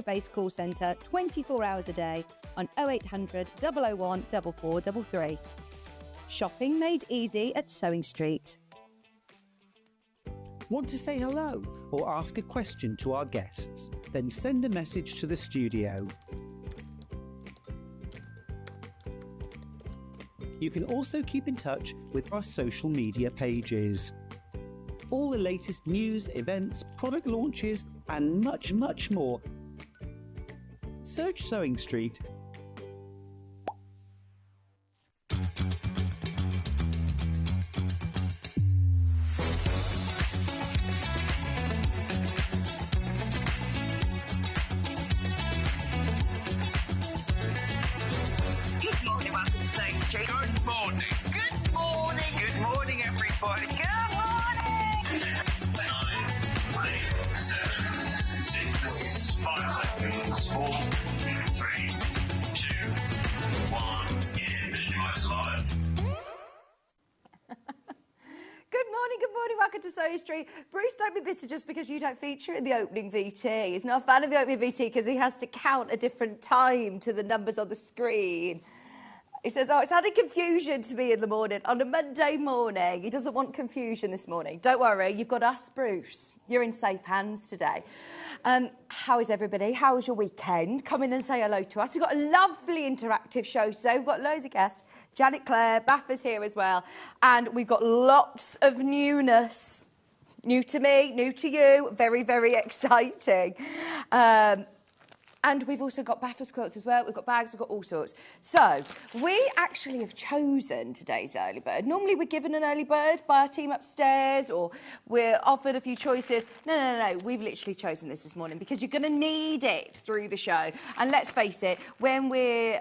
based call centre 24 hours a day on 0800 001 4433. Shopping made easy at Sewing Street. Want to say hello or ask a question to our guests? Then send a message to the studio. You can also keep in touch with our social media pages. All the latest news, events, product launches and much, much more. Search Sewing Street. Good morning, welcome to Sewing Street. Good morning. Good morning. Good morning, everybody. Good morning. 10, 9, 8, 7, 6, 5 seconds, 4, 3, 2, 1. Visualize live. Good morning, welcome to Sewing Street. Bruce, don't be bitter just because you don't feature in the opening VT. He's not a fan of the opening VT because he has to count a different time to the numbers on the screen. He says, oh, it's adding confusion to me in the morning, on a Monday morning. He doesn't want confusion this morning. Don't worry, you've got us, Bruce. You're in safe hands today. How is everybody? How was your weekend? Come in and say hello to us. We've got a lovely interactive show today. We've got loads of guests. Janet Clare, Baffa's here as well. And we've got lots of newness. New to me, new to you. Very, very exciting. And we've also got Baffa's quilts as well. We've got bags, we've got all sorts. So we actually have chosen today's early bird. Normally we're given an early bird by our team upstairs or we're offered a few choices. No. We've literally chosen this morning because you're going to need it through the show. And let's face it, when we're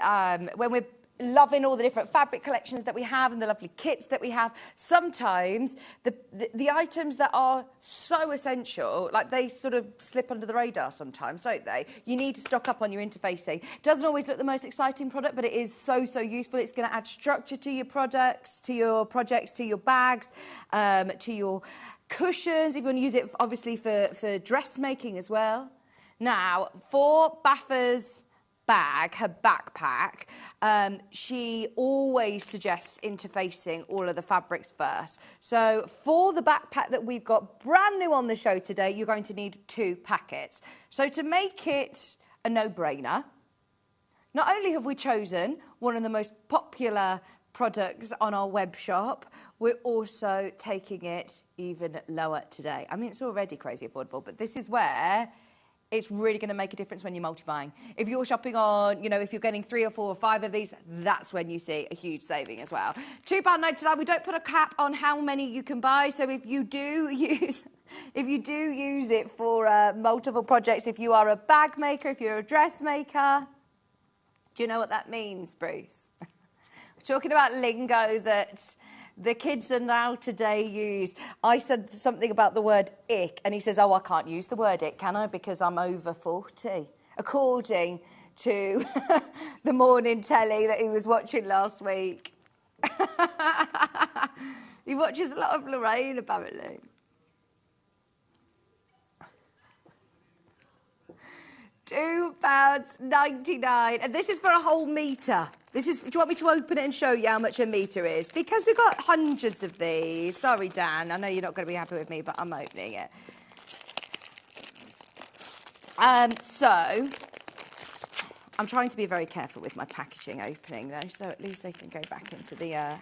loving all the different fabric collections that we have and the lovely kits that we have, sometimes the items that are so essential, like they sort of slip under the radar sometimes, don't they? You need to stock up on your interfacing. Doesn't always look the most exciting product, but it is so useful. It's going to add structure to your products, to your projects, to your bags, to your cushions, if you want to use it obviously for dressmaking as well. Now, for Baffa's bag, her backpack, she always suggests interfacing all of the fabrics first. So for the backpack that we've got brand new on the show today, you're going to need 2 packets. So to make it a no-brainer, not only have we chosen one of the most popular products on our web shop, we're also taking it even lower today. I mean, it's already crazy affordable, but this is where it's really going to make a difference when you're multi-buying. If you're shopping on, if you're getting 3 or 4 or 5 of these, that's when you see a huge saving as well. £2.99, we don't put a cap on how many you can buy, so if you do use it for multiple projects, if you are a bag maker, if you're a dressmaker, do you know what that means, Bruce? We're talking about lingo that the kids are now today use. I said something about the word ick, and he says, oh, I can't use the word ick, can I? Because I'm over 40. According to the morning telly that he was watching last week. He watches a lot of Lorraine, apparently. £2.99, and this is for a whole metre. Do you want me to open it and show you how much a metre is? Because we've got hundreds of these. Sorry, Dan, I know you're not going to be happy with me, but I'm opening it. So, I'm trying to be very careful with my packaging opening, though, so at least they can go back into the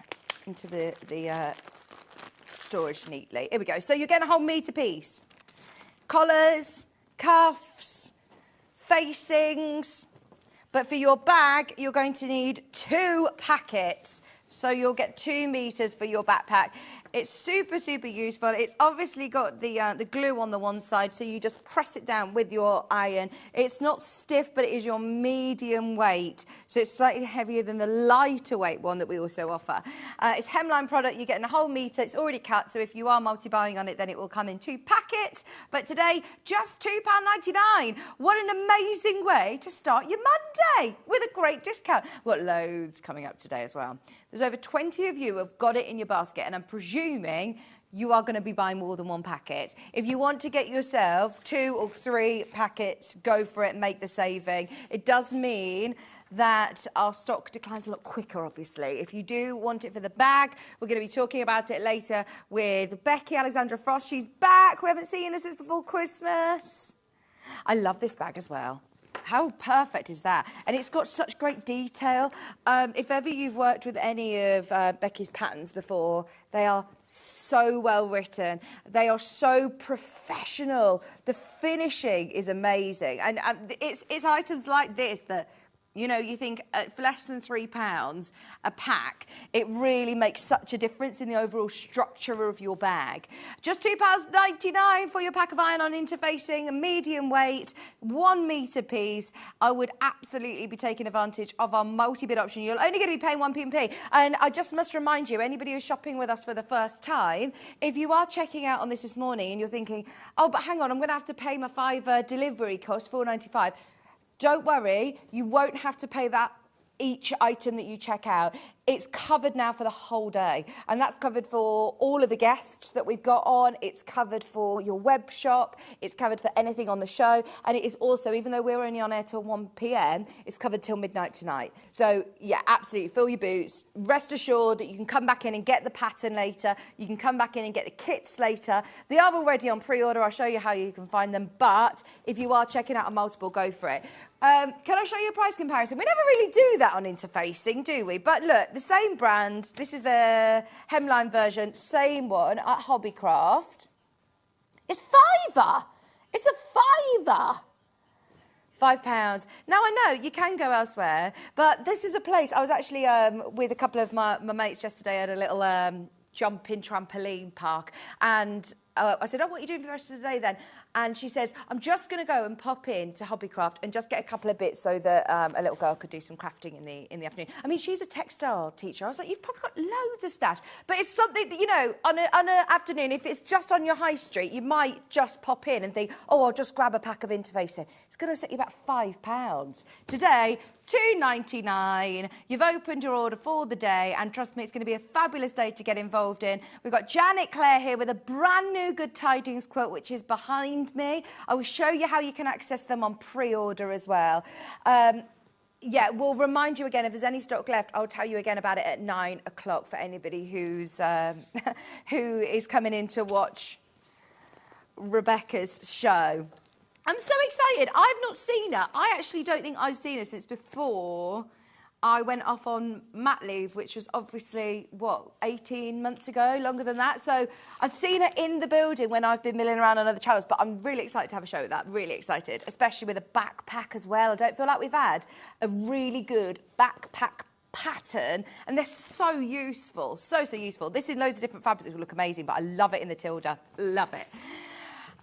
storage neatly. Here we go. So you're getting a whole metre piece. Collars, cuffs, facings, but for your bag, you're going to need 2 packets. So you'll get 2 meters for your backpack. It's super useful. It's obviously got the glue on the one side, so you just press it down with your iron. It's not stiff, but it is your medium weight, so it's slightly heavier than the lighter weight one that we also offer. It's hemline product. You're getting a whole metre. It's already cut, so if you are multi-buying on it, then it will come in 2 packets. But today, just £2.99. What an amazing way to start your Monday with a great discount. We've got loads coming up today as well. There's over 20 of you who have got it in your basket, and I'm presuming you are going to be buying more than one packet. If you want to get yourself 2 or 3 packets, go for it and make the saving. It does mean that our stock declines a lot quicker, obviously. If you do want it for the bag, we're going to be talking about it later with Becky Alexandra Frost. She's back. We haven't seen her since before Christmas. I love this bag as well. How perfect is that? And it's got such great detail. If ever you've worked with any of Becky's patterns before, they are so well written. They are so professional. The finishing is amazing. And it's items like this that, you know, you think for less than £3 a pack, it really makes such a difference in the overall structure of your bag. Just £2.99 for your pack of iron-on interfacing, medium weight, 1 metre piece. I would absolutely be taking advantage of our multi-bid option. You're only going to be paying 1p. And I just must remind you, anybody who's shopping with us for the first time, if you are checking out on this morning and you're thinking, oh, but hang on, I'm going to have to pay my £5 delivery cost, £4.95. Don't worry, you won't have to pay that each item that you check out. It's covered now for the whole day. And that's covered for all of the guests that we've got on. It's covered for your web shop. It's covered for anything on the show. And it is also, even though we're only on air till 1 p.m, it's covered till midnight tonight. So, yeah, absolutely, fill your boots. Rest assured that you can come back in and get the pattern later. You can come back in and get the kits later. They are already on pre-order. I'll show you how you can find them. But if you are checking out a multiple, go for it. Can I show you a price comparison? We never really do that on interfacing, do we? But look, the same brand. This is the hemline version. Same one at Hobbycraft. It's £5. It's a £5. £5. Now, I know you can go elsewhere, but this is a place. I was actually with a couple of my mates yesterday at a little jumping trampoline park, and I said, oh, what are you doing for the rest of the day then? And she says, I'm just going to go and pop in to Hobbycraft and just get a couple of bits so that a little girl could do some crafting in the afternoon. I mean, she's a textile teacher. I was like, you've probably got loads of stash. But it's something that, you know, on an afternoon, if it's just on your high street, you might just pop in and think, oh, I'll just grab a pack of interfacing. It's going to set you about £5. Today, £2.99. You've opened your order for the day, and trust me, it's going to be a fabulous day to get involved in. We've got Janet Clare here with a brand new Good Tidings quilt, which is behind me. I will show you how you can access them on pre-order as well. Yeah, we'll remind you again, if there's any stock left, I'll tell you again about it at 9 o'clock for anybody who's who is coming in to watch Rebecca's show. I'm so excited. I've not seen her. I actually don't think I've seen her since before I went off on mat leave, which was obviously, 18 months ago, longer than that. So I've seen her in the building when I've been milling around on other channels, but I'm really excited to have a show with that, really excited, especially with a backpack as well. I don't feel like we've had a really good backpack pattern, and they're so useful, so useful. This in loads of different fabrics will look amazing, but I love it in the Tilda, love it.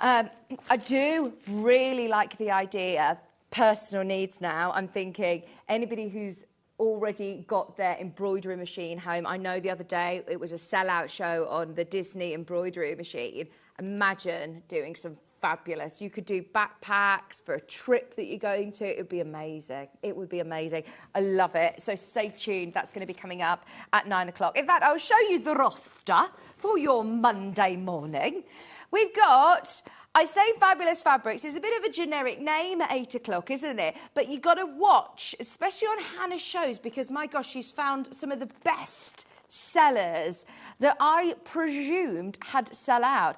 I do really like the idea, personal needs now. I'm thinking anybody who's already got their embroidery machine home. I know the other day it was a sellout show on the Disney embroidery machine. Imagine doing some fabulous. You could do backpacks for a trip that you're going to. It would be amazing. It would be amazing. I love it. So stay tuned. That's going to be coming up at 9 o'clock. In fact, I'll show you the roster for your Monday morning. We've got, I say fabulous fabrics, it's a bit of a generic name at 8 o'clock, isn't it? But you've got to watch, especially on Hannah's shows, because, my gosh, she's found some of the best sellers that I presumed had sell out.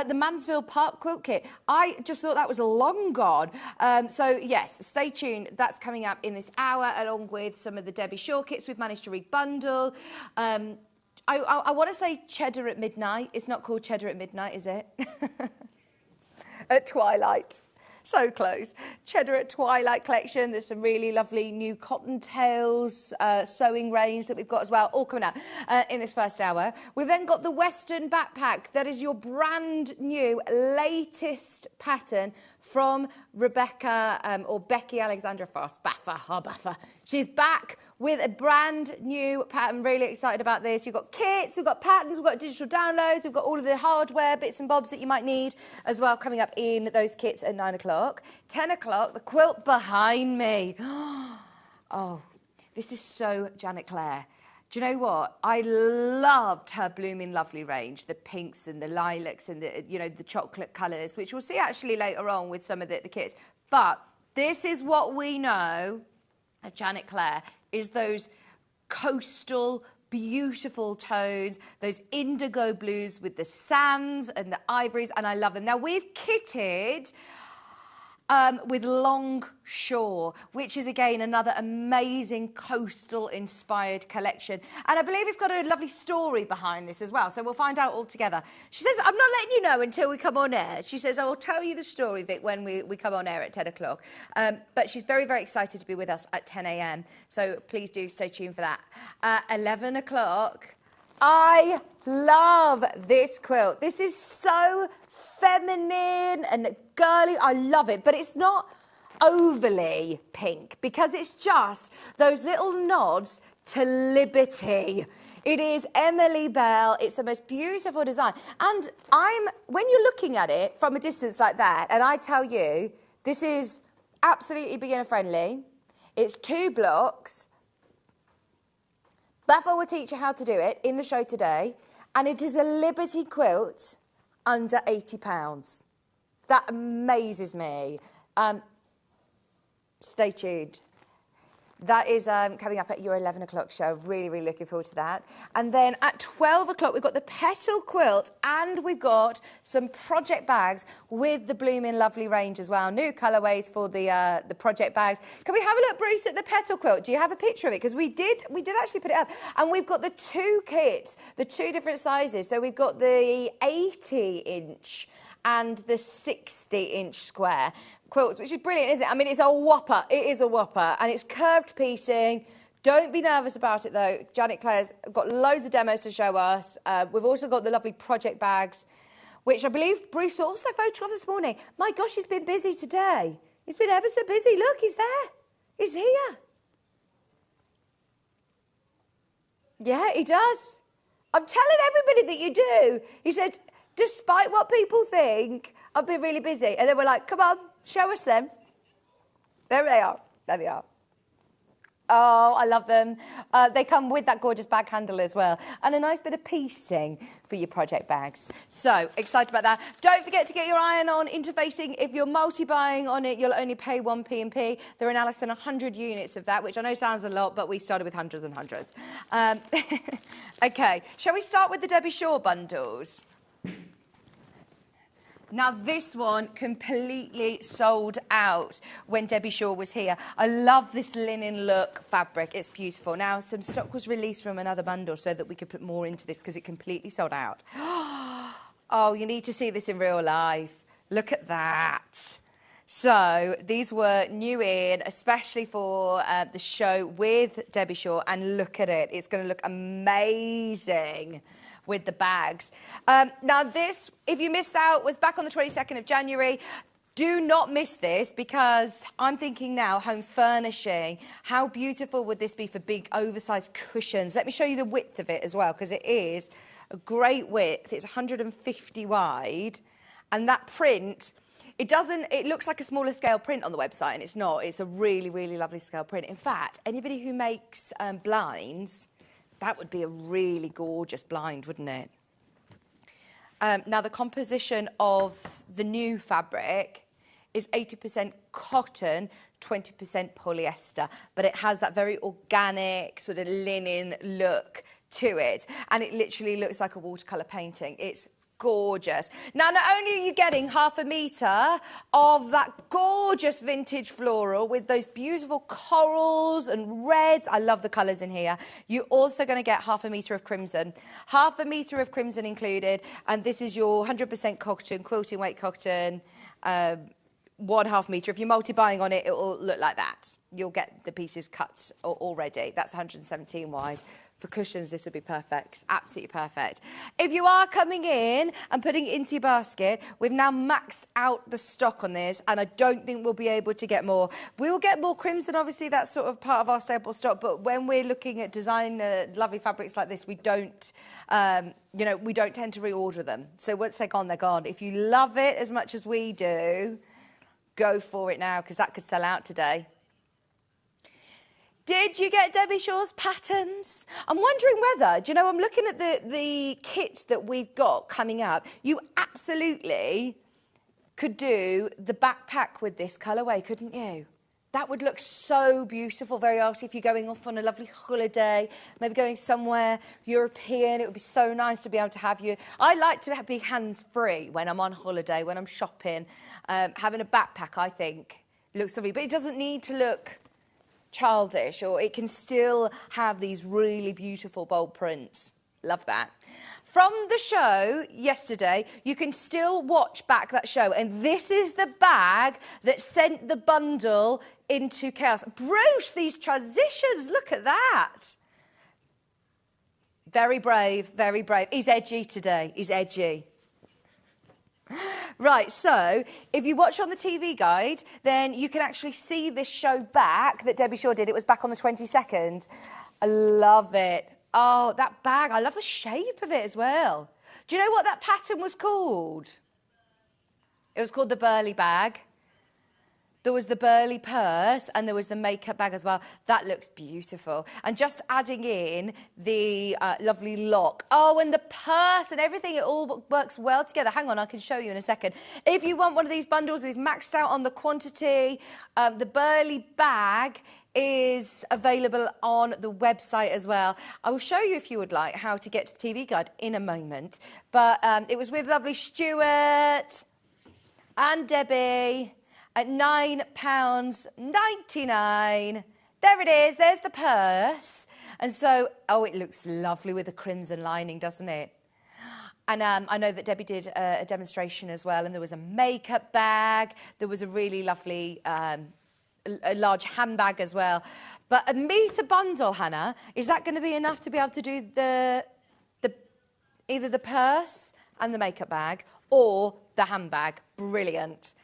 The Mansfield Park quilt kit, I just thought that was long gone. So, yes, stay tuned. That's coming up in this hour, along with some of the Debbie Shaw kits we've managed to rebundle. I want to say Cheddar at Midnight. It's not called Cheddar at Midnight, is it? At Twilight. So close. Cheddar at Twilight collection. There's some really lovely new cottontails sewing range that we've got as well, all coming out in this first hour. We've then got the Western backpack. That is your brand new, latest pattern from Rebecca or Becky Alexandra Frost. Baffa. She's back with a brand new pattern. Really excited about this. You've got kits, we've got patterns, we've got digital downloads, we've got all of the hardware, bits and bobs that you might need as well coming up in those kits at 9 o'clock. 10 o'clock, the quilt behind me. Oh, this is so Janet Clare. Do you know what? I loved her Blooming Lovely range, the pinks and the lilacs and the, you know, the chocolate colours, which we'll see actually later on with some of the kits. But this is what we know of Janet Clare, is those coastal, beautiful tones, those indigo blues with the sands and the ivories, and I love them. Now, we've kitted with Longshore, which is again another amazing coastal inspired collection, and I believe it's got a lovely story behind this as well, so we'll find out all together. She says, I'm not letting you know until we come on air. She says, I will tell you the story, Vic, when we come on air at 10 o'clock, but she's very, very excited to be with us at 10 a.m, so please do stay tuned for that. 11 o'clock, I love this quilt. This is so feminine and girly. I love it, but it's not overly pink because it's just those little nods to liberty. It is Emily Bell. It's the most beautiful design. And when you're looking at it from a distance like that, and I tell you, this is absolutely beginner friendly. It's 2 blocks. Bethel will teach you how to do it in the show today. And it is a Liberty quilt under £80. That amazes me. Stay tuned. That is coming up at your 11 o'clock show. Really, really looking forward to that. And then at 12 o'clock, we've got the petal quilt and we've got some project bags with the Blooming Lovely range as well. New colourways for the project bags. Can we have a look, Bruce, at the petal quilt? Do you have a picture of it? Because we did actually put it up. And we've got the 2 kits, the 2 different sizes. So we've got the 80-inch and the 60-inch square quilts, which is brilliant, isn't it? I mean, it's a whopper. It is a whopper. And it's curved piecing. Don't be nervous about it, though. Janet Clare's got loads of demos to show us. We've also got the lovely project bags, which I believe Bruce also photographed this morning. My gosh, he's been busy today. He's been ever so busy. Look, he's there. He's here. Yeah, he does. I'm telling everybody that you do. He said, despite what people think, I've been really busy. And then we're like, come on, show us them. There they are. There they are. Oh, I love them. They come with that gorgeous bag handle as well. And a nice bit of piecing for your project bags. So, excited about that. Don't forget to get your iron-on interfacing. If you're multi-buying on it, you'll only pay 1 P&P. There are now less than 100 units of that, which I know sounds a lot, but we started with hundreds and hundreds. OK, shall we start with the Debbie Shaw bundles? Now, this one completely sold out when Debbie Shaw was here. I love this linen look fabric. It's beautiful. Now, some stock was released from another bundle so that we could put more into this because it completely sold out. Oh, you need to see this in real life. Look at that. So these were new in, especially for the show with Debbie Shaw. And look at it. It's going to look amazing with the bags. Now this, if you missed out, was back on the 22nd of January. Do not miss this because I'm thinking now, home furnishing, how beautiful would this be for big oversized cushions? Let me show you the width of it as well because it is a great width. It's 150 wide and that print, it looks like a smaller scale print on the website and it's not. It's a really, really lovely scale print. In fact, anybody who makes blinds, that would be a really gorgeous blind, wouldn't it? Now, the composition of the new fabric is 80% cotton, 20% polyester, but it has that very organic sort of linen look to it, and it literally looks like a watercolour painting. It's gorgeous. Now, not only are you getting 1/2 metre of that gorgeous vintage floral with those beautiful corals and reds. I love the colours in here. You're also going to get 1/2 metre of crimson. 1/2 metre of crimson included. And this is your 100% cotton, quilting weight cotton, 1/2 metre. If you're multi-buying on it, it will look like that. You'll get the pieces cut already. That's 117 wide. For cushions, this would be perfect. Absolutely perfect. If you are coming in and putting it into your basket, we've now maxed out the stock on this, and I don't think we'll be able to get more. We will get more crimson, obviously, that's sort of part of our staple stock, but when we're looking at design lovely fabrics like this, we don't, we don't tend to reorder them. So once they're gone, they're gone. If you love it as much as we do, go for it now, because that could sell out today. Did you get Debbie Shaw's patterns? I'm wondering whether, do you know, I'm looking at the kits that we've got coming up. You absolutely could do the backpack with this colourway, couldn't you? That would look so beautiful, very arty if you're going off on a lovely holiday, maybe going somewhere European. It would be so nice to be able to have you. I like to be hands-free when I'm on holiday, when I'm shopping. Having a backpack, I think, looks lovely. But it doesn't need to look childish, or it can still have these really beautiful bold prints. Love that. From the show yesterday, you can still watch back that show, and this is the bag that sent the bundle into chaos. Bruce, these transitions, look at that. Very brave, very brave. He's edgy today, he's edgy. Right, so if you watch on the TV guide, then you can actually see this show back that Debbie Shaw did. It was back on the 22nd. I love it. Oh, that bag. I love the shape of it as well. Do you know what that pattern was called? It was called the Burley bag. There was the Burley purse and there was the makeup bag as well. That looks beautiful. And just adding in the lovely lock. Oh, and the purse and everything, it all works well together. Hang on, I can show you in a second. If you want one of these bundles, we've maxed out on the quantity. The Burley bag is available on the website as well. I will show you, if you would like, how to get to the TV guide in a moment. But it was with lovely Stuart and Debbie at £9.99. There it is, there's the purse. And so, oh, it looks lovely with the crimson lining, doesn't it? And I know that Debbie did a demonstration as well, and there was a makeup bag, there was a really lovely a large handbag as well. But a metre bundle, Hannah, is that going to be enough to be able to do either the purse and the makeup bag or the handbag? Brilliant.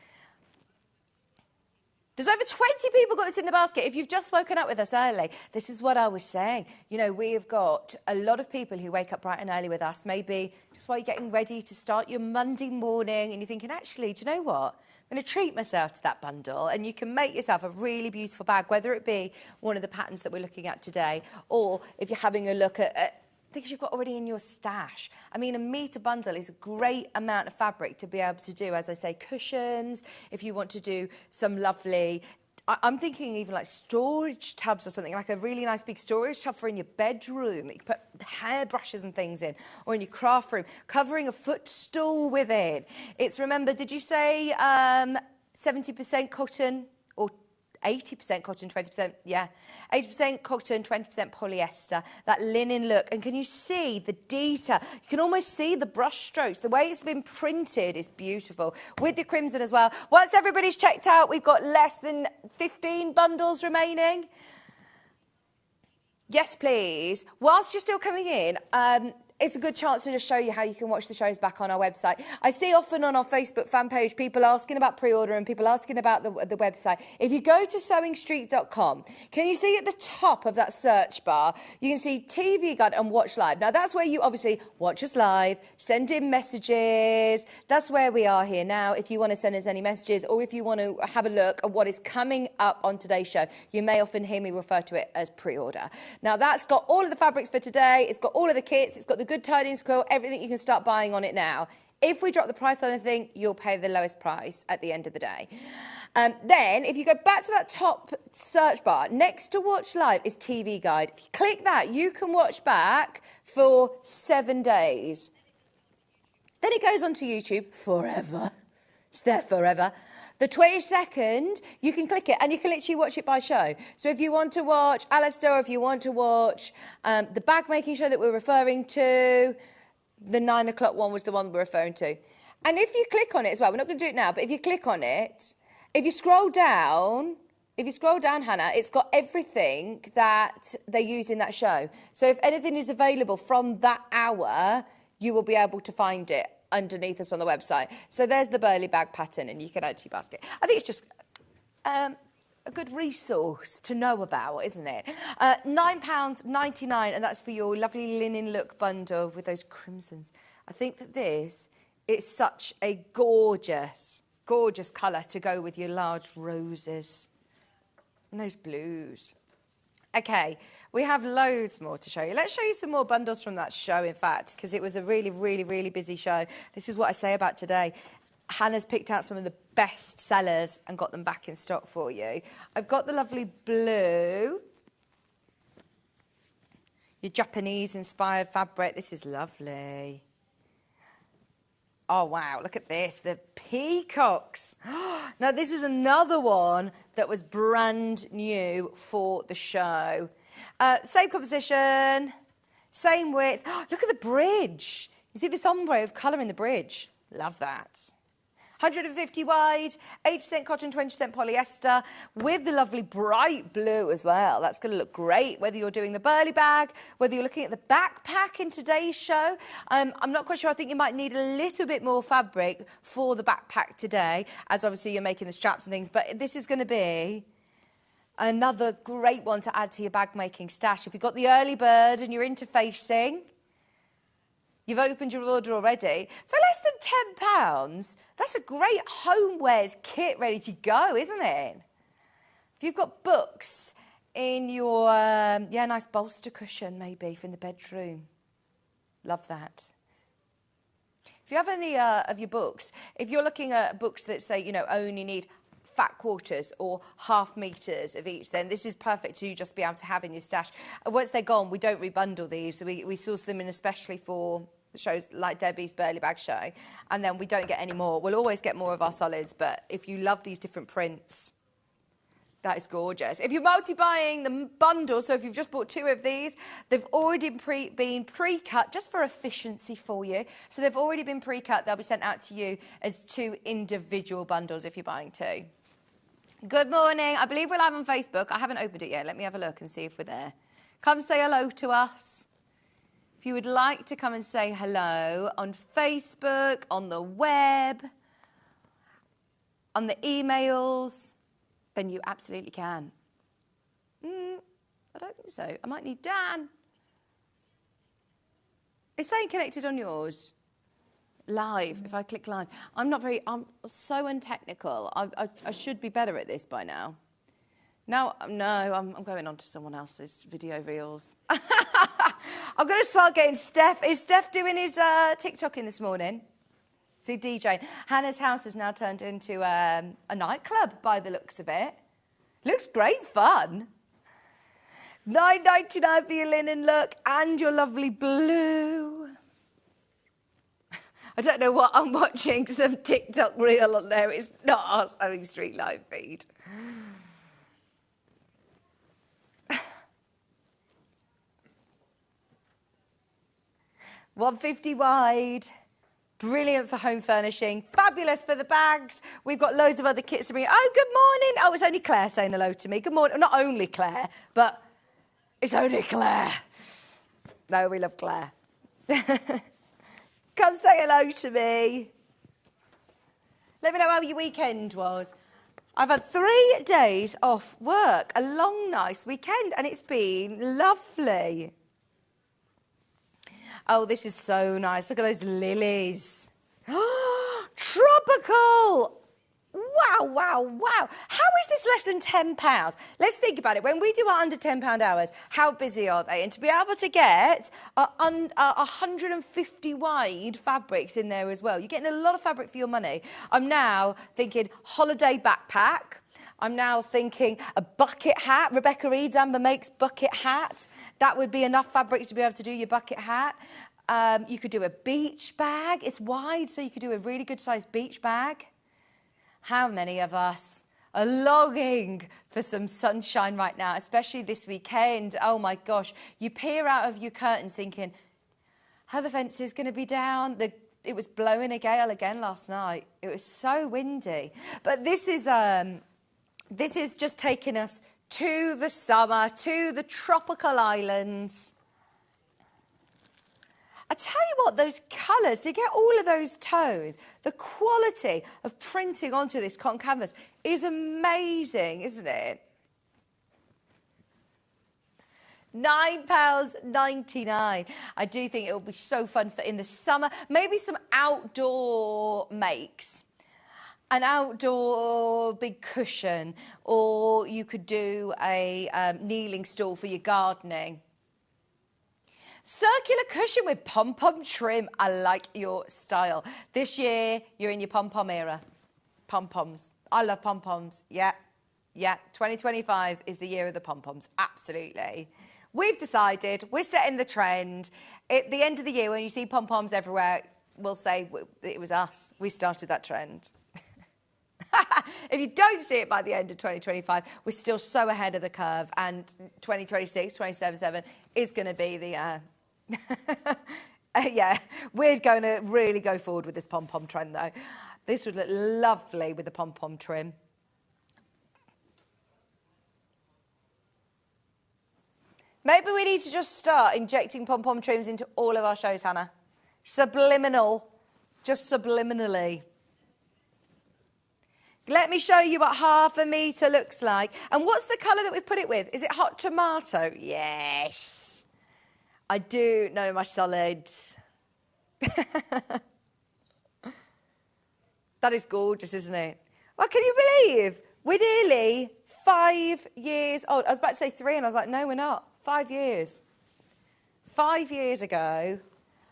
There's over 20 people got this in the basket. If you've just woken up with us early, this is what I was saying. You know, we have got a lot of people who wake up bright and early with us, maybe just while you're getting ready to start your Monday morning, and you're thinking, actually, do you know what? I'm going to treat myself to that bundle, and you can make yourself a really beautiful bag, whether it be one of the patterns that we're looking at today, or if you're having a look at things you've got already in your stash. I mean, a metre bundle is a great amount of fabric to be able to do, as I say, cushions. If you want to do some lovely, I'm thinking even like storage tubs or something, like a really nice big storage tub for in your bedroom. You can put hairbrushes and things in, or in your craft room, covering a footstool with it. It's, remember, did you say 70% cotton or 80% cotton, 20%, yeah. 80% cotton, 20% polyester, that linen look. And can you see the detail? You can almost see the brush strokes. The way it's been printed is beautiful. With the crimson as well. Once everybody's checked out, we've got less than 15 bundles remaining. Yes, please. Whilst you're still coming in, it's a good chance to just show you how you can watch the shows back on our website. I see often on our Facebook fan page people asking about pre-order and people asking about the website. If you go to sewingstreet.com, can you see at the top of that search bar, you can see TV Guide and Watch Live. Now, that's where you obviously watch us live, send in messages. That's where we are here now. If you want to send us any messages, or if you want to have a look at what is coming up on today's show, you may often hear me refer to it as pre-order. Now, that's got all of the fabrics for today. It's got all of the kits. It's got the good Tidings quilt, everything. You can start buying on it now. If we drop the price on anything, you'll pay the lowest price at the end of the day. Then, if you go back to that top search bar, next to Watch Live is TV Guide. If you click that, you can watch back for 7 days. Then it goes onto YouTube forever. It's there forever. The 22nd, you can click it and you can literally watch it by show. So if you want to watch Alistair, or if you want to watch the bag making show that we're referring to, the 9 o'clock one was the one we're referring to. And if you click on it as well, we're not going to do it now, but if you click on it, if you scroll down, Hannah, it's got everything that they use in that show. So if anything is available from that hour, you will be able to find it underneath us on the website. So there's the Burley bag pattern, and you can add to your basket. I think it's just a good resource to know about, isn't it? £9.99, and that's for your lovely linen look bundle with those crimsons. I think that this is such a gorgeous, gorgeous colour to go with your large roses and those blues. Okay, we have loads more to show you. Let's show you some more bundles from that show, in fact, because it was a really, really, really busy show. This is what I say about today. Hannah's picked out some of the best sellers and got them back in stock for you. I've got the lovely blue, your Japanese-inspired fabric. This is lovely. Oh, wow, look at this, the peacocks. Now, this is another one that was brand new for the show. Same composition, same width. Look at the bridge. You see this ombre of colour in the bridge? Love that. 150 wide, 80% cotton, 20% polyester, with the lovely bright blue as well. That's going to look great, whether you're doing the burly bag, whether you're looking at the backpack in today's show. I'm not quite sure. I think you might need a little bit more fabric for the backpack today, as obviously you're making the straps and things. But this is going to be another great one to add to your bag-making stash. If you've got the early bird and you're interfacing, you've opened your order already. For less than £10, that's a great homewares kit ready to go, isn't it? If you've got books in your, nice bolster cushion maybe for in the bedroom. Love that. If you have any of your books, if you're looking at books that say, only need fat quarters or half meters of each, then this is perfect to just be able to have in your stash. And once they're gone, we don't rebundle these. We source them in especially for shows like Debbie's Burley Bag Show, and then we don't get any more. We'll always get more of our solids, but if you love these different prints, that is gorgeous. If you're multi-buying the bundle, so if you've just bought 2 of these, they've already been pre-cut just for efficiency for you. So they've already been pre-cut. They'll be sent out to you as 2 individual bundles if you're buying 2. Good morning. I believe we're live on Facebook. I haven't opened it yet. Let me have a look and see if we're there. Come say hello to us. If you would like to come and say hello on Facebook, on the web, on the emails, then you absolutely can. I don't think so. I might need Dan. Is saying connected on yours? Live, if I click live. I'm so untechnical. I should be better at this by now. No, I'm going on to someone else's video reels. I'm going to start getting Steph. Is Steph doing his TikToking this morning? See, DJing. Hannah's house has now turned into a nightclub by the looks of it. Looks great fun. $9.99 for your linen look and your lovely blue. I don't know what I'm watching, some TikTok reel on there. It's not our Sewing Street live feed. $150 wide. Brilliant for home furnishing. Fabulous for the bags. We've got loads of other kits to bring. Oh, good morning. Oh, it's only Claire saying hello to me. Good morning. Not only Claire, but it's only Claire. No, we love Claire. Come say hello to me. Let me know how your weekend was. I've had 3 days off work, a long, nice weekend, and it's been lovely. Oh, this is so nice. Look at those lilies. Tropical. Wow, wow, wow. How is this less than £10? Let's think about it. When we do our under £10 hours, how busy are they? And to be able to get 150 wide fabrics in there as well, you're getting a lot of fabric for your money. I'm now thinking holiday backpack. I'm now thinking a bucket hat. Rebecca Reed's Amber makes bucket hat. That would be enough fabric to be able to do your bucket hat. You could do a beach bag. It's wide, so you could do a really good sized beach bag. How many of us are longing for some sunshine right now, especially this weekend? Oh my gosh, you peer out of your curtains thinking, are the fences going to be down? It was blowing a gale again last night. It was so windy. But this is just taking us to the summer, to the tropical islands. I tell you what, those colours, to get all of those tones, the quality of printing onto this cotton canvas is amazing, isn't it? £9.99. I do think it will be so fun for in the summer. Maybe some outdoor makes. an outdoor big cushion, or you could do a kneeling stool for your gardening. Circular cushion with pom-pom trim. I like your style. This year, you're in your pom-pom era. Pom-poms. I love pom-poms. Yeah. 2025 is the year of the pom-poms. Absolutely. We've decided, we're setting the trend. At the end of the year, when you see pom-poms everywhere, we'll say it was us. We started that trend. If you don't see it by the end of 2025, we're still so ahead of the curve, and 2026, 2027 is going to be the... yeah, we're going to really go forward with this pom-pom trend, though. This would look lovely with the pom-pom trim. Maybe we need to just start injecting pom-pom trims into all of our shows, Hannah. Subliminal. Just subliminally. Let me show you what half a metre looks like. And what's the colour that we've put it with? Is it hot tomato? Yes. I do know my solids. That is gorgeous, isn't it? Well, can you believe we're nearly 5 years old? I was about to say 3, and I was like, no, we're not. 5 years. 5 years ago,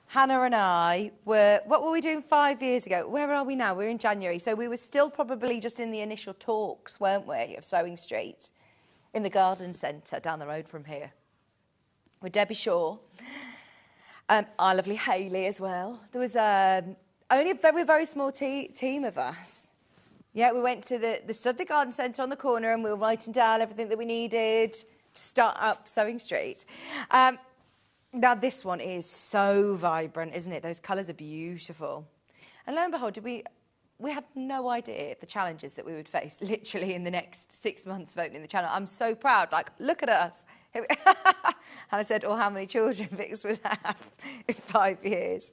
Hannah and I were... What were we doing 5 years ago? Where are we now? We're in January. So we were still probably just in the initial talks, weren't we, of Sewing Street, in the garden centre down the road from here. With Debbie Shaw. Our lovely Hayley as well. There was only a very, very small team of us. Yeah, we went to the Studley Garden Centre on the corner, and we were writing down everything that we needed to start up Sewing Street. Now, this one is so vibrant, isn't it? Those colours are beautiful. And lo and behold, we had no idea the challenges that we would face literally in the next 6 months of opening the channel. I'm so proud. Like, look at us. And I said, how many children Vix would have in 5 years.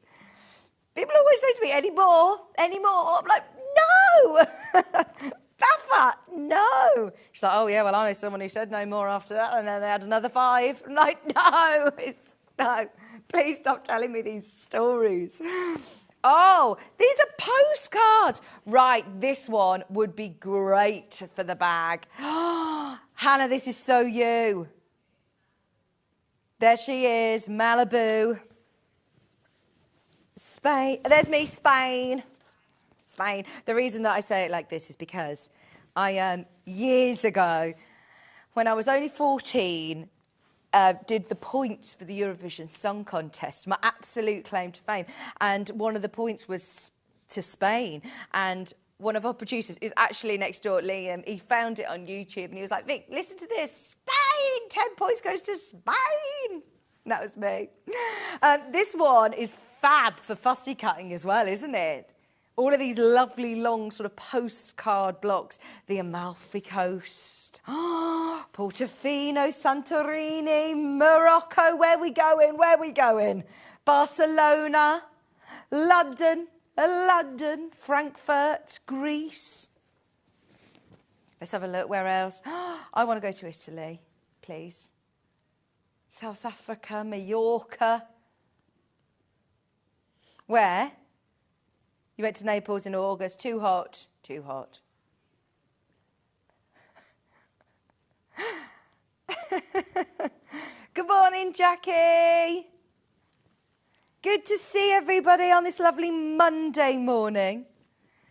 People always say to me, any more? I'm like, no! Baffa, no. She's like, yeah, well, I know someone who said no more after that, and then they had another 5. I'm like, no, no. Please stop telling me these stories. Oh, these are postcards. Right, this one would be great for the bag. Hannah, this is so you. There she is, Malibu. Spain. There's me, Spain. Spain. The reason that I say it like this is because I, years ago, when I was only 14, did the points for the Eurovision Song Contest, my absolute claim to fame. And one of the points was to Spain. And one of our producers is actually next door, Liam. He found it on YouTube and he was like, Vic, listen to this. Spain! 10 points goes to Spain. And that was me. This one is fab for fussy cutting as well, isn't it? All of these lovely long sort of postcard blocks. The Amalfi Coast. Portofino, Santorini, Morocco. Where we going? Barcelona, London, Frankfurt, Greece. Let's have a look. Where else? I want to go to Italy, please. South Africa, Mallorca. Where? You went to Naples in August. Too hot. Too hot. Good morning, Jackie. Good to see everybody on this lovely Monday morning.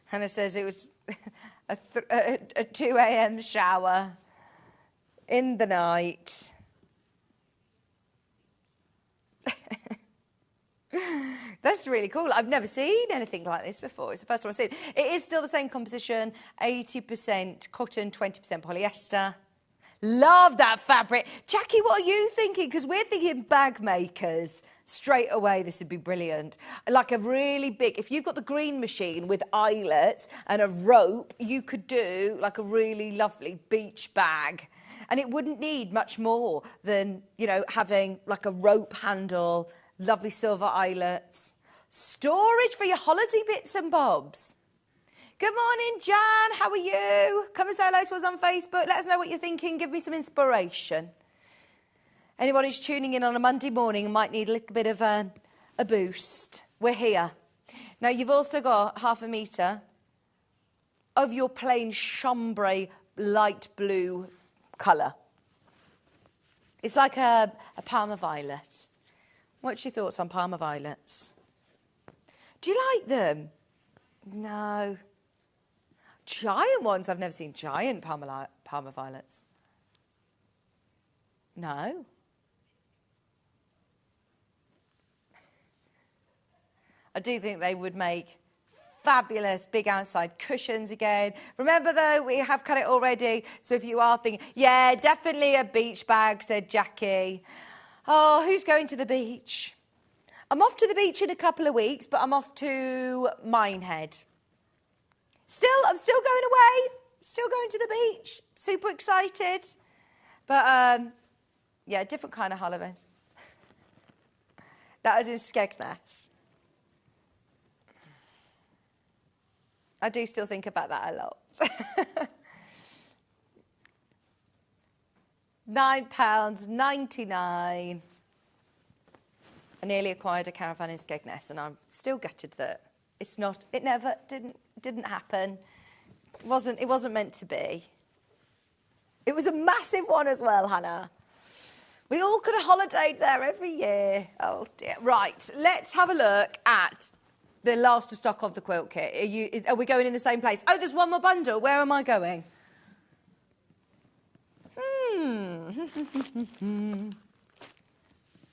Hannah says it was a 2 a.m. shower in the night. That's really cool. I've never seen anything like this before. It's the first time I've seen it. It is still the same composition, 80% cotton, 20% polyester. Love that fabric. Jackie, what are you thinking? Because we're thinking bag makers. Straight away, this would be brilliant. Like a really big, if you've got the green machine with eyelets and a rope, you could do like a really lovely beach bag. And it wouldn't need much more than, having like a rope handle, lovely silver eyelets. Storage for your holiday bits and bobs. Good morning, Jan. How are you? Come and say hello to us on Facebook. Let us know what you're thinking. Give me some inspiration. Anyone who's tuning in on a Monday morning and might need a little bit of a boost, we're here. Now, you've also got half a metre of your plain chambray light blue colour. It's like a Parma violet. What's your thoughts on Parma violets? Do you like them? No. Giant ones? I've never seen giant Parma violets. No. I do think they would make fabulous big outside cushions again. Remember though, we have cut it already. So if you are thinking, yeah, definitely a beach bag, said Jackie. Oh, who's going to the beach? I'm off to the beach in a couple of weeks, but I'm off to Minehead. I'm still going away. Still going to the beach. Super excited. But, yeah, different kind of holidays. That was in Skegness. I do still think about that a lot. £9.99. I nearly acquired a caravan in Skegness, and I'm still gutted that it never didn't happen. It wasn't meant to be. It was a massive one as well, Hannah. We all could have holidayed there every year. Oh dear. Right, let's have a look at the last to stock of the quilt kit. Are we going in the same place? Oh, there's one more bundle. Where am I going?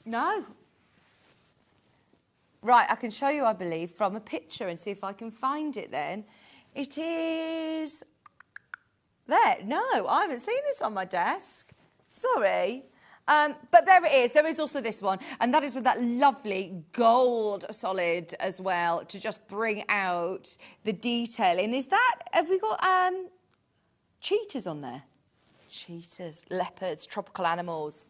No. Right, I can show you, I believe, from a picture and see if I can find it then. It is there. No, I haven't seen this on my desk. Sorry. But there it is. There is also this one. And that is with that lovely gold solid as well to just bring out the detailing. Is that, have we got cheetahs on there? Cheetahs, leopards, tropical animals.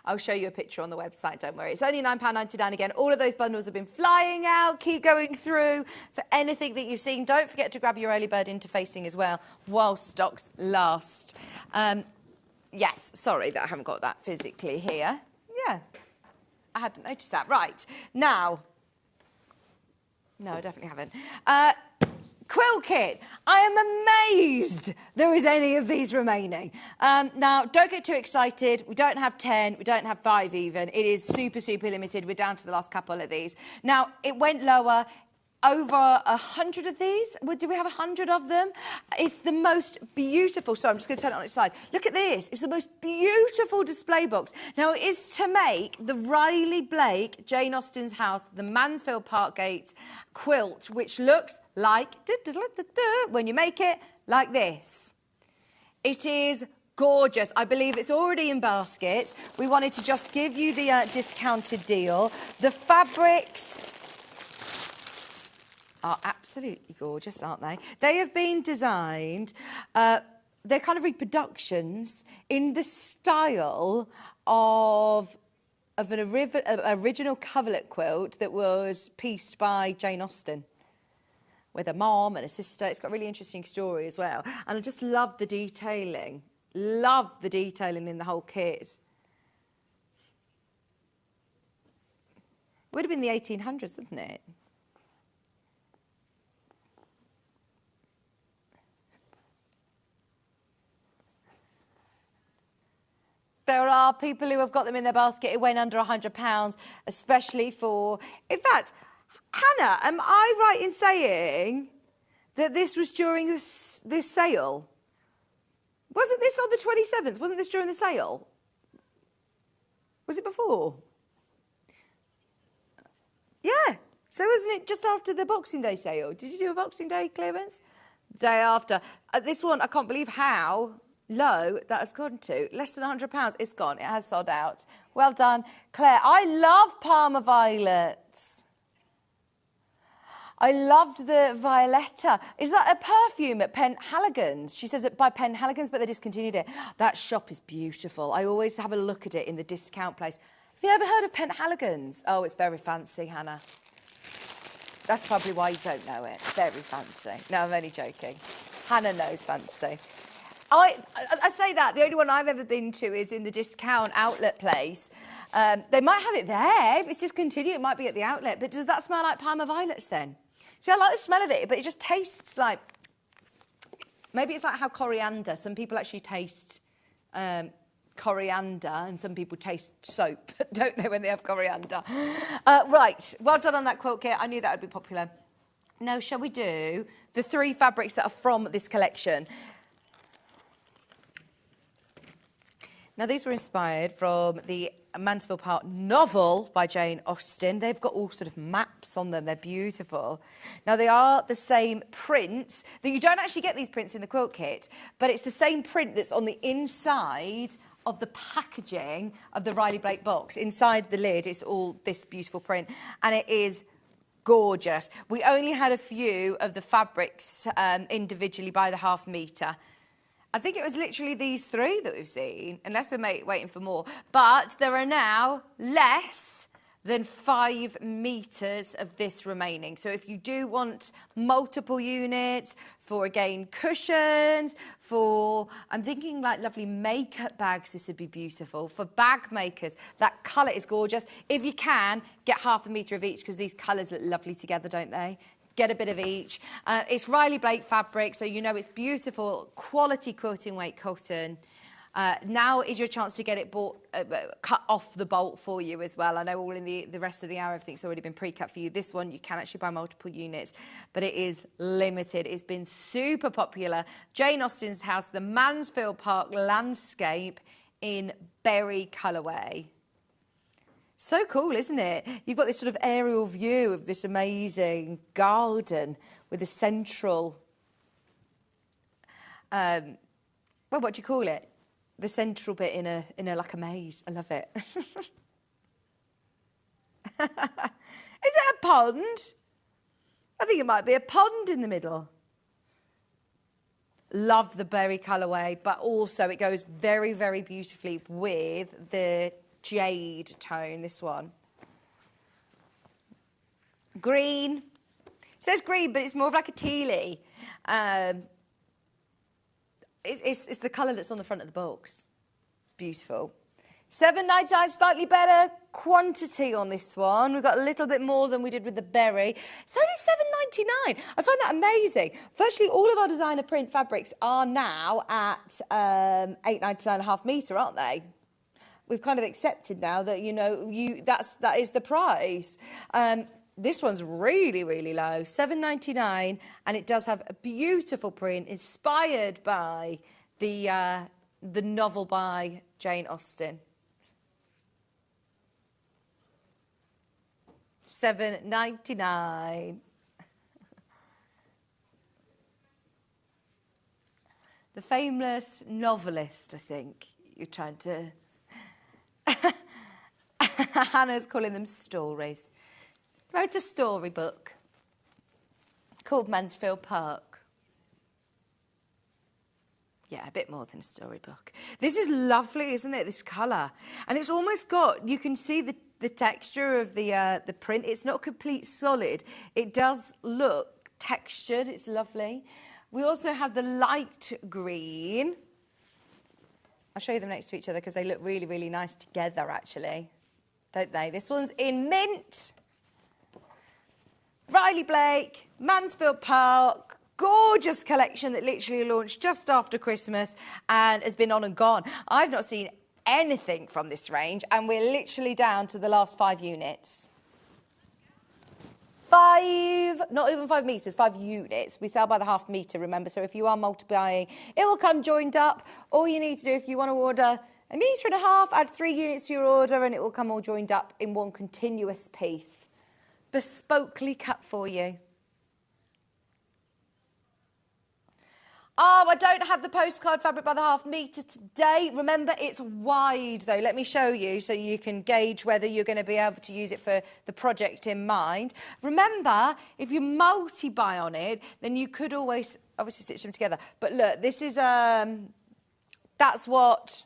I'll show you a picture on the website, don't worry. It's only £9.99 again. All of those bundles have been flying out. Keep going through for anything that you've seen. Don't forget to grab your early bird interfacing as well while stocks last. Yes, sorry that I haven't got that physically here. Yeah, I hadn't noticed that. Right, now. No, I definitely haven't. Quilt kit. I am amazed there is any of these remaining. Now, don't get too excited. We don't have 10. We don't have 5 even. It is super, super limited. We're down to the last couple of these. Now, it went lower. Over 100 of these. Do we have 100 of them? It's the most beautiful. So I'm just going to turn it on its side. Look at this. It's the most beautiful display box. Now, it is to make the Riley Blake, Jane Austen's house, the Mansfield Park Gate quilt, which looks like, when you make it, like this. It is gorgeous. I believe it's already in baskets. We wanted to just give you the discounted deal. The fabrics are absolutely gorgeous, aren't they? They have been designed, they're kind of reproductions in the style of an original coverlet quilt that was pieced by Jane Austen with a mom and a sister. It's got a really interesting story as well. And I just love the detailing. Love the detailing in the whole kit. Would have been the 1800s, wouldn't it? There are people who have got them in their basket. It went under £100, especially for... In fact, Hannah, am I right in saying that this was during this sale? Wasn't this on the 27th? Wasn't this during the sale? Was it before? Yeah. So wasn't it just after the Boxing Day sale? Did you do a Boxing Day clearance? Day after. This one, I can't believe how low that has gone to. Less than £100. It's gone. It has sold out. Well done, Claire. I love Parma violets. I loved the Violetta. Is that a perfume at Penhaligon's? She says it by Penhaligon's, but they discontinued it. That shop is beautiful. I always have a look at it in the discount place. Have you ever heard of Penhaligon's? Oh, it's very fancy, Hannah. That's probably why you don't know it. Very fancy. No, I'm only joking. Hannah knows fancy. I say that, the only one I've ever been to is in the discount outlet place. They might have it there. If it's discontinued, it might be at the outlet. But does that smell like Parma violets then? See, I like the smell of it, but it just tastes like Maybe it's like how coriander, some people actually taste coriander and some people taste soap. Don't know when they have coriander. Right, well done on that quilt kit. I knew that would be popular. Now, shall we do the 3 fabrics that are from this collection? Now, these were inspired from the Mansfield Park novel by Jane Austen. They've got all sort of maps on them. They're beautiful. Now, they are the same prints. That you don't actually get these prints in the quilt kit, but it's the same print that's on the inside of the packaging of the Riley Blake box. Inside the lid, it's all this beautiful print, and it is gorgeous. We only had a few of the fabrics individually by the ½ metre. I think it was literally these 3 that we've seen, unless we're waiting for more. But there are now less than 5 metres of this remaining. So if you do want multiple units for, again, cushions, for, I'm thinking like lovely makeup bags, this would be beautiful. For bag makers, that colour is gorgeous. If you can, get ½ metre of each, because these colours look lovely together, don't they? Get a bit of each. It's Riley Blake fabric, so you know it's beautiful, quality quilting weight cotton. Now is your chance to get it bought, cut off the bolt for you as well. I know all in the rest of the hour, everything's already been pre-cut for you. This one, you can actually buy multiple units, but it is limited. It's been super popular. Jane Austen's house, the Mansfield Park landscape in berry colourway. So cool, isn't it? You've got this sort of aerial view of this amazing garden with a central, well, what do you call it? The central bit in a like a maze. I love it. Is it a pond? I think it might be a pond in the middle. Love the berry colourway, but also it goes very, very beautifully with the jade tone, this one. Green. It says green, but it's more of like a tealy. It's the colour that's on the front of the box. It's beautiful. $7.99, slightly better quantity on this one. We've got a little bit more than we did with the berry. It's only $7.99. I find that amazing. Virtually all of our designer print fabrics are now at $8.99 ½ metre, aren't they? We've kind of accepted now that, you know, that is the price. This one's really, really low, $7.99, and it does have a beautiful print inspired by the novel by Jane Austen. $7.99. The famous novelist, I think you're trying to... Hannah's calling them stories. Wrote a storybook called Mansfield Park. Yeah, a bit more than a storybook. This is lovely, isn't it, this colour? And it's almost got, you can see the texture of the print. It's not complete solid. It does look textured. It's lovely. We also have the light green. I'll show you them next to each other because they look really, really nice together, actually. Don't they? This one's in mint. Riley Blake, Mansfield Park, gorgeous collection that literally launched just after Christmas and has been on and gone. I've not seen anything from this range, and we're literally down to the last 5 units. 5, not even 5 metres, 5 units. We sell by the ½ metre, remember, so if you are multiplying, it will come joined up. All you need to do if you want to order 1.5 metres, add 3 units to your order, and it will come all joined up in one continuous piece. Bespokely cut for you. Oh, I don't have the postcard fabric by the ½ metre today. Remember, it's wide, though. Let me show you so you can gauge whether you're going to be able to use it for the project in mind. Remember, if you multi-buy on it, then you could always, obviously, stitch them together. But look, this is, that's what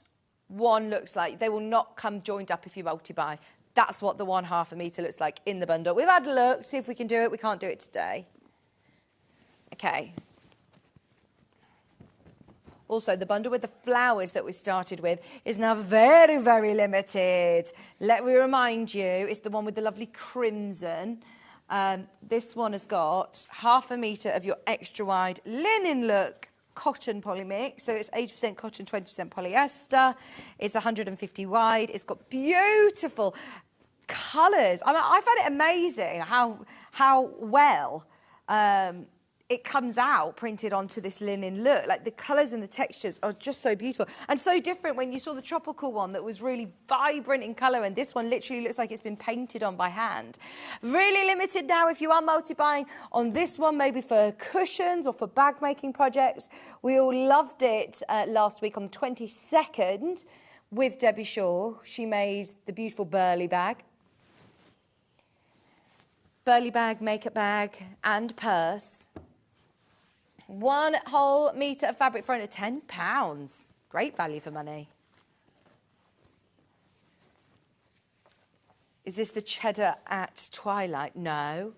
one looks like. They will not come joined up if you multi-buy. That's what the ½ metre looks like in the bundle. We've had a look, see if we can do it. We can't do it today. Okay. Also, the bundle with the flowers that we started with is now very, very limited. Let me remind you, it's the one with the lovely crimson. This one has got ½ metre of your extra wide linen look cotton polymix, so it's 80% cotton, 20% polyester. It's 150 wide. It's got beautiful colours. I mean, I find it amazing how well it comes out printed onto this linen look. Like the colours and the textures are just so beautiful and so different when you saw the tropical one that was really vibrant in colour, and this one literally looks like it's been painted on by hand. Really limited now if you are multi-buying on this one, maybe for cushions or for bag making projects. We all loved it last week on the 22nd with Debbie Shaw. She made the beautiful Burley bag. Burley bag, makeup bag and purse. 1 whole metre of fabric for under £10. Great value for money. Is this the cheddar at twilight? No.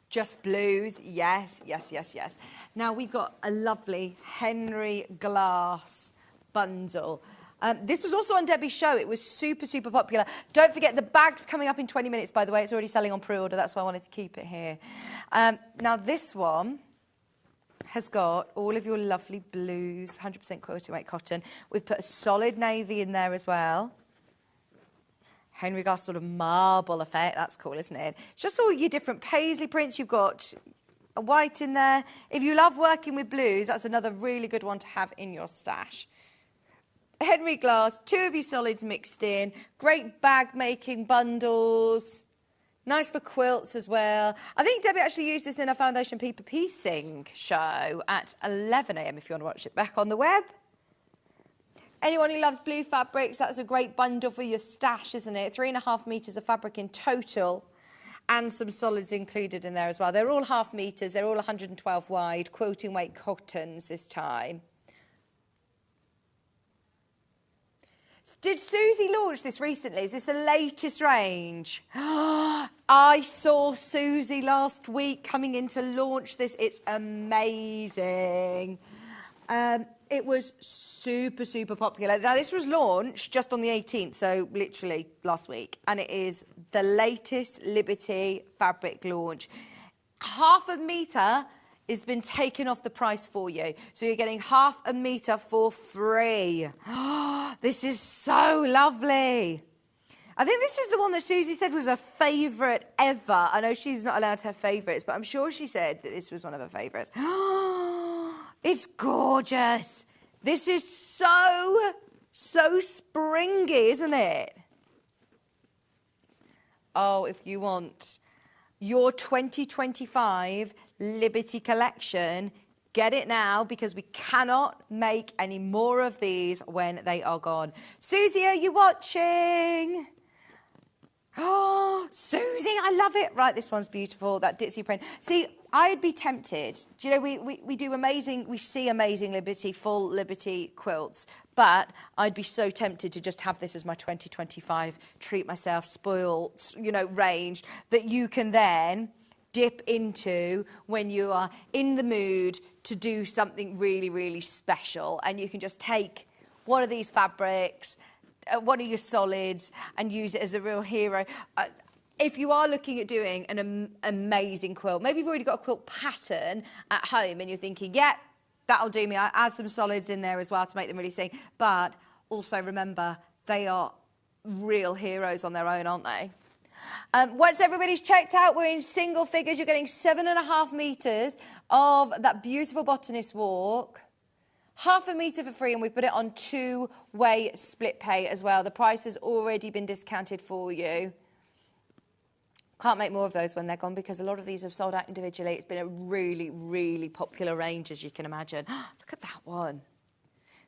Just blues? Yes, yes, yes, yes. Now we've got a lovely Henry Glass bundle. This was also on Debbie's show. It was super, super popular. Don't forget, the bag's coming up in 20 minutes, by the way. It's already selling on pre-order. That's why I wanted to keep it here. Now, this one has got all of your lovely blues, 100% quilting weight cotton. We've put a solid navy in there as well. Henry Glass sort of marble effect. That's cool, isn't it? It's just all your different paisley prints. You've got a white in there. If you love working with blues, that's another really good one to have in your stash. Henry Glass, 2 of your solids mixed in. Great bag making bundles. Nice for quilts as well. I think Debbie actually used this in her foundation people piecing show at 11 a.m. if you want to watch it back on the web. Anyone who loves blue fabrics, that's a great bundle for your stash, isn't it? 3.5 metres of fabric in total and some solids included in there as well. They're all half metres. They're all 112 wide, quilting weight cottons this time. Did Susie launch this recently? Is this the latest range? I saw Susie last week coming in to launch this. It's amazing. It was super, super popular. Now, this was launched just on the 18th, so literally last week. And it is the latest Liberty fabric launch. 1/2 metre has been taken off the price for you. So you're getting 1/2 metre for free. This is so lovely. I think this is the one that Susie said was her favourite ever. I know she's not allowed to have favourites, but I'm sure she said that this was one of her favourites. It's gorgeous. This is so springy, isn't it? Oh, if you want your 2025 Liberty collection, get it now because we cannot make any more of these when they are gone. Susie, are you watching? Oh, Susie, I love it. Right, this one's beautiful, that ditzy print. See, I'd be tempted. Do you know, we see amazing Liberty, full Liberty quilts, but I'd be so tempted to just have this as my 2025 treat myself, spoilt, range that you can then dip into when you are in the mood to do something really, really special. And you can just take one of these fabrics, one of your solids, and use it as a real hero. If you are looking at doing an amazing quilt, maybe you've already got a quilt pattern at home and you're thinking, yeah, that'll do me. I add some solids in there as well to make them really sing. But also remember, they are real heroes on their own, aren't they? Once everybody's checked out, we're in single figures. You're getting 7.5 metres of that beautiful botanist walk. 1/2 metre for free, and we put it on 2-way split pay as well. The price has already been discounted for you. Can't make more of those when they're gone because a lot of these have sold out individually. It's been a really, really popular range, as you can imagine. Look at that one.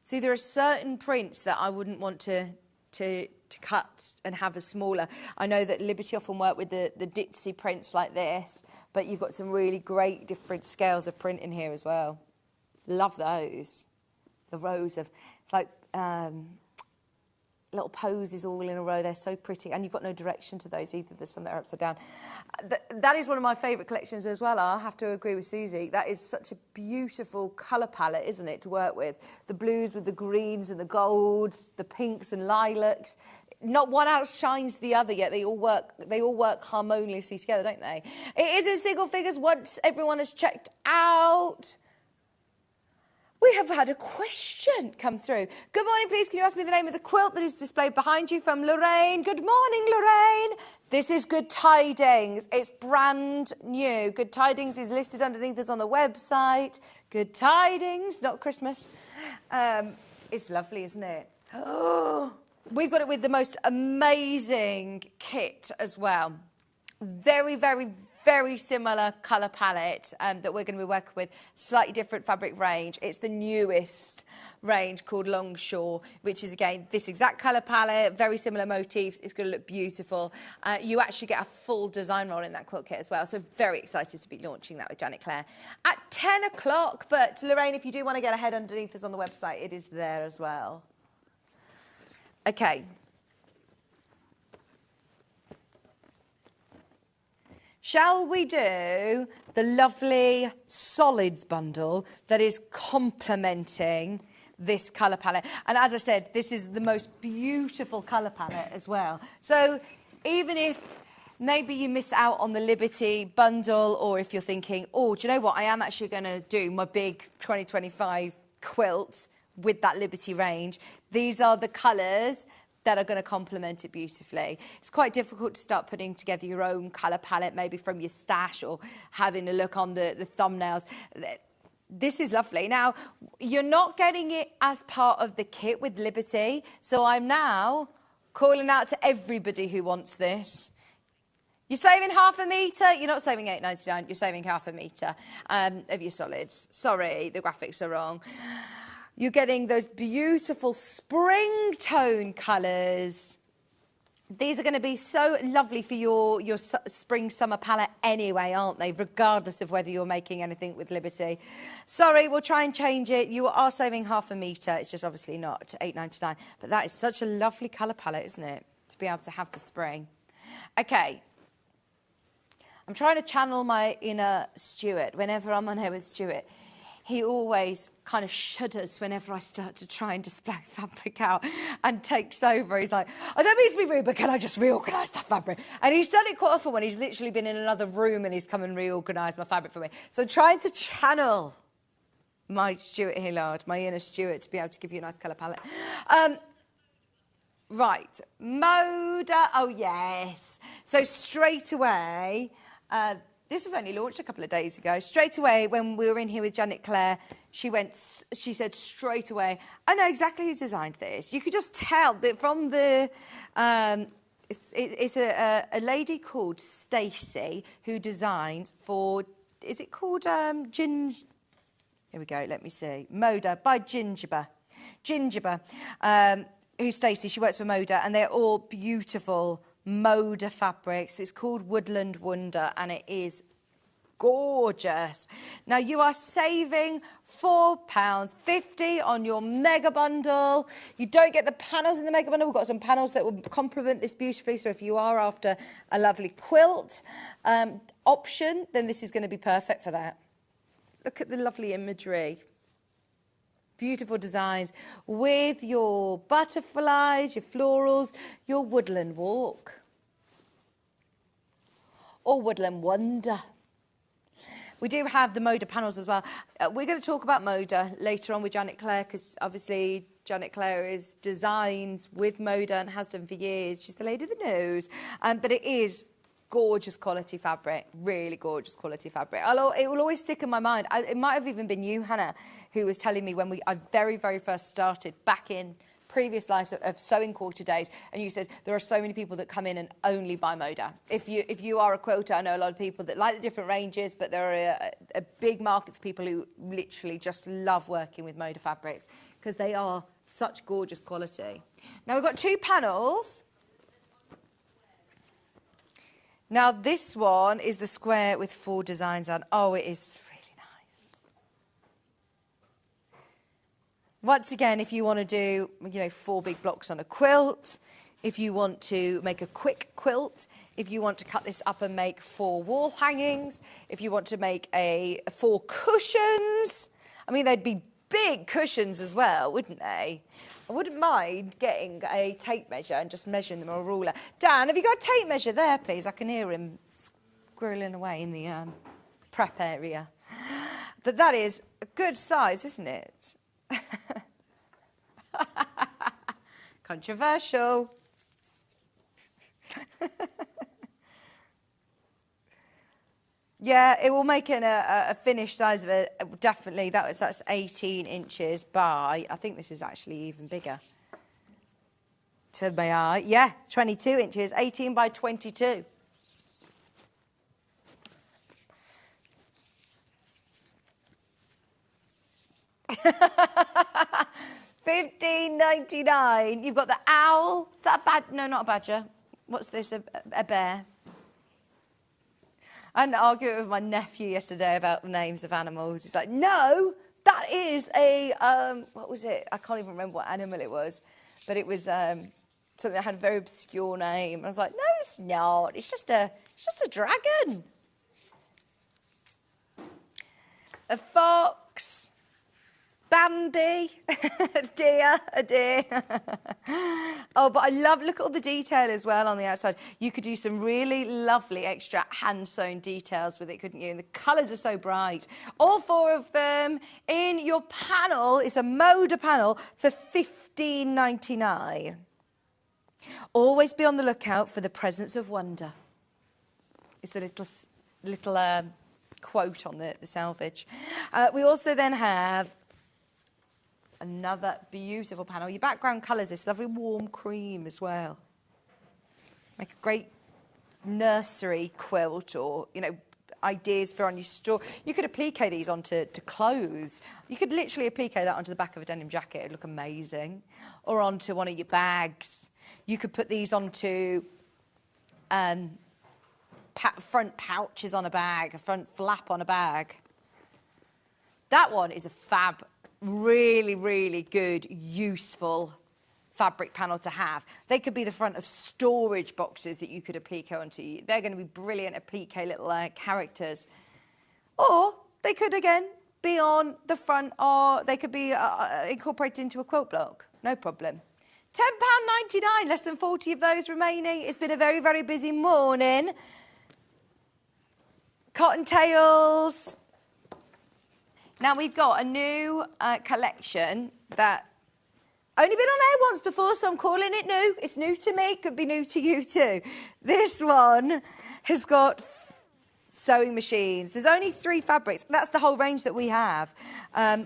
See, there are certain prints that I wouldn't want to cut and have as smaller. I know that Liberty often work with the ditzy prints like this, but you've got some really great different scales of print in here as well. Love those. The rows of, it's like little poses all in a row. They're so pretty. And you've got no direction to those either. There's some that are upside down. That is one of my favourite collections as well. I have to agree with Susie. That is such a beautiful colour palette, isn't it, to work with? The blues with the greens and the golds, the pinks and lilacs. Not one outshines the other yet. They all work harmoniously together, don't they? It is in single figures once everyone has checked out. We have had a question come through. Good morning, please. Can you ask me the name of the quilt that is displayed behind you from Lorraine? Good morning, Lorraine. This is Good Tidings. It's brand new. Good Tidings is listed underneath us on the website. Good Tidings, not Christmas. It's lovely, isn't it? Oh, we've got it with the most amazing kit as well. Very, very, very similar colour palette that we're going to be working with. Slightly different fabric range. It's the newest range called Longshore, which is, again, this exact colour palette, very similar motifs. It's going to look beautiful. You actually get a full design roll in that quilt kit as well. So very excited to be launching that with Janet Clare at 10 o'clock. But Lorraine, if you do want to get ahead underneath us on the website, it is there as well. Okay. Shall we do the lovely solids bundle that is complementing this colour palette? And as I said, this is the most beautiful colour palette as well. So even if maybe you miss out on the Liberty bundle, or if you're thinking, oh, do you know what? I am actually going to do my big 2025 quilt with that Liberty range. These are the colours that are going to complement it beautifully. It's quite difficult to start putting together your own colour palette, maybe from your stash or having a look on the thumbnails. This is lovely. Now, you're not getting it as part of the kit with Liberty, so I'm now calling out to everybody who wants this. You're saving half a metre. You're not saving £8.99. You're saving half a metre of your solids. Sorry, the graphics are wrong. You're getting those beautiful spring tone colours. These are going to be so lovely for your spring summer palette anyway, aren't they? Regardless of whether you're making anything with Liberty. Sorry, we'll try and change it. You are saving half a metre. It's just obviously not £8.99. But that is such a lovely colour palette, isn't it? To be able to have for spring. Okay. I'm trying to channel my inner Stuart whenever I'm on here with Stuart. He always kind of shudders whenever I start to try and display fabric out and takes over. He's like, I don't mean to be rude, but can I just reorganise that fabric? And he's done it quite often when he's literally been in another room and he's come and reorganised my fabric for me. So I'm trying to channel my Stuart Hillard, my inner Stuart, to be able to give you a nice colour palette. Right, Moda, oh yes. So straight away... this was only launched a couple of days ago. Straight away, when we were in here with Janet Clare, she said straight away, I know exactly who designed this. You could just tell that from the... it's a lady called Stacey who designs for... Is it called Here we go, let me see. Moda by Gingerber. Who's Stacey? She works for Moda, and they're all beautiful Moda fabrics. It's called Woodland Wonder, and it is gorgeous. Now you are saving £4.50 on your mega bundle. You don't get the panels in the mega bundle. We've got some panels that will complement this beautifully. So if you are after a lovely quilt option, then this is going to be perfect for that. Look at the lovely imagery. Beautiful designs with your butterflies, your florals, your woodland walk. Or Woodland Wonder. We do have the Moda panels as well. We're going to talk about Moda later on with Janet Clare, because obviously Janet Clare is designs with Moda and has done for years. She's the lady that knows. But it is gorgeous quality fabric, really gorgeous quality fabric. It will always stick in my mind. It might have even been you, Hannah, who was telling me when I very, very first started back in previous lives of sewing quarter days, and you said there are so many people that come in and only buy Moda. If you are a quilter, I know a lot of people that like the different ranges, but there are a big market for people who literally just love working with Moda fabrics because they are such gorgeous quality. Now we've got two panels. Now this one is the square with 4 designs on. Oh, it is really nice. Once again, if you want to do, 4 big blocks on a quilt, if you want to make a quick quilt, if you want to cut this up and make 4 wall hangings, if you want to make 4 cushions, I mean, they'd be big cushions as well, wouldn't they? I wouldn't mind getting a tape measure and just measuring them on a ruler. Dan, have you got a tape measure there, please? I can hear him squirreling away in the prep area. But that is a good size, isn't it? Controversial. Yeah, it will make a finished size of it. Definitely, that's 18 inches by, I think this is actually even bigger. To my eye, yeah, 22 inches, 18 by 22. $15.99. You've got the owl. Is that a badger? No, not a badger. What's this? A bear. I had an argument with my nephew yesterday about the names of animals. He's like, no, that is a, what was it? I can't even remember what animal it was. But it was something that had a very obscure name. I was like, no, it's not. It's just a dragon. A fox. Bambi, a deer. Oh, but I love, look at all the detail as well on the outside. You could do some really lovely extra hand-sewn details with it, couldn't you? And the colours are so bright. All 4 of them in your panel. It's a Moda panel for $15.99. Always be on the lookout for the presence of wonder. It's the little quote on the selvage. We also then have another beautiful panel. Your background colour is this lovely warm cream as well. Make a great nursery quilt, or, you know, ideas for on your store. You could applique these onto clothes. You could literally applique that onto the back of a denim jacket. It'd look amazing. Or onto one of your bags. You could put these onto front pouches on a bag, a front flap on a bag. That one is a fab, really, really good, useful fabric panel to have. They could be the front of storage boxes that you could applique onto. They're going to be brilliant applique little characters. Or they could, again, be on the front, or they could be incorporated into a quilt block. No problem. £10.99, less than 40 of those remaining. It's been a very, very busy morning. Cottontails. Now, we've got a new collection that only been on air once before, so I'm calling it new. It's new to me. Could be new to you too. This one has got sewing machines. There's only 3 fabrics. That's the whole range that we have.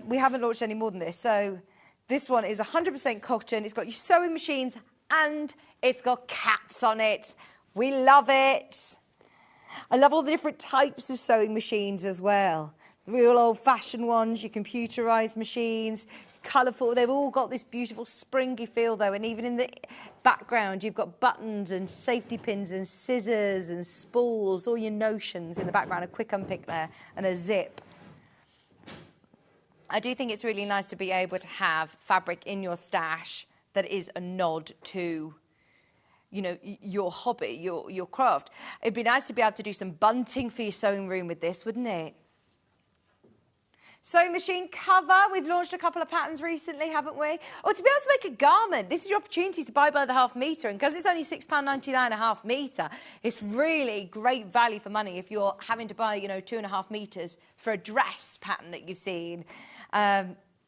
We haven't launched any more than this. So this one is 100% cotton. It's got your sewing machines and it's got cats on it. We love it. I love all the different types of sewing machines as well. The real old-fashioned ones, your computerised machines, colourful. They've all got this beautiful springy feel, though, and even in the background, you've got buttons and safety pins and scissors and spools, all your notions in the background, a quick unpick there, and a zip. I do think it's really nice to be able to have fabric in your stash that is a nod to, you know, your hobby, your craft. It'd be nice to be able to do some bunting for your sewing room with this, wouldn't it? Sewing machine cover. We've launched a couple of patterns recently, haven't we? Or to be able to make a garment. This is your opportunity to buy by the half metre. And because it's only £6.99 a half metre, it's really great value for money if you're having to buy, you know, 2.5 metres for a dress pattern that you've seen.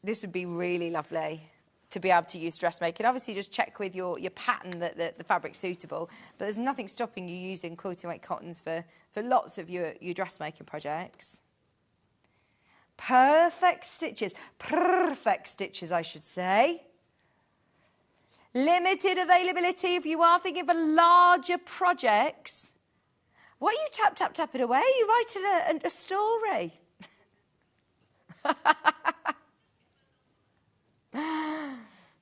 This would be really lovely to be able to use dressmaking. Obviously, just check with your pattern that the fabric's suitable. But there's nothing stopping you using quilting weight cottons for lots of your dressmaking projects. Perfect stitches, I should say. Limited availability if you are thinking of larger projects. What are you tapping away? Are you writing a story?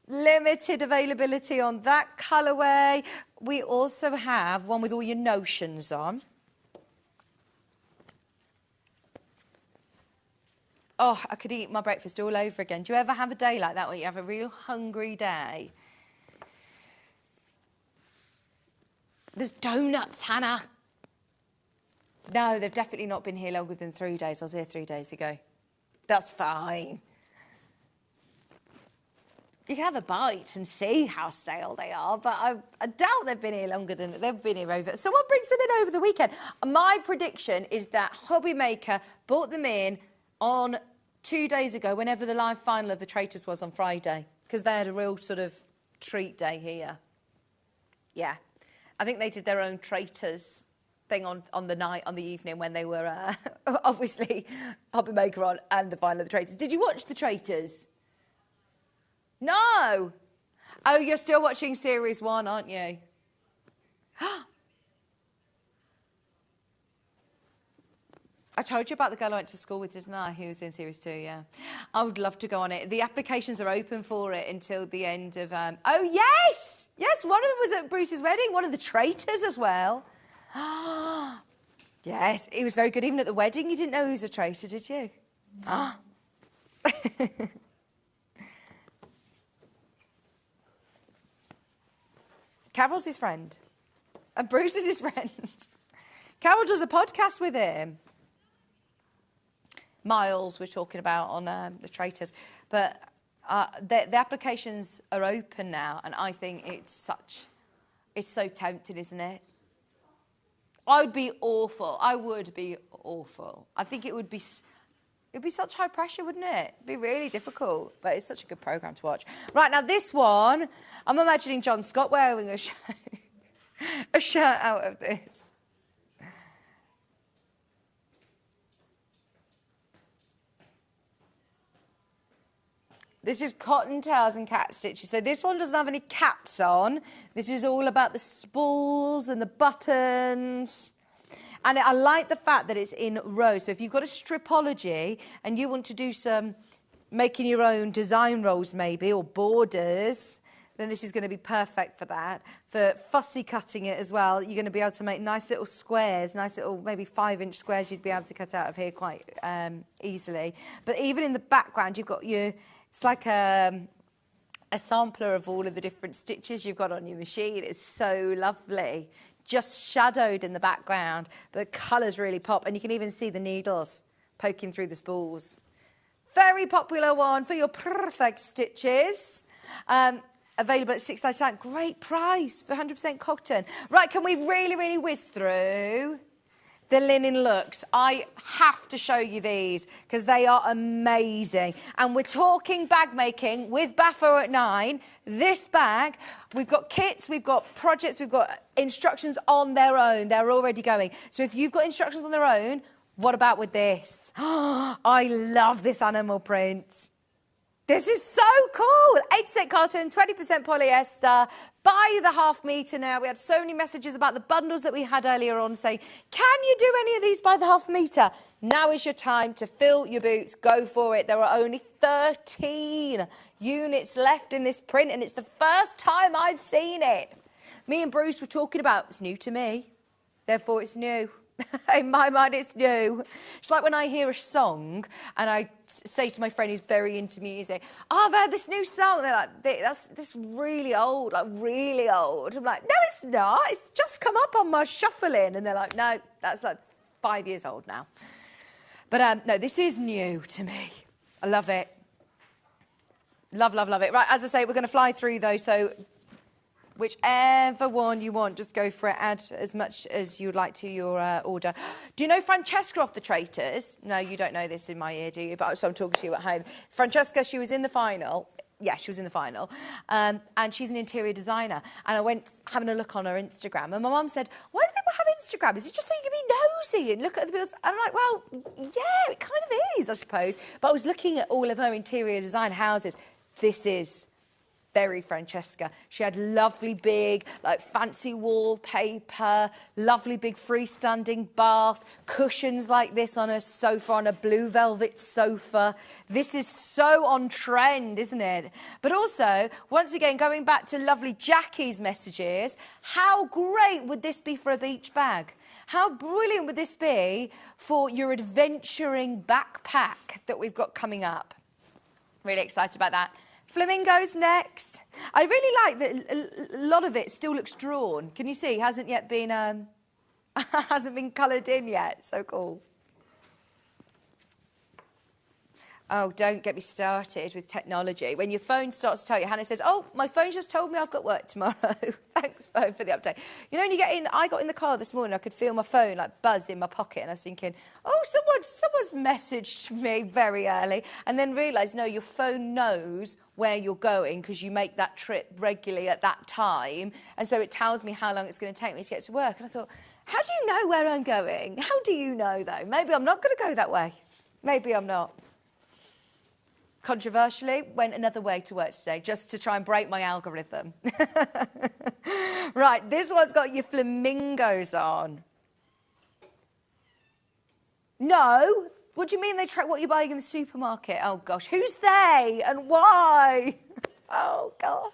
Limited availability on that colourway. We also have one with all your notions on. Oh, I could eat my breakfast all over again. Do you ever have a day like that where you have a real hungry day? There's donuts, Hannah. No, they've definitely not been here longer than 3 days. I was here 3 days ago. That's fine. You can have a bite and see how stale they are, but I doubt they've been here longer than they've been here over. So what brings them in over the weekend? My prediction is that Hobby Maker brought them in on 2 days ago, whenever the live final of the Traitors was on Friday, because they had a real sort of treat day here. Yeah. I think they did their own Traitors thing on the evening when they were obviously Hobby Maker on and the final of the Traitors. Did you watch the Traitors? No. Oh, you're still watching series 1, aren't you? I told you about the girl I went to school with, didn't I? Who was in series 2, yeah. I would love to go on it. The applications are open for it until the end of... Oh, yes! Yes, one of them was at Bruce's wedding, one of the Traitors as well. Yes, he was very good. Even at the wedding, you didn't know he was a traitor, did you? Carol's his friend. And Bruce is his friend. Carol does a podcast with him. Miles we're talking about on the Traitors. But the applications are open now, and I think it's so tempting, isn't it? I would be awful. I would be awful. I think it'd be such high pressure, wouldn't it? It'd be really difficult, but it's such a good programme to watch. Right, now this one, I'm imagining John Scott wearing a shirt out of this. This is cotton tails and cat stitches. So this one doesn't have any cats on. This is all about the spools and the buttons. And I like the fact that it's in rows. So if you've got a stripology and you want to do some making your own design rolls maybe, or borders, then this is going to be perfect for that. For fussy cutting it as well, you're going to be able to make nice little squares, nice little maybe 5-inch squares you'd be able to cut out of here quite easily. But even in the background, you've got your... It's like a sampler of all of the different stitches you've got on your machine. It's so lovely. Just shadowed in the background, but the colours really pop. And you can even see the needles poking through the spools. Very popular one for your perfect stitches. Available at £6.99. Great price for 100% cotton. Right, can we really whiz through the linen looks? I have to show you these because they are amazing. And we're talking bag making with Baffo at 9. This bag, we've got kits, we've got projects, we've got instructions on their own. They're already going. So if you've got instructions on their own, what about with this? I love this animal print. This is so cool. 8% cotton, 20% polyester. Buy the half metre now. We had so many messages about the bundles that we had earlier on saying, can you do any of these by the half metre? Now is your time to fill your boots. Go for it. There are only 13 units left in this print, and it's the first time I've seen it. Me and Bruce were talking about, it's new to me, therefore it's new. In my mind, it's new. It's like when I hear a song and I say to my friend who's very into music, oh, I've heard this new song. They're like, that's really old, like really old. I'm like, no, it's not. It's just come up on my shuffling. And they're like, no, that's like 5 years old now. But no, this is new to me. I love it. Love it. Right, as I say, we're going to fly through those, so whichever one you want, just go for it. Add as much as you'd like to your order. Do you know Francesca off the Traitors? No, you don't know this in my ear, do you? But so I'm talking to you at home. Francesca, she was in the final. Yeah, she was in the final. And she's an interior designer. And I went having a look on her Instagram. And my mum said, why do people have Instagram? Is it just so you can be nosy and look at the bills? And I'm like, well, yeah, it kind of is, I suppose. But I was looking at all of her interior design houses. This is very Francesca. She had lovely big, like fancy wallpaper, lovely big freestanding bath, cushions like this on her sofa, on a blue velvet sofa. This is so on trend, isn't it? But also, once again, going back to lovely Jackie's messages, how great would this be for a beach bag? How brilliant would this be for your adventuring backpack that we've got coming up? Really excited about that. Flamingos next. I really like that a lot of it still looks drawn. Can you see? Hasn't yet been hasn't been coloured in yet. So cool. Oh, don't get me started with technology. When your phone starts to tell you, Hannah says, oh, my phone just told me I've got work tomorrow. Thanks, phone, for the update. You know, when you get in, I got in the car this morning, I could feel my phone like buzz in my pocket, and I was thinking, oh, someone's messaged me very early, and then realised, no, your phone knows where you're going because you make that trip regularly at that time, and so it tells me how long it's going to take me to get to work. And I thought, how do you know where I'm going? How do you know, though? Maybe I'm not going to go that way. Maybe I'm not. Controversially, went another way to work today just to try and break my algorithm. Right, this one's got your flamingos on. No? What do you mean they track what you're buying in the supermarket? Oh, gosh. Who's they and why? Oh, gosh.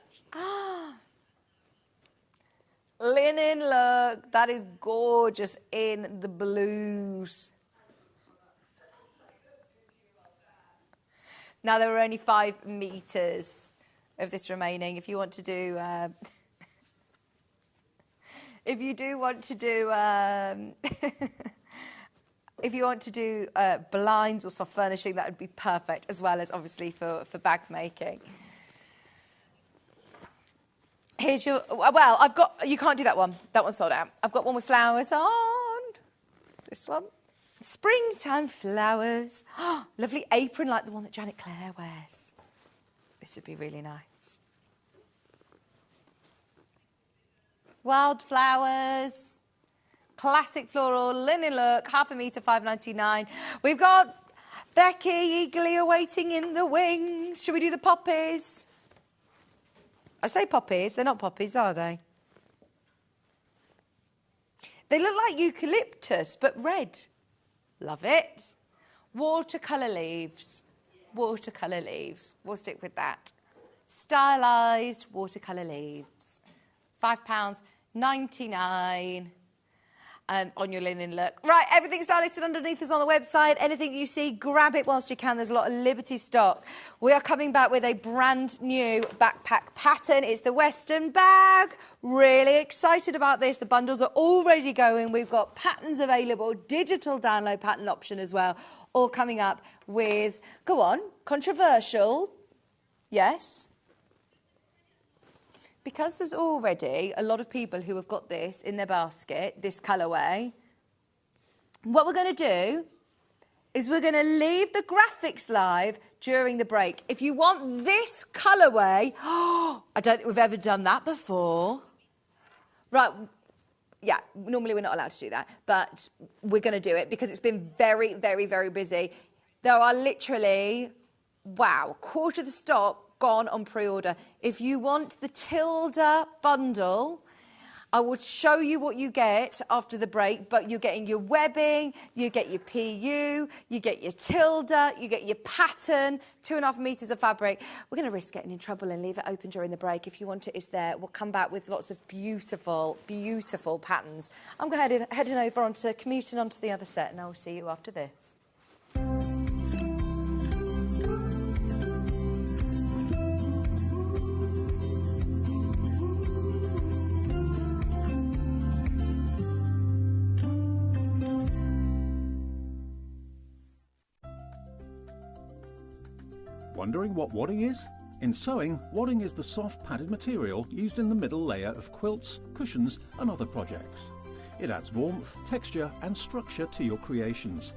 Linen, look. That is gorgeous in the blues. Now, there are only 5 metres of this remaining. If you want to do... if you do want to do... if you want to do blinds or soft furnishing, that would be perfect, as well as, obviously, for bag making. Here's your... Well, I've got... You can't do that one. That one's sold out. I've got one with flowers on. This one. Springtime flowers. Oh, lovely apron like the one that Janet Clare wears. This would be really nice. Wildflowers. Classic floral linen look. Half a metre, £5.99. We've got Becky eagerly awaiting in the wings. Should we do the poppies? I say poppies. They're not poppies, are they? They look like eucalyptus, but red. Love it. Watercolour leaves. Watercolour leaves. We'll stick with that. Stylised watercolour leaves. £5.99 on your linen look. Right, everything's now listed underneath us on the website. Anything you see, grab it whilst you can. There's a lot of Liberty stock. We are coming back with a brand new backpack pattern. It's the Western bag. Really excited about this. The bundles are already going. We've got patterns available, digital download pattern option as well, all coming up with, go on, controversial, yes. Because there's already a lot of people who have got this in their basket, this colourway, what we're going to do is we're going to leave the graphics live during the break. If you want this colourway, I don't think we've ever done that before. Right, yeah, normally we're not allowed to do that, but we're going to do it because it's been very, very, very busy. There are literally, wow, a quarter of the stock gone on pre-order. If you want the Tilda bundle, I will show you what you get after the break, but you're getting your webbing, you get your PU, you get your Tilda, you get your pattern, 2.5 metres of fabric. We're going to risk getting in trouble and leave it open during the break. If you want it, it's there. We'll come back with lots of beautiful, beautiful patterns. I'm heading over onto commuting onto the other set, and I will see you after this. Wondering what wadding is? In sewing, wadding is the soft padded material used in the middle layer of quilts, cushions and other projects. It adds warmth, texture and structure to your creations.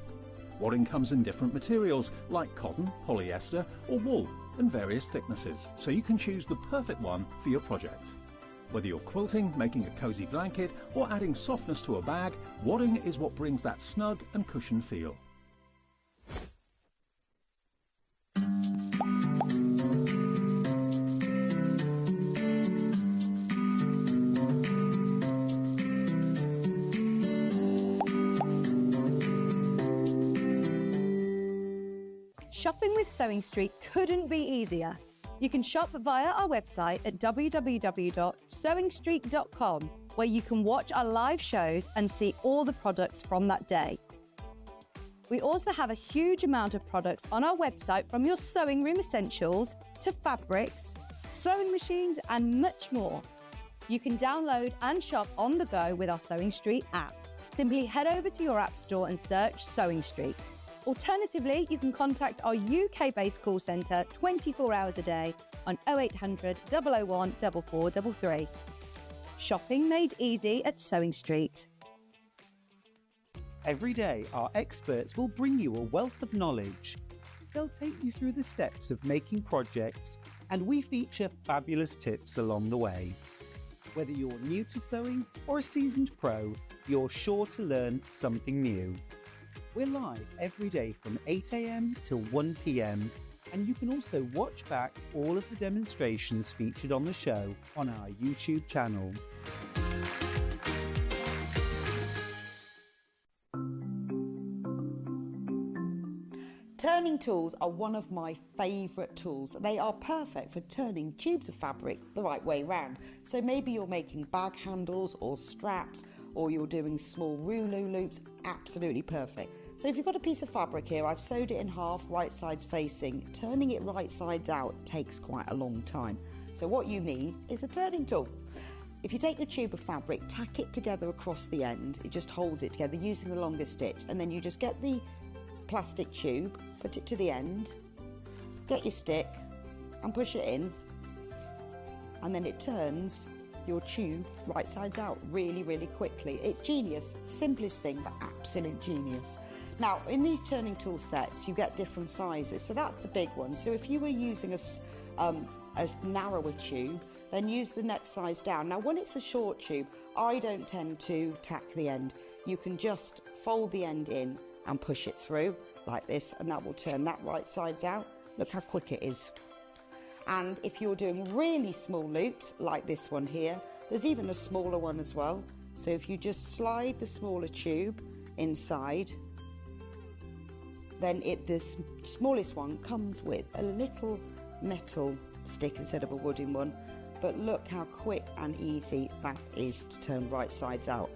Wadding comes in different materials like cotton, polyester or wool and various thicknesses, so you can choose the perfect one for your project. Whether you're quilting, making a cosy blanket or adding softness to a bag, wadding is what brings that snug and cushioned feel. Shopping with Sewing Street couldn't be easier. You can shop via our website at www.sewingstreet.com, where you can watch our live shows and see all the products from that day. We also have a huge amount of products on our website, from your sewing room essentials to fabrics, sewing machines and much more. You can download and shop on the go with our Sewing Street app. Simply head over to your app store and search Sewing Street. Alternatively, you can contact our UK-based call centre 24 hours a day on 0800 001 4433. Shopping made easy at Sewing Street. Every day, our experts will bring you a wealth of knowledge. They'll take you through the steps of making projects, and we feature fabulous tips along the way. Whether you're new to sewing or a seasoned pro, you're sure to learn something new. We're live every day from 8 a.m. till 1 p.m, and you can also watch back all of the demonstrations featured on the show on our YouTube channel. Turning tools are one of my favourite tools. They are perfect for turning tubes of fabric the right way round. So maybe you're making bag handles or straps, or you're doing small rouleau loops, absolutely perfect. So if you've got a piece of fabric here, I've sewed it in half, right sides facing. Turning it right sides out takes quite a long time. So what you need is a turning tool. If you take the tube of fabric, tack it together across the end, it just holds it together using the longer stitch, and then you just get the plastic tube, put it to the end, get your stick and push it in, and then it turns your tube right sides out really, really quickly. It's genius. Simplest thing, but absolute genius. Now, in these turning tool sets, you get different sizes. So that's the big one. So if you were using a narrower tube, then use the next size down. Now, when it's a short tube, I don't tend to tack the end. You can just fold the end in and push it through like this, and that will turn that right sides out. Look how quick it is. And if you're doing really small loops like this one here, there's even a smaller one as well. So if you just slide the smaller tube inside, then the smallest one comes with a little metal stick instead of a wooden one. But look how quick and easy that is to turn right sides out.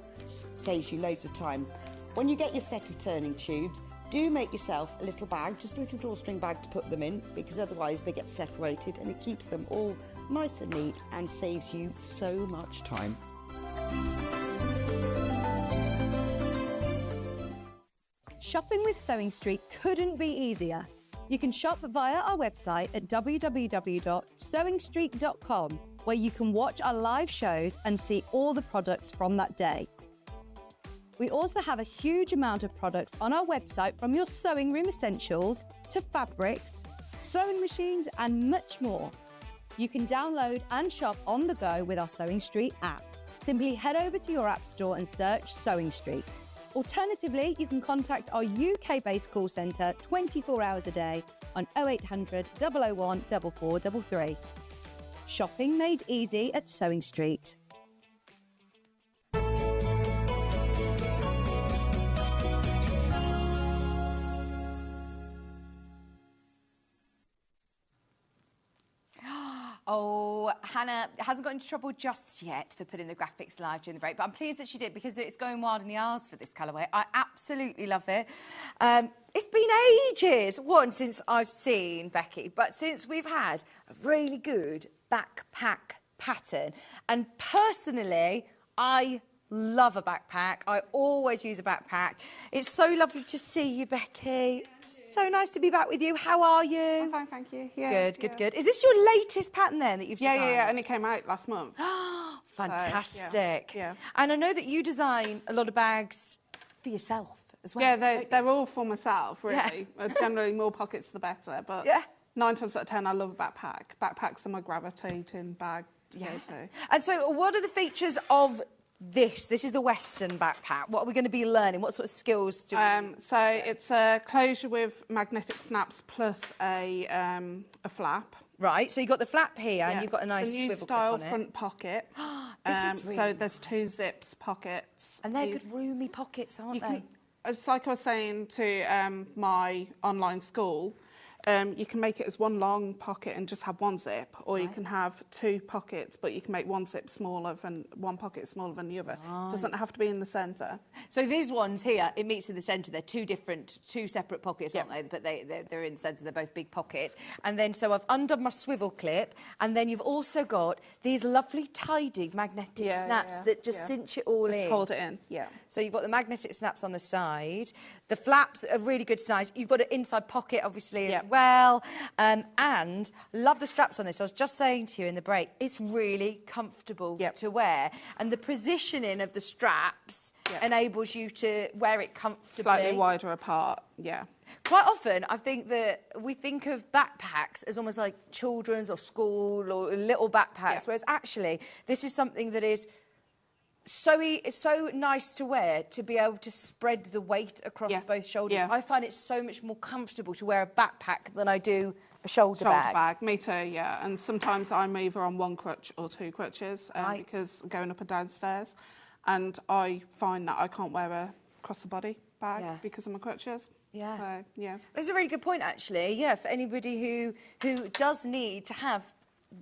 Saves you loads of time. When you get your set of turning tubes, do make yourself a little bag, just a little drawstring bag to put them in, because otherwise they get separated, and it keeps them all nice and neat and saves you so much time. Shopping with Sewing Street couldn't be easier. You can shop via our website at www.sewingstreet.com, where you can watch our live shows and see all the products from that day. We also have a huge amount of products on our website, from your sewing room essentials to fabrics, sewing machines and much more. You can download and shop on the go with our Sewing Street app. Simply head over to your app store and search Sewing Street. Alternatively, you can contact our UK-based call centre 24 hours a day on 0800 001 4433. Shopping made easy at Sewing Street. Oh, Hannah hasn't got into trouble just yet for putting the graphics live during the break, but I'm pleased that she did, because it's going wild in the aisles for this colourway. I absolutely love it. It's been ages, since I've seen Becky, but since we've had a really good backpack pattern. And personally, I love a backpack. I always use a backpack. It's so lovely to see you, Becky. So nice to be back with you. How are you? I'm fine, thank you. Yeah, Good. Is this your latest pattern then that you've designed? Yeah, and it came out last month. Fantastic. So, yeah. And I know that you design a lot of bags for yourself as well. Yeah, they're all for myself, really. Yeah. Generally, more pockets the better, but 9 times out of 10, I love a backpack. Backpacks are my gravitating bag to go to. And so what are the features of this? This is the Western backpack. What are we going to be learning? What sort of skills do we... So it's a closure with magnetic snaps plus a flap. Right, so you've got the flap here and you've got a nice swivel clip on it. New style front pocket. This is really so there's 2 zips pockets. And they're good roomy pockets, aren't they? It's like I was saying to my online school, you can make it as one long pocket and just have 1 zip, or you can have 2 pockets, but you can make 1 zip smaller than 1 pocket smaller than the other. It doesn't have to be in the centre. So these ones here, it meets in the centre. They're 2 separate pockets, aren't they? But they're in the centre. They're both big pockets. And then so I've undone my swivel clip, and then you've also got these lovely Tidings magnetic snaps that just cinch it all in. Just hold it in, So you've got the magnetic snaps on the side. The flaps are really good size. You've got an inside pocket, obviously, as well. well. And love the straps on this. I was just saying to you in the break, it's really comfortable to wear. And the positioning of the straps enables you to wear it comfortably. Slightly wider apart, Quite often, I think that we think of backpacks as almost like children's or school or little backpacks, whereas actually this is something that is it's so nice to wear, to be able to spread the weight across both shoulders. I find it so much more comfortable to wear a backpack than I do a shoulder bag. Me too, yeah. And sometimes I'm either on one crutch or two crutches because going up and down stairs. And I find that I can't wear a cross-the-body bag because of my crutches. So, That's a really good point, actually. Yeah, for anybody who does need to have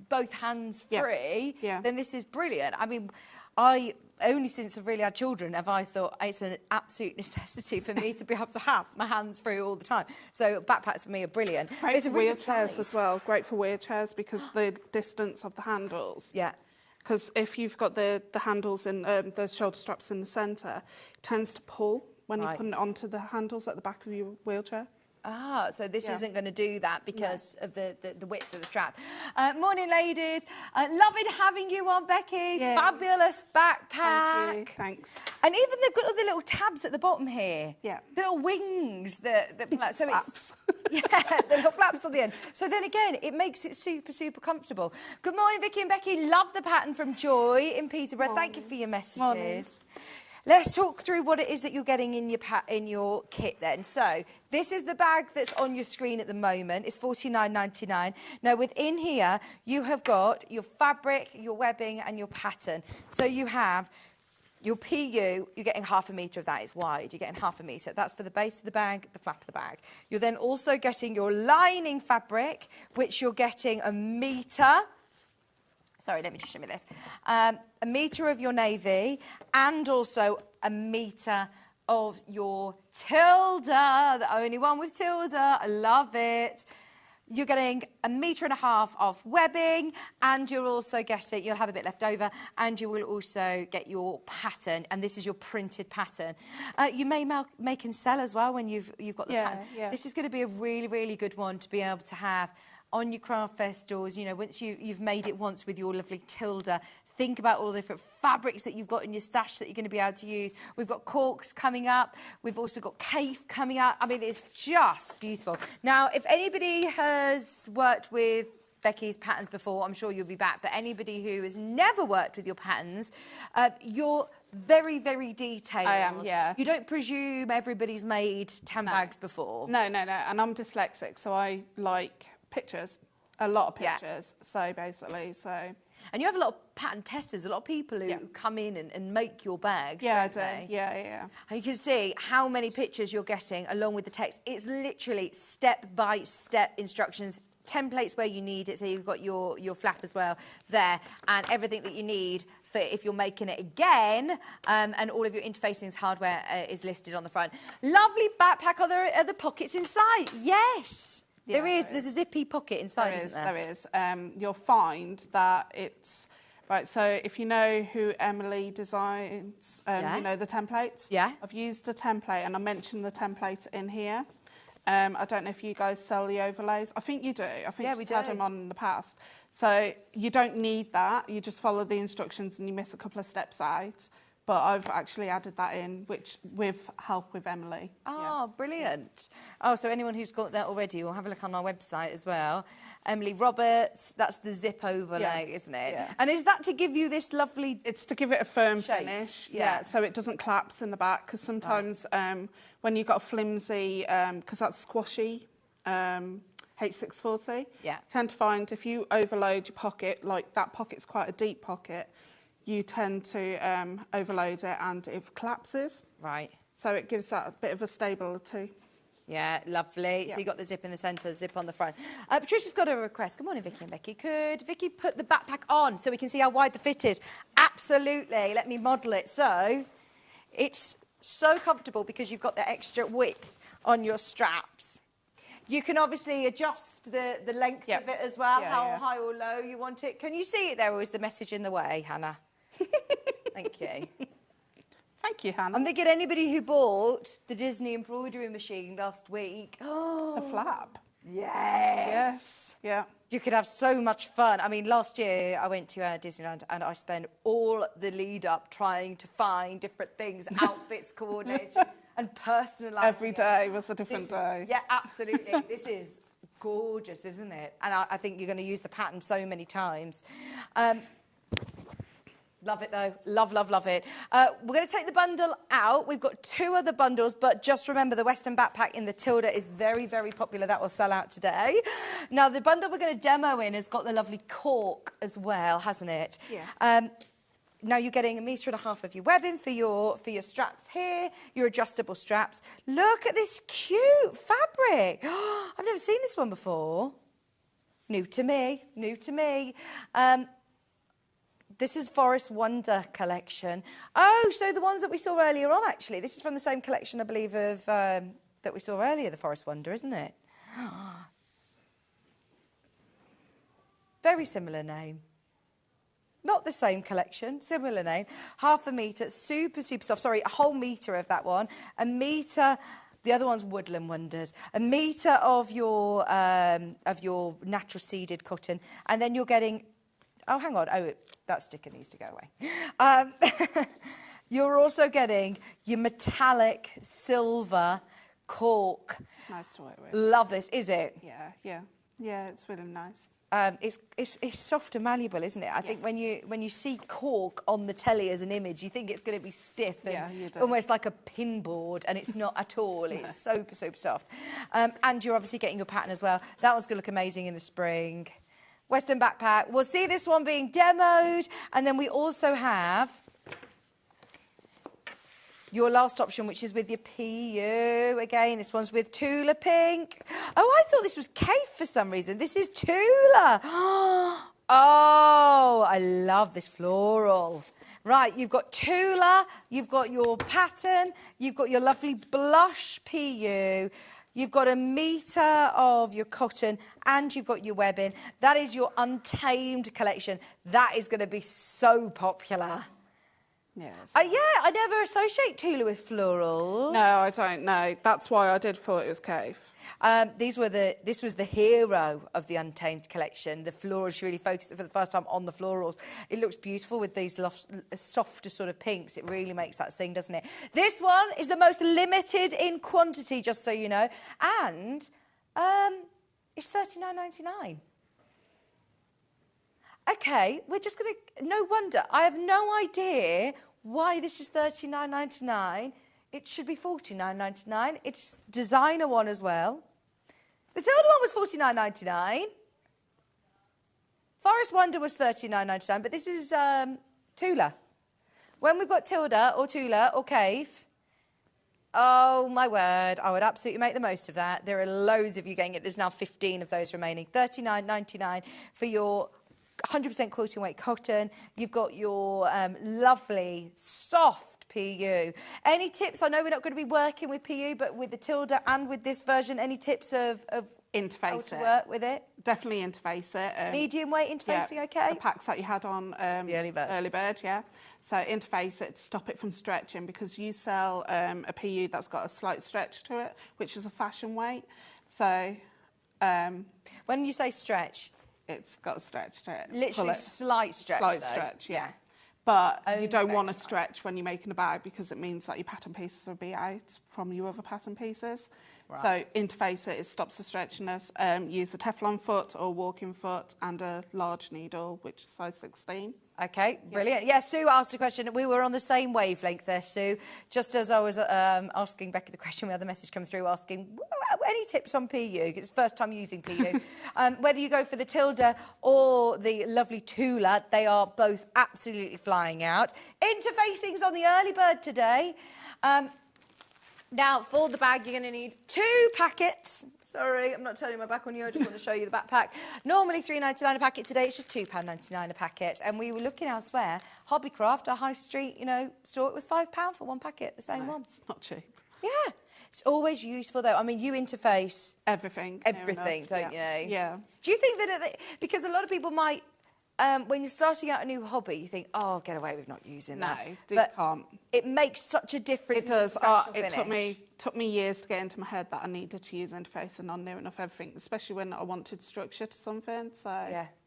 both hands free, then this is brilliant. I mean, only since I've really had children have I thought it's an absolute necessity for me to be able to have my hands free all the time. So backpacks for me are brilliant. Great It's a for really good wheelchairs size. as well. Great for wheelchairs because the distance of the handles. Yeah. Because if you've got the handles in the shoulder straps in the centre, it tends to pull when you put it onto the handles at the back of your wheelchair. Ah, so this isn't going to do that because of the width of the strap. Morning, ladies. Loving having you on, Becky. Yeah. Fabulous backpack. Thank you. Thanks. And even they've got all the little tabs at the bottom here. Yeah. The little wings that so Flaps. it's the little flaps on the end. So then again, it makes it super, super comfortable. Good morning, Vicky and Becky. Love the pattern from Joy in Peterborough. Morning. Thank you for your messages. Morning. Let's talk through what it is that you're getting in your kit then. So this is the bag that's on your screen at the moment. It's $49.99. Now within here, you have got your fabric, your webbing and your pattern. So you have your PU, you're getting ½ metre of that. It's wide. You're getting ½ metre. That's for the base of the bag, the flap of the bag. You're then also getting your lining fabric, which you're getting a metre. Sorry, let me just show me this. A metre of your navy and also a metre of your tilde, the only one with tilde. I love it. You're getting a metre and a half of webbing and you're also getting, you'll have a bit left over and you will also get your pattern and this is your printed pattern. You may make and sell as well when you've got the pattern. Yeah. This is going to be a really, really good one to be able to have on your craft fair stores. You know, once you've made it once with your lovely tilde, think about all the different fabrics that you've got in your stash that you're going to be able to use. We've got corks coming up. We've also got Cafe coming up. I mean, it's just beautiful. Now, if anybody has worked with Becky's patterns before, I'm sure you'll be back. But anybody who has never worked with your patterns, you're very, very detailed. I am, yeah. You don't presume everybody's made 10 bags before. No. And I'm dyslexic, so I like pictures, a lot of pictures. So basically, And you have a lot of pattern testers, a lot of people who come in and make your bags, Yeah, I don't do. they? Yeah. And you can see how many pictures you're getting along with the text. It's literally step-by-step instructions, templates where you need it. So you've got your flap as well there and everything that you need for if you're making it again. And all of your interfacings hardware is listed on the front. Lovely backpack. Are there pockets inside? Yes. Yeah, there is. There's a zippy pocket inside, isn't there? There is. You'll find that it's... Right, so if you know who Emily designs, you know, the templates? Yeah. I've used the template and I mentioned the template in here. I don't know if you guys sell the overlays. I think you do. I think you've had them on in the past. So you don't need that. You just follow the instructions and you miss a couple of steps out. But I've actually added that in, which with help with Emily. Oh, brilliant. Oh, so anyone who's got that already will have a look on our website as well. Emily Roberts, that's the zip overlay, isn't it? Yeah. And is that to give you this lovely... It's to give it a firm shape. finish, Yeah. so it doesn't collapse in the back, because sometimes when you've got a flimsy, because that's squashy, H640, tend to find if you overload your pocket, like that pocket's quite a deep pocket, you tend to overload it and it collapses. Right. So it gives that a bit of a stability. Yeah, lovely. So you got the zip in the centre, zip on the front. Patricia's got a request. Good morning, Vicky and Becky. Could Vicky put the backpack on so we can see how wide the fit is? Absolutely. Let me model it. So it's so comfortable because you've got the extra width on your straps. You can obviously adjust the length of it as well, how high or low you want it. Can you see it there, or is the message in the way, Hannah? Thank you. Thank you, Hannah. I'm thinking anybody who bought the Disney embroidery machine last week. The flap. Yes. Yeah. You could have so much fun. I mean, last year I went to Disneyland and I spent all the lead up trying to find different things, outfits, coordination, and personalising. Every day was a different day. Yeah, absolutely. This is gorgeous, isn't it? And I think you're going to use the pattern so many times. Love it though. Love, love, love it. We're going to take the bundle out. We've got 2 other bundles, but just remember the Western backpack in the Tilda is very, very popular. That will sell out today. Now, the bundle we're going to demo in has got the lovely cork as well, hasn't it? Yeah. Now you're getting 1.5 meters of your webbing for your straps here, your adjustable straps. Look at this cute fabric. I've never seen this one before. New to me, new to me. This is Forest Wonder collection. Oh, so the ones that we saw earlier on, actually. This is from the same collection, I believe, of that we saw earlier, the Forest Wonder, isn't it? Very similar name. Not the same collection, similar name. 0.5 metre, super, super soft. Sorry, a whole metre of that one. 1 metre, the other one's Woodland Wonders. 1 metre of your natural seeded cotton. And then you're getting... Oh, hang on. Oh, that sticker needs to go away. You're also getting your metallic silver cork. It's nice to work with. Love this, is it? Yeah, yeah. Yeah, it's really nice. It's soft and malleable, isn't it? I think when you see cork on the telly as an image, you think it's going to be stiff and almost like a pinboard, and it's not at all. It's super, super soft. And you're obviously getting your pattern as well. That one's going to look amazing in the spring. Western backpack. We'll see this one being demoed, and then we also have your last option, which is with your PU. Again, this one's with Tula Pink. Oh, I thought this was Cafe for some reason. This is Tula. Oh, I love this floral. Right, you've got Tula, you've got your pattern, you've got your lovely blush PU, you've got 1 metre of your cotton, and you've got your webbing. That is your Untamed collection. That is going to be so popular. Yes. Yeah, I never associate Tula with florals. No, I don't know. That's why I did thought it was Cave. This was the hero of the Untamed collection. The florals really focused for the first time on the florals. It looks beautiful with these softer sort of pinks. It really makes that sing, doesn't it? This one is the most limited in quantity, just so you know, and it's $39.99. Okay, we're just going to... No wonder. I have no idea why this is $39.99. It should be $49.99. It's designer one as well. The Tilda one was $49.99. Forest Wonder was $39.99, but this is Tula. When we've got Tilda or Tula or Cave, oh my word, I would absolutely make the most of that. There are loads of you getting it. There's now 15 of those remaining. $39.99 for your 100% quilting weight cotton. You've got your lovely soft PU. Any tips? I know we're not going to be working with PU, but with the Tilda and with this version, any tips of interface how to work with it? Definitely interface it. Medium weight interfacing, okay? The packs that you had on the early bird. Yeah. So interface it to stop it from stretching, because you sell a PU that's got a slight stretch to it, which is a fashion weight. So when you say stretch, it's got a stretch to it. Literally slight stretch. Slight though. stretch, yeah. But you don't want to slight. stretch when you're making a bag, because it means that your pattern pieces will be out from your other pattern pieces. Right. So interface it stops the stretchiness. Use a Teflon foot or walking foot and a large needle, which is size 16. Okay, brilliant. Yeah, Sue asked a question. We were on the same wavelength there, Sue. Just as I was asking Becky the question, we had the message come through asking, any tips on PU? It's first time using PU. Whether you go for the Tilda or the lovely Tula, they are both absolutely flying out. Interfacing's on the early bird today. Now, for the bag, you're going to need 2 packets. Sorry, I'm not turning my back on you. I just want to show you the backpack. Normally $3.99 a packet. Today, it's just £2.99 a packet. And we were looking elsewhere. Hobbycraft, our high street, store, it was £5 for 1 packet, the same one. It's not cheap. Yeah. It's always useful, though. I mean, you interface... Everything, don't you? Yeah. Do you think that... Because a lot of people might... when you're starting out a new hobby, you think, get away with not using that. No, they can't. It makes such a difference. It does. In the It took me took me years to get into my head that I needed to use interfacing on near enough everything, especially when I wanted structure to something. So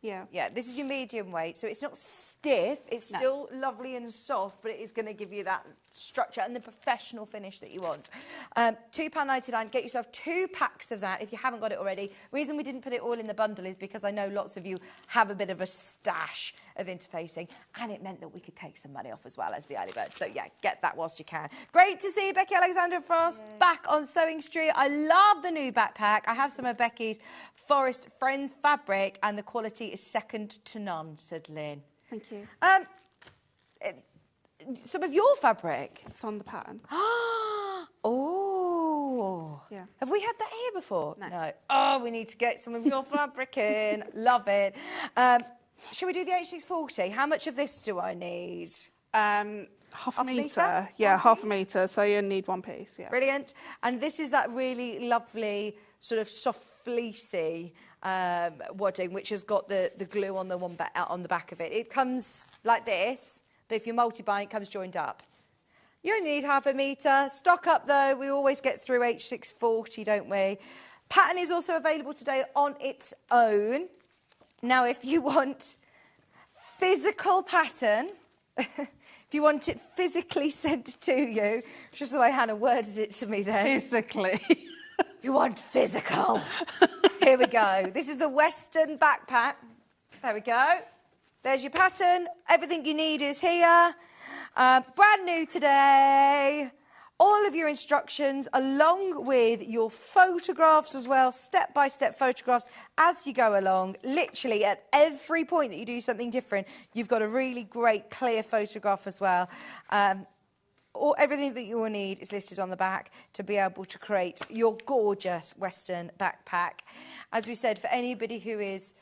yeah. This is your medium weight, so it's not stiff. It's still lovely and soft, but it is going to give you that structure and the professional finish that you want. £2.99. Get yourself 2 packs of that if you haven't got it already. Reason we didn't put it all in the bundle is because I know lots of you have a bit of a stash of interfacing, and it meant that we could take some money off as well as the early bird. So yeah, get that whilst you can. Great to see Becky Alexander Frost back on Sewing Street. I love the new backpack. I have some of Becky's Forest Friends fabric, and the quality is second to none, said Lynn. Thank you. Some of your fabric. It's on the pattern. Oh. Yeah. Have we had that here before? No. Oh, we need to get some of your fabric in. Love it. Shall we do the H640? How much of this do I need? Half a metre? Yeah, half a metre. So you need 1 piece, yeah. Brilliant. And this is that really lovely sort of soft fleecy wadding, which has got the glue on the back of it. It comes like this, but if you're multi-buying, it comes joined up. You only need half a metre. Stock up, though. We always get through H640, don't we? Pattern is also available today on its own. Now, if you want physical pattern, if you want it physically sent to you, which is the way Hannah worded it to me then. Physically. If you want physical. Here we go. This is the Western backpack. There we go. There's your pattern. Everything you need is here. Brand new today. All of your instructions along with your photographs as well, step-by-step photographs as you go along. Literally at every point that you do something different, you've got a really great clear photograph as well. Everything that you will need is listed on the back to be able to create your gorgeous Western backpack. As we said, for anybody who is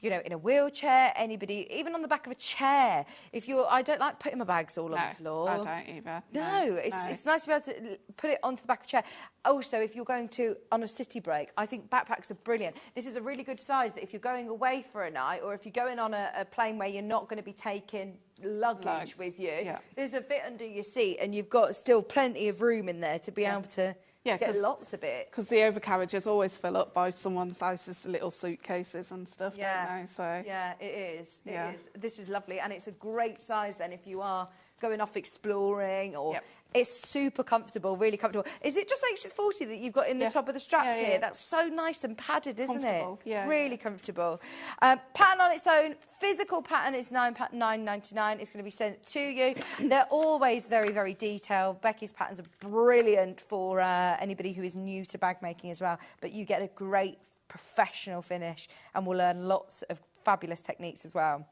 you know, in a wheelchair, anybody, even on the back of a chair. I don't like putting my bags all on the floor. I don't either. No, it's nice to be able to put it onto the back of a chair. Also, if you're going on a city break, I think backpacks are brilliant. This is a really good size that if you're going away for a night, or if you're going on a plane where you're not going to be taking luggage with you, there's a bit under your seat, and you've got still plenty of room in there to be able to get lots of it. Because the overcarriages always fill up by someone else's little suitcases and stuff, don't they? So yeah, it is. It is. This is lovely, and it's a great size then if you are going off exploring, or it's super comfortable, really comfortable. Is it just H640 that you've got in the top of the straps here? That's so nice and padded, isn't it? Yeah, really comfortable. Pattern on its own, physical pattern is £9.99. It's going to be sent to you. They're always very, very detailed. Becky's patterns are brilliant for anybody who is new to bag making as well. But you get a great professional finish, and we'll learn lots of fabulous techniques as well.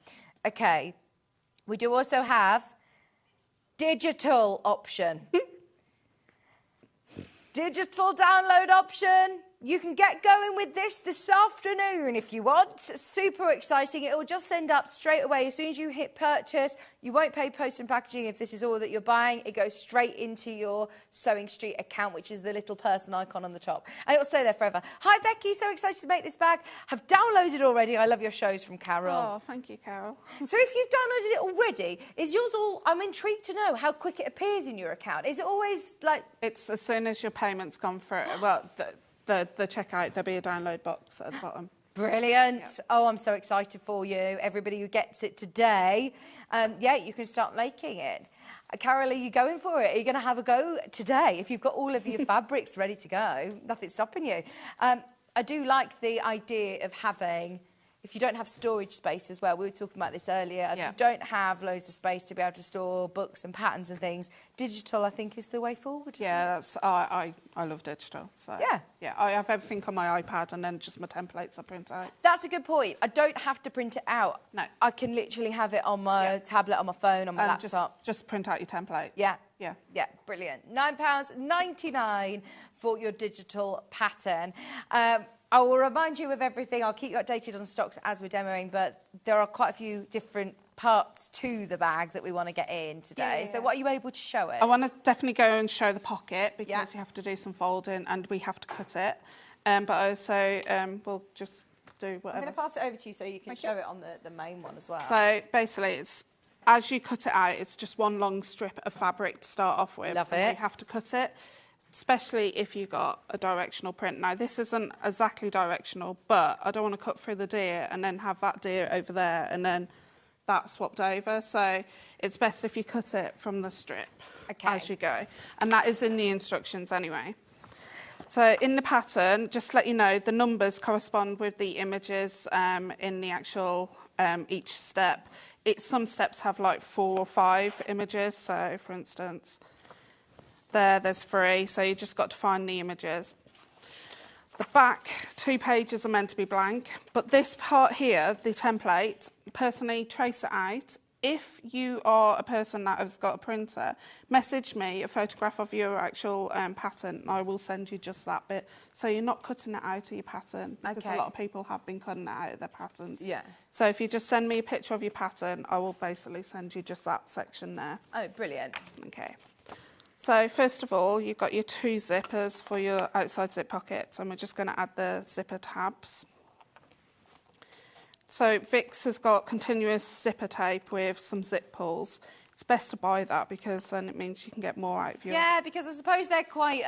Okay, we do also have digital option. Digital download option. You can get going with this afternoon if you want. Super exciting. It will just send up straight away. As soon as you hit purchase, you won't pay post and packaging if this is all that you're buying. It goes straight into your Sewing Street account, which is the little person icon on the top. And it will stay there forever. Hi, Becky. So excited to make this bag. Have downloaded already. I love your shows, from Carol. Oh, thank you, Carol. So if you've downloaded it already, is yours all... I'm intrigued to know how quick it appears in your account. Is it always like... It's as soon as your payment's gone through. Well, the checkout, there'll be a download box at the bottom. Brilliant. Yeah. Oh, I'm so excited for you. Everybody who gets it today, you can start making it. Carol, are you going for it? Are you going to have a go today? If you've got all of your fabrics ready to go, nothing's stopping you. I do like the idea of having... If you don't have storage space as well, we were talking about this earlier, if you don't have loads of space to be able to store books and patterns and things, digital, I think, is the way forward, isn't it? I love digital. So, yeah, I have everything on my iPad and then just my templates I print out. That's a good point. I don't have to print it out. No. I can literally have it on my tablet, on my phone, on my laptop. Just print out your template. Yeah, brilliant. £9.99 for your digital pattern. I will remind you of everything. I'll keep you updated on stocks as we're demoing, but there are quite a few different parts to the bag that we want to get in today. So what are you able to show us? I want to definitely go and show the pocket, because you have to do some folding and we have to cut it. But also, we'll just do whatever. I'm going to pass it over to you so you can show it on the main one as well. So basically, it's as you cut it out, it's just one long strip of fabric to start off with. Love it. You have to cut it. especially if you've got a directional print. Now, this isn't exactly directional, but I don't want to cut through the deer and then have that deer over there and then that swapped over. So it's best if you cut it from the strip as you go. And that is in the instructions anyway. So in the pattern, just to let you know, the numbers correspond with the images in the actual each step. Some steps have like 4 or 5 images. So for instance, there's 3, so you just got to find the images. The back 2 pages are meant to be blank, but this part here, the template, personally trace it out. If you are a person that has got a printer, message me a photograph of your actual pattern and I will send you just that bit. So you're not cutting it out of your pattern, because a lot of people have been cutting it out of their patterns. Yeah. So if you just send me a picture of your pattern, I will basically send you just that section there. Oh, brilliant. Okay. So first of all, you've got your 2 zippers for your outside zip pockets, and we're just going to add the zipper tabs. So Vicks has got continuous zipper tape with some zip pulls. It's best to buy that because then it means you can get more out of your... Yeah, because I suppose they're quite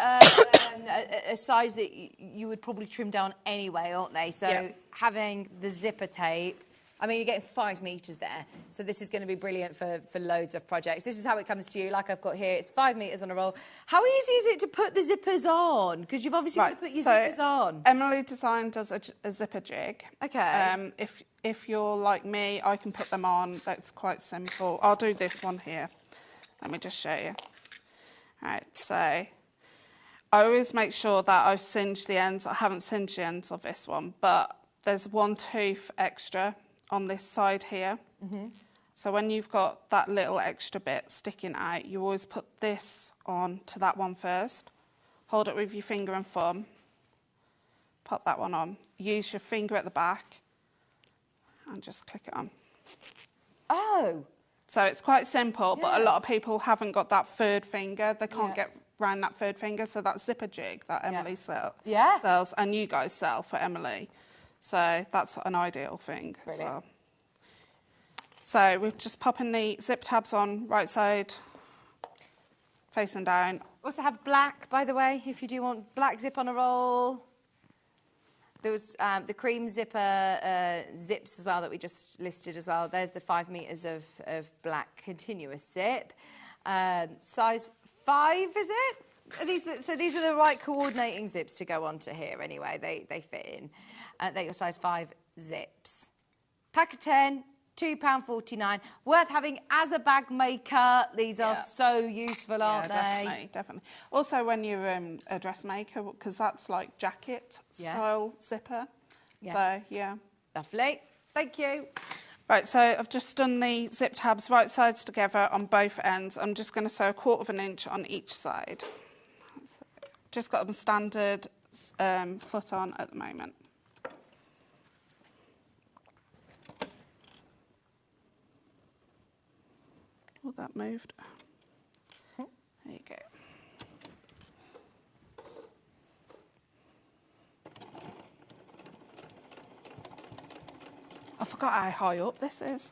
a size that you would probably trim down anyway, aren't they? So having the zipper tape, I mean, you're getting 5 metres there. So this is going to be brilliant for loads of projects. This is how it comes to you, like I've got here. It's 5 metres on a roll. How easy is it to put the zippers on? Because you've obviously got to put your zippers on. Emily Design does a zipper jig. Okay. If you're like me, I can put them on. That's quite simple. I'll do this one here. Let me just show you. All right, so I always make sure that I've singed the ends. I haven't singed the ends of this one, but there's 1 tooth extra on this side here. So when you've got that little extra bit sticking out, you always put this on to that one first. Hold it with your finger and thumb. Pop that one on. Use your finger at the back and just click it on. Oh. So it's quite simple, but a lot of people haven't got that 3rd finger. They can't get round that 3rd finger. So that zipper jig that Emily sells, and you guys sell for Emily. So that's an ideal thing as well. So we're just popping the zip tabs on right side, facing down. Also have black, by the way, if you do want black zip on a roll. There was the cream zipper zips as well that we just listed as well. There's the 5 metres of black continuous zip. Size 5, is it? So these are the right coordinating zips to go onto here anyway. They fit in. They're your size 5 zips. Pack of 10, £2.49. Worth having as a bag maker. These are so useful, aren't they? Definitely. Also when you're a dressmaker, because that's like jacket style zipper. So, Lovely. Thank you. Right, so I've just done the zip tabs right sides together on both ends. I'm just going to sew 1/4 inch on each side. Just got them standard foot on at the moment. Oh, that moved. There you go. I forgot how high up this is.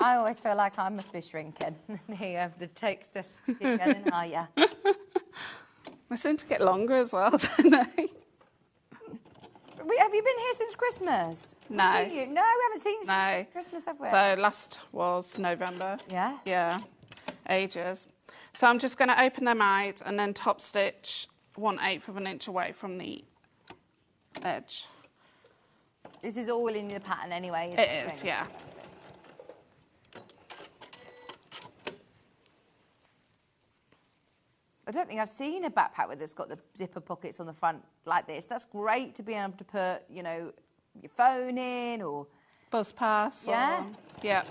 I always feel like I must be shrinking. Here, the text just keep getting higher. They seem to get longer as well, don't they? Have you been here since Christmas? No. No, we haven't seen you since Christmas, have we? So last was November. Yeah? Yeah, ages. So I'm just going to open them out and then top stitch 1/8 of an inch away from the edge. This is all in the pattern anyway, It is, yeah. I don't think I've seen a backpack that's got the zipper pockets on the front like this. That's great to be able to put, you know, your phone in or... Buzz pass. Yeah.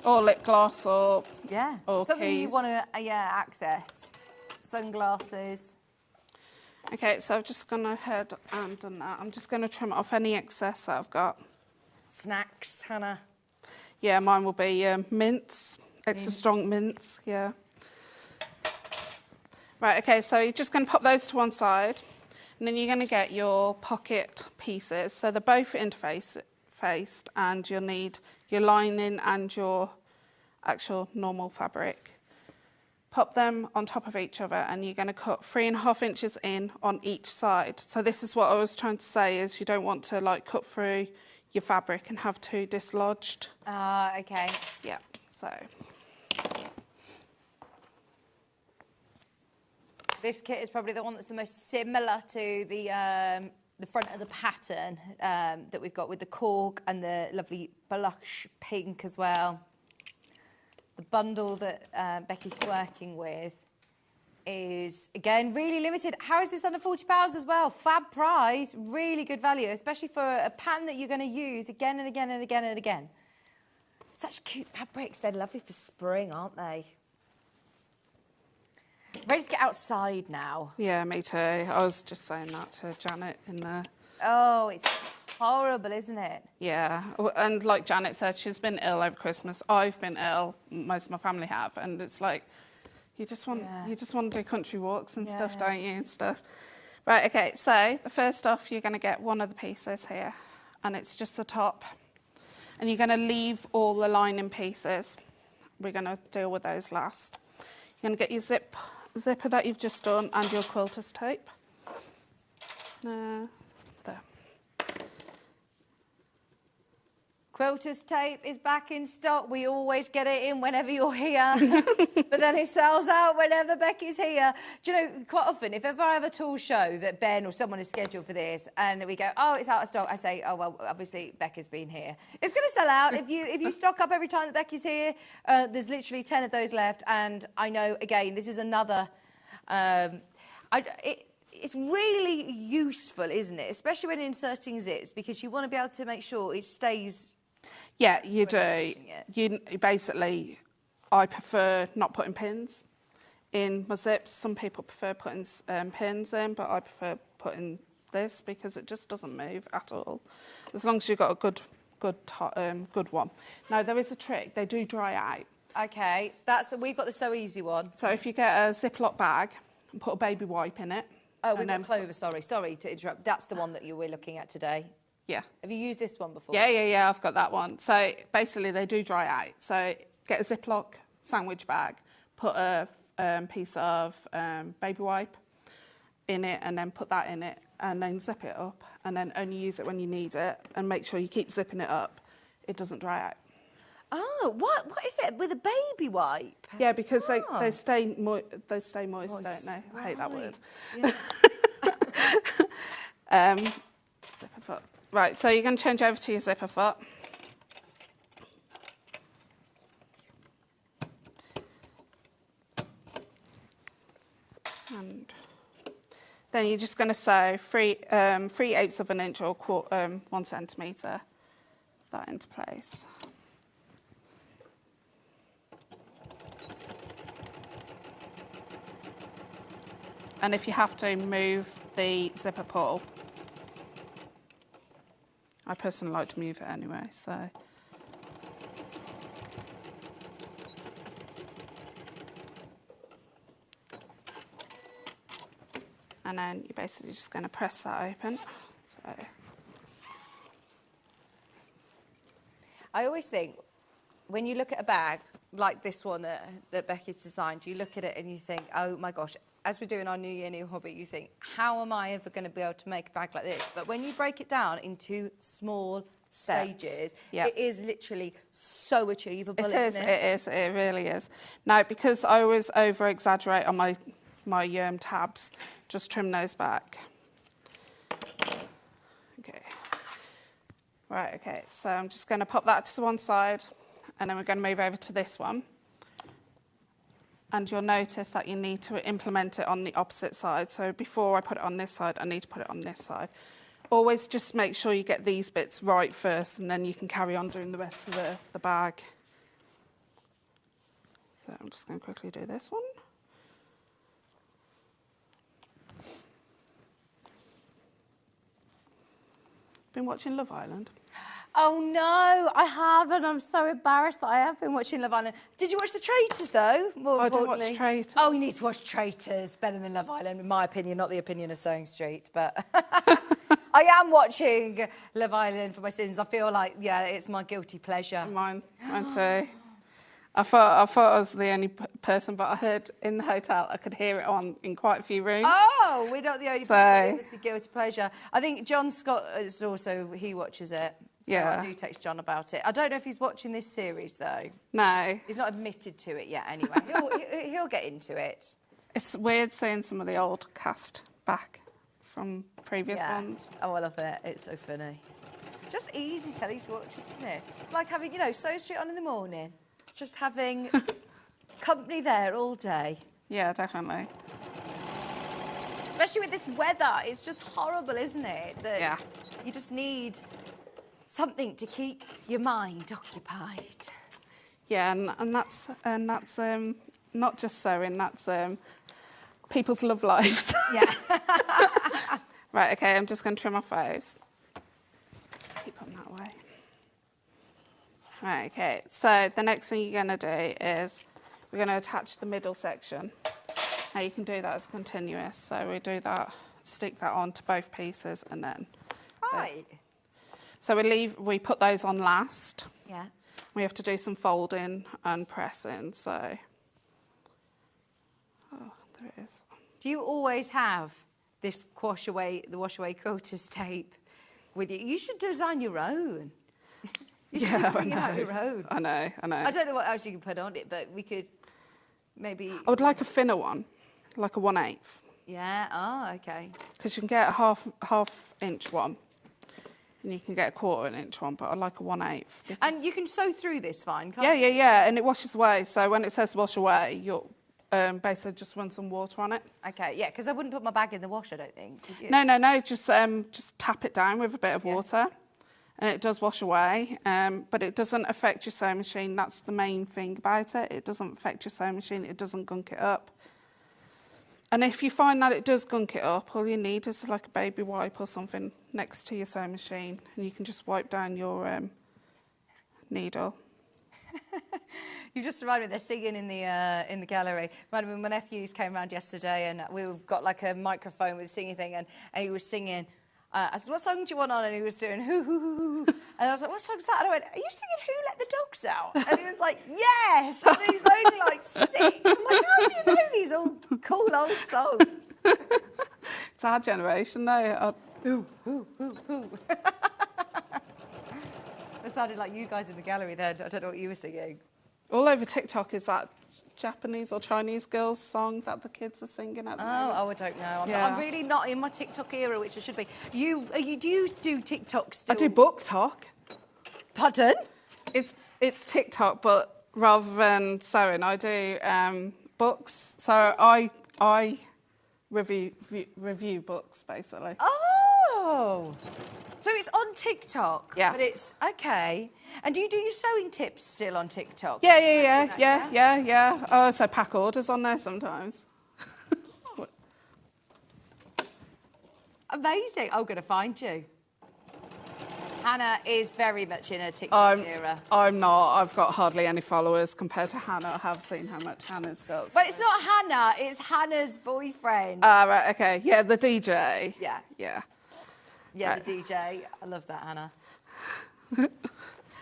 Or lip gloss or... Yeah. Or something keys. you want to, access. Sunglasses. Okay, so I'm just going to head and done that. I'm just going to trim off any excess that I've got. Snacks, Hannah. Yeah, mine will be mints, extra strong mints, yeah. Right, okay, so you're just going to pop those to one side, and then you're going to get your pocket pieces. So they're both interfaced, and you'll need your lining and your actual normal fabric. pop them on top of each other, and you're going to cut 3.5 inches in on each side. So this is what I was trying to say, is you don't want to like cut through your fabric and have two dislodged. Okay. Yeah, so. This kit is probably the one that's the most similar to the front of the pattern that we've got, with the cork and the lovely blush pink as well. The bundle that Becky's working with is, again, really limited. How is this under £40 as well? Fab price, really good value, especially for a pattern that you're going to use again and again and again and again. Such cute fabrics. They're lovely for spring, aren't they? Ready to get outside now. Yeah, me too. I was just saying that to Janet in there. Oh, it's horrible, isn't it? Yeah, and like Janet said, she's been ill over Christmas. I've been ill. Most of my family have, and it's like you just want to do country walks and stuff, don't you? And stuff. Right. Okay. So the first off, you're going to get one of the pieces here, and it's just the top, and you're going to leave all the lining pieces. We're going to deal with those last. You're going to get your zipper that you've just done and your quilter's tape. There. Quilter's tape is back in stock. We always get it in whenever you're here, but then it sells out whenever Becky's here. Do you know, quite often, if ever I have a tool show that Ben or someone is scheduled for this, and we go, oh, it's out of stock, I say, oh, well, obviously Becky's been here. It's going to sell out. If you stock up every time that Becky's here, there's literally 10 of those left, and I know, again, this is another... It's really useful, isn't it? Especially when inserting zips, because you want to be able to make sure it stays... Yeah, you do. You basically, I prefer not putting pins in my zips. Some people prefer putting pins in, but I prefer putting this because it just doesn't move at all. As long as you've got a good one. Now, there is a trick. They do dry out. Okay, we've got the So Easy one. So if you get a Ziploc bag and put a baby wipe in it. Oh, we've got Clover, sorry to interrupt. That's the one that we're looking at today. Yeah. Have you used this one before? Yeah, I've got that one. So basically they do dry out. So get a Ziploc sandwich bag, put a piece of baby wipe in it, and then put that in it, and then zip it up, and then only use it when you need it, and make sure you keep zipping it up. It doesn't dry out. Oh, what is it with a baby wipe? Yeah, because they stay moist, don't they? I hate that word. Yeah. Zipper foot. Right, so you're going to change over to your zipper foot. And then you're just going to sew 3/8 of an inch or 1 centimetre that into place. And if you have to, move the zipper pull. I personally like to move it anyway, so. And then you're basically just going to press that open. So. I always think, when you look at a bag like this one that Becky's designed, you look at it and you think, oh my gosh, as we're doing our New Year, New Hobby, you think, how am I ever going to be able to make a bag like this? But when you break it down into small stages, it is literally so achievable, isn't it? It is, it really is. Now, because I always over-exaggerate on my tabs, just trim those back. Okay. Right, okay, so I'm just going to pop that to one side, and then we're going to move over to this one. And you'll notice that you need to implement it on the opposite side. So before I put it on this side, I need to put it on this side. Always just make sure you get these bits right first, and then you can carry on doing the rest of the bag. So I'm just going to quickly do this one. Been watching Love Island? Oh no, I haven't. I'm so embarrassed that I have been watching Love Island. Did you watch The Traitors though? I did watch Traitors. Oh, you need to watch Traitors. Better than Love Island, in my opinion, not the opinion of Sewing Street, but I am watching Love Island for my sins. I feel like, yeah, it's my guilty pleasure. Mine too. I thought I was the only person, but I heard in the hotel, I could hear it on in quite a few rooms. Oh, we're not the only people that give us the guilty pleasure. I think John Scott is also, he watches it. So Yeah. I do text John about it. I don't know if he's watching this series, though. No. He's not admitted to it yet, anyway. He'll get into it. It's weird seeing some of the old cast back from previous ones. Oh, I love it. It's so funny. Just easy telly to watch, isn't it? It's like having, you know, Soho Street on in the morning. Just having company there all day. Yeah, definitely. Especially with this weather. It's just horrible, isn't it? That Yeah. You just need something to keep your mind occupied. Yeah, and that's not just sewing, that's people's love lives. Yeah. Right, okay, I'm just going to trim my face. Keep them that way. Right, okay, so the next thing you're going to do is we're going to attach the middle section. Now you can do that as continuous, so we do that, stick that onto both pieces and then... Right. So we put those on last. Yeah. We have to do some folding and pressing, so... Oh, there it is. Do you always have this wash away quilter's tape with you? You should design your own. You should Yeah, bring out your own. I know. I don't know what else you can put on it, but we could maybe... I would like a thinner one, like a 1/8. Yeah, oh, okay. Because you can get a half-inch one, and you can get a 1/4 inch one, but I like a 1/8. And you can sew through this fine, can't you? Yeah, and it washes away. So when it says wash away, you'll basically just run some water on it. Okay, yeah, because I wouldn't put my bag in the wash, I don't think. Would you? No, just tap it down with a bit of water, and it does wash away. But it doesn't affect your sewing machine. That's the main thing about it. It doesn't affect your sewing machine. It doesn't gunk it up. And if you find that it does gunk it up, all you need is like a baby wipe or something next to your sewing machine, and you can just wipe down your needle. You've just reminded me, they're singing in the gallery. Reminded me, my nephews came round yesterday and we've got like a microphone with a singing thing and he was singing. I said, what song do you want on? And he was doing hoo, hoo, hoo, hoo. And I was like, what song's that? And I went, are you singing Who Let the Dogs Out? And he was like, yes. And he's only like 6. I'm like, how do you know these old cool old songs? It's our generation, though. Hoo, hoo, hoo, hoo. That sounded like you guys in the gallery then. I don't know what you were singing. All over TikTok is that Japanese or Chinese girls song that the kids are singing at the moment. Oh, I don't know. I'm really not in my TikTok era, which I should be. Do you do TikTok still? I do book talk. Pardon? It's TikTok, but rather than sewing, I do books. So I review books basically. Oh, so it's on TikTok. Yeah. But it's okay. And do you do your sewing tips still on TikTok? Yeah. I also pack orders on there sometimes. Amazing. I'm going to find you. Hannah is very much in her TikTok era. I'm not. I've got hardly any followers compared to Hannah. I have seen how much Hannah's got. But it's not Hannah, it's Hannah's boyfriend. Ah, right, okay. Yeah, the DJ. Yeah. Right. The DJ. I love that, Hannah.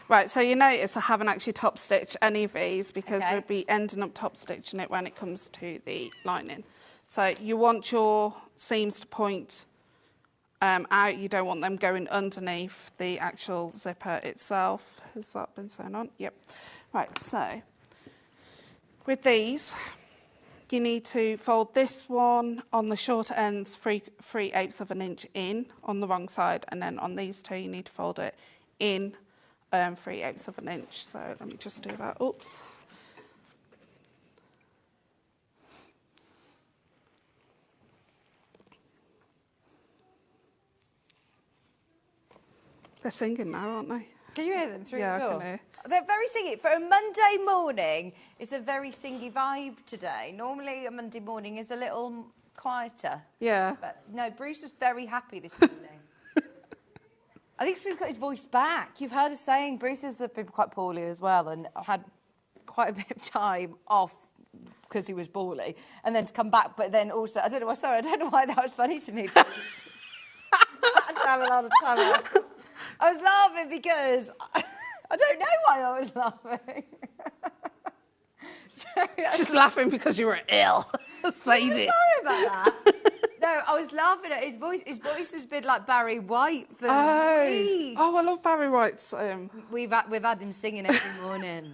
Right, so you notice I haven't actually top stitched any of these because we'll be ending up top stitching it when it comes to the lining. So you want your seams to point out. You don't want them going underneath the actual zipper itself. Has that been sewn on? Yep. Right, so with these, you need to fold this one on the shorter ends 3/8 of an inch in on the wrong side, and then on these two you need to fold it in 3/8 of an inch. So let me just do that. Oops. They're singing now, aren't they? Can you hear them through Yeah, the I door? can hear. They're very singy. For a Monday morning, it's a very singy vibe today. Normally, a Monday morning is a little quieter. Yeah. But no, Bruce is very happy this morning. I think he's got his voice back. You've heard us saying Bruce has been quite poorly as well and had quite a bit of time off because he was poorly. And then to come back, but then also, I don't know why that was funny to me, Bruce. I had to have a lot of time off. I was laughing because I don't know why I was laughing. She's laughing because you were ill. Sadie. Sorry about that. No, I was laughing at his voice. His voice has been like Barry White for weeks. Oh, I love Barry White's. We've had him singing every morning.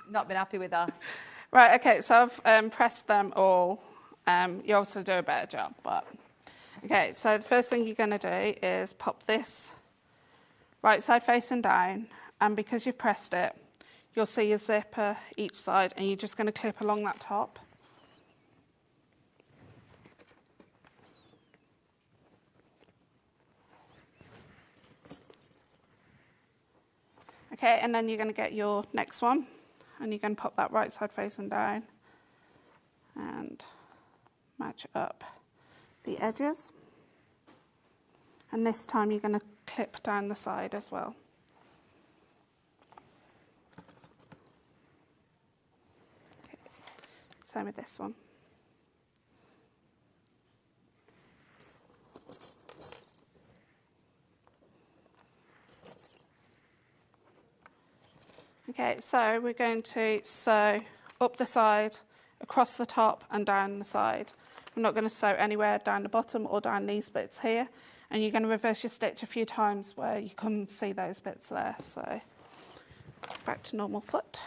Not been happy with us. Right, okay, so I've pressed them all. You obviously do a better job, but... Okay, so the first thing you're going to do is pop this right side facing down, and because you've pressed it, you'll see your zipper each side, and you're just going to clip along that top. Okay, and then you're going to get your next one, and you're going to pop that right side facing down and match up the edges. And this time you're going to clip down the side as well. Okay. Same with this one. Okay, so we're going to sew up the side, across the top and down the side. I'm not going to sew anywhere down the bottom or down these bits here. And you're going to reverse your stitch a few times where you couldn't see those bits there. So back to normal foot.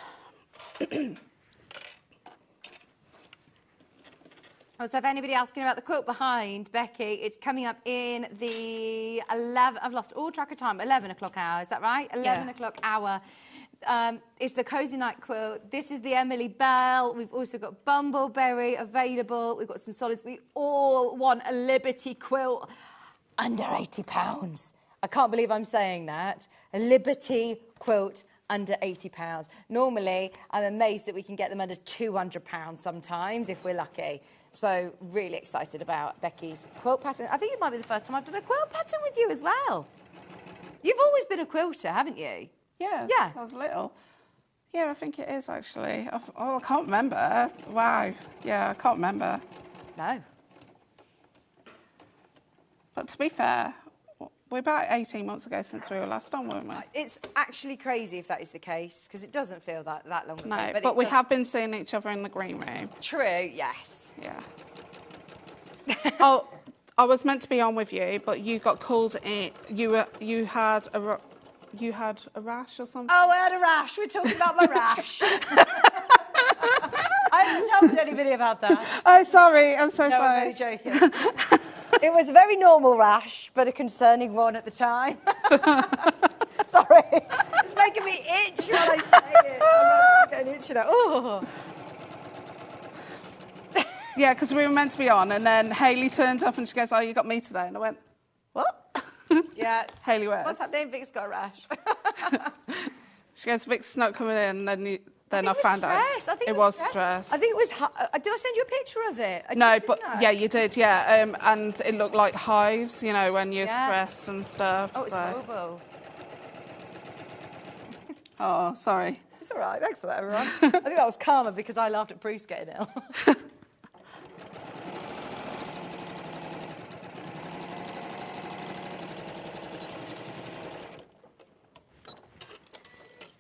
Oh, so if anybody asking about the quilt behind Becky, it's coming up in the 11, I've lost all track of time, 11 o'clock hour, is that right? 11 o'clock hour. It's the Cozy Night quilt. This is the Emily Bell. We've also got Bumbleberry available. We've got some solids. We all want a Liberty quilt under £80. I can't believe I'm saying that. A Liberty quilt under £80. Normally, I'm amazed that we can get them under £200 sometimes if we're lucky. So really excited about Becky's quilt pattern. I think it might be the first time I've done a quilt pattern with you as well. You've always been a quilter, haven't you? Yeah, yeah. Since I was little. Yeah, I think it is actually. Oh, I can't remember. Wow. Yeah, I can't remember. No. But to be fair, we're about 18 months ago since we were last on, weren't we? It's actually crazy if that is the case, because it doesn't feel that long ago. No, but we have been seeing each other in the green room. True, yes. Yeah. Oh, I was meant to be on with you, but you got called in. You had a rash or something? Oh, I had a rash. We're talking about my rash. I haven't told anybody about that. Oh, sorry. I'm so no, sorry. I'm only joking. It was a very normal rash, but a concerning one at the time. Sorry. It's making me itch when I say it. I'm getting itchy now. Oh. Yeah, because we were meant to be on, and then Hayley turned up and she goes, "Oh, you got me today?" And I went, "What?" Yeah. Hayley went, "What's happening? Vic's got a rash." She goes, "Vic's not coming in." And then I found out. I think it was stress. I think it was. Did I send you a picture of it? No, but yeah, you did. Yeah, and it looked like hives, you know, when you're stressed and stuff. Oh, it's horrible. Oh, sorry. It's all right. Thanks for that, everyone. I think that was karma because I laughed at Bruce getting ill.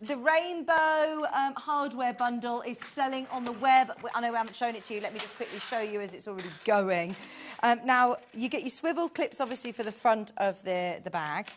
The rainbow hardware bundle is selling on the web. I know I haven't shown it to you. Let me just quickly show you as it's already going. Now, you get your swivel clips, obviously, for the front of the bag.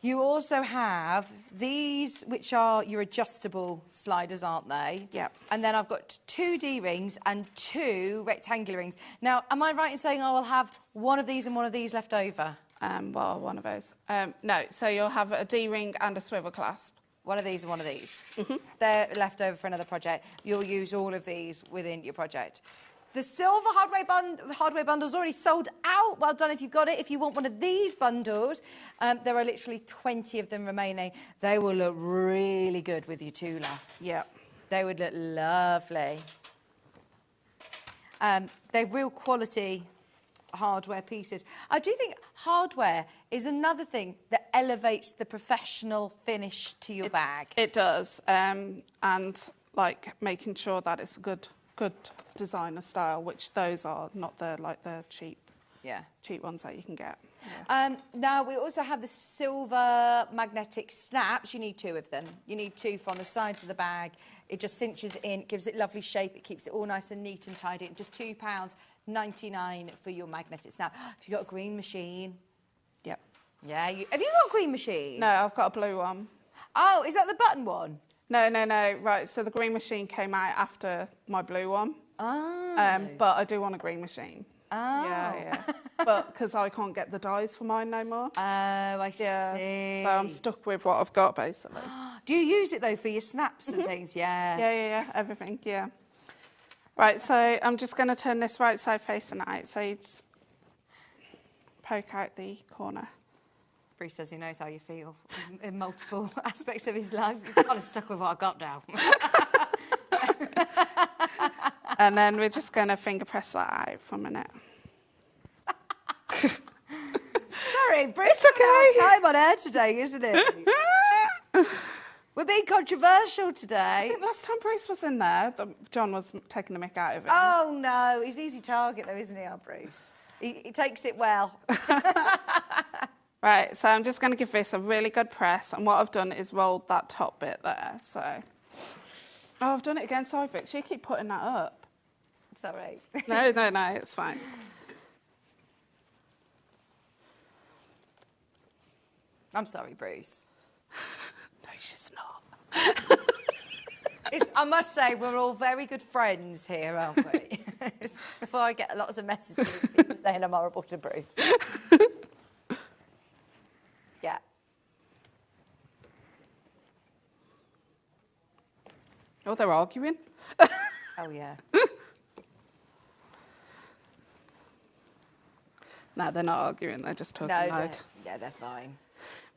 You also have these, which are your adjustable sliders, aren't they? Yep. And then I've got 2 D-rings and 2 rectangular rings. Now, am I right in saying I will have one of these and one of these left over? Well, one of those. No, so you'll have a D-ring and a swivel clasp. One of these and one of these. Mm-hmm. They're left over for another project. You'll use all of these within your project. The silver hardware bundle's already sold out. Well done if you've got it. If you want one of these bundles, there are literally 20 of them remaining. They will look really good with your Tula. Yeah. They would look lovely. They're real quality hardware pieces. I do think hardware is another thing that elevates the professional finish to your bag. It does, and like making sure that it's a good designer style, which those are not. They're cheap cheap ones that you can get. Now, we also have the silver magnetic snaps. You need 2 of them. You need 2 from the sides of the bag. It just cinches it in, gives it lovely shape. It keeps it all nice and neat and tidy. Just £2.99 for your magnetic snap. Have you got a green machine? Yep. Yeah. Have you got a green machine? No, I've got a blue one. Oh, is that the button one? No. Right, so the green machine came out after my blue one. Oh. But I do want a green machine. Oh. Yeah. But because I can't get the dyes for mine no more. Oh, I see. So I'm stuck with what I've got, basically. Do you use it, though, for your snaps and things? Yeah. Yeah, everything, yeah. Right, so I'm just going to turn this right side facing out. So you just poke out the corner. Bruce says he knows how you feel in multiple aspects of his life. You're kind of stuck with what I've got now. And then we're just going to finger press that out for a minute. Sorry, Bruce. It's okay. Time on air today, isn't it? We're being controversial today. I think last time Bruce was in there, John was taking the mick out of it. Oh, no. He's easy target, though, isn't he, our Bruce? He takes it well. Right, so I'm just going to give this a really good press, and what I've done is rolled that top bit there, so... Oh, I've done it again, sorry, Vic. You keep putting that up. Sorry. No, it's fine. I'm sorry, Bruce. No, she's not. I must say, we're all very good friends here, aren't we? Before I get lots of messages, people saying I'm horrible to Bruce. Yeah. Oh, they're arguing. Oh, yeah. No, they're not arguing, they're just talking loud. They're fine.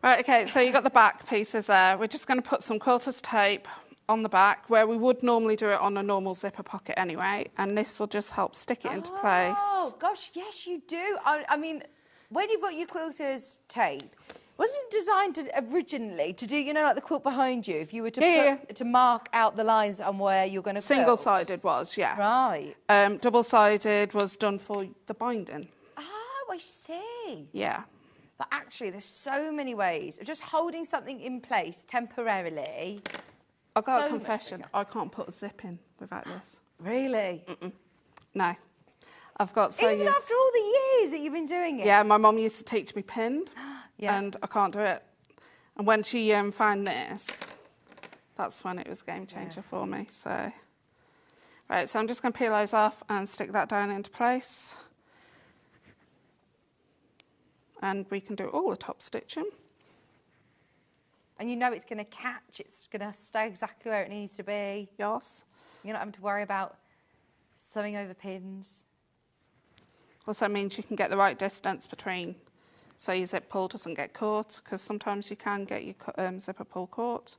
Right, okay, so you've got the back pieces there. We're just going to put some quilter's tape on the back where we would normally do it on a normal zipper pocket anyway, and this will just help stick it into place. Oh, gosh, yes, you do. I mean, when you've got your quilter's tape, wasn't it designed originally to do, like the quilt behind you, if you were to to mark out the lines on where you're going to quilt? Single-sided was, yeah. Right. Double-sided was done for the binding. Oh, I see. Yeah. But actually, there's so many ways of just holding something in place temporarily. I've got a confession. I can't put a zip in without this. Really? No. I've got Even after all the years that you've been doing it? Yeah, my mum used to teach me pinned, and I can't do it. And when she found this, that's when it was a game changer for me. So, right, so I'm just going to peel those off and stick that down into place. And we can do all the top stitching. And you know it's going to catch, it's going to stay exactly where it needs to be. Yes. You're not having to worry about sewing over pins. Also means you can get the right distance between, so your zip pull doesn't get caught, because sometimes you can get your zipper pull caught.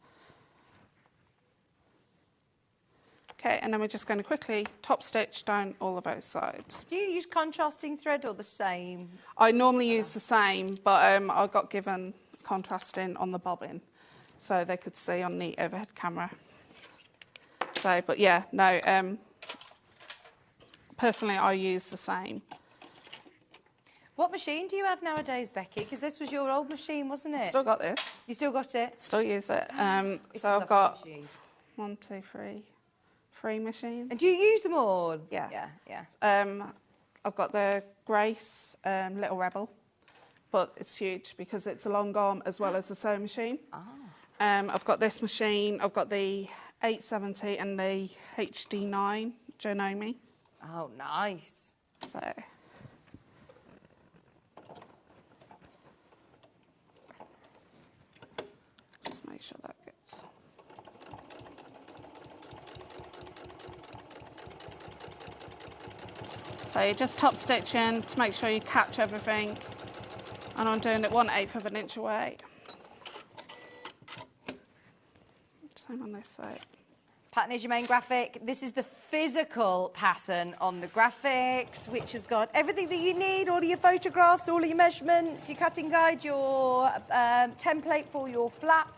Okay, and then we're just going to quickly top stitch down all of those sides. Do you use contrasting thread or the same? I normally use the same, but I got given contrasting on the bobbin, so they could see on the overhead camera. So, but yeah, no, personally I use the same. What machine do you have nowadays, Becky? Because this was your old machine, wasn't it? Still got this. You still got it? Still use it. So I've got 1, 2, 3 machines. And do you use them all? Yeah. Yeah. I've got the Grace Little Rebel, but it's huge because it's a long arm as well as the sewing machine. I've got this machine. I've got the 870 and the HD9 Jonomi. Oh, nice. So. Just make sure that gets. So you just top stitch in to make sure you catch everything, and I'm doing it 1/8 of an inch away. Same on this side. Pattern is your main graphic. This is the physical pattern on the graphics, which has got everything that you need, all of your photographs, all of your measurements, your cutting guide, your template for your flap.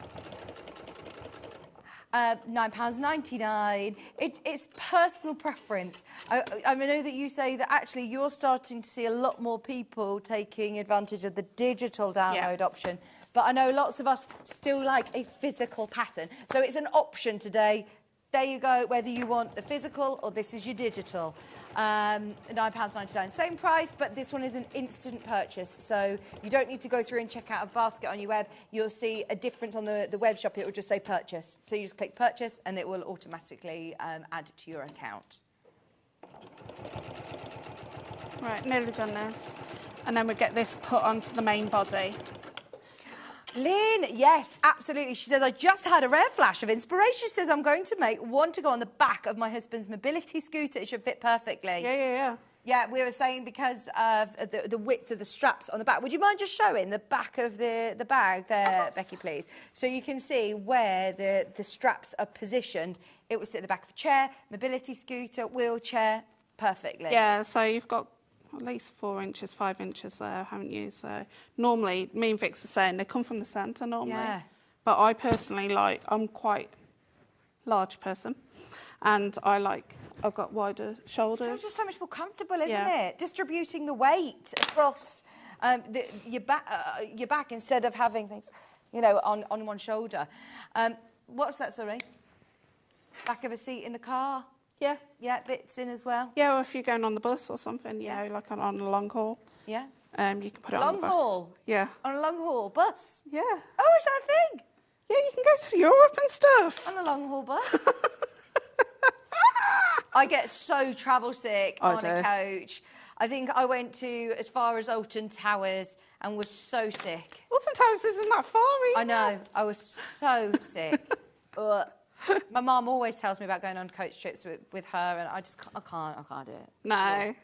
£9.99. It's personal preference. I know that you say that actually you're starting to see a lot more people taking advantage of the digital download option, but I know lots of us still like a physical pattern. So it's an option today. There you go, whether you want the physical or this is your digital. £9.99, same price, but this one is an instant purchase. So you don't need to go through and check out a basket on your web. You'll see a difference on the web shop. It will just say purchase. So you just click purchase and it will automatically add it to your account. Right, nearly done this. And then we get this put onto the main body. Lynn, yes, absolutely. She says, I just had a rare flash of inspiration. She says, I'm going to make one to go on the back of my husband's mobility scooter. It should fit perfectly. Yeah. Yeah, we were saying because of the width of the straps on the back. Would you mind just showing the back of the bag there, Becky, please? So you can see where the straps are positioned. It will sit at the back of a chair, mobility scooter, wheelchair, perfectly. Yeah, so you've got at least 4 inches, 5 inches there, haven't you? So normally, me and Vix were saying they come from the centre normally. Yeah. But I personally I'm quite large person, and I've got wider shoulders. It's just so much more comfortable, isn't it? Distributing the weight across your back instead of having things, on one shoulder. What's that, sorry? Back of a seat in the car? Yeah. Yeah, bits in as well. Yeah, or if you're going on the bus or something, like on a long haul. Yeah. You can put it on the bus. Long haul? Yeah. On a long haul bus? Yeah. Oh, is that a thing? Yeah, you can go to Europe and stuff. On a long haul bus? I get so travel sick on a coach. I think I went to as far as Alton Towers and was so sick. Alton Towers isn't that far either. I know. I was so sick. My mum always tells me about going on coach trips with her, and I can't do it. No.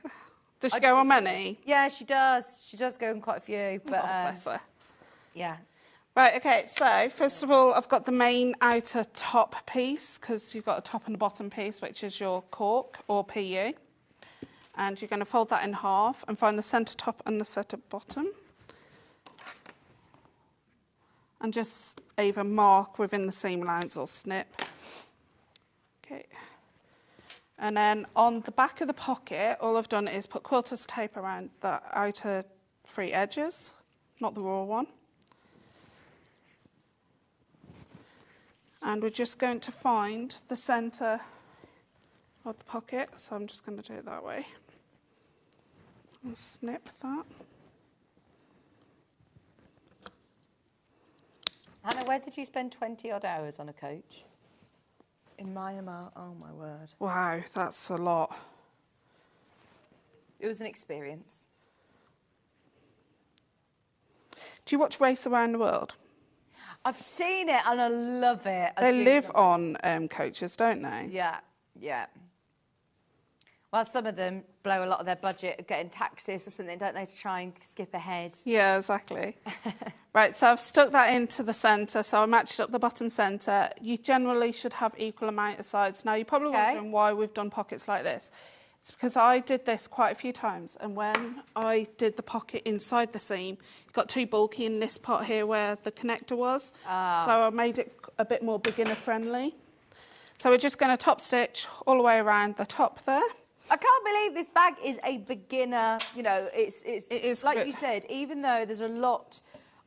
Does she go on many? Yeah, she does. She does go on quite a few. But, bless her. Yeah. Right, OK, so first of all, I've got the main outer top piece, because you've got a top and a bottom piece, which is your cork or PU. And you're going to fold that in half and find the centre top and the centre bottom. And just either mark within the seam lines or snip. Okay. And then on the back of the pocket, all I've done is put quilter's tape around the outer 3 edges, not the raw one. And we're just going to find the centre of the pocket, so I'm just going to do it that way. And snip that. Hannah, where did you spend 20-odd hours on a coach? In Myanmar? Oh, my word. Wow, that's a lot. It was an experience. Do you watch Race Around the World? I've seen it and I love it. They live on coaches, don't they? Yeah. Well, some of them blow a lot of their budget getting taxis or something, don't they, to try and skip ahead? Yeah, exactly. Right, so I've stuck that into the centre, so I matched up the bottom centre. You generally should have equal amount of sides. Now, you're probably wondering why we've done pockets like this. It's because I did this quite a few times, and when I did the pocket inside the seam, it got too bulky in this part here where the connector was. So I made it a bit more beginner-friendly. So we're just going to top stitch all the way around the top there. I can't believe this bag is a beginner, it is like you said, even though there's a lot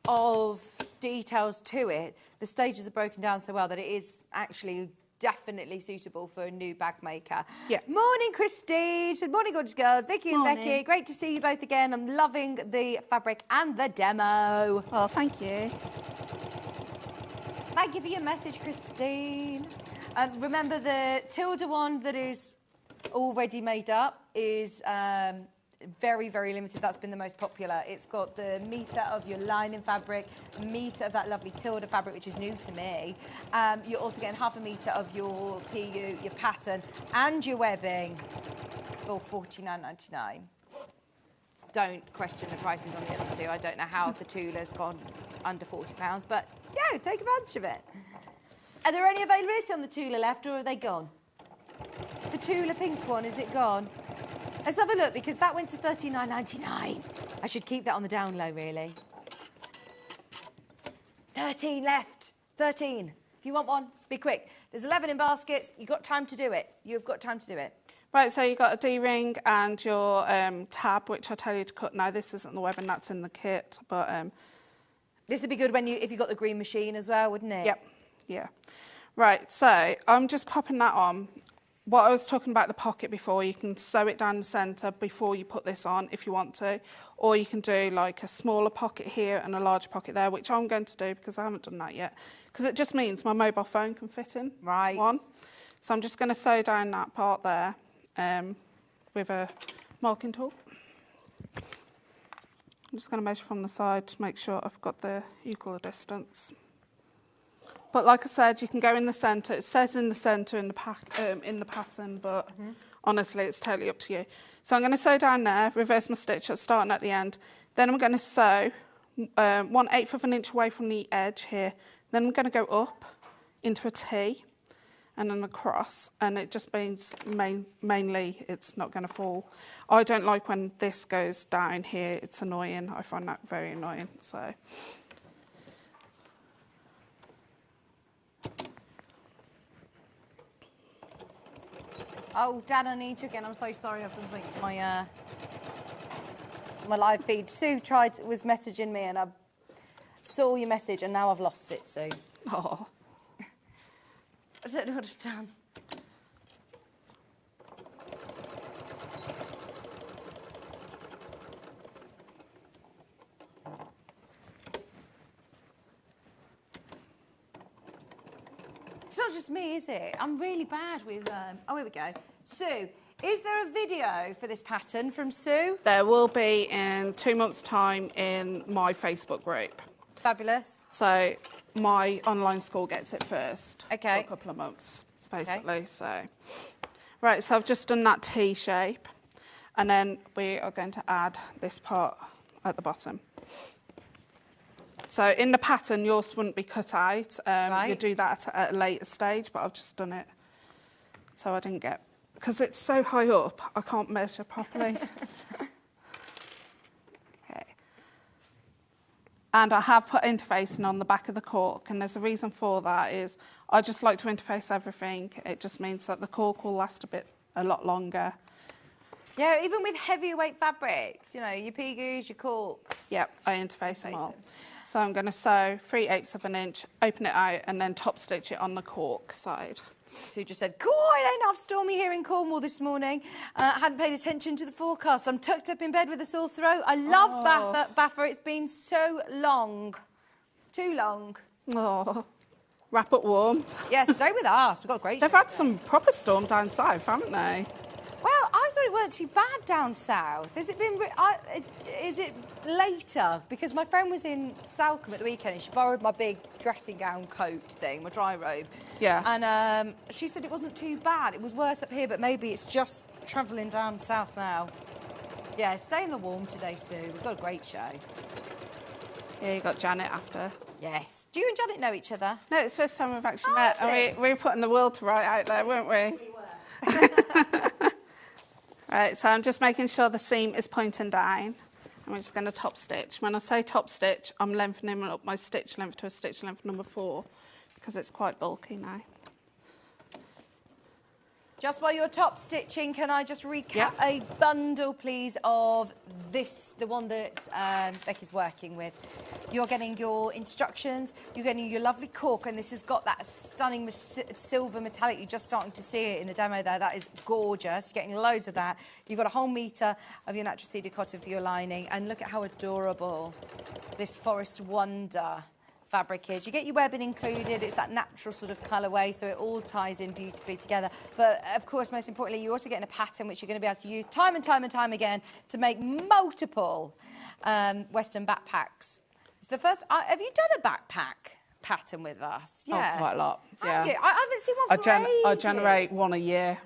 of details to it, the stages are broken down so well that it is actually definitely suitable for a new bag maker. Yeah. Morning, Christine. Good morning, gorgeous girls. Vicky and Becky. Great to see you both again. I'm loving the fabric and the demo. Oh, thank you. Thank you for your message, Christine. Remember, the Tilda one that is already made up is very, very limited. That's been the most popular. It's got the metre of your lining fabric, metre of that lovely Tilda fabric, which is new to me. You're also getting half a metre of your PU, your pattern, and your webbing for $49.99. Don't question the prices on the other two. I don't know how the Tula's gone under £40, but yeah, take advantage of it. Are there any availability on the Tula left, or are they gone? The Tula pink one, is it gone? Let's have a look, because that went to $39.99. I should keep that on the down low, really. 13 left. 13. If you want one, be quick. There's 11 in baskets. You've got time to do it. You've got time to do it. Right, so you've got a D-ring and your tab, which I tell you to cut now. This isn't the webbing, that's in the kit, but... This would be good if you got the green machine as well, wouldn't it? Yep, yeah. Right, so I'm just popping that on. What I was talking about the pocket before, you can sew it down the centre before you put this on if you want to, or you can do like a smaller pocket here and a larger pocket there, which I'm going to do because I haven't done that yet, because it just means my mobile phone can fit in one. So I'm just going to sew down that part there with a marking tool. I'm just going to measure from the side to make sure I've got the equal distance. But like I said, you can go in the centre. It says in the centre in the pattern, but honestly, it's totally up to you. So I'm going to sew down there, reverse my stitch at start and at the end. Then I'm going to sew 1/8 of an inch away from the edge here. Then I'm going to go up into a T and then across, and it just means mainly it's not going to fall. I don't like when this goes down here. It's annoying. I find that very annoying. So. Oh, Dad, I need you again. I'm so sorry. I've done something to my live feed. Sue was messaging me, and I saw your message, and now I've lost it, Sue. Oh. I don't know what I've done. It's not just me, is it? I'm really bad with... oh, here we go. Sue, is there a video for this pattern from Sue? There will be in 2 months' time in my Facebook group. Fabulous. So my online school gets it first. Okay. For a couple of months, basically. Okay. So, right, so I've just done that T shape. And then we are going to add this part at the bottom. So in the pattern, yours wouldn't be cut out. Right. You do that at a later stage, but I've just done it. So I didn't get... Because it's so high up, I can't measure properly. Okay. And I have put interfacing on the back of the cork, and there's a reason for that is I just like to interface everything. It just means that the cork will last a lot longer. Yeah, even with heavier weight fabrics, you know, your Pigus, your corks. Yep, I interface them all. So I'm going to sew 3/8 of an inch, open it out, and then top stitch it on the cork side. Sue just said, cool, it ain't half stormy here in Cornwall this morning. I hadn't paid attention to the forecast. I'm tucked up in bed with a sore throat. I love Baffa. It's been so long. Too long. Oh, wrap up warm. Yeah, stay with us. We've got a great They've had some proper storm down south, haven't they? Well, I thought it weren't too bad down south. Has it been... is it later? Because my friend was in Salcombe at the weekend and she borrowed my big dressing gown coat thing, my dry robe. Yeah. And she said it wasn't too bad. It was worse up here, but maybe it's just travelling down south now. Yeah, stay in the warm today, Sue. We've got a great show. Yeah, you got Janet after. Yes. Do you and Janet know each other? No, it's the first time we've actually met. And we were putting the world to right out there, weren't we? We were. Right, so I'm just making sure the seam is pointing down. And we're just going to top stitch. When I say top stitch, I'm lengthening up my stitch length to a stitch length number 4 because it's quite bulky now. Just while you're top stitching, can I just recap a bundle, please, of this, the one that Becky's working with. You're getting your instructions, you're getting your lovely cork, and this has got that stunning silver metallic. You're just starting to see it in the demo there. That is gorgeous. You're getting loads of that. You've got a whole metre of your natural cedar cotton for your lining, and look at how adorable this Forest Wonder fabric is. You get your webbing included. It's that natural sort of colourway, so it all ties in beautifully together. But of course, most importantly, you're also getting a pattern which you're going to be able to use time and time and time again to make multiple Western backpacks. It's the first. Have you done a backpack pattern with us? Yeah, Oh, quite a lot. Yeah. Have you? I haven't seen one for ages. I generate one a year.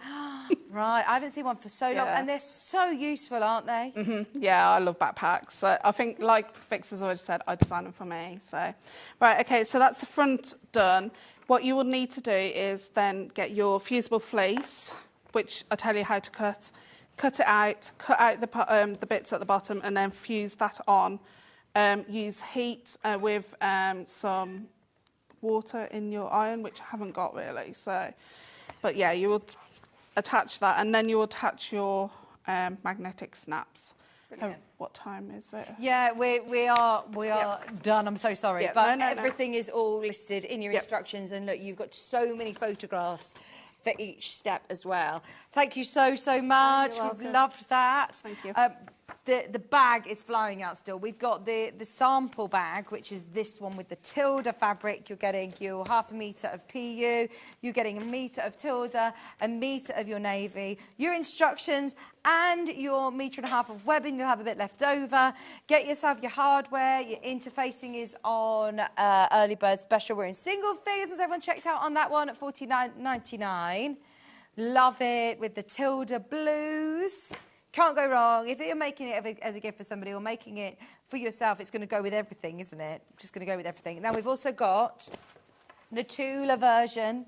Right, I haven't seen one for so long, and they're so useful, aren't they? Mm-hmm. Yeah, I love backpacks. So I think, like Vix has already said, I designed them for me. So, right, okay, so that's the front done. What you will need to do is then get your fusible fleece, which I tell you how to cut it out, cut out the bits at the bottom, and then fuse that on. Use heat with some water in your iron, which I haven't got really. So, but yeah, you will attach that, and then you attach your magnetic snaps. What time is it? Yeah, we are done. I'm so sorry, but everything is all listed in your instructions. And look, you've got so many photographs for each step as well. Thank you so much. We've loved that. Thank you. The bag is flying out still. We've got the sample bag, which is this one with the Tilda fabric. You're getting your 1/2 metre of PU. You're getting 1 metre of Tilda, 1 metre of your navy. Your instructions and your 1.5 metre of webbing. You'll have a bit left over. Get yourself your hardware. Your interfacing is on early bird special. We're in single figures, as everyone checked out on that one at $49.99. Love it with the Tilda blues. Can't go wrong. If you're making it as a gift for somebody or making it for yourself, it's going to go with everything, isn't it? Just going to go with everything. Now, we've also got the Tula version,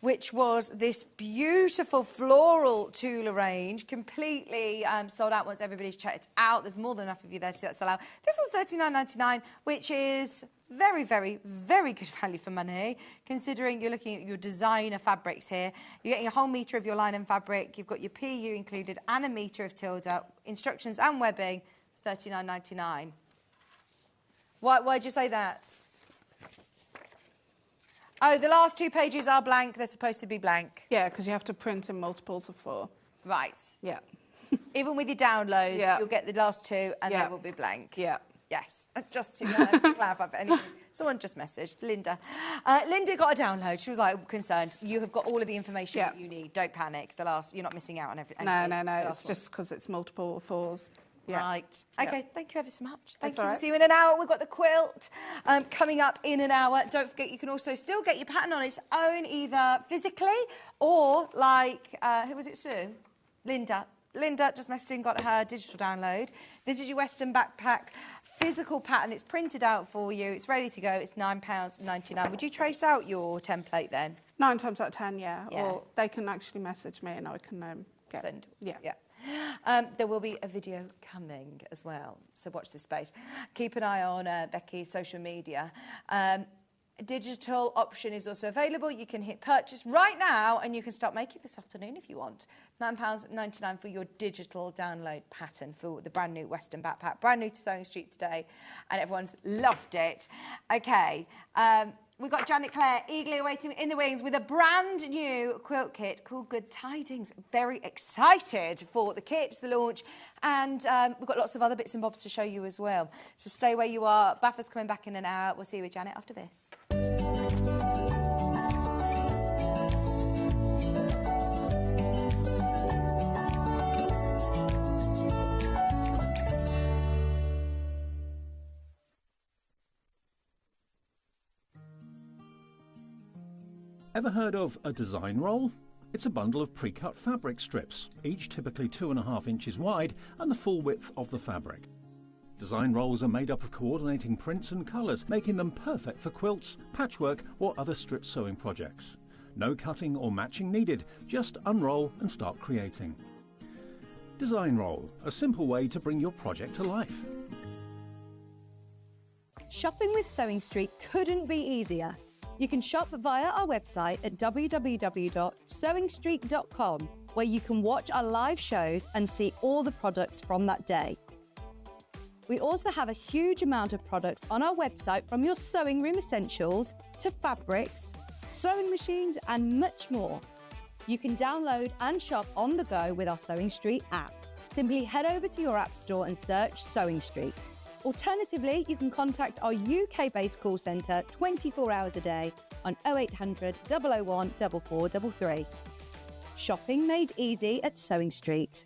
which was this beautiful floral Tula range, completely sold out once everybody's checked out. There's more than enough of you there to see that sell out. This was $39.99, which is very, very, very good value for money, considering you're looking at your designer fabrics here. You're getting a whole metre of your linen fabric. You've got your PU included and 1 metre of Tilda. Instructions and webbing, $39.99. Why'd you say that? Oh, the last 2 pages are blank. They're supposed to be blank. Yeah, because you have to print in multiples of 4. Right. Yeah. Even with your downloads, you'll get the last 2 and they will be blank. Yeah. Yes, just to clarify for anyone. Someone just messaged, Linda. Linda got a download. She was like concerned. You have got all of the information that you need. Don't panic. You're not missing out on everything. No. It's just because it's multiple 4s. Yeah. Right. Okay, thank you ever so much. Thank you. Right. See you in an hour. We've got the quilt coming up in an hour. Don't forget, you can also still get your pattern on its own, either physically or like, who was it, Sue? Linda just messaged and got her digital download. This is your Western backpack physical pattern. It's printed out for you. It's ready to go. It's £9.99. Would you trace out your template then? 9 times out of 10, yeah. Or they can actually message me and I can get... Send. Yeah. There will be a video coming as well, so watch this space. Keep an eye on Becky's social media. A digital option is also available. You can hit purchase right now and you can start making this afternoon if you want. £9.99 for your digital download pattern for the brand new Western backpack. Brand new to Sewing Street today and everyone's loved it. Okay, we've got Janet Clare eagerly awaiting in the wings with a brand new quilt kit called Good Tidings. Very excited for the kit, the launch, and we've got lots of other bits and bobs to show you as well. So stay where you are. Baffa's coming back in an hour. We'll see you with Janet after this. Ever heard of a design roll? It's a bundle of pre-cut fabric strips, each typically 2.5 inches wide and the full width of the fabric. Design rolls are made up of coordinating prints and colours, making them perfect for quilts, patchwork or other strip sewing projects. No cutting or matching needed, just unroll and start creating. Design roll, a simple way to bring your project to life. Shopping with Sewing Street couldn't be easier. You can shop via our website at www.sewingstreet.com, where you can watch our live shows and see all the products from that day. We also have a huge amount of products on our website, from your sewing room essentials to fabrics, sewing machines and much more. You can download and shop on the go with our Sewing Street app. Simply head over to your app store and search Sewing Street. Alternatively, you can contact our UK-based call centre 24 hours a day on 0800 001 4433. Shopping made easy at Sewing Street.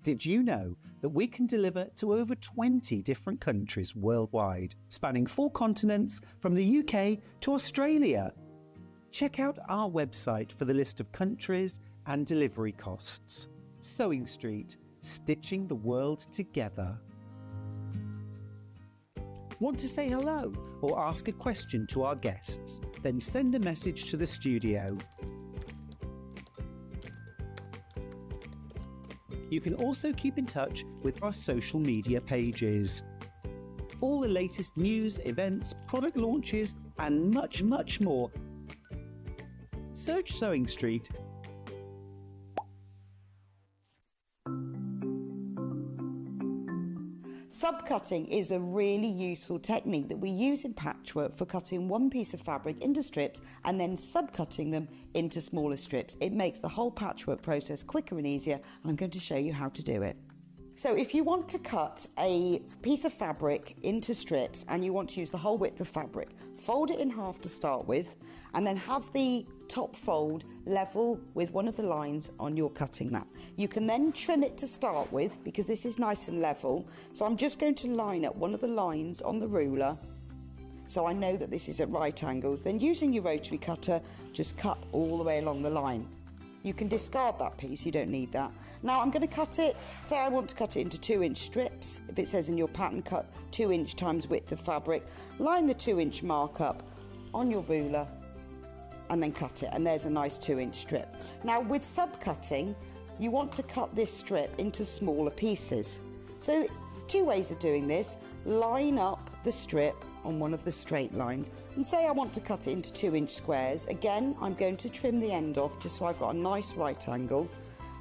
Did you know that we can deliver to over 20 different countries worldwide, spanning 4 continents from the UK to Australia? Check out our website for the list of countries and delivery costs. Sewing Street, stitching the world together. Want to say hello or ask a question to our guests? Then send a message to the studio. You can also keep in touch with our social media pages. All the latest news, events, product launches, and much, much more. Search Sewing Street. Subcutting is a really useful technique that we use in patchwork for cutting one piece of fabric into strips and then subcutting them into smaller strips. It makes the whole patchwork process quicker and easier, and I'm going to show you how to do it. So if you want to cut a piece of fabric into strips and you want to use the whole width of fabric, fold it in half to start with, and then have the top fold level with one of the lines on your cutting mat. You can then trim it to start with because this is nice and level. So I'm just going to line up one of the lines on the ruler so I know that this is at right angles. Then using your rotary cutter, just cut all the way along the line. You can discard that piece, you don't need that. Now I'm going to cut it, say I want to cut it into 2-inch strips. If it says in your pattern, cut 2-inch times width of fabric. Line the 2-inch mark up on your ruler and then cut it, and there's a nice 2-inch strip. Now with subcutting, you want to cut this strip into smaller pieces. So 2 ways of doing this: line up the strip on one of the straight lines, and say I want to cut it into 2-inch squares. Again, I'm going to trim the end off just so I've got a nice right angle,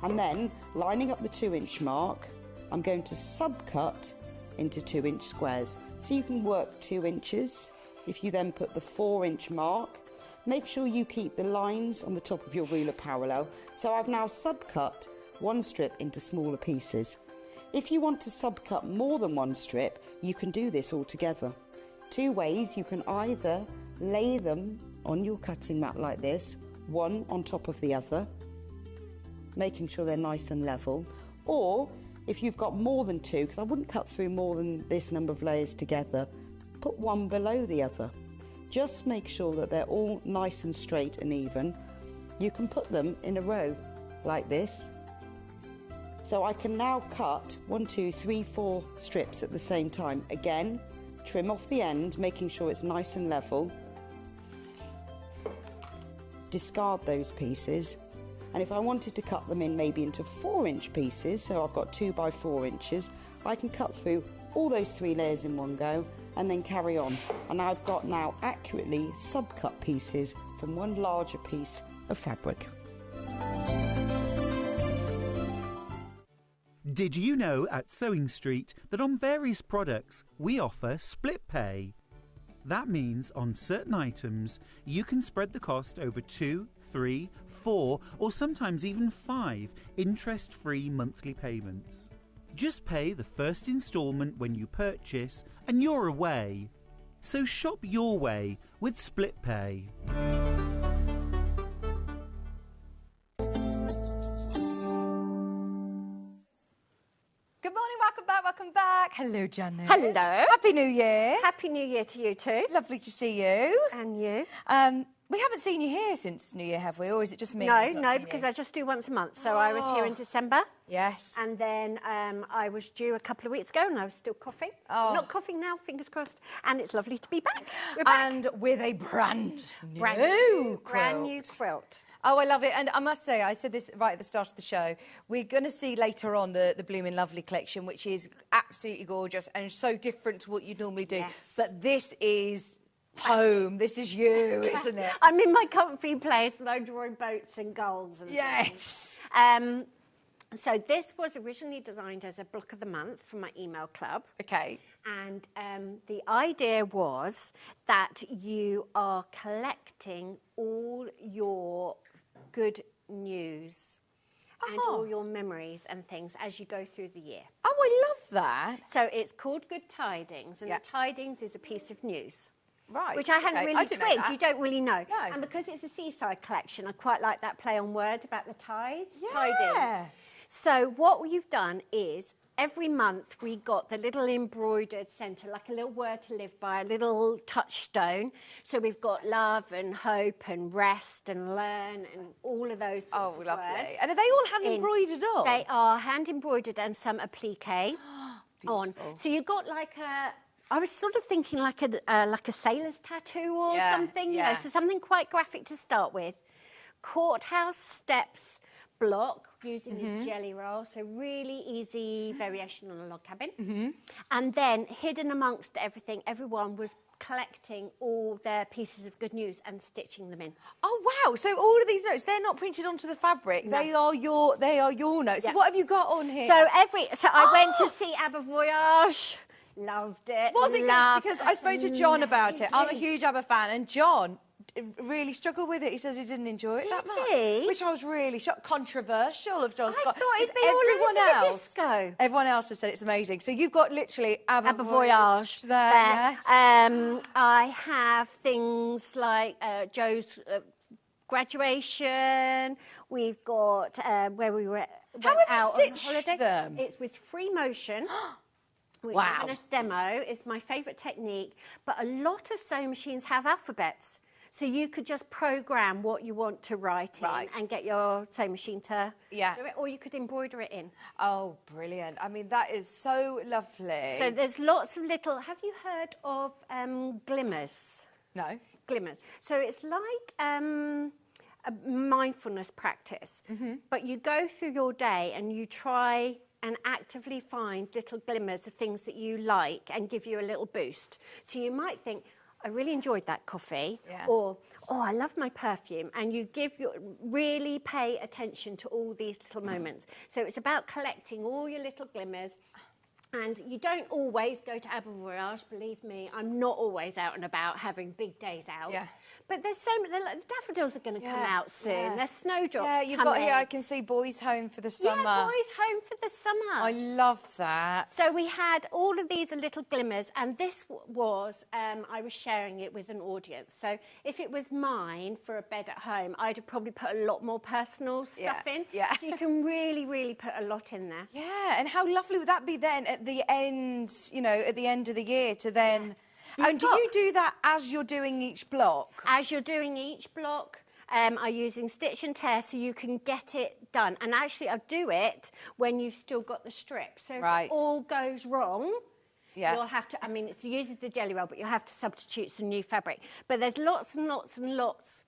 and then lining up the 2-inch mark, I'm going to subcut into 2-inch squares. So you can work 2 inches. If you then put the 4-inch mark, make sure you keep the lines on the top of your ruler parallel. So I've now subcut one strip into smaller pieces. If you want to subcut more than one strip, you can do this all together. 2 ways: you can either lay them on your cutting mat like this, one on top of the other, making sure they're nice and level, or if you've got more than 2, because I wouldn't cut through more than this number of layers together, put one below the other. Just make sure that they're all nice and straight and even. You can put them in a row like this. So I can now cut 1, 2, 3, 4 strips at the same time. Again, trim off the end, making sure it's nice and level. Discard those pieces. And if I wanted to cut them in maybe into 4-inch pieces, so I've got 2 by 4 inches, I can cut through all those 3 layers in one go and then carry on. And I've got now accurately subcut pieces from one larger piece of fabric. Did you know at Sewing Street that on various products we offer split pay? That means on certain items you can spread the cost over 2, 3, 4 or sometimes even 5 interest-free monthly payments. Just pay the first instalment when you purchase and you're away. So shop your way with split pay. Good morning, welcome back. Hello, Janet. Hello. Happy New Year. Happy New Year to you too. Lovely to see you. And you. We haven't seen you here since New Year, have we? Or is it just me? No, because I just do once a month. So I was here in December. Yes. And then I was due a couple of weeks ago and I was still coughing. Oh. Not coughing now, fingers crossed. And it's lovely to be back. We're back. And with a brand new quilt. Oh, I love it. And I must say, I said this right at the start of the show, we're going to see later on the Bloomin' Lovely collection, which is absolutely gorgeous and so different to what you'd normally do. Yes. But this is home. This is you, isn't it? I'm in my comfy place and I'm drawing boats and gulls and Yes. things. So this was originally designed as a book of the month for my email club. Okay. And the idea was that you are collecting all your good news and all your memories and things as you go through the year. Oh, I love that. So it's called Good Tidings, and the Tidings is a piece of news. Right. Which I hadn't really didn't know twigged. that. You don't really know. No. And because it's a seaside collection, I quite like that play on words about the tides. Yeah. Tidings. So what you've done is every month we got the little embroidered centre, like a little word to live by, a little touchstone. So we've got love and hope and rest and learn and all of those sorts of lovely. words. And are they all hand embroidered on? They are hand embroidered and some applique on. So you've got like I was sort of thinking like a sailor's tattoo or something, you know, so something quite graphic to start with. Courthouse steps block using a jelly roll, so really easy variation on a log cabin. And then hidden amongst everything, everyone was collecting all their pieces of good news and stitching them in. Oh wow! So all of these notes, they're not printed onto the fabric. No. They are your notes. Yeah. So what have you got on here? So I went to see Abba Voyage. Loved it. Was it good? Because I spoke to John about it. I'm a Amazing. huge ABBA fan, and John really struggled with it. He says he didn't enjoy it that much, he? which I was really shocked. Controversial of John Scott. I thought it'd 'Cause be all everyone over the else, disco. everyone else has said it's amazing. So you've got literally Abba Voyage there. Yes. I have things like Joe's graduation. We've got where we were How went have you out stitched on holiday. them? It's with free motion. Which Wow. I'm going to demo. It's my favourite technique. But a lot of sewing machines have alphabets. So you could just program what you want to write in and get your sewing machine to do it, or you could embroider it in. Oh, brilliant. I mean, that is so lovely. So there's lots of little... Have you heard of glimmers? No. Glimmers. So it's like a mindfulness practice. But you go through your day and you try and actively find little glimmers of things that you like and give you a little boost. So you might think, I really enjoyed that coffee, or, oh, I love my perfume, and you really pay attention to all these little moments. So it's about collecting all your little glimmers, and you don't always go to Abba Voyage, believe me, I'm not always out and about having big days out. But there's so many, the daffodils are going to come out soon, there's snowdrops Yeah, you've coming. got here, I can see Boys Home for the summer. Yeah, Boys Home for the summer. I love that. So we had all of these little glimmers, and this was, I was sharing it with an audience. So if it was mine for a bed at home, I'd have probably put a lot more personal stuff in. So you can really, really put a lot in there. Yeah, and how lovely would that be then at the end, you know, at the end of the year to then... And do you do that as you're doing each block? As you're doing each block, I'm using stitch and tear so you can get it done. And actually, I'll do it when you've still got the strip. So if it all goes wrong, you'll have to, I mean, it uses the jelly roll, but you'll have to substitute some new fabric. But there's lots and lots and lots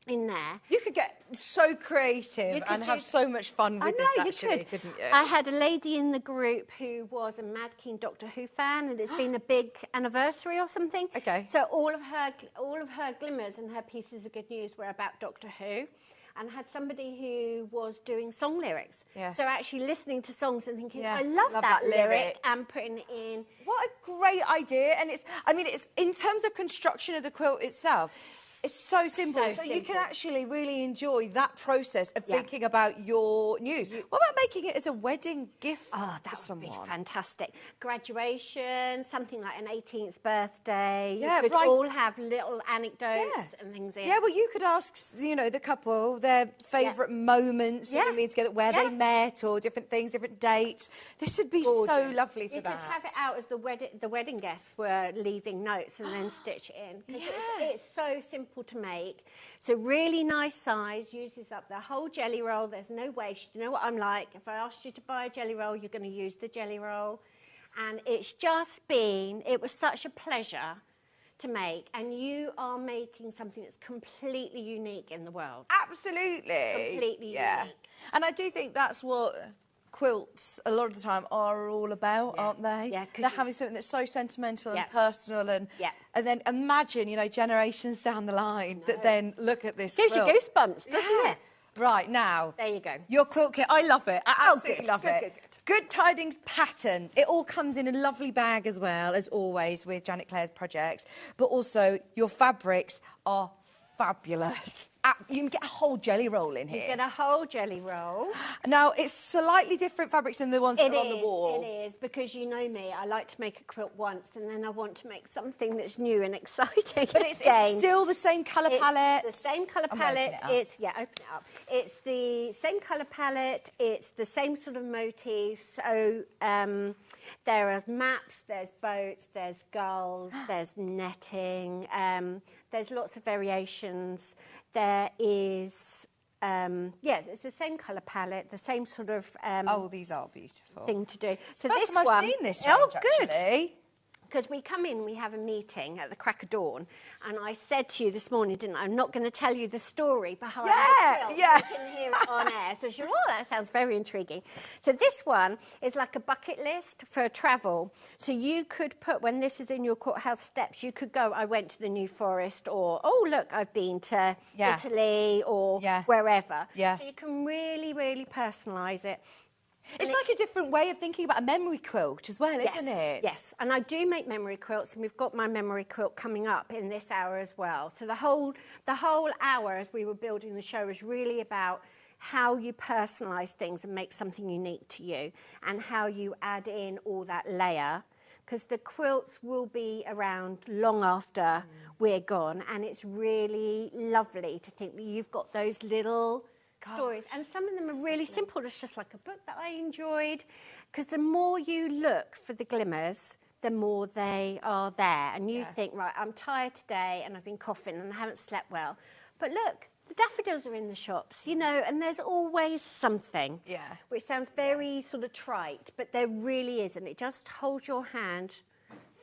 in there. You could get so creative and have so much fun with this, actually, couldn't you? I had a lady in the group who was a mad keen Doctor Who fan, and it's been a big anniversary or something. So all of her glimmers and her pieces of good news were about Doctor Who. And had somebody who was doing song lyrics. So actually listening to songs and thinking, I love that lyric, and putting it in. What a great idea. And it's, I mean, it's in terms of construction of the quilt itself, it's so simple. So you can actually really enjoy that process of thinking about your news. What about making it as a wedding gift that would be fantastic. Graduation, something like an 18th birthday. You could all have little anecdotes and things in. Yeah, well, you could ask, you know, the couple their favourite moments they've been together, where they met, or different things, different dates. This would be so lovely for that. You could have it out as the wedding guests were leaving notes and then stitch it in. Because it's so simple to make. So really nice size, uses up the whole jelly roll. There's no waste. You know what I'm like? If I asked you to buy a jelly roll, you're going to use the jelly roll. And it's just been, it was such a pleasure to make, and you are making something that's completely unique in the world. Absolutely. Completely unique. And I do think that's what quilts a lot of the time are all about, aren't they? They're having something that's so sentimental and personal, and then imagine, you know, generations down the line that then look at this Gives quilt. you goosebumps, doesn't it? Right, now. There you go. Your quilt kit, I love it. I absolutely good, love good, it. good, good. Good Tidings pattern. It all comes in a lovely bag as well, as always, with Janet Clare's projects. But also, your fabrics are fabulous. You can get a whole jelly roll in here. You get a whole jelly roll. Now, it's slightly different fabrics than the ones that are on the wall. It is, because you know me, I like to make a quilt once and then I want to make something that's new and exciting. But it's still the same colour palette. It's the same colour palette. Open it up. Open it up. It's the same colour palette. It's the same sort of motifs. So there are maps, there's boats, there's gulls, there's netting. There's lots of variations. There is, it's the same colour palette, the same sort of... oh, these are beautiful. ...thing to do. So First this time I've one... seen this range, good. actually. Because we come in, we have a meeting at the crack of dawn, and I said to you this morning, didn't I? I'm not going to tell you the story behind the quilt. Yeah. You can hear it on air. So she said, oh, that sounds very intriguing. So this one is like a bucket list for travel. So you could put, when this is in your courthouse steps, you could go, I went to the New Forest, or, oh, look, I've been to Italy, or wherever. Yeah. So you can really, really personalise it. It's like a different way of thinking about a memory quilt as well, isn't it? Yes, and I do make memory quilts, and we've got my memory quilt coming up in this hour as well. So the whole hour as we were building the show was really about how you personalise things and make something unique to you, and how you add in all that layer, because the quilts will be around long after we're gone, and it's really lovely to think that you've got those little stories, and some of them are really simple. It's just like a book that I enjoyed, because the more you look for the glimmers, the more they are there, and you think, right, I'm tired today and I've been coughing and I haven't slept well, but look, the daffodils are in the shops, you know, and there's always something. Which sounds very sort of trite, but there really is, and it just holds your hand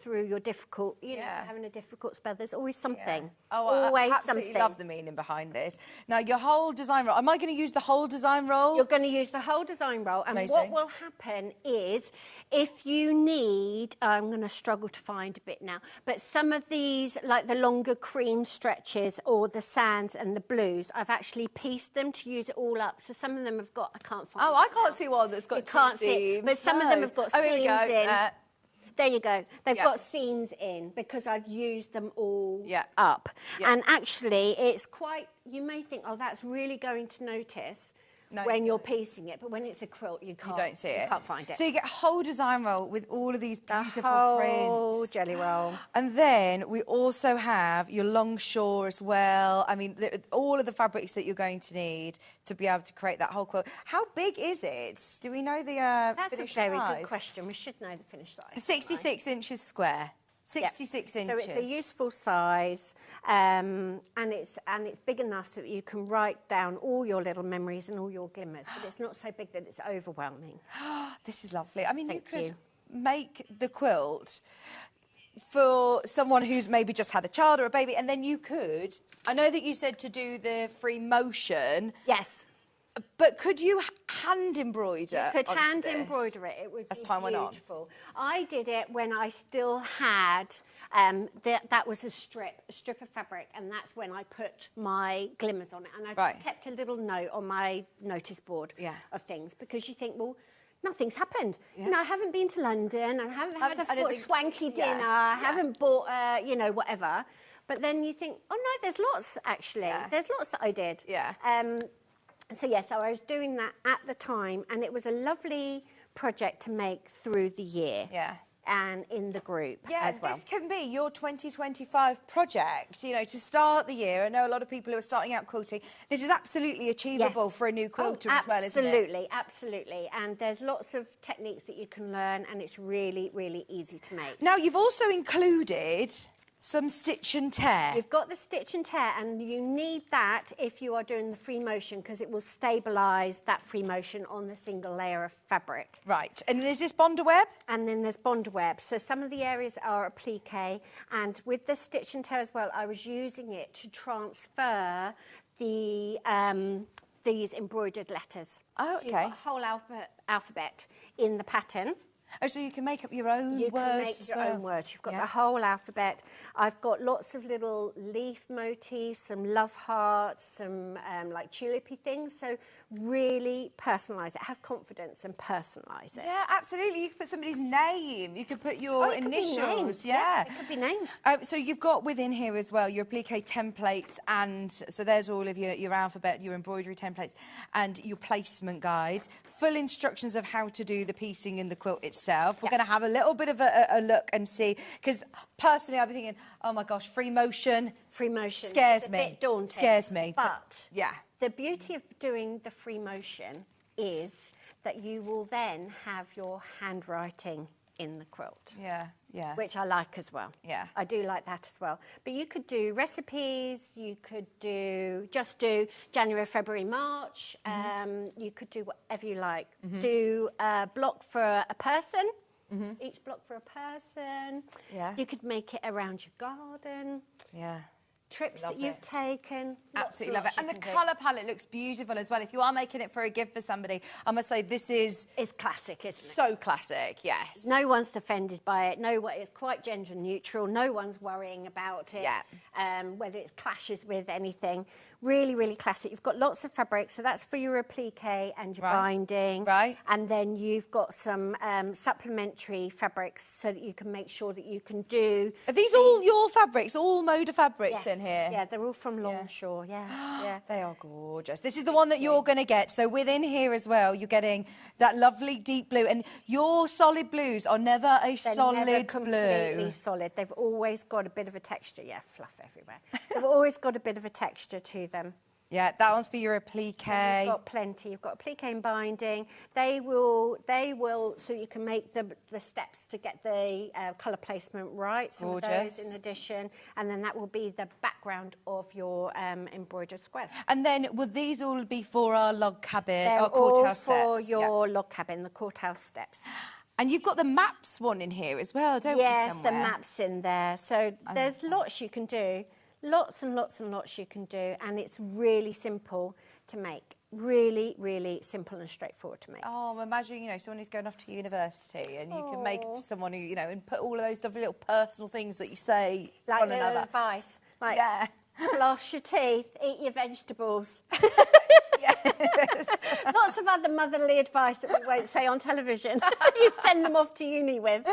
through your difficult, you know, having a difficult spell. There's always something. Oh, always I absolutely something. love the meaning behind this. Now, your whole design roll, am I going to use the whole design roll? You're going to use the whole design roll, and what will happen is, if you need, I'm going to struggle to find a bit now, but some of these, like the longer cream stretches or the sands and the blues, I've actually pieced them to use it all up. So some of them have got, I can't find. Oh, I can't see one that's got you can't see it, but some of them have got seams in. There you go. They've got seams in because I've used them all up. And actually, it's quite, you may think, oh, that's really going to notice when you're piecing it, but when it's a quilt, you don't see it. You can't find it. So you get a whole design roll with all of these beautiful whole prints. jelly roll. And then we also have your longshore as well. I mean, all of the fabrics that you're going to need to be able to create that whole quilt. How big is it? Do we know the That's finished a very size? good question. We should know the finished size. 66 inches square. 66 inches. So it's a useful size, and it's big enough so that you can write down all your little memories and all your glimmers, but it's not so big that it's overwhelming. This is lovely. I mean, you could make the quilt for someone who's maybe just had a child or a baby, and then you could, I know that you said to do the free motion. Yes. But could you hand embroider? You could hand embroider it. It would be beautiful. I did it when I still had that was a strip of fabric, and that's when I put my glimmers on it. And I just kept a little note on my notice board of things, because you think, well, nothing's happened. You know, I haven't been to London, I haven't had a swanky dinner, I haven't bought, you know, whatever. But then you think, oh no, there's lots actually. There's lots that I did. So I was doing that at the time, and it was a lovely project to make through the year. And in the group as well. This can be your 2025 project, you know, to start the year. I know a lot of people who are starting out quilting. This is absolutely achievable for a new quilter as well, isn't it? Absolutely. And there's lots of techniques that you can learn, and it's really, really easy to make. Now, you've also included some stitch and tear. You've got the stitch and tear, and you need that if you are doing the free motion, because it will stabilise that free motion on the single layer of fabric. Right, and is this Bonder web? And then there's Bonder web. So some of the areas are applique, and with the stitch and tear as well, I was using it to transfer the these embroidered letters. Oh, okay. So you've got a whole alphabet in the pattern. Oh, so you can make up your own words as well? You can make your own words. You've got the whole alphabet. I've got lots of little leaf motifs, some love hearts, some like tulipy things. So really personalise it. Have confidence and personalise it. Yeah, absolutely. You could put somebody's name. You could put your initials. Yeah, it could be names. So you've got within here as well your applique templates, and so there's all of your alphabet, your embroidery templates, and your placement guides. Full instructions of how to do the piecing in the quilt itself. We're going to have a little bit of a look and see, because personally I've been thinking, oh my gosh, free motion. Free motion scares me. A bit daunting. Scares me. But the beauty of doing the free motion is that you will then have your handwriting in the quilt. Which I like as well. I do like that as well. But you could do recipes, you could just do January, February, March, you could do whatever you like. Do a block for a person, each block for a person. Yeah. You could make it around your garden. Yeah. Trips Love that you've it. taken. Absolutely love it. And the colour palette looks beautiful as well. If you are making it for a gift for somebody, I must say this is... It's classic, isn't it? So classic, yes. No one's offended by it. It's quite gender neutral. No one's worrying about it. Yeah. Whether it clashes with anything. Really, really classic. You've got lots of fabric, so that's for your applique and your binding. Right. And then you've got some supplementary fabrics so that you can make sure that you can do... Are these all your fabrics, all Moda fabrics in here? Yeah, they're all from Longshore, yeah. They are gorgeous. This is the one that you're going to get. So within here as well, you're getting that lovely deep blue. And your solid blues are never a solid never blue. completely solid. They've always got a bit of a texture. Yeah, fluff everywhere. They've always got a bit of a texture to them. Yeah, that one's for your applique. And you've got plenty. You've got applique and binding. They will, so you can make the steps to get the colour placement right. Some of those in addition. And then that will be the background of your embroidered squares. And then will these all be for our log cabin, They're our courthouse steps? all for your log cabin, the courthouse steps. And you've got the maps one in here as well, don't we? Yes, the maps in there. So there's lots you can do. Lots and lots and lots you can do, and it's really simple to make. Really, really simple and straightforward to make. Oh, imagine, someone who's going off to university and you can make for someone who, and put all of those lovely little personal things that you say to like one little another. advice. Like, floss your teeth, eat your vegetables. Lots of other motherly advice that we won't say on television. You send them off to uni with.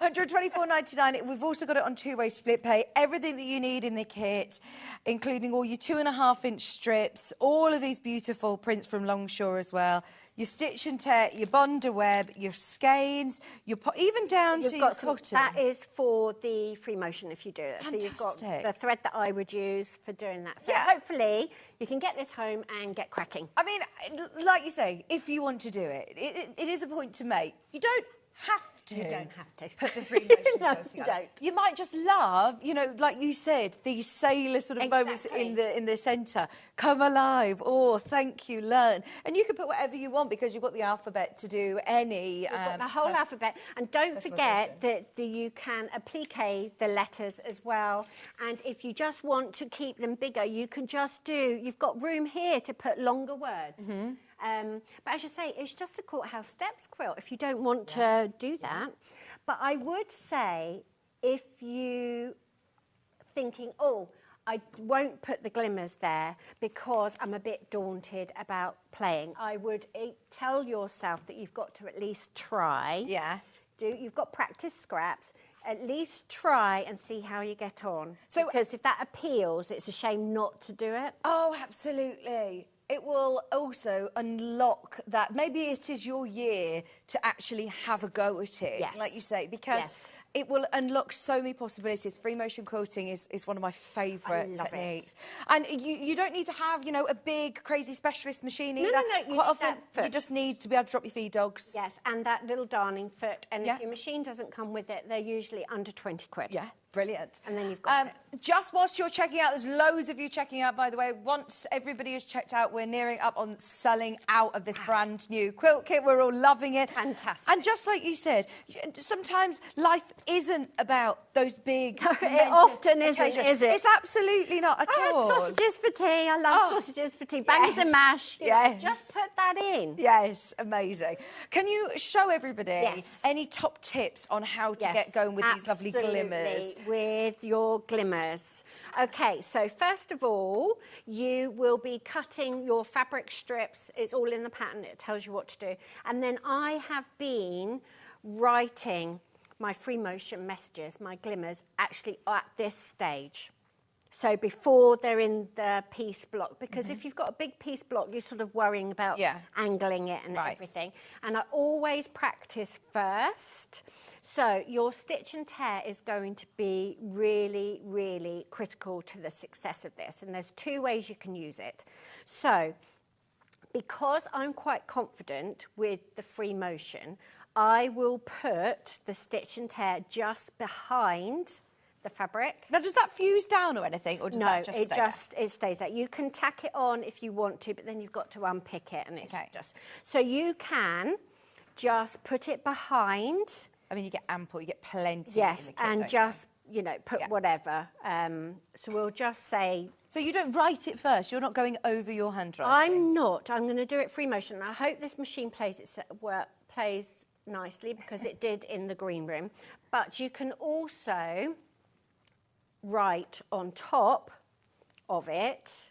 £124.99. We've also got it on two-way split pay. Everything that you need in the kit, including all your 2.5-inch strips, all of these beautiful prints from Longshore as well. Your stitch and tear, your Bonder web, your skeins, even down to your cotton. That is for the free motion if you do it. Fantastic. So you've got the thread that I would use for doing that. So hopefully you can get this home and get cracking. I mean, like you say, if you want to do it, it is a point to make. You don't have to. You don't have to. Put the free motion No, closing you on. don't. You might just love, like you said, these sailor sort of moments in the centre. Come alive, or thank you, learn. And you can put whatever you want because you've got the alphabet to do any... You've got the whole alphabet. And don't forget that you can applique the letters as well. And if you just want to keep them bigger, you can just you've got room here to put longer words. But as you say, it's just a courthouse steps quilt if you don't want to do that. But I would say if you thinking, I won't put the glimmers there because I'm a bit daunted about playing, I would tell yourself that you've got to at least try. Yeah. You've got practice scraps. At least try and see how you get on. So, because if that appeals, it's a shame not to do it. Oh, absolutely. It will also unlock that. Maybe it is your year to actually have a go at it, like you say, because it will unlock so many possibilities. Free motion quilting is one of my favourite techniques. And you don't need to have, a big, crazy specialist machine either. No, Quite often, you just need to be able to drop your feed dogs. Yes, and that little darning foot. And if your machine doesn't come with it, they're usually under 20 quid. Yeah. Brilliant. And then you've got it. Just whilst you're checking out, there's loads of you checking out, by the way. Once everybody is checked out, we're nearing up on selling out of this brand new quilt kit. We're all loving it. Fantastic. And just like you said, sometimes life isn't about those big... It often isn't, is it? It's absolutely not at all. I had sausages for tea. I love sausages for tea. Bangers and mash. Yes. Just put that in. Yes, amazing. Can you show everybody any top tips on how to get going with these lovely glimmers? With your glimmers. Okay, so first of all, you will be cutting your fabric strips. It's all in the pattern. It tells you what to do. And then I have been writing my free motion messages, my glimmers, actually at this stage. So before they're in the piece block, because if you've got a big piece block, you're sort of worrying about angling it and everything. And I always practice first. So your stitch and tear is going to be really, really critical to the success of this. And there's two ways you can use it. So because I'm quite confident with the free motion, I will put the stitch and tear just behind the fabric. Now, does that fuse down or anything, or does that just stay there? It stays there. You can tack it on if you want to, but then you've got to unpick it, and it's just... So you can just put it behind. I mean, you get ample, you get plenty. Yes, in the kit, and don't just, you know, put Yeah. whatever. So we'll just say... So you don't write it first? You're not going over your handwriting? I'm not. I'm going to do it free motion. I hope this machine plays nicely because it did in the green room. But you can also write on top of it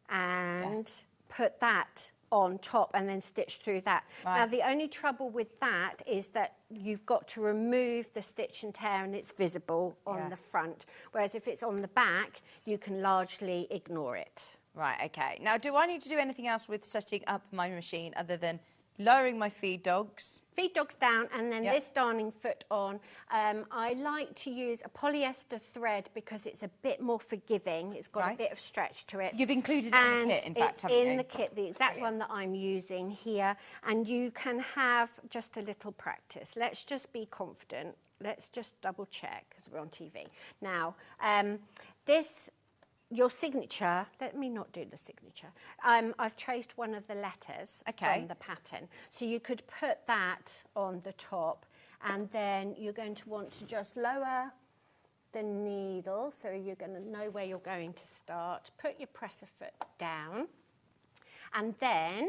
and put that on top and then stitch through that. Right. Now, the only trouble with that is that you've got to remove the stitch and tear and it's visible on the front. Whereas if it's on the back, you can largely ignore it. Right, OK. Now, do I need to do anything else with setting up my machine other than lowering my feed dogs? Feed dogs down and then this darning foot on. I like to use a polyester thread because it's a bit more forgiving. It's got a bit of stretch to it. You've included it in the kit, in fact, haven't you? It's in the kit, the exact one that I'm using here. And you can have just a little practice. Let's just be confident. Let's just double check because we're on TV. Now, your signature, let me not do the signature. I've traced one of the letters from the pattern. So you could put that on the top and then you're going to want to just lower the needle. So you're going to know where you're going to start. Put your presser foot down and then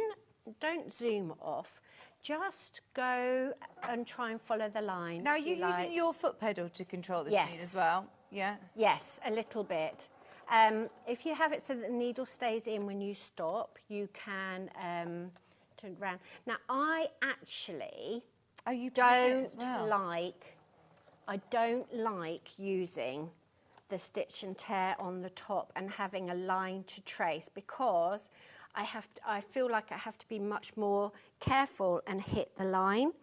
don't zoom off. Just go and try and follow the line. Now, are you using your foot pedal to control the speed as well? Yeah? Yes, a little bit. If you have it so that the needle stays in when you stop, you can turn it around. Now, I actually don't like using the stitch and tear on the top and having a line to trace because I feel like I have to be much more careful and hit the line.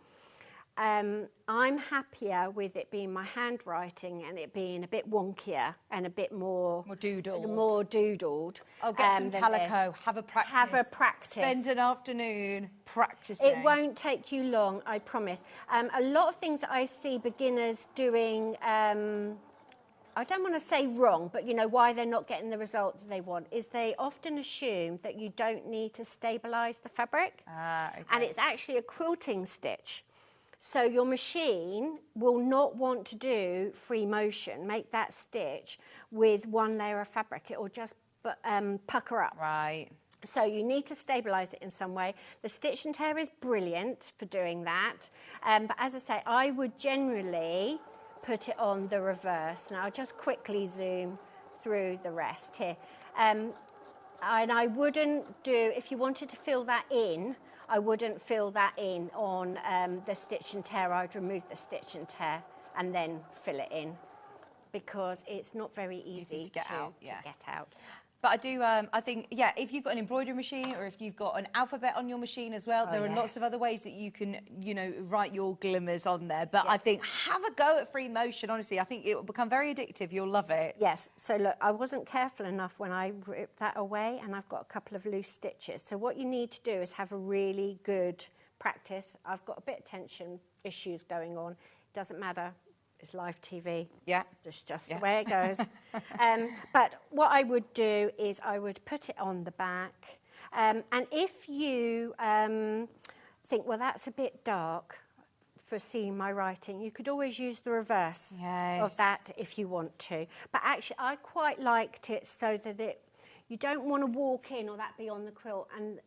I'm happier with it being my handwriting and it being a bit wonkier and a bit more doodled. Oh, get some calico, have a practice. Have a practice. Spend an afternoon practicing. It won't take you long, I promise. A lot of things that I see beginners doing, I don't want to say wrong, but you know why they're not getting the results they want is they often assume that you don't need to stabilise the fabric. And it's actually a quilting stitch. So your machine will not want to do free motion, make that stitch with one layer of fabric. It will just pucker up. Right. So you need to stabilise it in some way. The stitch and tear is brilliant for doing that. But as I say, I would generally put it on the reverse. Now I'll just quickly zoom through the rest here. And I wouldn't do, if you wanted to fill that in, I wouldn't fill that in on the stitch and tear. I'd remove the stitch and tear and then fill it in because it's not very easy to get out. But I do, I think, if you've got an embroidery machine or if you've got an alphabet on your machine as well, there are lots of other ways that you can, you know, write your glimmers on there. But I think have a go at free motion, honestly. I think it will become very addictive. You'll love it. Yes. So, look, I wasn't careful enough when I ripped that away and I've got a couple of loose stitches. So what you need to do is have a really good practice. I've got a bit of tension issues going on. It doesn't matter. It's live TV. Yeah. It's just the way it goes. But what I would do is I would put it on the back. And if you think, well, that's a bit dark for seeing my writing, you could always use the reverse of that if you want to. But actually, I quite liked it so that you don't want to walk in or that be on the quilt and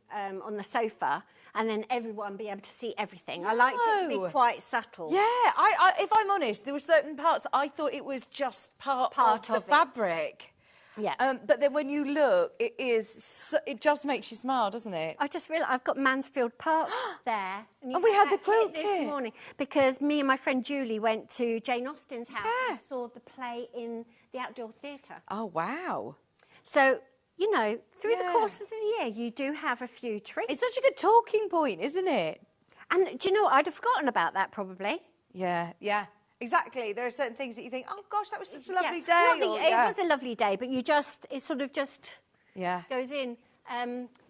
on the sofa and then everyone be able to see everything. No. I liked it to be quite subtle. Yeah, I if I'm honest, there were certain parts that I thought it was just part of the fabric. Yeah. But then when you look, it just makes you smile, doesn't it? I just realised I've got Mansfield Park there. And we had the quilt kit this morning because me and my friend Julie went to Jane Austen's house and saw the play in the outdoor theatre. Oh, wow. So, you know, through the course of the year, you do have a few treats. It's such a good talking point, isn't it? And do you know what? I'd have forgotten about that probably. Yeah, yeah. Exactly. There are certain things that you think, oh, gosh, that was such a lovely day. It was a lovely day, but it sort of just goes in.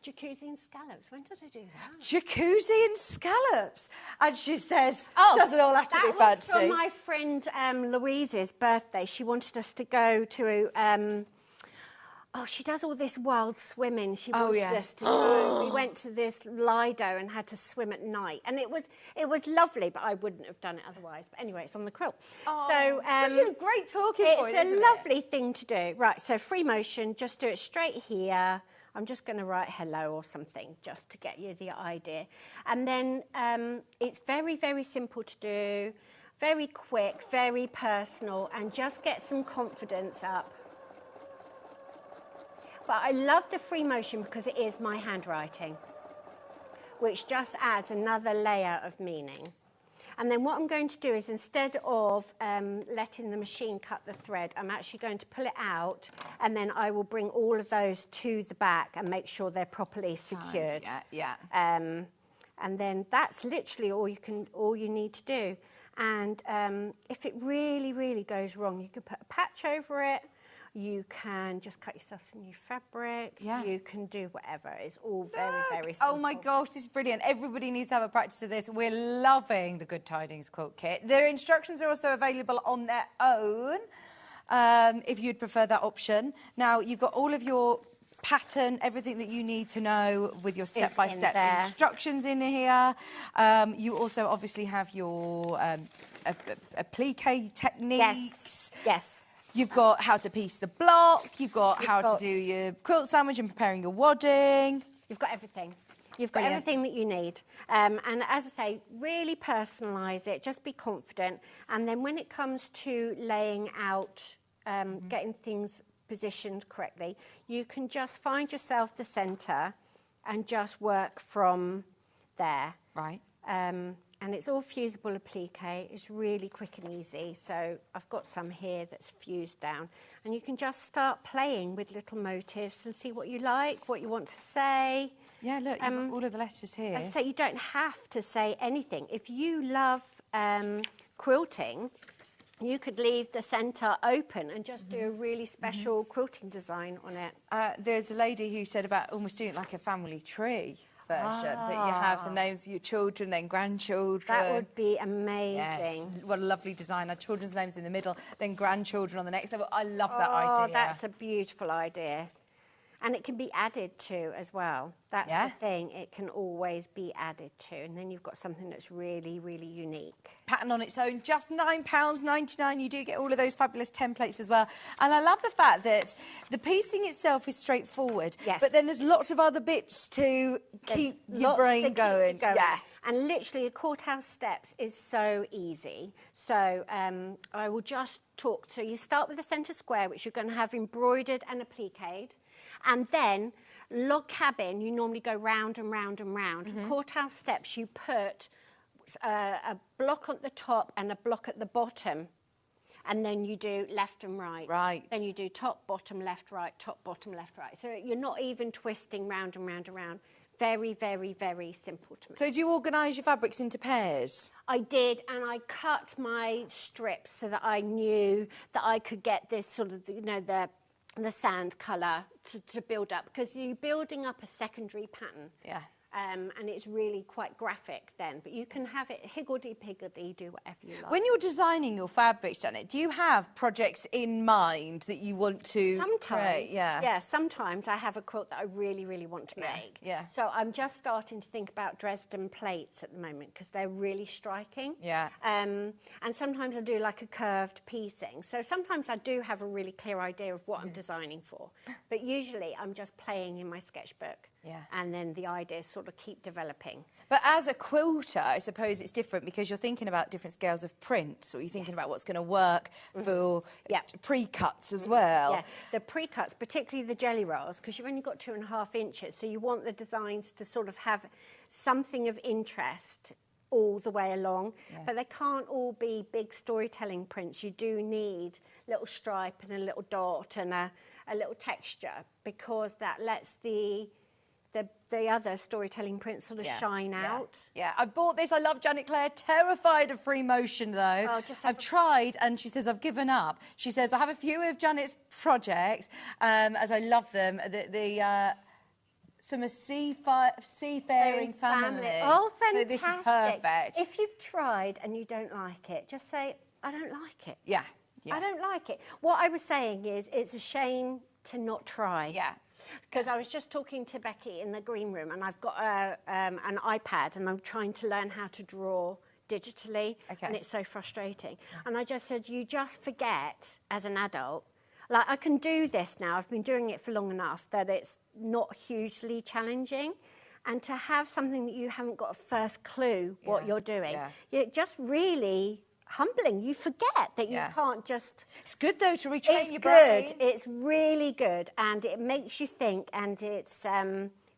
Jacuzzi and scallops. When did I do that? Jacuzzi and scallops. And she says, doesn't all have to be fancy. That was from my friend Louise's birthday. She wanted us to go to Oh, she does all this wild swimming. She Oh, wants yeah. us to go. We went to this Lido and had to swim at night, and it was lovely, but I wouldn't have done it otherwise. But anyway, it's on the quilt. So such a great talking point, it's isn't a it? lovely thing to do. Right, so free motion, just do it straight here. I'm just going to write hello or something just to get you the idea. And then it's very, very simple to do, very quick, very personal, and just get some confidence up. But I love the free motion because it is my handwriting, which just adds another layer of meaning. And then what I'm going to do is, instead of letting the machine cut the thread, I'm actually going to pull it out, and then I will bring all of those to the back and make sure they're properly secured. Yeah. And then that's literally all you need to do. And if it really, really goes wrong, you can put a patch over it. You can just cut yourself some new fabric. Yeah. You can do whatever. It's all very, very simple. Oh my gosh, this is brilliant. Everybody needs to have a practice of this. We're loving the Good Tidings quilt kit. Their instructions are also available on their own, if you'd prefer that option. Now, you've got all of your pattern, everything that you need to know with your step-by-step instructions in here. You also obviously have your applique techniques. Yes. You've got how to piece the block. You've got how to do your quilt sandwich and preparing your wadding. You've got everything. You've got everything that you need. And as I say, really personalise it. Just be confident. And then when it comes to laying out, getting things positioned correctly, you can just find yourself the centre and just work from there. Right. And it's all fusible applique. It's really quick and easy. So I've got some here that's fused down. And you can just start playing with little motifs and see what you like, what you want to say. Yeah, look, you've got all of the letters here. As I say, you don't have to say anything. If you love quilting, you could leave the centre open and just do a really special quilting design on it. There's a lady who said about almost doing it like a family tree version, that you have the names of your children, then grandchildren. That would be amazing. Yes, what a lovely design. Our children's names in the middle, then grandchildren on the next level. I love that idea. Oh, that's a beautiful idea. And it can be added to as well. That's the thing. It can always be added to. And then you've got something that's really, really unique. Pattern on its own, just £9.99. You do get all of those fabulous templates as well. And I love the fact that the piecing itself is straightforward. Yes. But then there's lots of other bits to keep your brain going. Yeah. And literally, a courthouse steps is so easy. So I will just talk. So you start with the centre square, which you're going to have embroidered and appliqued. And then log cabin, you normally go round and round and round. Courthouse steps, you put a block at the top and a block at the bottom. And then you do left and right. Right. Then you do top, bottom, left, right, top, bottom, left, right. So you're not even twisting round and round and round. Very, very, very simple to make. So do you organise your fabrics into pairs? I did, and I cut my strips so that I knew that I could get this sort of, you know, the sand colour to build up, because you're building up a secondary pattern. Yeah. And it's really quite graphic then, but you can have it higgledy-piggledy, do whatever you like. When you're designing your fabrics, Janet, do you have projects in mind that you want to create? Yeah, sometimes I have a quilt that I really, really want to make. Yeah. So I'm just starting to think about Dresden plates at the moment because they're really striking. Yeah. And sometimes I do like a curved piecing. So sometimes I do have a really clear idea of what I'm designing for. But usually I'm just playing in my sketchbook. Yeah. And then the ideas sort of keep developing. But as a quilter, I suppose it's different because you're thinking about different scales of prints, or you're thinking about what's going to work for pre-cuts as well. Yeah, the pre-cuts, particularly the jelly rolls, because you've only got 2.5 inches, so you want the designs to sort of have something of interest all the way along, but they can't all be big storytelling prints. You do need a little stripe and a little dot and a little texture, because that lets the other storytelling prints sort of shine out. Yeah, I bought this. I love Janet Clare. Terrified of free motion, though. Oh, I've tried, and she says, I've given up. She says, I have a few of Janet's projects, as I love them. Some seafaring family. Oh, fantastic. So this is perfect. If you've tried and you don't like it, just say, I don't like it. Yeah. I don't like it. What I was saying is, it's a shame to not try. Yeah. Because I was just talking to Becky in the green room, and I've got an iPad, and I'm trying to learn how to draw digitally, and it's so frustrating. And I just said, you just forget as an adult, like, I can do this now. I've been doing it for long enough that it's not hugely challenging. And to have something that you haven't got a first clue what you're doing, you're just really humbling. You forget that you can't just... It's good, though, to retrain your brain. It's really good, and it makes you think, and it's...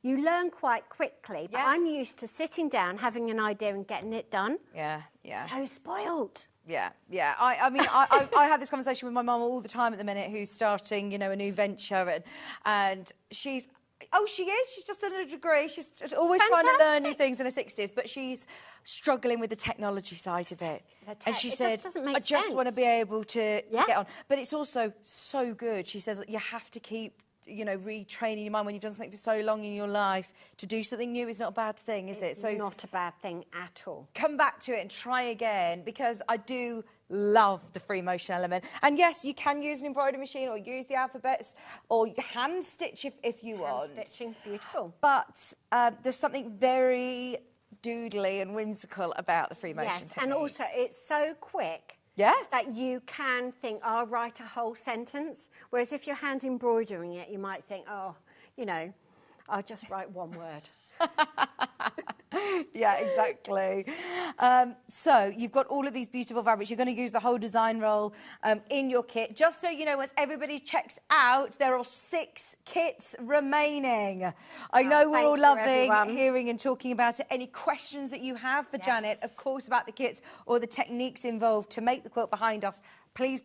you learn quite quickly, but I'm used to sitting down, having an idea and getting it done. Yeah. So spoiled. Yeah. I mean, I have this conversation with my mum all the time at the minute, who's starting, you know, a new venture, and she's... Oh, she is. She's just done a degree. She's just always trying to learn new things in her 60s, but she's struggling with the technology side of it. And she said, I just want to be able to get on. But it's also so good. She says that you have to keep, you know, retraining your mind when you've done something for so long in your life. To do something new is not a bad thing, is it? So not a bad thing at all. Come back to it and try again, because I do love the free motion element. And yes, you can use an embroidery machine or use the alphabets or hand stitch if you want. Hand stitching's beautiful. But there's something very doodly and whimsical about the free motion technique. And also it's so quick that you can think, I'll write a whole sentence. Whereas if you're hand embroidering it, you might think, oh, you know, I'll just write one word. Yeah, exactly. So you've got all of these beautiful fabrics. You're going to use the whole design roll in your kit. Just so you know, once everybody checks out, there are 6 kits remaining. I know we're all loving hearing and talking about it. Any questions that you have for Janet, of course, about the kits or the techniques involved to make the quilt behind us, please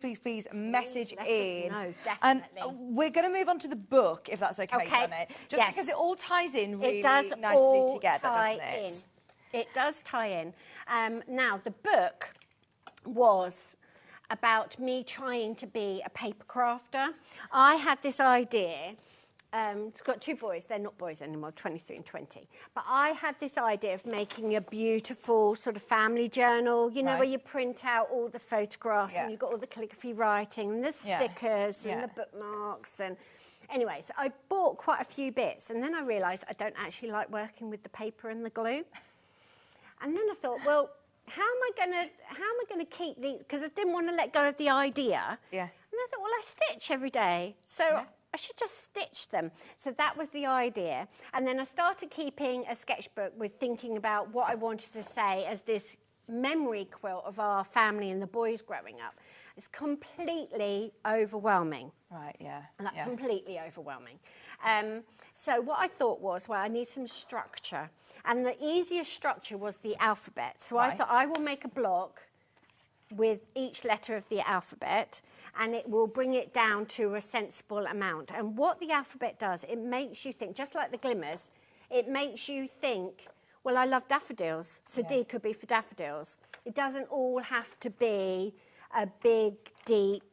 message in. No, definitely. We're going to move on to the book, if that's okay, Janet. Just because it all ties in really nicely together, doesn't it? It does tie in. Now, the book was about me trying to be a paper crafter. I had this idea. It's got 2 boys. They're not boys anymore, 23 and 20. But I had this idea of making a beautiful sort of family journal, you know, where you print out all the photographs and you've got all the calligraphy writing and the stickers and the bookmarks. And anyway, so I bought quite a few bits, and then I realised I don't actually like working with the paper and the glue. And then I thought, well, how am I going to keep these? Because I didn't want to let go of the idea. Yeah. And I thought, well, I stitch every day, so I should just stitch them. So that was the idea. And then I started keeping a sketchbook with thinking about what I wanted to say as this memory quilt of our family and the boys growing up. It's completely overwhelming. Right, yeah. Like, completely overwhelming. So what I thought was, well, I need some structure. And the easiest structure was the alphabet. So I thought I will make a block with each letter of the alphabet, and it will bring it down to a sensible amount. And what the alphabet does, it makes you think, just like the glimmers, it makes you think, well, I love daffodils, so D could be for daffodils. It doesn't all have to be a big, deep,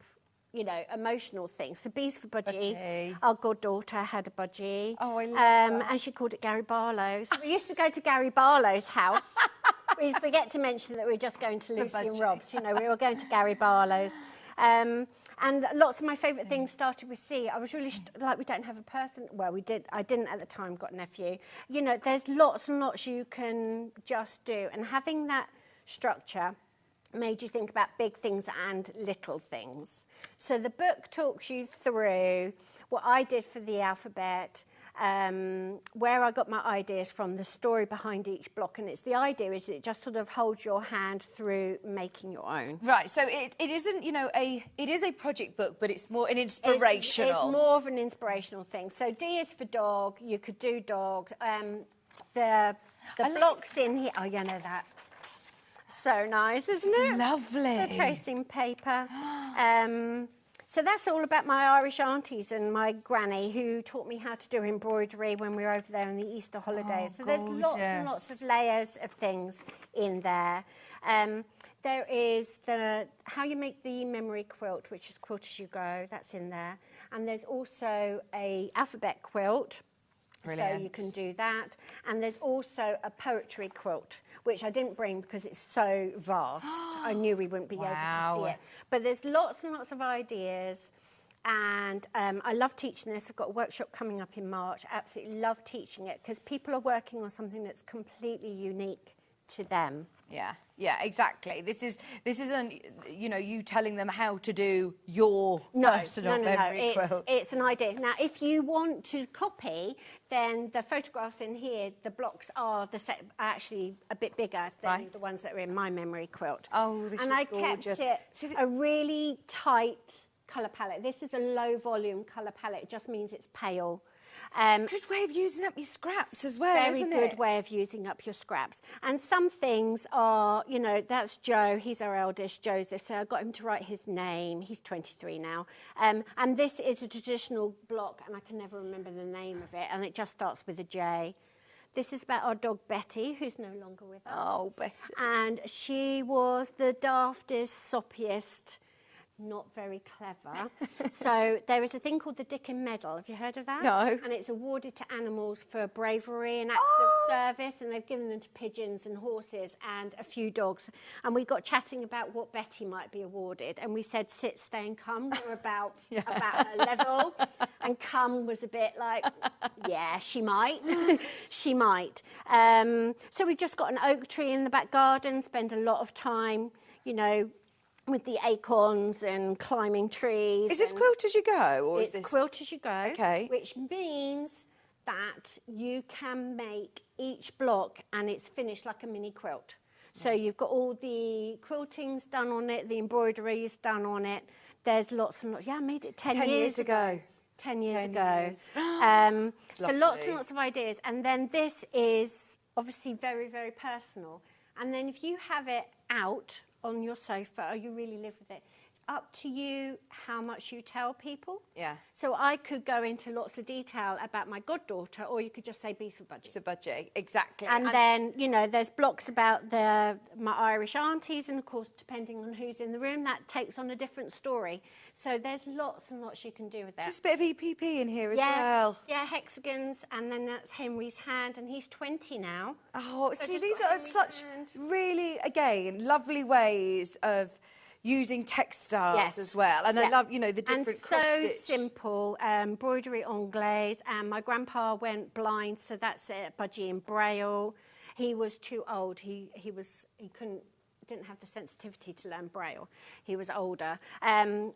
you know, emotional thing. So B's for budgie. Our goddaughter had a budgie. Oh, I love that. And she called it Gary Barlow's. We used to go to Gary Barlow's house. We forget to mention that we were just going to Lucy and Rob's. You know, we were going to Gary Barlow's. And lots of my favourite things started with C. I was really, like, we don't have a person. Well, we did. I didn't at the time, got a nephew. You know, there's lots and lots you can just do. And having that structure made you think about big things and little things. So the book talks you through what I did for the alphabet, where I got my ideas from, the story behind each block, and it's the idea is it just sort of holds your hand through making your own. Right, so it isn't, you know, it is a project book, but it's more an inspirational. It's more of an inspirational thing. So D is for dog, you could do dog. The blocks in here, oh, you know that. So nice, isn't it? Lovely. The tracing paper. So that's all about my Irish aunties and my granny who taught me how to do embroidery when we were over there in the Easter holidays. So there's lots and lots of layers of things in there. There is how you make the memory quilt, which is Quilt As You Go. That's in there. And there's also a alphabet quilt. Brilliant. So you can do that. And there's also a poetry quilt, which I didn't bring because it's so vast. I knew we wouldn't be able to see it. But there's lots and lots of ideas. And I love teaching this. I've got a workshop coming up in March. Absolutely love teaching it because people are working on something that's completely unique to them. Yeah, yeah, exactly. This isn't, you know, you telling them how to do your personal memory quilt. It's an idea. Now, if you want to copy, then the photographs in here, the blocks are actually a bit bigger than the ones that are in my memory quilt. Oh, this is gorgeous. And I kept it a really tight colour palette. This is a low volume colour palette. It just means it's pale. Good way of using up your scraps as well, isn't it? Very good way of using up your scraps. And some things are, you know, that's Joe. He's our eldest, Joseph. So I got him to write his name. He's 23 now. And this is a traditional block, and I can never remember the name of it. And it just starts with a J. This is about our dog Betty, who's no longer with us. Oh, Betty. And she was the daftest, soppiest, not very clever. So there is a thing called the Dickin Medal. Have you heard of that? No. And it's awarded to animals for bravery and acts of service, and they've given them to pigeons and horses and a few dogs. And we got chatting about what Betty might be awarded, and we said sit, stay and come were about her level, and come was a bit like, yeah, she might. She might. So we've just got an oak tree in the back garden, spend a lot of time, you know, with the acorns and climbing trees. Is this quilt as you go? Or it's is this... quilt as you go, okay. Which means that you can make each block and it's finished like a mini quilt. So you've got all the quiltings done on it, the embroidery is done on it. There's lots and lots. Yeah, I made it 10 years ago. 10 years ago. So lots and lots of ideas. And then this is obviously very, very personal. And then if you have it out on your sofa or you really live with it, it's up to you how much you tell people. Yeah. So I could go into lots of detail about my goddaughter, or you could just say beef for budgie. It's a budgie, exactly. And then, you know, there's blocks about my Irish aunties, and of course, depending on who's in the room, that takes on a different story. So there's lots and lots you can do with that. Just a bit of EPP in here as well. Yeah, hexagons, and then that's Henry's hand, and he's 20 now. Oh, so see, these are such really, again, lovely ways of using textiles as well. And I love, you know, the different cross-stitch. So simple, embroidery anglaise, and my grandpa went blind, so that's a budgie in Braille. He was too old. He didn't have the sensitivity to learn Braille. He was older.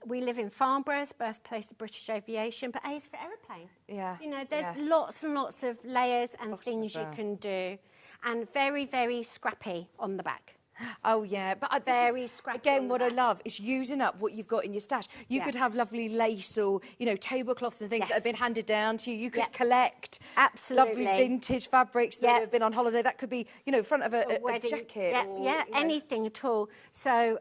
We live in Farnborough, birthplace of British aviation, but A is for aeroplane. Yeah. You know, there's lots and lots of layers and things you can do, and very, very scrappy on the back. Oh, yeah. But very scrappy. Again, what I love is using up what you've got in your stash. You could have lovely lace or, you know, tablecloths and things that have been handed down to you. You could collect lovely vintage fabrics that have been on holiday. That could be, you know, front of a jacket. Or, anything at all. So,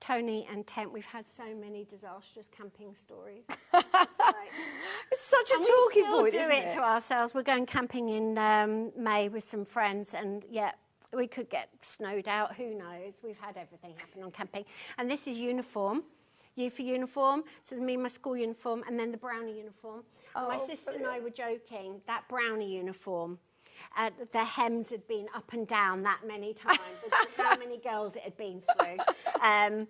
Tony and Tent, we've had so many disastrous camping stories. It's such a talking point, isn't it? We still do it to ourselves. We're going camping in May with some friends, and we could get snowed out, who knows? We've had everything happen on camping. And this is uniform. U for uniform, so it's me, my school uniform, and then the brownie uniform. Oh, my sister and I were joking, that brownie uniform, the hems had been up and down that many times. I don't know how many girls it had been through.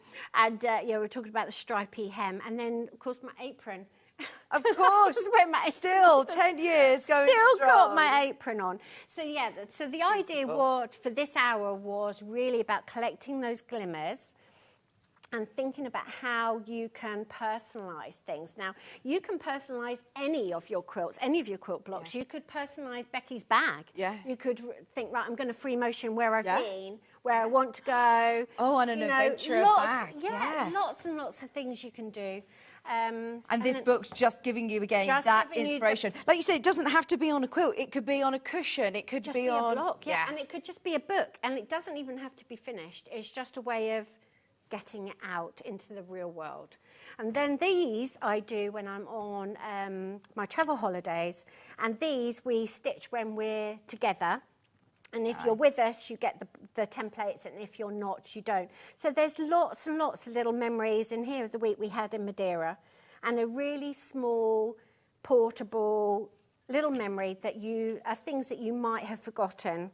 We're talking about the stripy hem. And then, of course, my apron. Of course, still 10 years going Still strong. Got my apron on. So, so the idea for this hour was really about collecting those glimmers and thinking about how you can personalise things. Now, you can personalise any of your quilts, any of your quilt blocks. You could personalise Becky's bag. You could think, right, I'm going to free motion where I've been, where I want to go. Oh, on an adventure bag. Lots and lots of things you can do. And this book's just giving you, again, that inspiration. Like you said, it doesn't have to be on a quilt. It could be on a cushion. It could be on... a block, and it could just be a book. And it doesn't even have to be finished. It's just a way of getting it out into the real world. And then these I do when I'm on my travel holidays. And these we stitch when we're together. And if you're with us, you get the templates, and if you're not, you don't. So there's lots and lots of little memories. And here's the week we had in Madeira, and a really small, portable little memory that are things that you might have forgotten,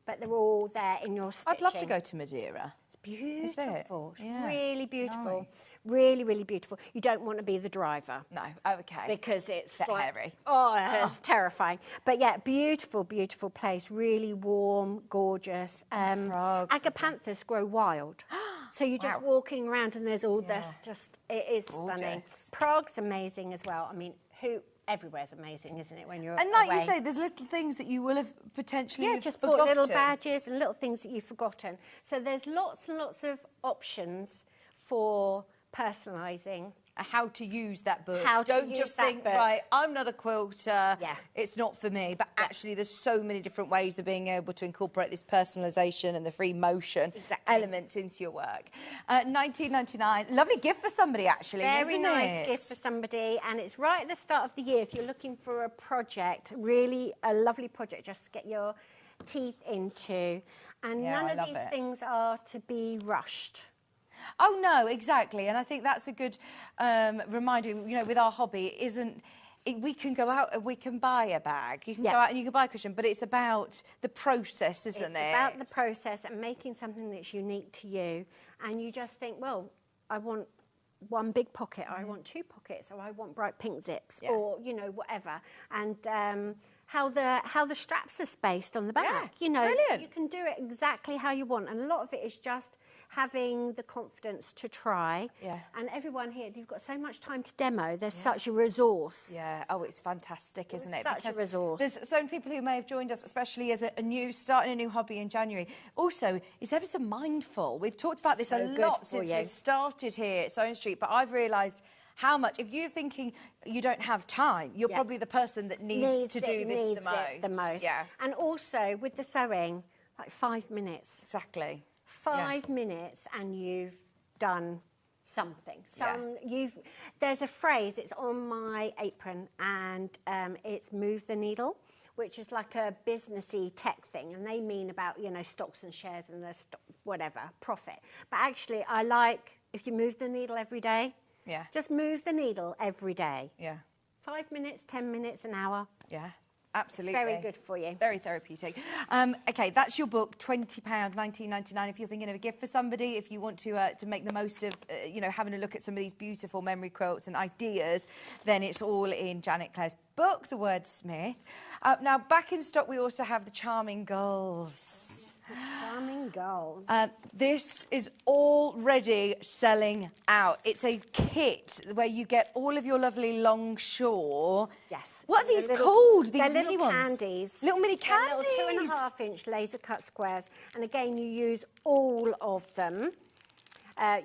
but they're all there in your stitching. I'd love to go to Madeira. It's beautiful. It's Yeah. really beautiful. Nice. Really, really beautiful. You don't want to be the driver. No, okay. Because it's Bit like, hairy. oh, it's terrifying. But yeah, beautiful, beautiful place. Really warm, gorgeous. Prague. Agapanthus grow wild. So you're just walking around and there's all this, it is stunning. Gorgeous. Prague's amazing as well. I mean, everywhere's amazing, isn't it, when you're And like away? you say, there's little things that you will have potentially just forgotten. bought little badges and little things that you've forgotten. So there's lots and lots of options for personalising. How to use that book. How to Don't use just that think, book. right, I'm not a quilter, Yeah. it's not for me. But actually, there's so many different ways of being able to incorporate this personalisation and the free motion elements into your work. $19.99, lovely gift for somebody, actually, Very isn't nice it? gift for somebody, and it's right at the start of the year. If you're looking for a project, really a lovely project just to get your teeth into. And Yeah, I none of love these it. things are to be rushed. Oh, no, exactly. And I think that's a good reminder, you know, with our hobby, we can go out and we can buy a bag. You can go out and you can buy a cushion, but it's about the process, isn't it? It's about the process and making something that's unique to you. And you just think, well, I want one big pocket, or I want two pockets, or I want bright pink zips, or, you know, whatever. And how the straps are spaced on the back. You know, brilliant. you can do it exactly how you want. And a lot of it is just having the confidence to try. Yeah. And everyone here, you've got so much time to demo. There's such a resource. Yeah, oh, it's fantastic, isn't it? Such a resource. There's so many people who may have joined us, especially as starting a new hobby in January. Also, it's ever so mindful. We've talked about this So a good lot for since you. we've started here at Sewing Street, but I've realised how much, if you're thinking you don't have time, you're probably the person that needs to do this the most. Yeah, And also, with the sewing, like 5 minutes. exactly. 5 minutes and you've done something. There's a phrase, it's on my apron, and it's move the needle, which is like a businessy tech thing, and they mean about, you know, stocks and shares and the whatever, profit. But actually, I like, if you move the needle every day, just move the needle every day. Yeah. 5 minutes, 10 minutes, an hour. Yeah. Absolutely. Very good for you. Very therapeutic. OK, that's your book, £20, $19.99. If you're thinking of a gift for somebody, if you want to make the most of, you know, having a look at some of these beautiful memory quilts and ideas, then it's all in Janet Clare's book, The Wordsmith. Now, back in stock, we also have the Charming Gulls. Charming Gulls. This is already selling out. It's a kit where you get all of your lovely longshore. Yes. What are these called? These They're mini little ones? candies. Little mini They're candies. little 2.5-inch laser cut squares. And again, you use all of them.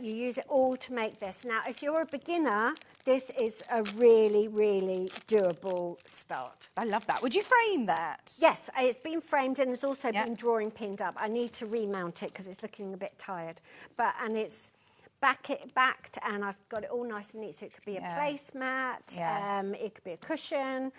You use it all to make this. Now, if you're a beginner, this is a really, really doable start. I love that. Would you frame that? Yes, it's been framed and it's also been drawing pinned up. I need to remount it because it's looking a bit tired. And it's backed, and I've got it all nice and neat. So it could be a placemat, it could be a cushion,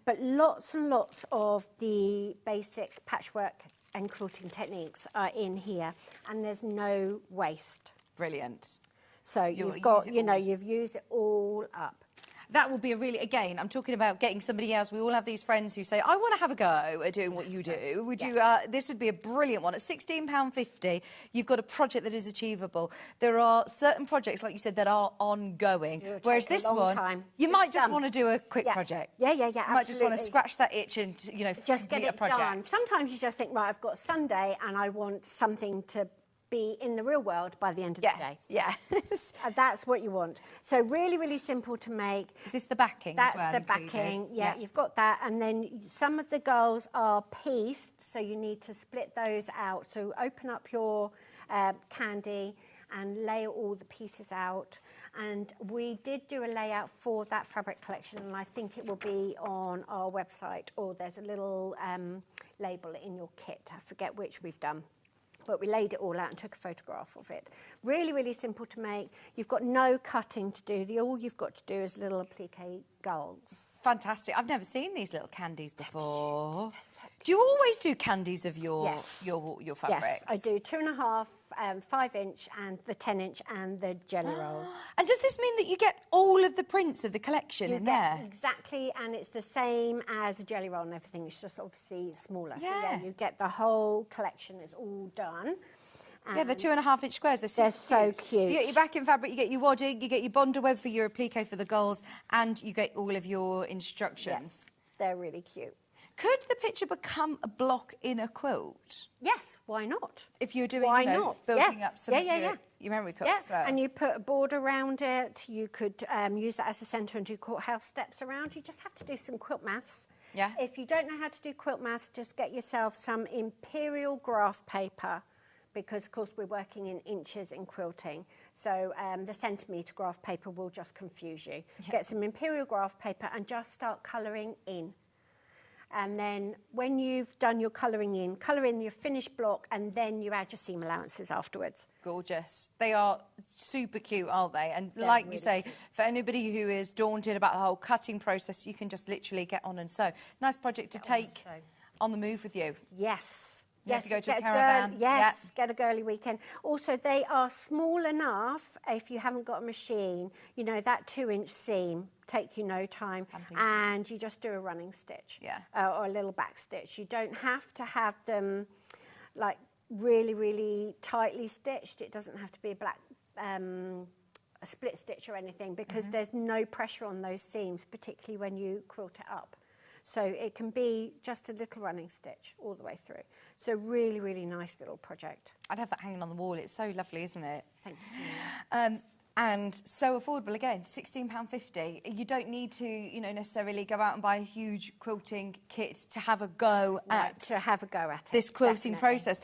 but lots and lots of the basic patchwork and quilting techniques are in here, and there's no waste. Brilliant. So you've got, you know, you've used it all up. That will be a really, again, I'm talking about getting somebody else. We all have these friends who say, I want to have a go at doing what you do. Would you, this would be a brilliant one. At £16.50, you've got a project that is achievable. There are certain projects, like you said, that are ongoing. Whereas this one, you might just want to do a quick project. Yeah, You might just want to scratch that itch and, you know, just get a it project. done. Sometimes you just think, right, I've got Sunday and I want something to be in the real world by the end of the day. Yes. That's what you want. So really, really simple to make. Is this the backing as well? That's the backing. Yeah, you've got that. And then some of the girls are pieced, so you need to split those out. So open up your candy and lay all the pieces out. And we did do a layout for that fabric collection, and I think it will be on our website, or there's a little label in your kit. I forget which we've done. But we laid it all out and took a photograph of it. Really, really simple to make. You've got no cutting to do. All you've got to do is little applique gulls. Fantastic. I've never seen these little candies before. Do you always do candies of your fabrics? Yes, I do 2.5, 5-inch, and the 10-inch, and the jelly rolls. And does this mean that you get all of the prints of the collection in there? Exactly, and it's the same as a jelly roll and everything. It's just obviously smaller. Yeah. So yeah, you get the whole collection. It's all done. Yeah, they're 2.5-inch squares. They're so cute. You get your backing fabric, you get your wadding, you get your Bonder web for your applique for the gulls, and you get all of your instructions. Yes, they're really cute. Could the picture become a block in a quilt? Yes, why not? If you're doing, building up some of your memory quilts as well. And you put a border around it. You could use that as a centre and do courthouse steps around. You just have to do some quilt maths. Yeah. If you don't know how to do quilt maths, just get yourself some imperial graph paper, because, of course, we're working in inches in quilting. So the centimetre graph paper will just confuse you. Yeah. Get some imperial graph paper and just start colouring in. And then when you've done your colouring in, colour in your finished block, and then you add your seam allowances afterwards. Gorgeous. They are super cute, aren't they? And They're like really you say, cute. for anybody who is daunted about the whole cutting process, you can just literally get on and sew. Nice project to take on the move with you. Yes. Yes, you go to a caravan. Yes, get a girly weekend. Also, they are small enough, if you haven't got a machine, you know, that 2-inch seam take you no time, and you just do a running stitch. Yeah. Or a little back stitch. You don't have to have them, like, really, really tightly stitched. It doesn't have to be a split stitch or anything, because there's no pressure on those seams, particularly when you quilt it up. So it can be just a little running stitch all the way through. So really, really nice little project. I'd have that hanging on the wall. It's so lovely, isn't it? Thank you. And so affordable again, £16.50. You don't need to, you know, necessarily go out and buy a huge quilting kit to have a go at this quilting process.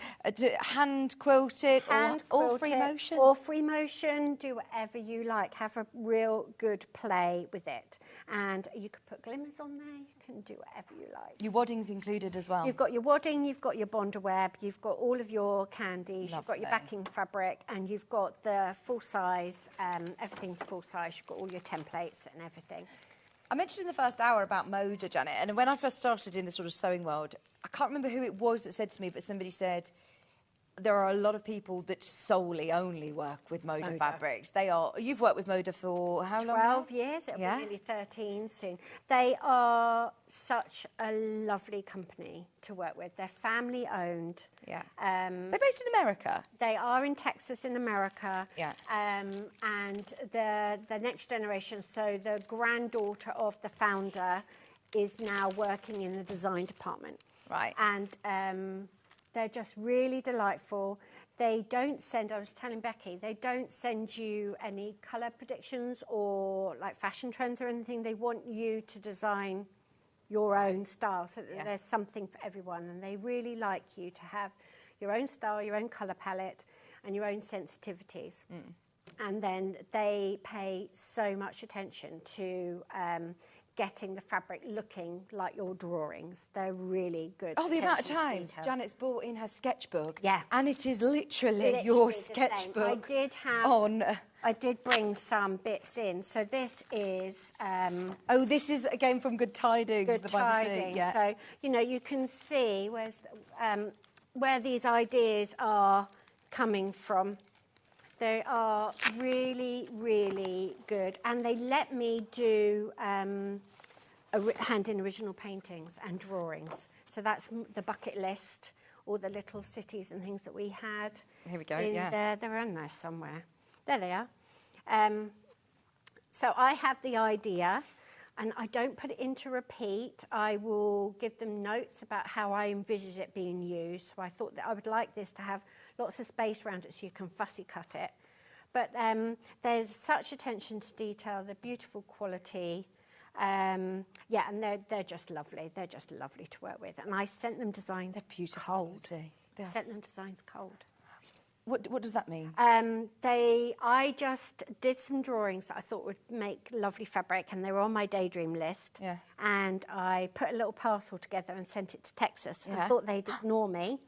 Hand quilt it, or free motion? Or free motion, do whatever you like. Have a real good play with it. And you could put glimmers on there, you can do whatever you like. Your wadding's included as well. You've got your wadding, you've got your Bonder web, you've got all of your candies, you've got your backing fabric, and you've got the full size, everything's full size, you've got all your templates and everything. I mentioned in the first hour about Moda, Janet, and when I first started in the sort of sewing world, I can't remember who it was that said to me, but somebody said, there are a lot of people that only work with Moda fabrics. You've worked with Moda for how long 12 years, it'll be nearly 13 soon. They are such a lovely company to work with. They're family owned. Yeah. They're based in America? They are in Texas in America. Yeah. And the next generation, so the granddaughter of the founder is now working in the design department. Right. And they're just really delightful. They don't send, I was telling Becky, they don't send you any colour predictions or like fashion trends or anything. They want you to design your own style, so that there's something for everyone. And they really like you to have your own style, your own colour palette, and your own sensitivities. And then they pay so much attention to getting the fabric looking like your drawings. They're really good. Oh, the amount of times Janet's brought in her sketchbook. Yeah. And it is literally your sketchbook. I did bring some bits in. So this is... oh, this is, again, from Good Tidings. Good Tidings. Yeah. So, you know, you can see where these ideas are coming from. They are really, really good. And they let me do hand-in original paintings and drawings. So that's the bucket list, all the little cities and things that we had. Here we go, yeah. There. They're in there somewhere. There they are. So I have the idea, and I don't put it into repeat. I will give them notes about how I envisage it being used. So I thought that I would like this to have lots of space around it so you can fussy cut it. But there's such attention to detail, the beautiful quality. Yeah, and they're just lovely. They're just lovely to work with. And I sent them designs They're beautiful cold. quality. Sent them designs cold. What does that mean? I just did some drawings that I thought would make lovely fabric, and they were on my daydream list. Yeah. And I put a little parcel together and sent it to Texas. Yeah. I thought they'd ignore me.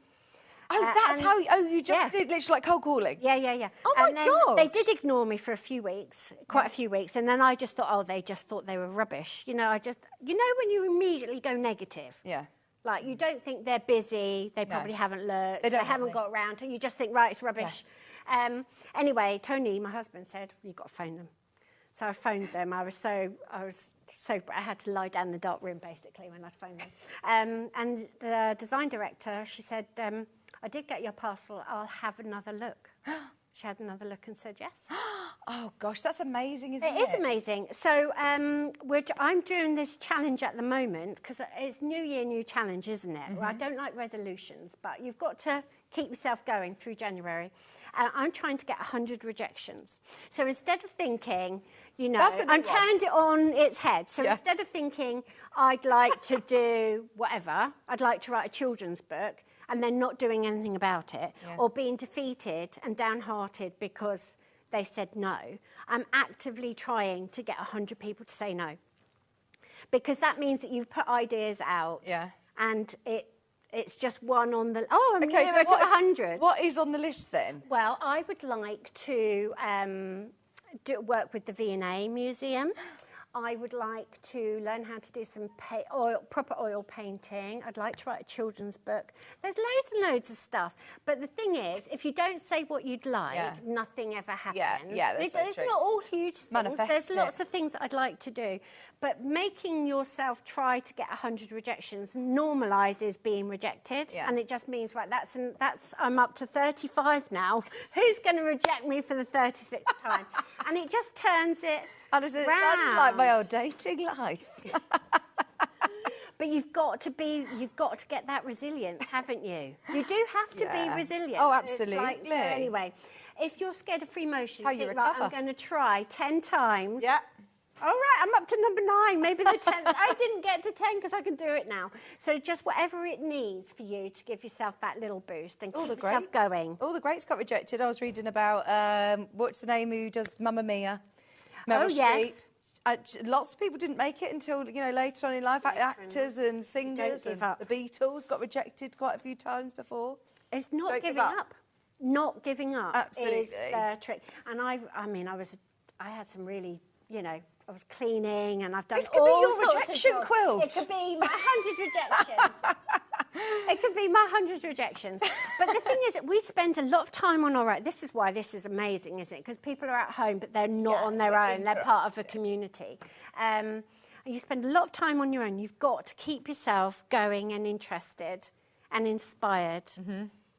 Oh, that's how... you just did literally like cold calling? Yeah. Oh, my God. They did ignore me for a few weeks, quite a few weeks, and then I just thought, they just thought they were rubbish. You know, when you immediately go negative? Yeah. Like, you don't think they're busy, they probably haven't looked, they haven't got around to, you just think, right, it's rubbish. Yeah. Anyway, Tony, my husband, said, you've got to phone them. So I phoned them. I had to lie down in the dark room, basically, when I phoned them. And the design director, she said, I did get your parcel. I'll have another look. She had another look and said yes. Oh, gosh, that's amazing, isn't it? It is amazing. So I'm doing this challenge at the moment because it's New Year, new challenge, isn't it? Well, I don't like resolutions, but you've got to keep yourself going through January. I'm trying to get 100 rejections. So instead of thinking, you know, I'm turned it on its head. So instead of thinking, I'd like to do whatever, I'd like to write a children's book, and then not doing anything about it, or being defeated and downhearted because they said no, I'm actively trying to get 100 people to say no. Because that means that you've put ideas out, and it's just one on the... Oh, I'm nearer to 100. What is on the list then? Well, I would like to work with the V&A Museum. I would like to learn how to do some proper oil painting. I'd like to write a children's book. There's loads and loads of stuff. But the thing is, if you don't say what you'd like, nothing ever happens. That's so it's true. not all huge things. Manifest There's it. lots of things that I'd like to do. But making yourself try to get 100 rejections normalises being rejected. And it just means, right, I'm up to 35 now. Who's going to reject me for the 36th time? And it just turns it It sounded like my old dating life. But you've got to get that resilience, haven't you? You do have to be resilient. Oh, So it's absolutely. so anyway, if you're scared of free motion, how you think, right, recover. I'm going to try 10 times. Yeah. All right, I'm up to number 9. Maybe the 10th. I didn't get to 10 because I can do it now. So just whatever it needs for you to give yourself that little boost and keep yourself going. All the greats got rejected. I was reading about, what's the name who does Mamma Mia? Meryl Streep. Lots of people didn't make it until, you know, later on in life. Actors and singers and the Beatles got rejected quite a few times before. It's not giving up. Not giving up Absolutely. is the trick. And I had some really, you know, I was cleaning and I've done This could all be your sorts rejection of jobs. quilt. It could be my 100 rejections. It could be my 100 rejections. But the thing is that we spend a lot of time on our own. This is why this is amazing, isn't it? Because people are at home, but they're not on their own. They're part of a community. And you spend a lot of time on your own. You've got to keep yourself going and interested and inspired.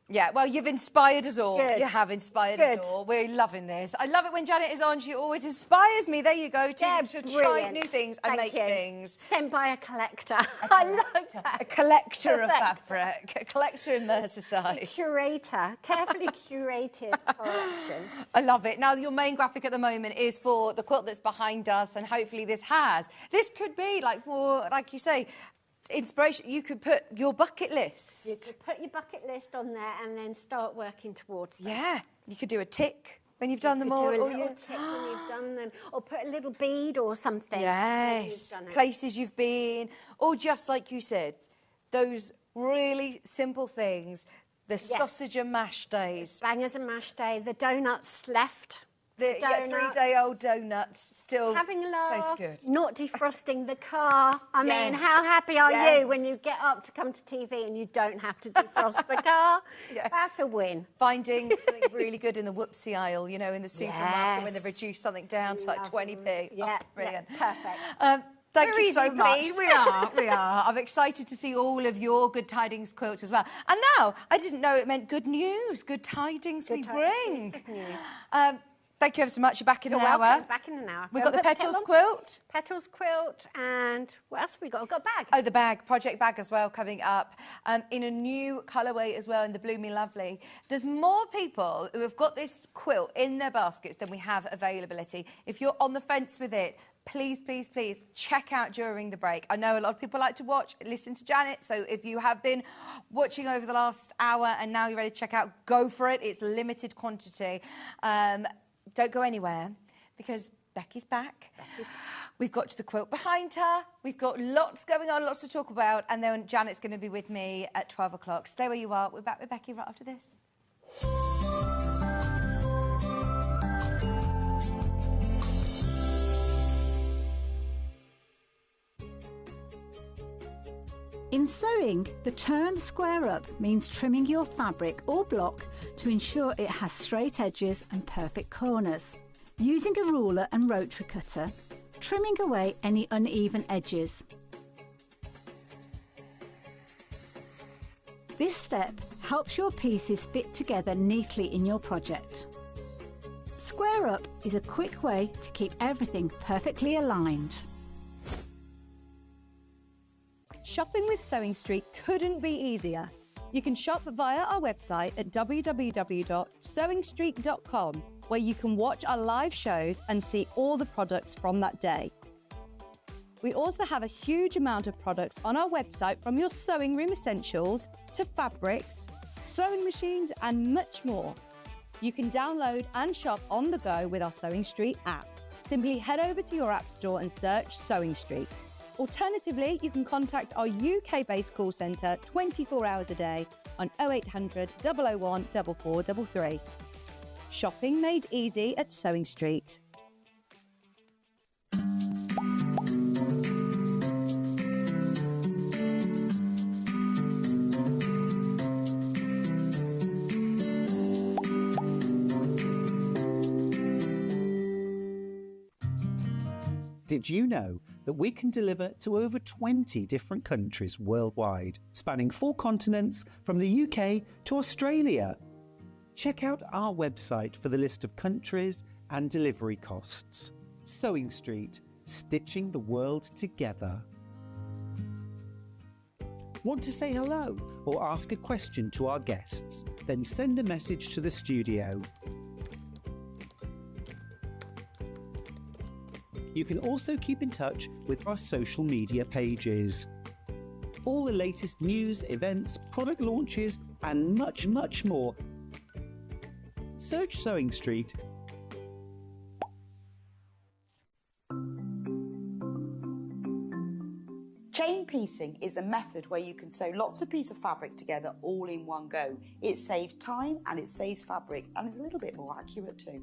Yeah, well, you've inspired us all. Good. You have inspired us all. We're loving this. I love it when Janet is on. She always inspires me. There you go, to try new things and make things. Sent by a collector. I love that. A collector of fabric. A collector in Merseyside. A curator. Carefully curated collection. I love it. Now, your main graphic at the moment is for the quilt that's behind us, and hopefully this could be, like, more, like you say, inspiration. You could put your bucket list. You could put your bucket list on there and then start working towards them. Yeah, you could do a tick when you've done them all. Do a little tick when you've done them, or put a little bead or something. Yes, when you've done it. places you've been, or just like you said, those really simple things. The sausage and mash days. Bangers and mash day. The donuts left. The 3-day-old donuts still having a laugh, taste good. Not defrosting the car. I mean, how happy are you when you get up to come to TV and you don't have to defrost the car? That's a win. Finding something really good in the whoopsie aisle, you know, in the supermarket when they've reduced something down to like 20p. Yeah, brilliant. Perfect. Thank you so much. Please. We are. I'm excited to see all of your good tidings quilts as well. And now, I didn't know it meant good news, good tidings we bring. Good news. Thank you ever so much. You're back in an welcome. hour. Back in an hour. We've got the petals quilt. Petals quilt, and what else have we got? I've got a bag. Oh, the bag, project bag as well, coming up in a new colourway as well, in the Bloomy Lovely. There's more people who have got this quilt in their baskets than we have availability. If you're on the fence with it, please, please, please check out during the break. I know a lot of people like to listen to Janet, so if you have been watching over the last hour and now you're ready to check out, go for it. It's limited quantity. Don't go anywhere, because Becky's back. We've got to the quilt behind her. We've got lots going on, lots to talk about, and then Janet's going to be with me at 12 o'clock. Stay where you are. We're back with Becky right after this. In sewing, the term square up means trimming your fabric or block to ensure it has straight edges and perfect corners. Using a ruler and rotary cutter, trimming away any uneven edges. This step helps your pieces fit together neatly in your project. Square up is a quick way to keep everything perfectly aligned. Shopping with Sewing Street couldn't be easier. You can shop via our website at www.sewingstreet.com, where you can watch our live shows and see all the products from that day. We also have a huge amount of products on our website, from your sewing room essentials to fabrics, sewing machines and much more. You can download and shop on the go with our Sewing Street app. Simply head over to your app store and search Sewing Street. Alternatively, you can contact our UK-based call centre 24 hours a day on 0800 001 4433. Shopping made easy at Sewing Street. Did you know that we can deliver to over 20 different countries worldwide, spanning 4 continents from the UK to Australia? Check out our website for the list of countries and delivery costs. Sewing Street, stitching the world together. Want to say hello or ask a question to our guests? Then send a message to the studio. You can also keep in touch with our social media pages. All the latest news, events, product launches and much, much more. Search Sewing Street. Chain piecing is a method where you can sew lots of pieces of fabric together all in one go. It saves time and it saves fabric and is a little bit more accurate too.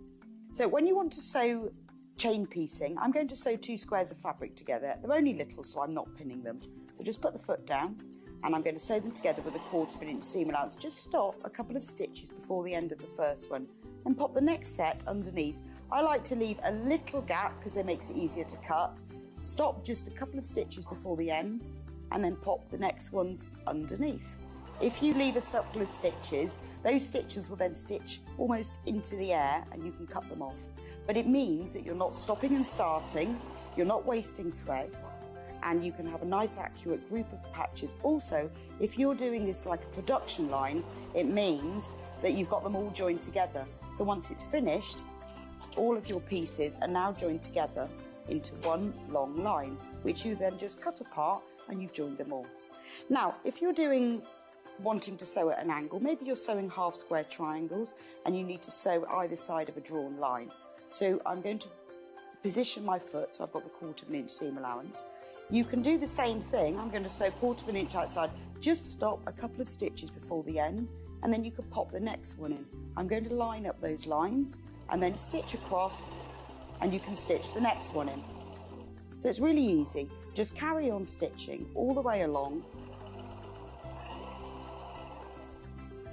So when you want to sew chain piecing, I'm going to sew 2 squares of fabric together. They're only little, so I'm not pinning them. So just put the foot down and I'm going to sew them together with a 1/4 inch seam allowance. Just stop a couple of stitches before the end of the first one and pop the next set underneath. I like to leave a little gap because it makes it easier to cut. Stop just a couple of stitches before the end and then pop the next ones underneath. If you leave a couple of stitches, those stitches will then stitch almost into the air and you can cut them off. But it means that you're not stopping and starting, you're not wasting thread, and you can have a nice accurate group of patches. Also, if you're doing this like a production line, it means that you've got them all joined together. So once it's finished, all of your pieces are now joined together into one long line, which you then just cut apart and you've joined them all. Now, if you're wanting to sew at an angle, maybe you're sewing half square triangles and you need to sew either side of a drawn line. So I'm going to position my foot, so I've got the 1/4 inch seam allowance. You can do the same thing. I'm going to sew 1/4 inch outside. Just stop a couple of stitches before the end and then you can pop the next one in. I'm going to line up those lines and then stitch across and you can stitch the next one in. So it's really easy. Just carry on stitching all the way along.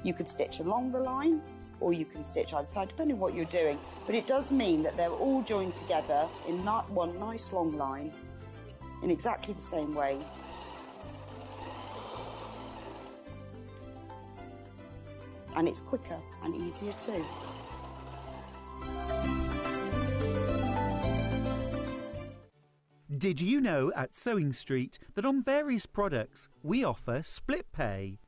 You could stitch along the line or you can stitch either side, depending on what you're doing. But it does mean that they're all joined together in one nice long line in exactly the same way. And it's quicker and easier too. Did you know at Sewing Street that on various products we offer split pay?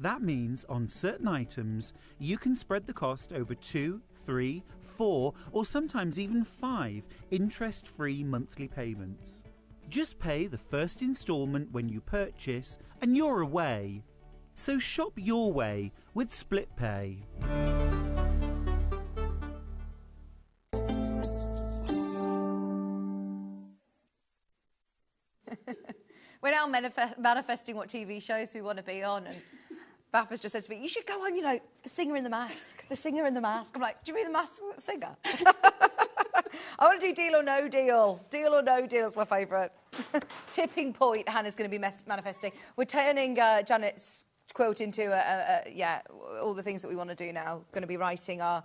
That means on certain items you can spread the cost over 2, 3, 4 or sometimes even 5 interest-free monthly payments. Just pay the first instalment when you purchase and you're away. So shop your way with split pay. We're now manifesting what TV shows we want to be on, and Bath has just said to me, you should go on, you know, The Singer in the Mask. The Singer in the Mask. I'm like, do you mean the Masked Singer? I want to do Deal or No Deal. Deal or No Deal is my favourite. Tipping point, Hannah's going to be manifesting. We're turning Janet's quilt into, all the things that we want to do now. Going to be writing our...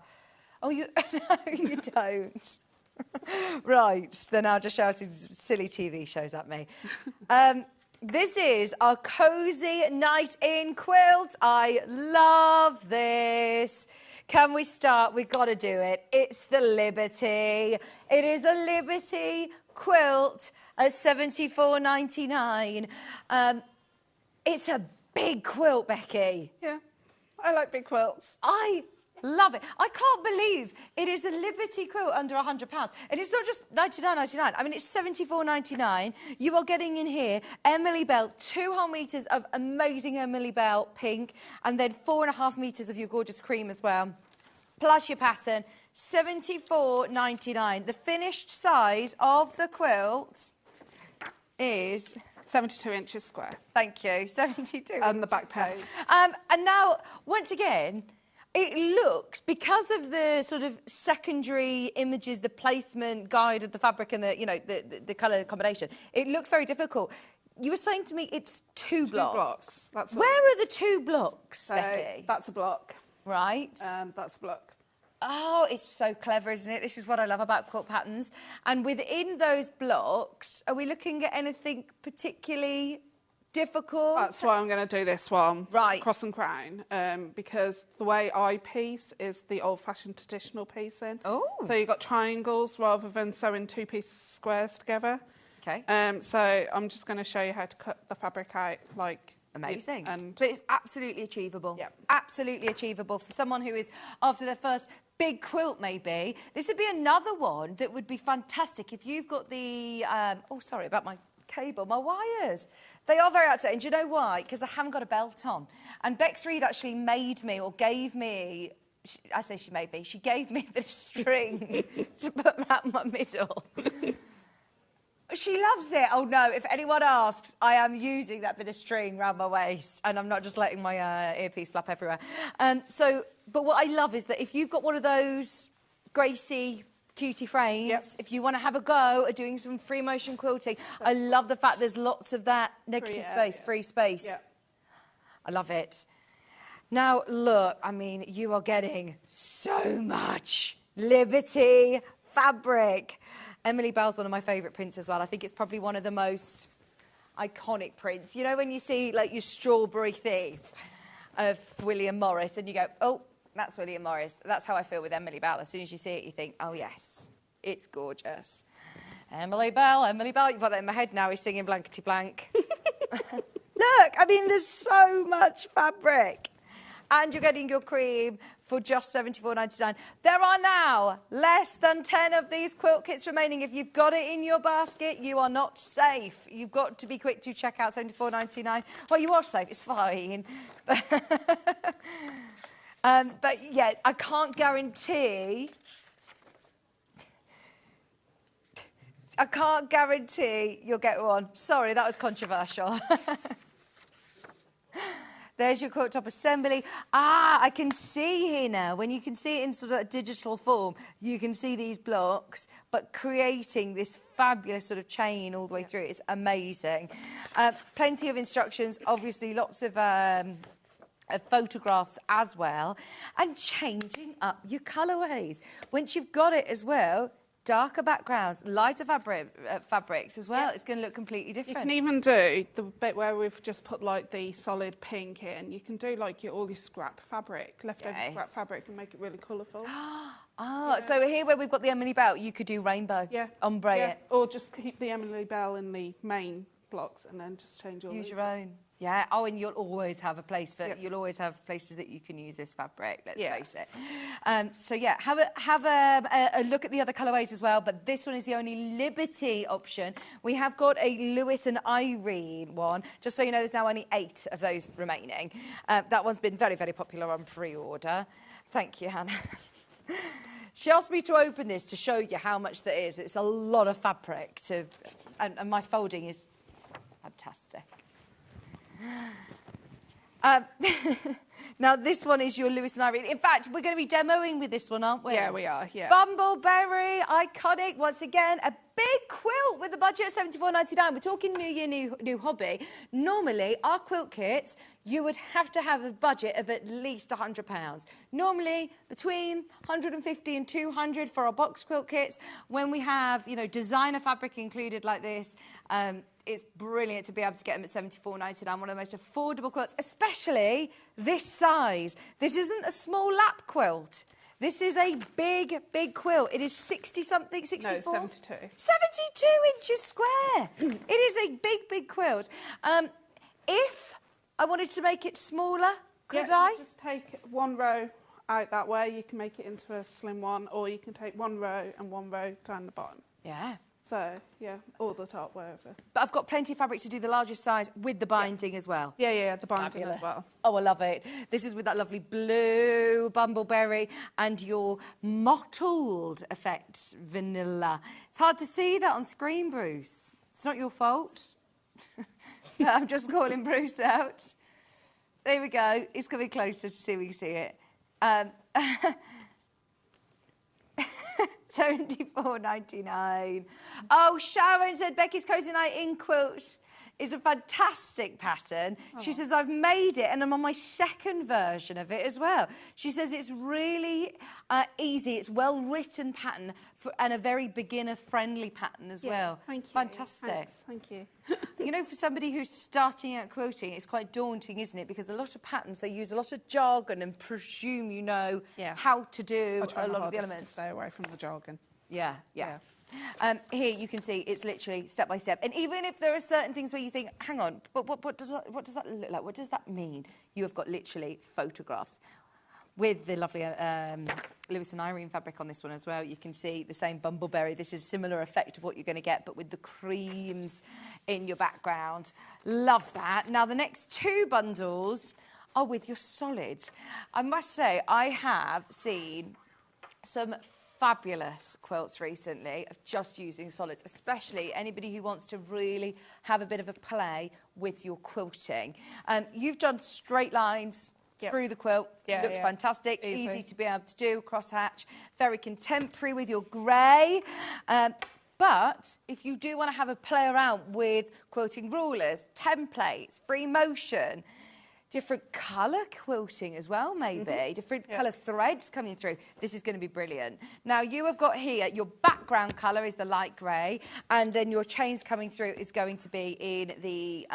Oh, you... No, you don't. Right, they're now just shouting silly TV shows at me. This is our cozy night in quilt. I love this. Can we start? We've got to do it. It's the Liberty. It is a Liberty quilt at $74.99. It's a big quilt, Becky. Yeah, I like big quilts. I love it. I can't believe it is a Liberty quilt under £100. And it's not just $99.99. I mean, it's $74.99. You are getting in here Emily Bell, 2 whole metres of amazing Emily Bell pink, and then 4.5 metres of your gorgeous cream as well. Plus your pattern, $74.99. The finished size of the quilt is 72 inches square. Thank you, 72. And the back page. And now, once again, it looks, because of the sort of secondary images, the placement guide of the fabric and the, you know, the colour combination, it looks very difficult. You were saying to me it's two blocks. That's Where are the 2 blocks, so Becky? that's a block. Right. That's a block. Oh, it's so clever, isn't it? This is what I love about quilt patterns. And within those blocks, are we looking at anything particularly difficult? That's why I'm going to do this one. Right. Cross and crown. Because the way I piece is the old-fashioned traditional piecing. Oh. So you've got triangles rather than sewing 2 pieces of squares together. Okay. So I'm just going to show you how to cut the fabric out like... Amazing. And but it's absolutely achievable. Yep. Absolutely achievable for someone who is after their first big quilt, maybe. This would be another one that would be fantastic if you've got the... oh, sorry about my cable, my wires. They are very upsetting. Do you know why? Because I haven't got a belt on. And Bex Reed actually made me, or gave me... I say she made me. She gave me the string to put around my middle. She loves it. Oh, no, if anyone asks, I am using that bit of string around my waist and I'm not just letting my earpiece flap everywhere. But what I love is that if you've got one of those Gracie cutie frames, yep. if you want to have a go at doing some free motion quilting, I love the fact there's lots of that negative space, free space. Yep. I love it. Now, look, I mean, you are getting so much Liberty fabric. Emily Bell's one of my favourite prints as well. I think it's probably one of the most iconic prints. You know, when you see, like, your Strawberry Thief of William Morris and you go, oh, that's William Morris. That's how I feel with Emily Bell. As soon as you see it, you think, oh, yes, it's gorgeous. Emily Bell, Emily Bell. You've got that in my head now. He's singing Blankety Blank. Look, I mean, there's so much fabric. And you're getting your cream for just $74.99. There are now less than 10 of these quilt kits remaining. If you've got it in your basket, you are not safe. You've got to be quick to check out $74.99. Well, you are safe. It's fine. But, yeah, I can't guarantee... I can't guarantee you'll get one. Sorry, that was controversial. There's your quilt top assembly. Ah, I can see here now. When you can see it in sort of a digital form, you can see these blocks, but creating this fabulous sort of chain all the way through. It's amazing. Plenty of instructions, obviously lots of photographs as well, and changing up your colourways. Once you've got it as well, darker backgrounds, lighter fabrics as well. Yep. It's going to look completely different. You can even do the bit where we've just put like the solid pink in. You can do like all your scrap fabric, leftover scrap fabric, and make it really colourful. So here where we've got the Emily Bell, you could do rainbow. Yeah. Ombre it. Or just keep the Emily Bell in the main blocks and then just change all Use your own. Yeah. Oh, and you'll always have a place for. Yep. You'll always have places that you can use this fabric. Let's face it. So yeah, have a look at the other colourways as well. But this one is the only Liberty option. We have got a Lewis and Irene one. Just so you know, there's now only 8 of those remaining. That one's been very, very popular on pre-order. Thank you, Hannah. She asked me to open this to show you how much that is. It's a lot of fabric and my folding is fantastic. Now, this one is your Lewis and Irene. In fact, we're going to be demoing with this one, aren't we? Yeah, we are, yeah. Bumbleberry, iconic. Once again, a big quilt with a budget of $74.99. We're talking new year, new hobby. Normally, our quilt kits, you would have to have a budget of at least £100. Normally, between $150 and $200 for our box quilt kits. When we have, you know, designer fabric included like this, it's brilliant to be able to get them at £74.99, one of the most affordable quilts, especially this size. This isn't a small lap quilt. This is a big, big quilt. It is 60-something, 64? No, 72. 72 inches square. It is a big, big quilt. If I wanted to make it smaller, could I? Just take one row out that way. You can make it into a slim one, or you can take one row and one row down the bottom. Yeah. So, yeah, or the top, wherever. But I've got plenty of fabric to do the largest size with the binding as well. Yeah, the binding as well. Oh, I love it. This is with that lovely blue bumbleberry and your mottled effect vanilla. It's hard to see that on screen, Bruce. It's not your fault. I'm just calling Bruce out. There we go. It's coming closer to see if we can see it. £74.99. Oh, Sharon said Becky's Cozy Night in quilt is a fantastic pattern. She says, I've made it and I'm on my second version of it as well. She says it's really easy. It's well-written pattern and a very beginner-friendly pattern as well. Thank you. Fantastic. Thanks. Thank you. You know, for somebody who's starting out quilting, it's quite daunting, isn't it? Because a lot of patterns, they use a lot of jargon and presume you know how to do a lot of the elements. To stay away from the jargon. Yeah. Here you can see it's literally step by step. And even if there are certain things where you think, hang on, but what does that look like? What does that mean? You have got literally photographs. With the lovely Lewis and Irene fabric on this one as well, you can see the same bumbleberry. This is a similar effect of what you're going to get, but with the creams in your background. Love that. Now, the next two bundles are with your solids. I must say, I have seen some fabulous quilts recently of just using solids, especially anybody who wants to really have a bit of a play with your quilting. You've done straight lines through the quilt. Looks fantastic. Easy to be able to do, crosshatch. Very contemporary with your grey. But if you do want to have a play around with quilting rulers, templates, free motion, different colour quilting as well, maybe. Different colour threads coming through. This is going to be brilliant. Now, you have got here, your background colour is the light grey, and then your chains coming through is going to be in the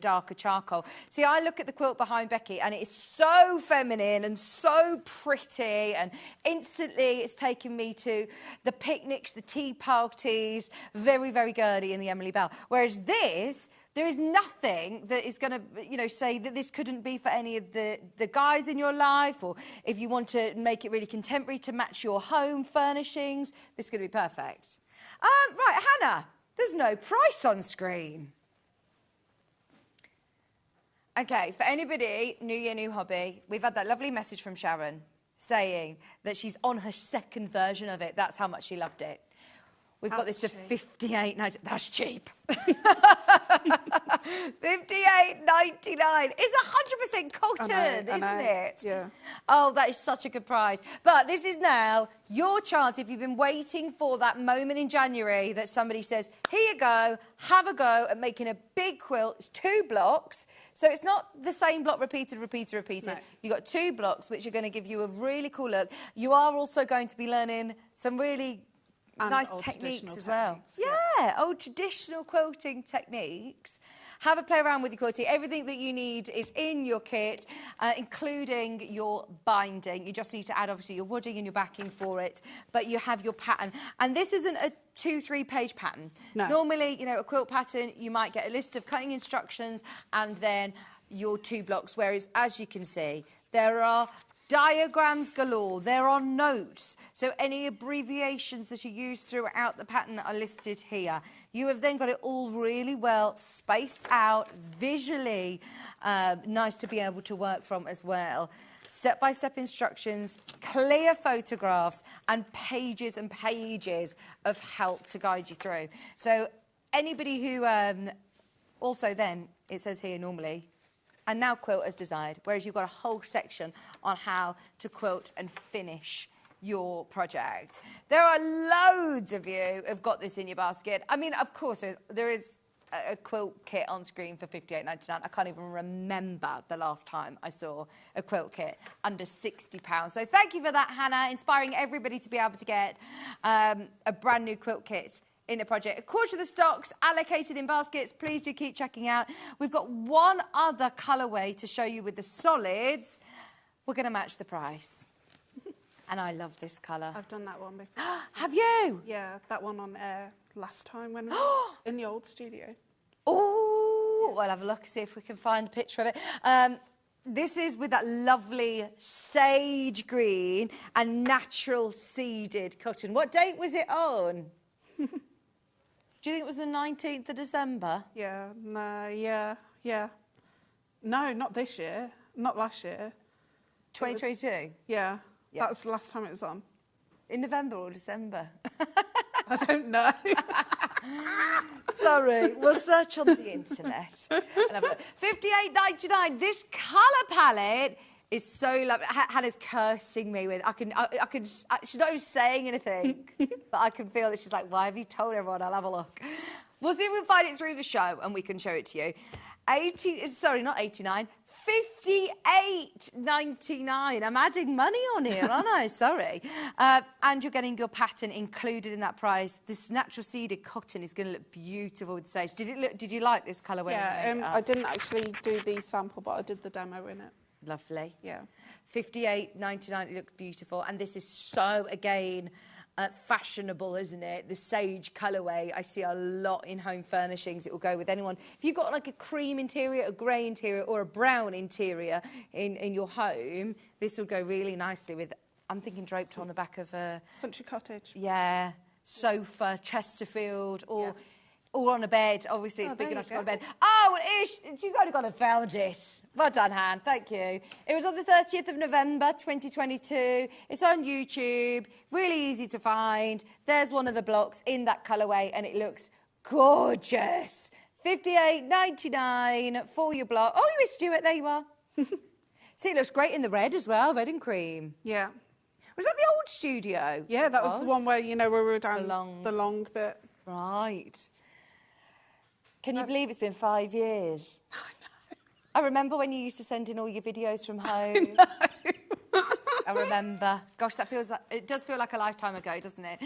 darker charcoal. See, I look at the quilt behind Becky, and it is so feminine and so pretty, and instantly it's taken me to the picnics, the tea parties, very, very girly in the Emily Bell. Whereas this, there is nothing that is going to, say that this couldn't be for any of the guys in your life, or if you want to make it really contemporary to match your home furnishings, this is going to be perfect. Right, Hannah, there's no price on screen. Okay, for anybody, new year, new hobby, we've had that lovely message from Sharon saying that she's on her second version of it. That's how much she loved it. We've got this for £58.99. That's cheap. £58.99. It's 100% cotton, isn't it? Yeah. Oh, that is such a good price. But this is now your chance, if you've been waiting for that moment in January that somebody says, here you go, have a go at making a big quilt. It's 2 blocks. So it's not the same block repeated. No. You've got 2 blocks, which are going to give you a really cool look. You are also going to be learning some really nice techniques as well. Old traditional quilting techniques. Have a play around with your quilting. Everything that you need is in your kit, including your binding. You just need to add, obviously, your wadding and your backing for it, but you have your pattern. And this isn't a 2-3 page pattern. No. Normally, a quilt pattern, you might get a list of cutting instructions and then your 2 blocks, whereas, as you can see, there are diagrams galore. There are notes. So any abbreviations that are used throughout the pattern are listed here. You have then got it all really well spaced out, visually nice to be able to work from as well. Step-by-step instructions, clear photographs, and pages of help to guide you through. So anybody who also then, it says here normally, and now quilt as desired, whereas you've got a whole section on how to quilt and finish your project. There are loads of you who've got this in your basket. I mean, of course, there is a quilt kit on screen for £58.99. I can't even remember the last time I saw a quilt kit under £60. So thank you for that, Hannah, inspiring everybody to be able to get a brand new quilt kit in a project. A quarter of the stocks allocated in baskets. Please do keep checking out. We've got one other colourway to show you with the solids. We're going to match the price. And I love this colour. I've done that one before. Have you? Yeah, that one on air last time when we were in the old studio. Oh, we'll have a look, see if we can find a picture of it. This is with that lovely sage green and natural seeded cotton. What date was it on? Do you think it was the 19th of December? Yeah, no, yeah. No, not this year. Not last year. 2022? Yeah, that's the last time it was on. In November or December? I don't know. Sorry, we'll search on the internet. And have a look. $58.99. This colour palette is so lovely. Hannah's cursing me with. She's not even saying anything, but I can feel that she's like, "Why have you told everyone?" I'll have a look. We'll see if we can find it through the show and we can show it to you. Not 89. $58.99. I'm adding money on here, aren't I? Sorry. And you're getting your pattern included in that price. This natural seeded cotton is going to look beautiful with sage. Did you like this colour when you made it up? I didn't actually do the sample, but I did the demo in it. Lovely. Yeah. $58.99. It looks beautiful. And this is so, again, fashionable, isn't it? The sage colourway. I see a lot in home furnishings. It will go with anyone. If you've got like a cream interior, a grey interior or a brown interior in your home, this will go really nicely with, I'm thinking draped on the back of a... Country cottage. Yeah. Sofa, Chesterfield or on a bed. Obviously, it's big enough to go on a bed. Oh, she's only gone and found it. Well done, Han. Thank you. It was on the 30th of November, 2022. It's on YouTube. Really easy to find. There's one of the blocks in that colourway, and it looks gorgeous. $58.99 for your block. Oh, you missed Stuart. There you are. See, it looks great in the red as well, red and cream. Yeah. Was that the old studio? Yeah, that was the one where, where we were down the long bit. Right. Can you believe it's been 5 years? I know. I remember when you used to send in all your videos from home. I remember. Gosh, it does feel like a lifetime ago, doesn't it?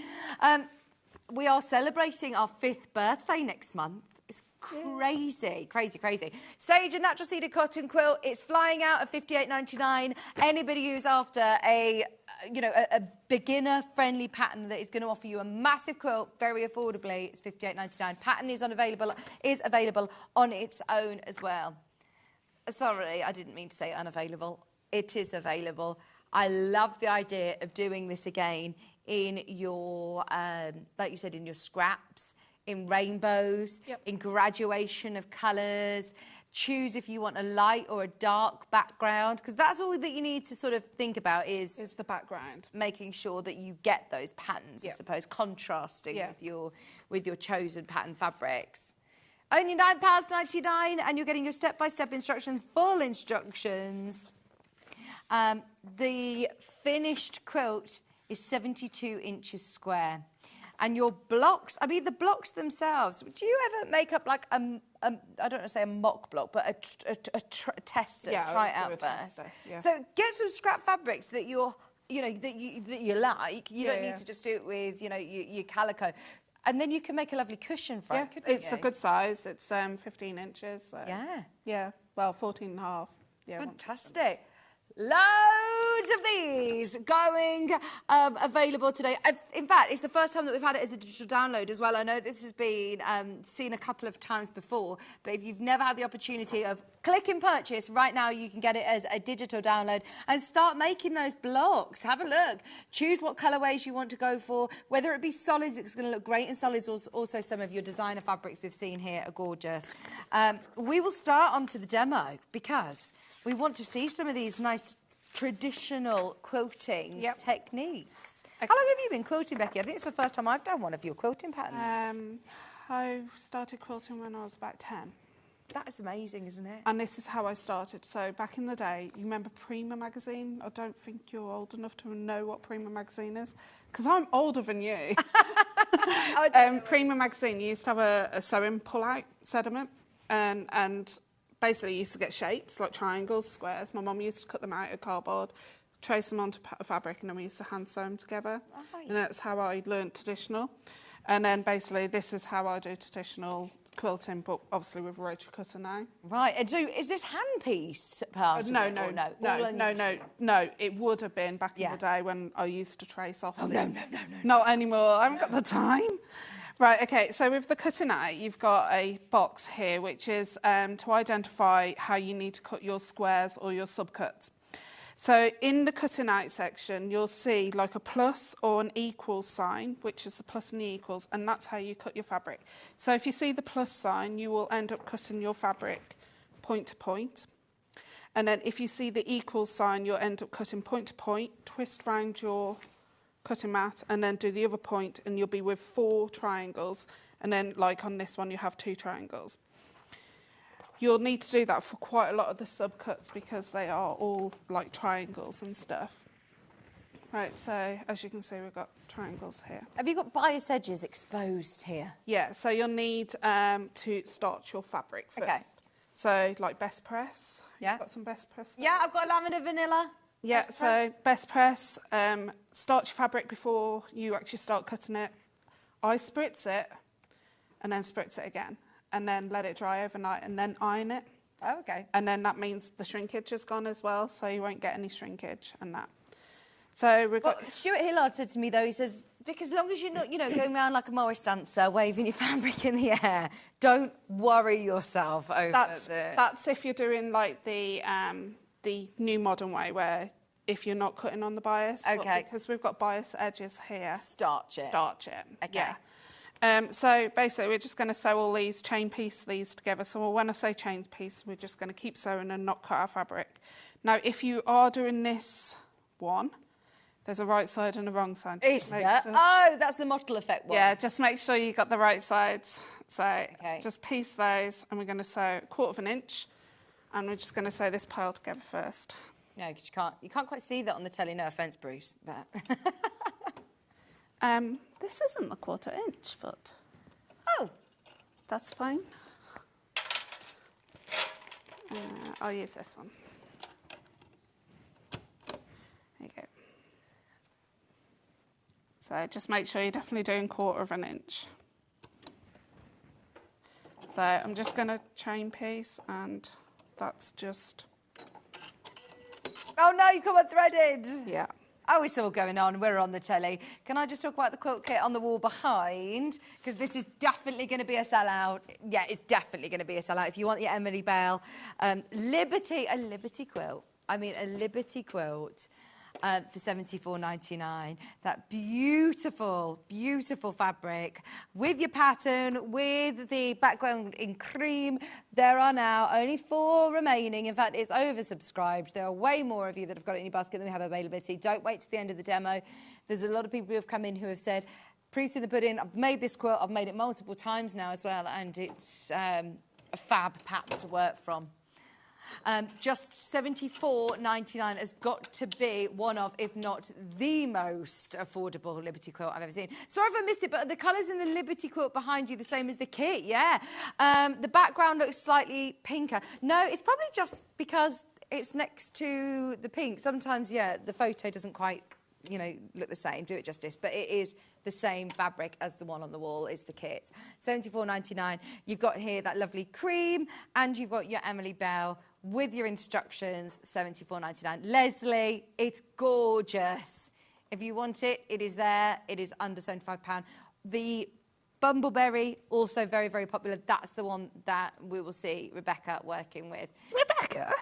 We are celebrating our 5th birthday next month. It's crazy, crazy, crazy. Sage and natural seeded cotton quilt. It's flying out at $58.99. Anybody who's after a beginner-friendly pattern that is going to offer you a massive quilt very affordably, it's $58.99. Pattern is available on its own as well. Sorry, I didn't mean to say unavailable. It is available. I love the idea of doing this again in your, like you said, in your scraps, in rainbows, in graduation of colours. Choose if you want a light or a dark background, because that's all that you need to sort of think about is the background. Making sure that you get those patterns, I suppose, contrasting with your chosen pattern fabrics. Only £9.99, and you're getting your step-by-step instructions, full instructions. The finished quilt is 72 inches square. And your blocks, I mean, the blocks themselves, do you ever make up like I don't want to say a mock block, but a tester, try it out first. So get some scrap fabrics that you like. You don't need to just do it with, your calico. And then you can make a lovely cushion for it, couldn't you? It's a good size. It's 15 inches. So. Yeah. Well, 14 and a half. Yeah. Fantastic. Loads of these going available today. In fact, it's the first time that we've had it as a digital download as well. I know this has been seen a couple of times before, but if you've never had the opportunity of click and purchase, right now you can get it as a digital download and start making those blocks. Have a look. Choose what colourways you want to go for, whether it be solids. It's going to look great in solids. Also, some of your designer fabrics we've seen here are gorgeous. We will start onto the demo because we want to see some of these nice traditional quilting techniques. How long have you been quilting, Becky? I think it's the first time I've done one of your quilting patterns. I started quilting when I was about 10. That is amazing, isn't it? And this is how I started. So back in the day, you remember Prima magazine? I don't think you're old enough to know what Prima magazine is, because I'm older than you. Prima magazine, you used to have a sewing pull-out sediment, and basically you used to get shapes like triangles, squares. My mum used to cut them out of cardboard, trace them onto fabric, and then we used to hand sew them together. And that's how I learned traditional. And then basically this is how I do traditional quilting, but obviously with rotary cutter now. Right, and so is this handpiece part of it, or No. It would have been back in the day when I used to trace off. Oh, no. Not anymore. I haven't got the time. Right, okay, so with the cutting out, you've got a box here, which is to identify how you need to cut your squares or your subcuts. So in the cutting out section, you'll see like a plus or an equals sign, which is the plus and the equals, and that's how you cut your fabric. So if you see the plus sign, you will end up cutting your fabric point to point. And then if you see the equals sign, you'll end up cutting point to point, twist round your cutting mat, and then do the other point, and you'll be with 4 triangles. And then like on this one, you have 2 triangles. You'll need to do that for quite a lot of the subcuts because they are all like triangles and stuff. Right, so as you can see, we've got triangles here. Have you got bias edges exposed here? Yeah, so you'll need to starch your fabric first. Okay. So like best press. Yeah. Got some best press there? Yeah, I've got lavender vanilla. Yeah, best press, starch your fabric before you actually start cutting it. I spritz it and then spritz it again. And then let it dry overnight and then iron it. Oh, okay. And then that means the shrinkage is gone as well, so you won't get any shrinkage and that. So we've got... Stuart Hillard said to me, though, he says, Vic, as long as you're not, going around like a Morris dancer, waving your fabric in the air, don't worry yourself over That's if you're doing like the new modern way, where if you're not cutting on the bias. Okay. But because we've got bias edges here. Starch it. Okay. Yeah. So basically we're just going to sew all these, chain piece these together. So when I say chain piece, we're just going to keep sewing and not cut our fabric. Now, if you are doing this one, there's a right side and a wrong side. Is there? Oh, that's the mottle effect one. Yeah, just make sure you got the right sides. So just piece those, and we're going to sew 1/4 inch, and we're just going to sew this pile together first. No, because you can't quite see that on the telly. No offence, Bruce, but... This isn't a 1/4 inch foot. Oh, that's fine. I'll use this one. There you go. So just make sure you're definitely doing 1/4 inch. So I'm just going to chain piece, and that's just... Oh no, you come unthreaded. Yeah. Oh, it's all going on. We're on the telly. Can I just talk about the quilt kit on the wall behind? Because this is definitely going to be a sellout. Yeah, it's definitely going to be a sellout. If you want your Emily Bell a Liberty quilt. I mean, a Liberty quilt for $74.99. That beautiful, beautiful fabric with your pattern, with the background in cream. There are now only 4 remaining. In fact, it's oversubscribed. There are way more of you that have got it in your basket than we have availability. Don't wait to the end of the demo. There's a lot of people who have come in who have said, proof's in the pudding. I've made this quilt. I've made it multiple times now as well, and it's a fab pattern to work from. Just $74.99 has got to be one of, if not the most affordable Liberty quilt I've ever seen. Sorry if I missed it, but are the colours in the Liberty quilt behind you the same as the kit? Yeah. The background looks slightly pinker. No, it's probably just because it's next to the pink. Sometimes, yeah, the photo doesn't quite, look the same, do it justice, but it is the same fabric as the one on the wall is the kit. $74.99. You've got here that lovely cream, and you've got your Emily Bell with your instructions, $74.99. Leslie, it's gorgeous. If you want it, it is there. It is under £75. The Bumbleberry, also very, very popular. That's the one that we will see Rebecca working with. Rebecca?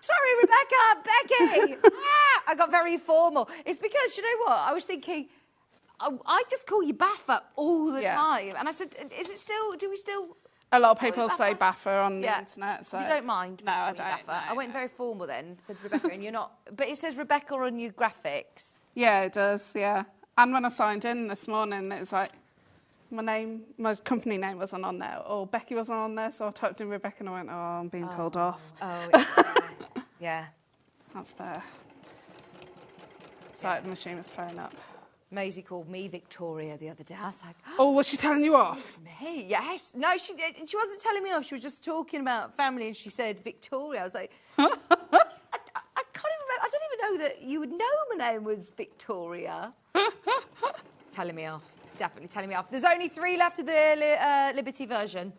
Sorry, Rebecca, Becky. I got very formal. It's because, you know what? I was thinking, I just call you Baffa all the time. And I said, do we still... A lot of people say Baffa on the internet. So. You don't mind? No, I don't. No, I went very formal then, said Rebecca, and you're not... But it says Rebecca on your graphics. Yeah, it does, yeah. And when I signed in this morning, it's like, my company name wasn't on there, or Becky wasn't on there, so I typed in Rebecca and I went, I'm being told off. Oh, yeah. That's better. So the machine was playing up. Maisie called me Victoria the other day. I was like, oh, was she telling you off? Me? Yes. No, she wasn't telling me off. She was just talking about family, and she said Victoria. I was like, I can't even remember. I don't even know that you would know my name was Victoria. Telling me off. definitely telling me off. There's only 3 left of the Liberty version.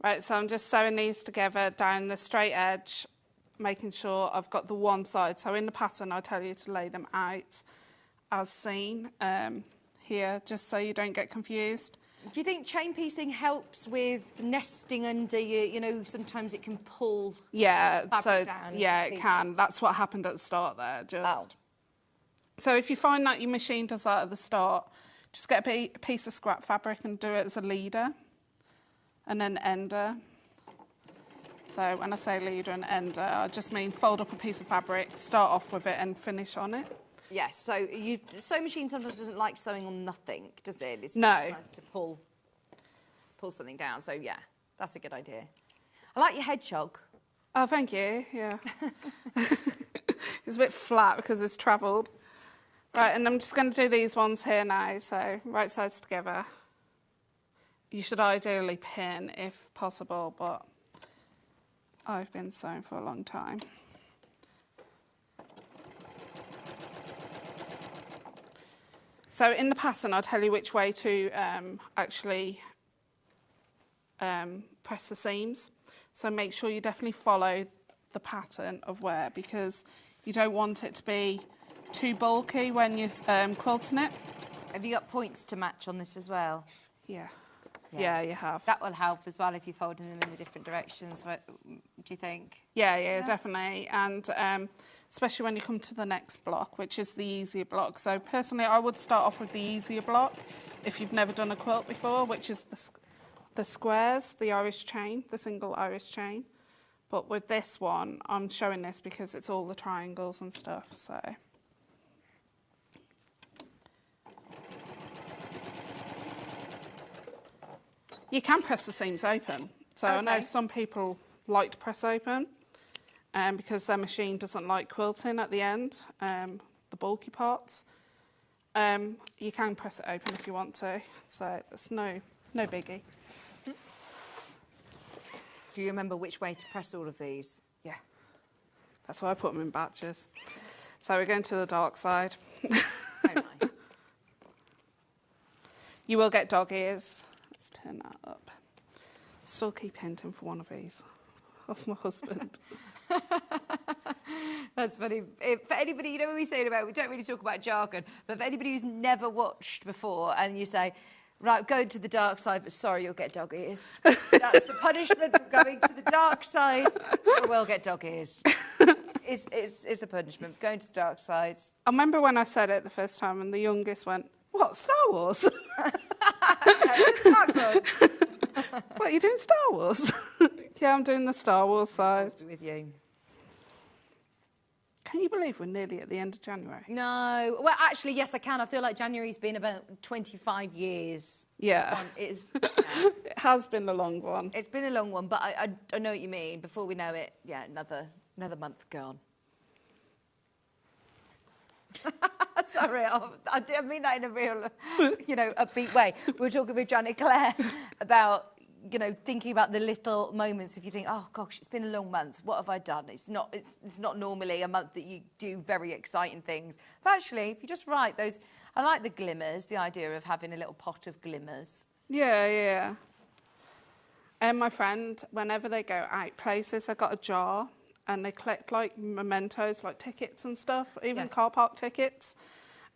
Right, so I'm just sewing these together down the straight edge, making sure I've got the one side. So in the pattern, I tell you to lay them out as seen here, just so you don't get confused. Do you think chain piecing helps with nesting under you? You know, sometimes it can pull fabric down. Yeah, it can. That's what happened at the start there. So if you find that your machine does that at the start, just get a piece of scrap fabric and do it as a leader and then ender. So when I say leader and ender, I just mean fold up a piece of fabric, start off with it and finish on it. Yes, so sewing machine sometimes doesn't like sewing on nothing, does it? It's no. Tries to pull something down, so yeah, that's a good idea. I like your hedgehog. Oh, thank you, yeah. It's a bit flat because it's travelled. Right, and I'm just going to do these ones here now, so right sides together. You should ideally pin if possible, but I've been sewing for a long time. So in the pattern, I'll tell you which way to actually press the seams. So make sure you definitely follow the pattern of where, because you don't want it to be too bulky when you're quilting it. Have you got points to match on this as well? Yeah, you have. That will help as well if you're folding them in the different directions. What do you think? Yeah, definitely. And especially when you come to the next block, which is the easier block. So personally, I would start off with the easier block if you've never done a quilt before, which is the squares, the Irish chain, the single Irish chain. But with this one, I'm showing this because it's all the triangles and stuff, so. You can press the seams open. So okay. I know some people like to press open because their machine doesn't like quilting at the end, the bulky parts. You can press it open if you want to, so it's no biggie. Do you remember which way to press all of these? Yeah, that's why I put them in batches. So we're going to the dark side. Very nice. You will get dog ears. Let's turn that up. Still keep hinting for one of these off my husband. That's funny. For anybody, you know what we say about, we don't really talk about jargon, but for anybody who's never watched before and you say, right, go to the dark side, but sorry, you'll get dog ears. That's the punishment for going to the dark side. You will get dog ears. It's a punishment for going to the dark side. I remember when I said it the first time and the youngest went, what, Star Wars? Dark side. What, are you doing Star Wars? Yeah, I'm doing the Star Wars side. With you. Can you believe we're nearly at the end of January? No. Well, actually, yes, I can. I feel like January's been about 25 years. Yeah. It has been a long one. It's been a long one, but I know what you mean. Before we know it, yeah, another month gone. Sorry, I mean that in a real, upbeat way. We were talking with Janet Claire about, thinking about the little moments. If you think, oh gosh, it's been a long month. What have I done? It's not normally a month that you do very exciting things. But actually, if you just write those, I like the glimmers. The idea of having a little pot of glimmers. Yeah. And my friend, whenever they go out places, they got a jar. And they collect like mementos, like tickets and stuff, even car park tickets.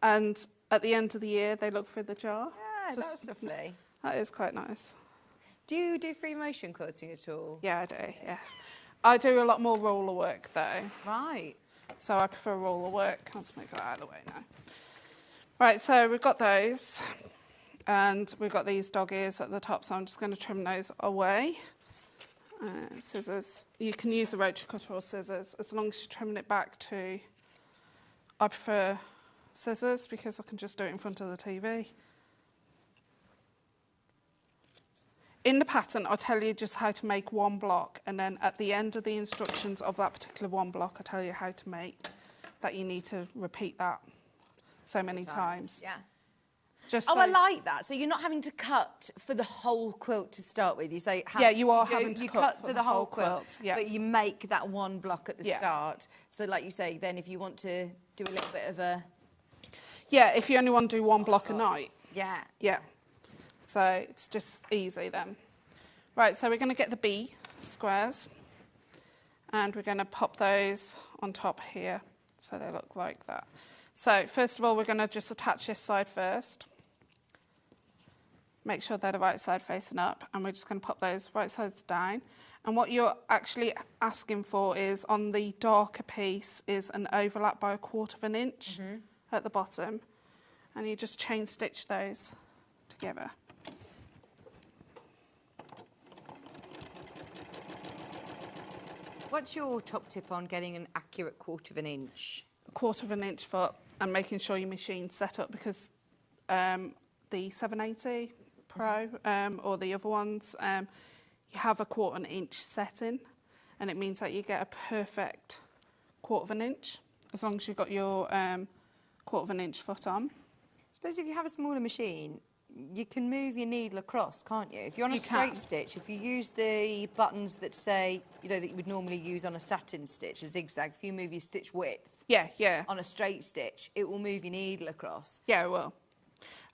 And at the end of the year, they look through the jar. Yeah, that's lovely. That is quite nice. Do you do free motion quilting at all? Yeah, I do, yeah. I do a lot more roller work, though. Right. So I prefer roller work. I'll just move that out of the way now. Right, so we've got those. And we've got these dog ears at the top, so I'm just going to trim those away. Scissors. You can use a rotary cutter or scissors as long as you're trimming it back to. I prefer scissors because I can just do it in front of the TV. In the pattern, I'll tell you just how to make one block, and then at the end of the instructions of that particular one block, I'll tell you how to make that. You need to repeat that so many times. Yeah. I like that. So you're not having to cut for the whole quilt to start with. You say, you are having to cut for the whole quilt, yeah. But you make that one block at the start. So like you say, then if you want to do a little bit of a... Yeah, if you only want to do one block a night, Yeah. Yeah. So it's just easy then. Right, so we're going to get the B squares and we're going to pop those on top here so they look like that. So first of all, we're going to just attach this side first. Make sure they're the right side facing up, and we're just going to pop those right sides down. And what you're actually asking for is, on the darker piece, is an overlap by 1/4 inch at the bottom. And you just chain stitch those together. What's your top tip on getting an accurate 1/4 inch? 1/4 inch foot, and making sure your machine's set up, because the 780 Pro or the other ones, you have a 1/4 inch setting, and it means that you get a perfect 1/4 inch as long as you've got your 1/4 inch foot on. I suppose if you have a smaller machine, you can move your needle across, can't you? If you're on a straight stitch, if you use the buttons that say, you know, that you would normally use on a satin stitch, a zigzag, if you move your stitch width on a straight stitch, it will move your needle across. Yeah, it will.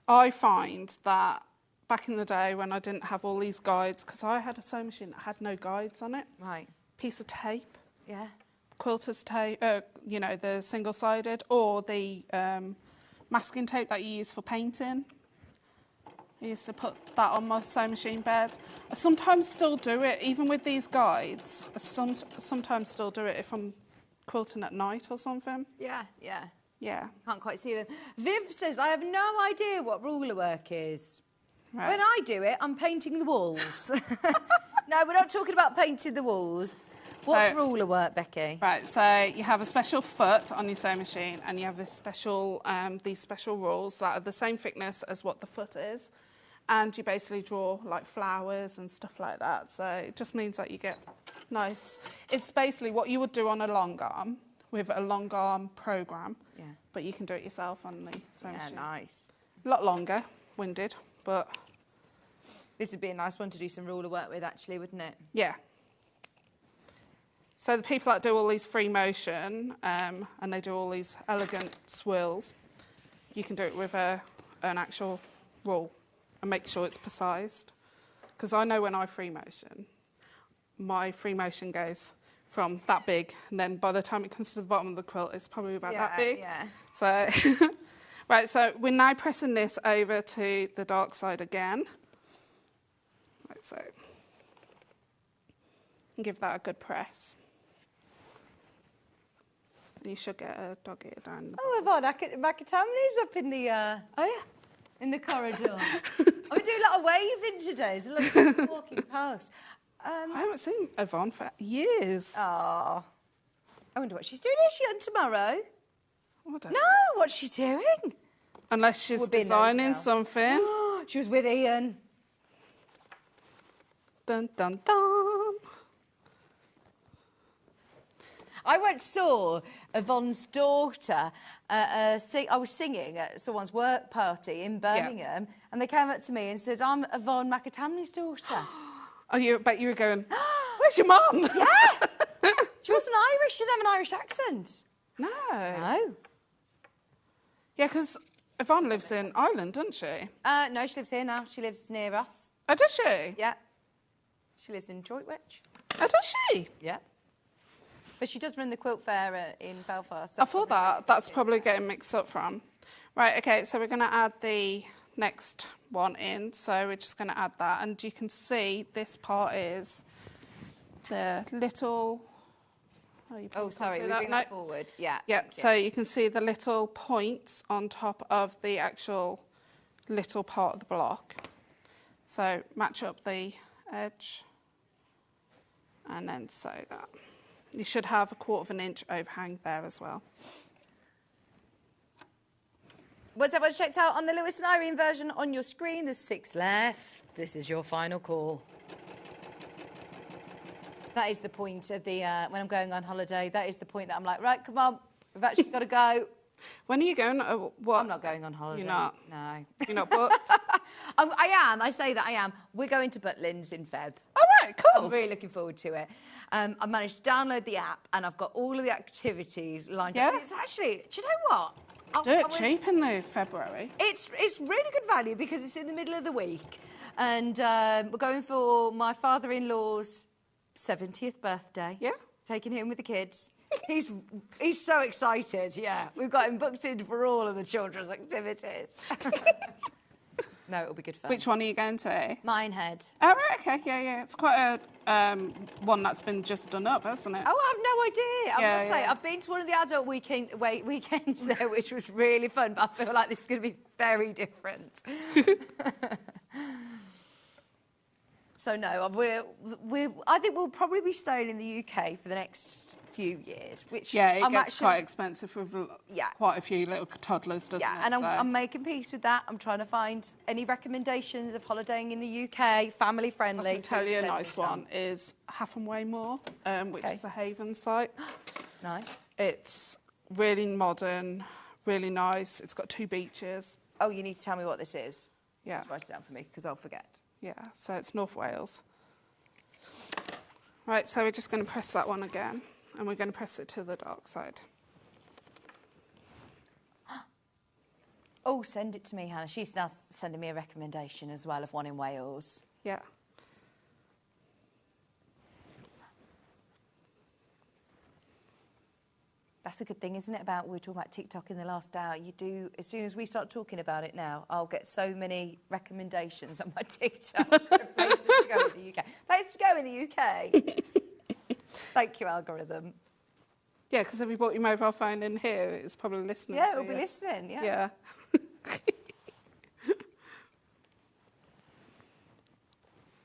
I find that back in the day when I didn't have all these guides, because I had a sewing machine that had no guides on it. Right. Piece of tape. Yeah. Quilter's tape, you know, the single-sided, or the masking tape that you use for painting. I used to put that on my sewing machine bed. I sometimes still do it, even with these guides. I sometimes still do it if I'm quilting at night or something. Yeah, yeah. Yeah. Can't quite see them. Viv says, I have no idea what ruler work is. Right. When I do it, I'm painting the walls. No, we're not talking about painting the walls. What's ruler work, Becky? Right, so you have a special foot on your sewing machine, and you have a special, these special rules that are the same thickness as what the foot is, and you basically draw like flowers and stuff like that. So it just means that you get nice. It's basically what you would do on a long arm with a long arm program. Yeah. But you can do it yourself on the sewing machine. Yeah, nice. A lot longer, winded, but this would be a nice one to do some ruler work with, actually, wouldn't it? yeah. So the people that do all these free motion and they do all these elegant swirls, you can do it with an actual rule and make sure it's precise. Because I know when I free motion, my free motion goes from that big, and then by the time it comes to the bottom of the quilt, it's probably about that big. Yeah. So, right, so we're now pressing this over to the dark side again. Right, so, and give that a good press. And you should get a dog ear down the Oh, Yvonne, Macatami's up in the in the corridor. I'm doing a lot of waving today. There's a lot of people walking past. I haven't seen Yvonne for years. Oh, I wonder what she's doing. Is she on tomorrow? Oh, I don't No, what's she doing? Unless she's designing something. She was with Ian. Dun, dun, dun. I once saw Yvonne's daughter. I was singing at someone's work party in Birmingham, and they came up to me and said, "I'm Yvonne Macatami's daughter." Oh, you bet you were going, where's your mum? Yeah. She wasn't Irish. She didn't have an Irish accent. No. No. Yeah, because Yvonne lives in Ireland, doesn't she? No, she lives here now. She lives near us. Oh, does she? Yeah. She lives in Droitwich. Oh, does she? Yeah. But she does run the quilt fair in Belfast. I thought that's probably getting mixed up from. Right, okay, so we're going to add the next one in. So we're just going to add that. And you can see this part is the little... Oh, sorry, we bring that forward. Yeah. Yeah, so you can see the little points on top of the actual little part of the block. So match up the edge and then sew that. You should have a 1/4 inch overhang there as well. What's everyone's checked out on the Lewis and Irene version on your screen? There's 6 left. This is your final call. That is the point of the, when I'm going on holiday, that is the point that I'm like, right, come on, we've actually got to go. When are you going? What? I'm not going on holiday. You're not? No. You're not booked? I am. I say that I am. We're going to Woodland in Feb. All right, cool. I'm really looking forward to it. I managed to download the app and I've got all of the activities lined up. And it's actually, do you know what? Dirt cheap in the February. It's really good value because it's in the middle of the week. And we're going for my father-in-law's 70th birthday. Yeah. Taking him with the kids. He's so excited, yeah. We've got him booked in for all of the children's activities. No, it'll be good fun. Which one are you going to? Minehead. Oh, right, okay, yeah. It's quite a one that's been just done up, hasn't it? Oh, I have no idea. I must say, yeah. I've been to one of the adult weekends there, which was really fun, but I feel like this is going to be very different. So no, I think we'll probably be staying in the UK for the next few years, which it gets quite expensive with Yeah. quite a few little toddlers, doesn't it? Yeah, and I'm making peace with that. I'm trying to find any recommendations of holidaying in the UK, family friendly. I can tell you a nice one is Half and Way Moor, which is a haven site. Nice. It's really modern, really nice. It's got 2 beaches. Oh, you need to tell me what this is. Yeah. Write it down for me because I'll forget. Yeah, so it's North Wales. Right, so we're just going to press that one again, and we're going to press it to the dark side. Oh, send it to me, Hannah. She's now sending me a recommendation as well of one in Wales. Yeah. That's a good thing, isn't it? We were talking about TikTok in the last hour. You do, as soon as we start talking about it now, I'll get so many recommendations on my TikTok. Places to go in the UK. Places to go in the UK. Thank you, algorithm. Yeah, because if you brought your mobile phone in here, it's probably listening. Yeah, it'll be listening, Yeah.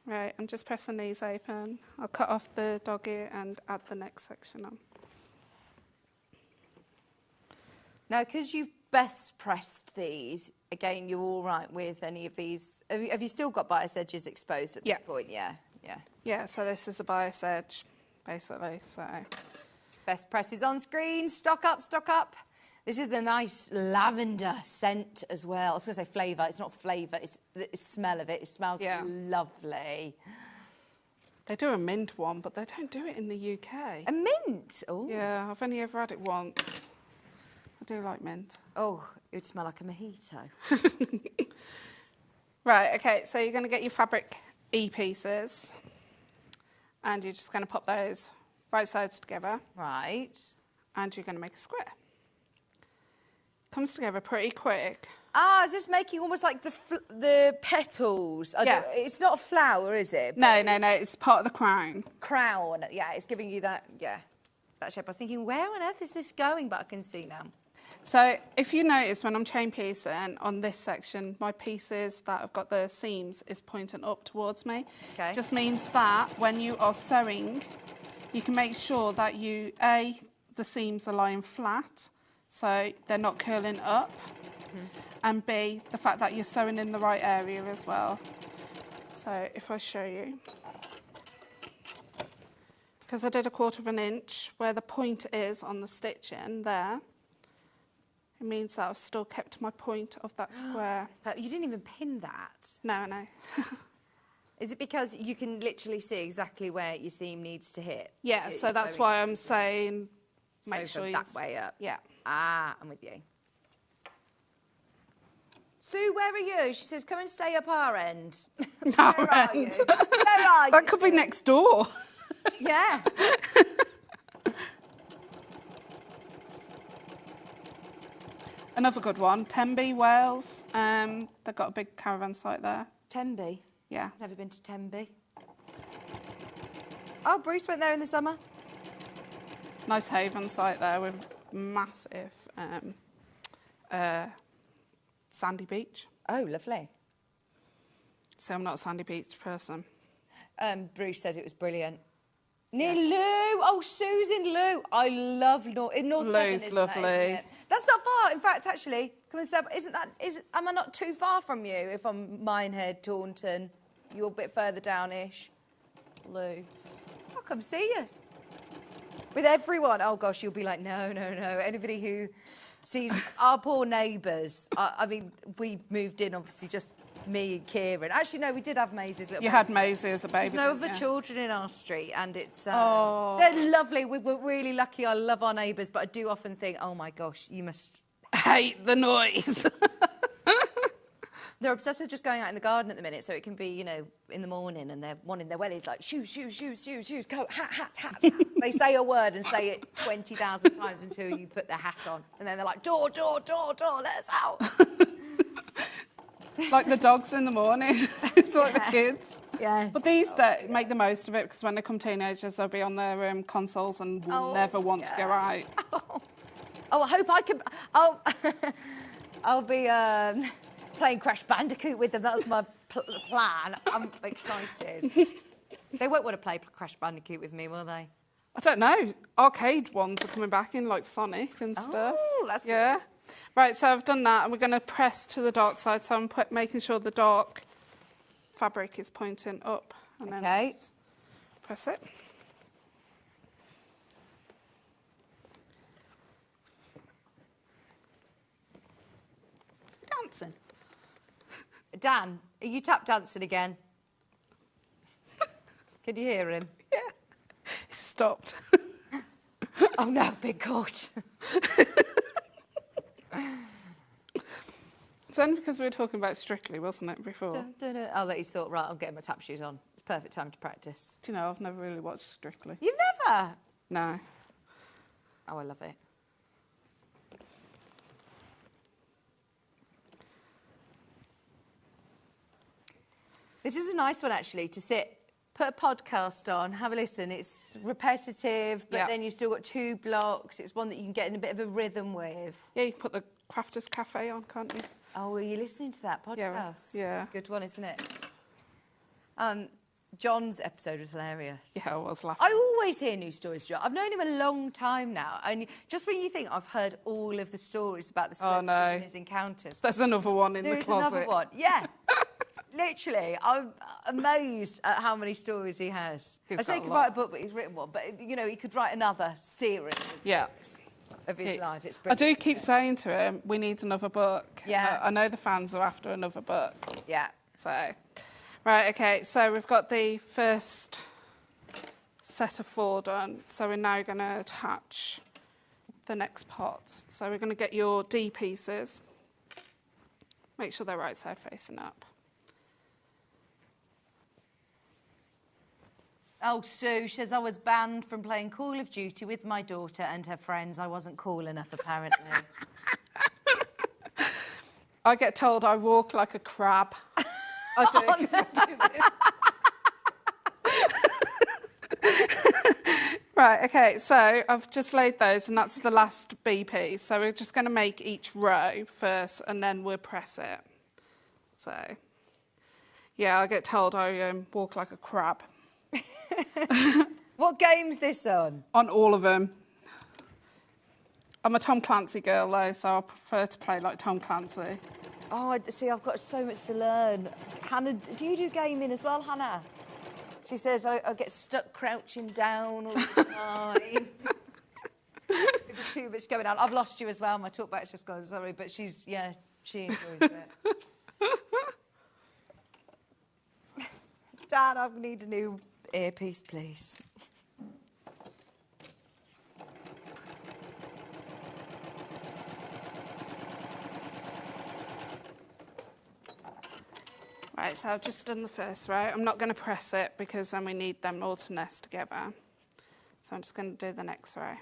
Right, I'm just pressing these open. I'll cut off the dog ear and add the next section on. Now, because you've best pressed these, again, you're all right with any of these. Have you still got bias edges exposed at this point? Yeah. Yeah, so this is a bias edge, basically, so. Best presses on screen. Stock up, stock up. This is the nice lavender scent as well. I was going to say flavour. It's not flavour. It's the smell of it. It smells lovely. They do a mint one, but they don't do it in the UK. A mint? Oh. Yeah, I've only ever had it once. I do like mint. Oh, it would smell like a mojito. Right, okay, so you're going to get your fabric E-pieces and you're just going to pop those right sides together. Right. And you're going to make a square. Comes together pretty quick. Ah, is this making almost like the petals? It's not a flower, is it? No, it's part of the crown. Crown, yeah, it's giving you that, that shape. I was thinking, where on earth is this going? But I can see now. So if you notice when I'm chain piecing on this section, my pieces that have got the seams is pointing up towards me. Okay. Just means that when you are sewing, you can make sure that the seams are lying flat, so they're not curling up, and B, the fact that you're sewing in the right area as well. So if I show you, because I did 1/4 inch where the point is on the stitching there, it means that I've still kept my point of that square. You didn't even pin that? No. Is it because you can literally see exactly where your seam needs to hit? Yeah, so that's why I'm saying make sew sure that way up. Yeah. Ah, I'm with you. Sue, where are you? She says, come and stay up our end. Where are you? Where are you? That could be next door. Yeah. Another good one, Tenby, Wales. They've got a big caravan site there. Tenby? Yeah. Never been to Tenby. Oh, Bruce went there in the summer. Nice haven site there with massive sandy beach. Oh, lovely. So I'm not a sandy beach person. Bruce said it was brilliant. Near Lou. Oh, Sue's in Lou. I love North Devon. Lou's lovely. Isn't it? That's not far. In fact, actually, come and step. Am I not too far from you? If I'm Minehead, Taunton, you're a bit further down-ish. Lou, I'll come see you. With everyone. Oh gosh, you'll be like, no. Anybody who sees our poor neighbours. I mean, we moved in, obviously, just me and Kieran. Actually, no, we did have Maisie's little. You had Maisie as a baby. There's no other children in our street, and it's they're lovely. We're really lucky. I love our neighbours, but I do often think, oh my gosh, you must hate the noise. They're obsessed with just going out in the garden at the minute, so it can be, you know, in the morning and they're wanting their wellies like, shoes, shoes, shoes, shoes, shoes, coat, hat, hat, hat, hat. They say a word and say it 20,000 times until you put their hat on. And then they're like, door, door, door, door, let us out. Like the dogs in the morning. It's like the kids. Yeah. But these days, make the most of it, because when they become teenagers, they'll be on their consoles and will never want to go out. Oh, I hope I can... I'll be... playing Crash Bandicoot with them. That's my plan. I'm excited. They won't want to play Crash Bandicoot with me, will they? I don't know. Arcade ones are coming back in, like Sonic and stuff. Oh, that's yeah. good. Right, so I've done that, and we're going to press to the dark side. So I'm making sure the dark fabric is pointing up. And then press it. It's dancing. Dan, are you tap dancing again? Can you hear him? Yeah. He stopped. Oh no, I've been caught. It's only because we were talking about Strictly, wasn't it, before? Dun, dun, dun. Oh, that he's thought, right, I'm getting my tap shoes on. It's perfect time to practice. Do you know, I've never really watched Strictly. You've never? No. Oh, I love it. This is a nice one, actually, to sit, put a podcast on, have a listen. It's repetitive, but then you've still got 2 blocks. It's one that you can get in a bit of a rhythm with. Yeah, you can put the Crafters Cafe on, can't you? Oh, are you listening to that podcast? Yeah. It's a good one, isn't it? John's episode was hilarious. Yeah, I was laughing. I always hear new stories, John. I've known him a long time now. And just when you think I've heard all of the stories about the celebrities and his encounters. There's another one in the There's closet. another one, yeah. Literally, I'm amazed at how many stories he has. I say he could write a book, but he's written one. But, you know, he could write another series of his life. It's I brilliant. do keep saying to him, we need another book. Yeah. I know the fans are after another book. Yeah. So, right, OK, so we've got the first set of 4 done. So we're now going to attach the next pot. So we're going to get your D pieces. Make sure they're right side facing up. Oh, Sue says I was banned from playing Call of Duty with my daughter and her friends. I wasn't cool enough, apparently. I get told I walk like a crab. I do, 'cause I do this. Right, OK, so I've just laid those, and that's the last B piece. So we're just going to make each row first, and then we'll press it. So, yeah, I get told I walk like a crab. What game's this on? On all of them. I'm a Tom Clancy girl, though, so I prefer to play like Tom Clancy. Oh, see, I've got so much to learn. Hannah, do you do gaming as well, Hannah? She says I get stuck crouching down all the time. There's too much going on. I've lost you as well. My talkback's just gone, sorry, but she enjoys it. Dad, I need a new earpiece, please. Right, so I've just done the first row. I'm not going to press it because then we need them all to nest together. So I'm just going to do the next row.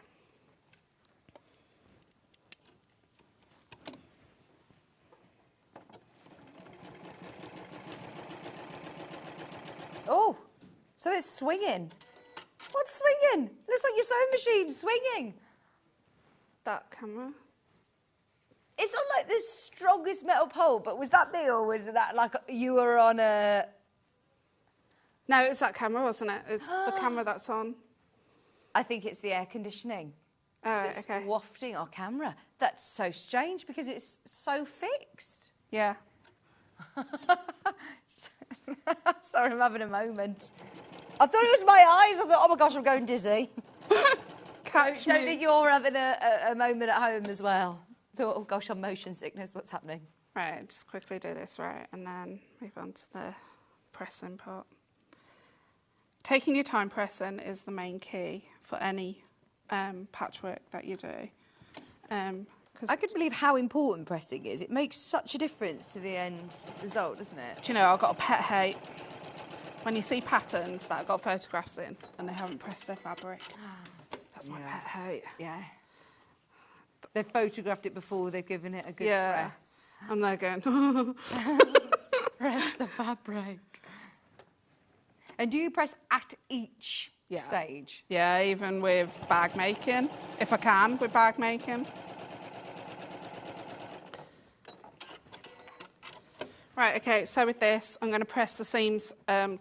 Oh, so it's swinging. What's swinging? Looks like your sewing machine swinging. That camera. It's on like the strongest metal pole, but was that me or was that like you were on a... No, it's that camera, wasn't it? It's the camera that's on. I think it's the air conditioning that's wafting our camera. That's so strange because it's so fixed. Yeah. Sorry, I'm having a moment. I thought it was my eyes. I thought, oh my gosh, I'm going dizzy. Don't think you're having a moment at home as well. I thought, oh gosh, I'm motion sickness. What's happening? Right, just quickly do this, right, and then move on to the pressing part. Taking your time pressing is the main key for any patchwork that you do. I couldn't believe how important pressing is. It makes such a difference to the end result, doesn't it? Do you know, I've got a pet hate when you see patterns that I've got photographs in and they haven't pressed their fabric. That's my pet hate. Yeah. They've photographed it before they've given it a good press. And they're going, press the fabric. And do you press at each stage? Yeah, even with bag making, if I can, with bag making. Right, okay, so with this, I'm going to press the seams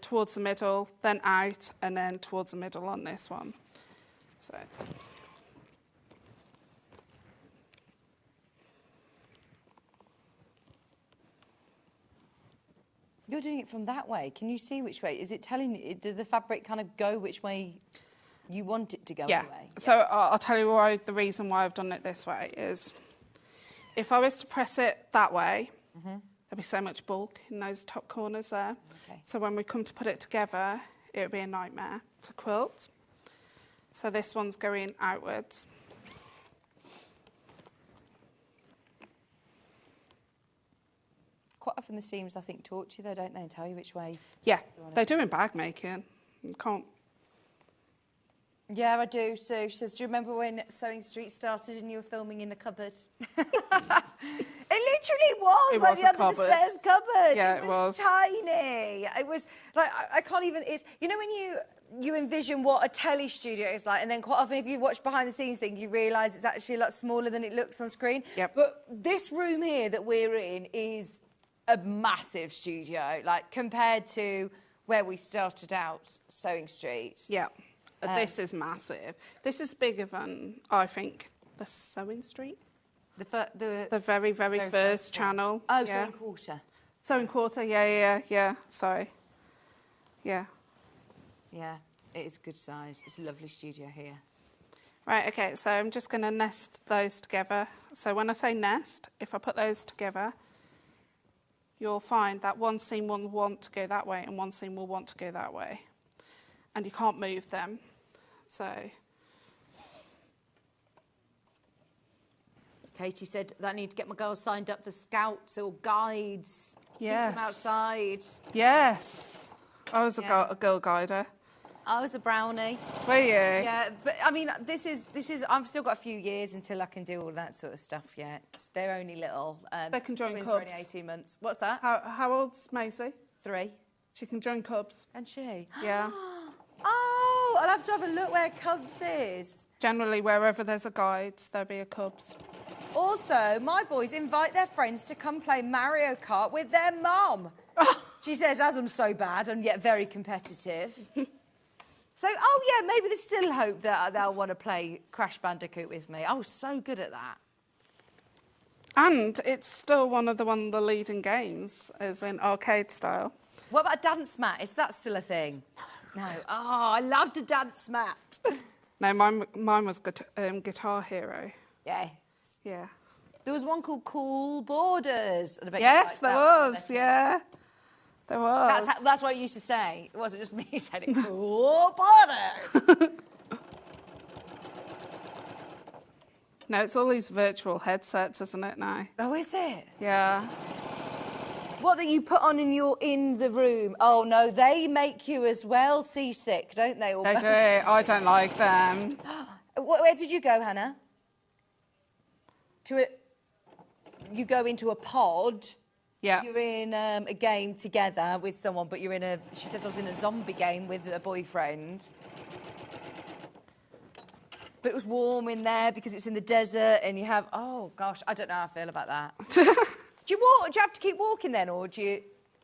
towards the middle, then out, and then towards the middle on this one. So. You're doing it from that way. Can you see which way? Is it telling you, does the fabric kind of go which way you want it to go anyway? So I'll tell you why, the reason why I've done it this way is if I was to press it that way, there'd be so much bulk in those top corners there. Okay. So when we come to put it together, it would be a nightmare to quilt. So this one's going outwards. Quite often the seams, I think, talk to you though, don't they, and tell you which way. Yeah, they do in bag making. You can't. Yeah, I do. So she says, do you remember when Sewing Street started and you were filming in the cupboard? It literally was, It like was the a under the cupboard. stairs cupboard. Yeah, it was tiny. It was like, I can't even, it's, you know when you envision what a telly studio is like, and then quite often if you watch behind the scenes thing, you realise it's actually a lot smaller than it looks on screen. Yep. But this room here that we're in is a massive studio, like compared to where we started out, Sewing Street. Yeah, this is massive. This is bigger than, I think, the Sewing Street. The very, very first channel. Oh, yeah. Sewing Quarter. Sewing Quarter, yeah, sorry. Yeah. Yeah, it is a good size. It's a lovely studio here. Right, okay, so I'm just going to nest those together. So when I say nest, if I put those together, you'll find that one seam will want to go that way and one seam will want to go that way. And you can't move them. So... Katie said that I need to get my girls signed up for scouts or guides. Yes. Keep them outside. Yes. I was a girl guider. I was a brownie. Were you? Yeah, but I mean, this is. I've still got a few years until I can do all that sort of stuff yet. They're only little. They can join twins clubs. are only 18 months. What's that? How old's Maisie? 3. She can join cubs. And she? Yeah. Oh, I'll have to have a look where Cubs is. Generally, wherever there's a guide, there'll be a cubs. Also, my boys invite their friends to come play Mario Kart with their mum. She says, as I'm so bad and yet very competitive. So, oh yeah, maybe there's still hope that they'll want to play Crash Bandicoot with me. I was so good at that. And it's still one of the leading games, as in arcade style. What about a dance mat? Is that still a thing? No. Oh, I loved a dance mat. No, mine was Guitar Hero. Yeah. Yeah. There was one called Cool Borders. And I bet you Yes, liked there that was. one, Yeah, there was. That's what I used to say. It wasn't just me who said it. Cool Borders. No, it's all these virtual headsets, isn't it, now? Oh, is it? Yeah. What that you put on in the room? Oh no, they make you as well seasick, don't they? They do. I don't like them. Where did you go, Hannah? You go into a pod. Yeah. You're in a game together with someone, but you're in a. She says I was in a zombie game with a boyfriend. But it was warm in there because it's in the desert, and you have. Oh gosh, I don't know how I feel about that. Do you walk? Do you have to keep walking then, or do you?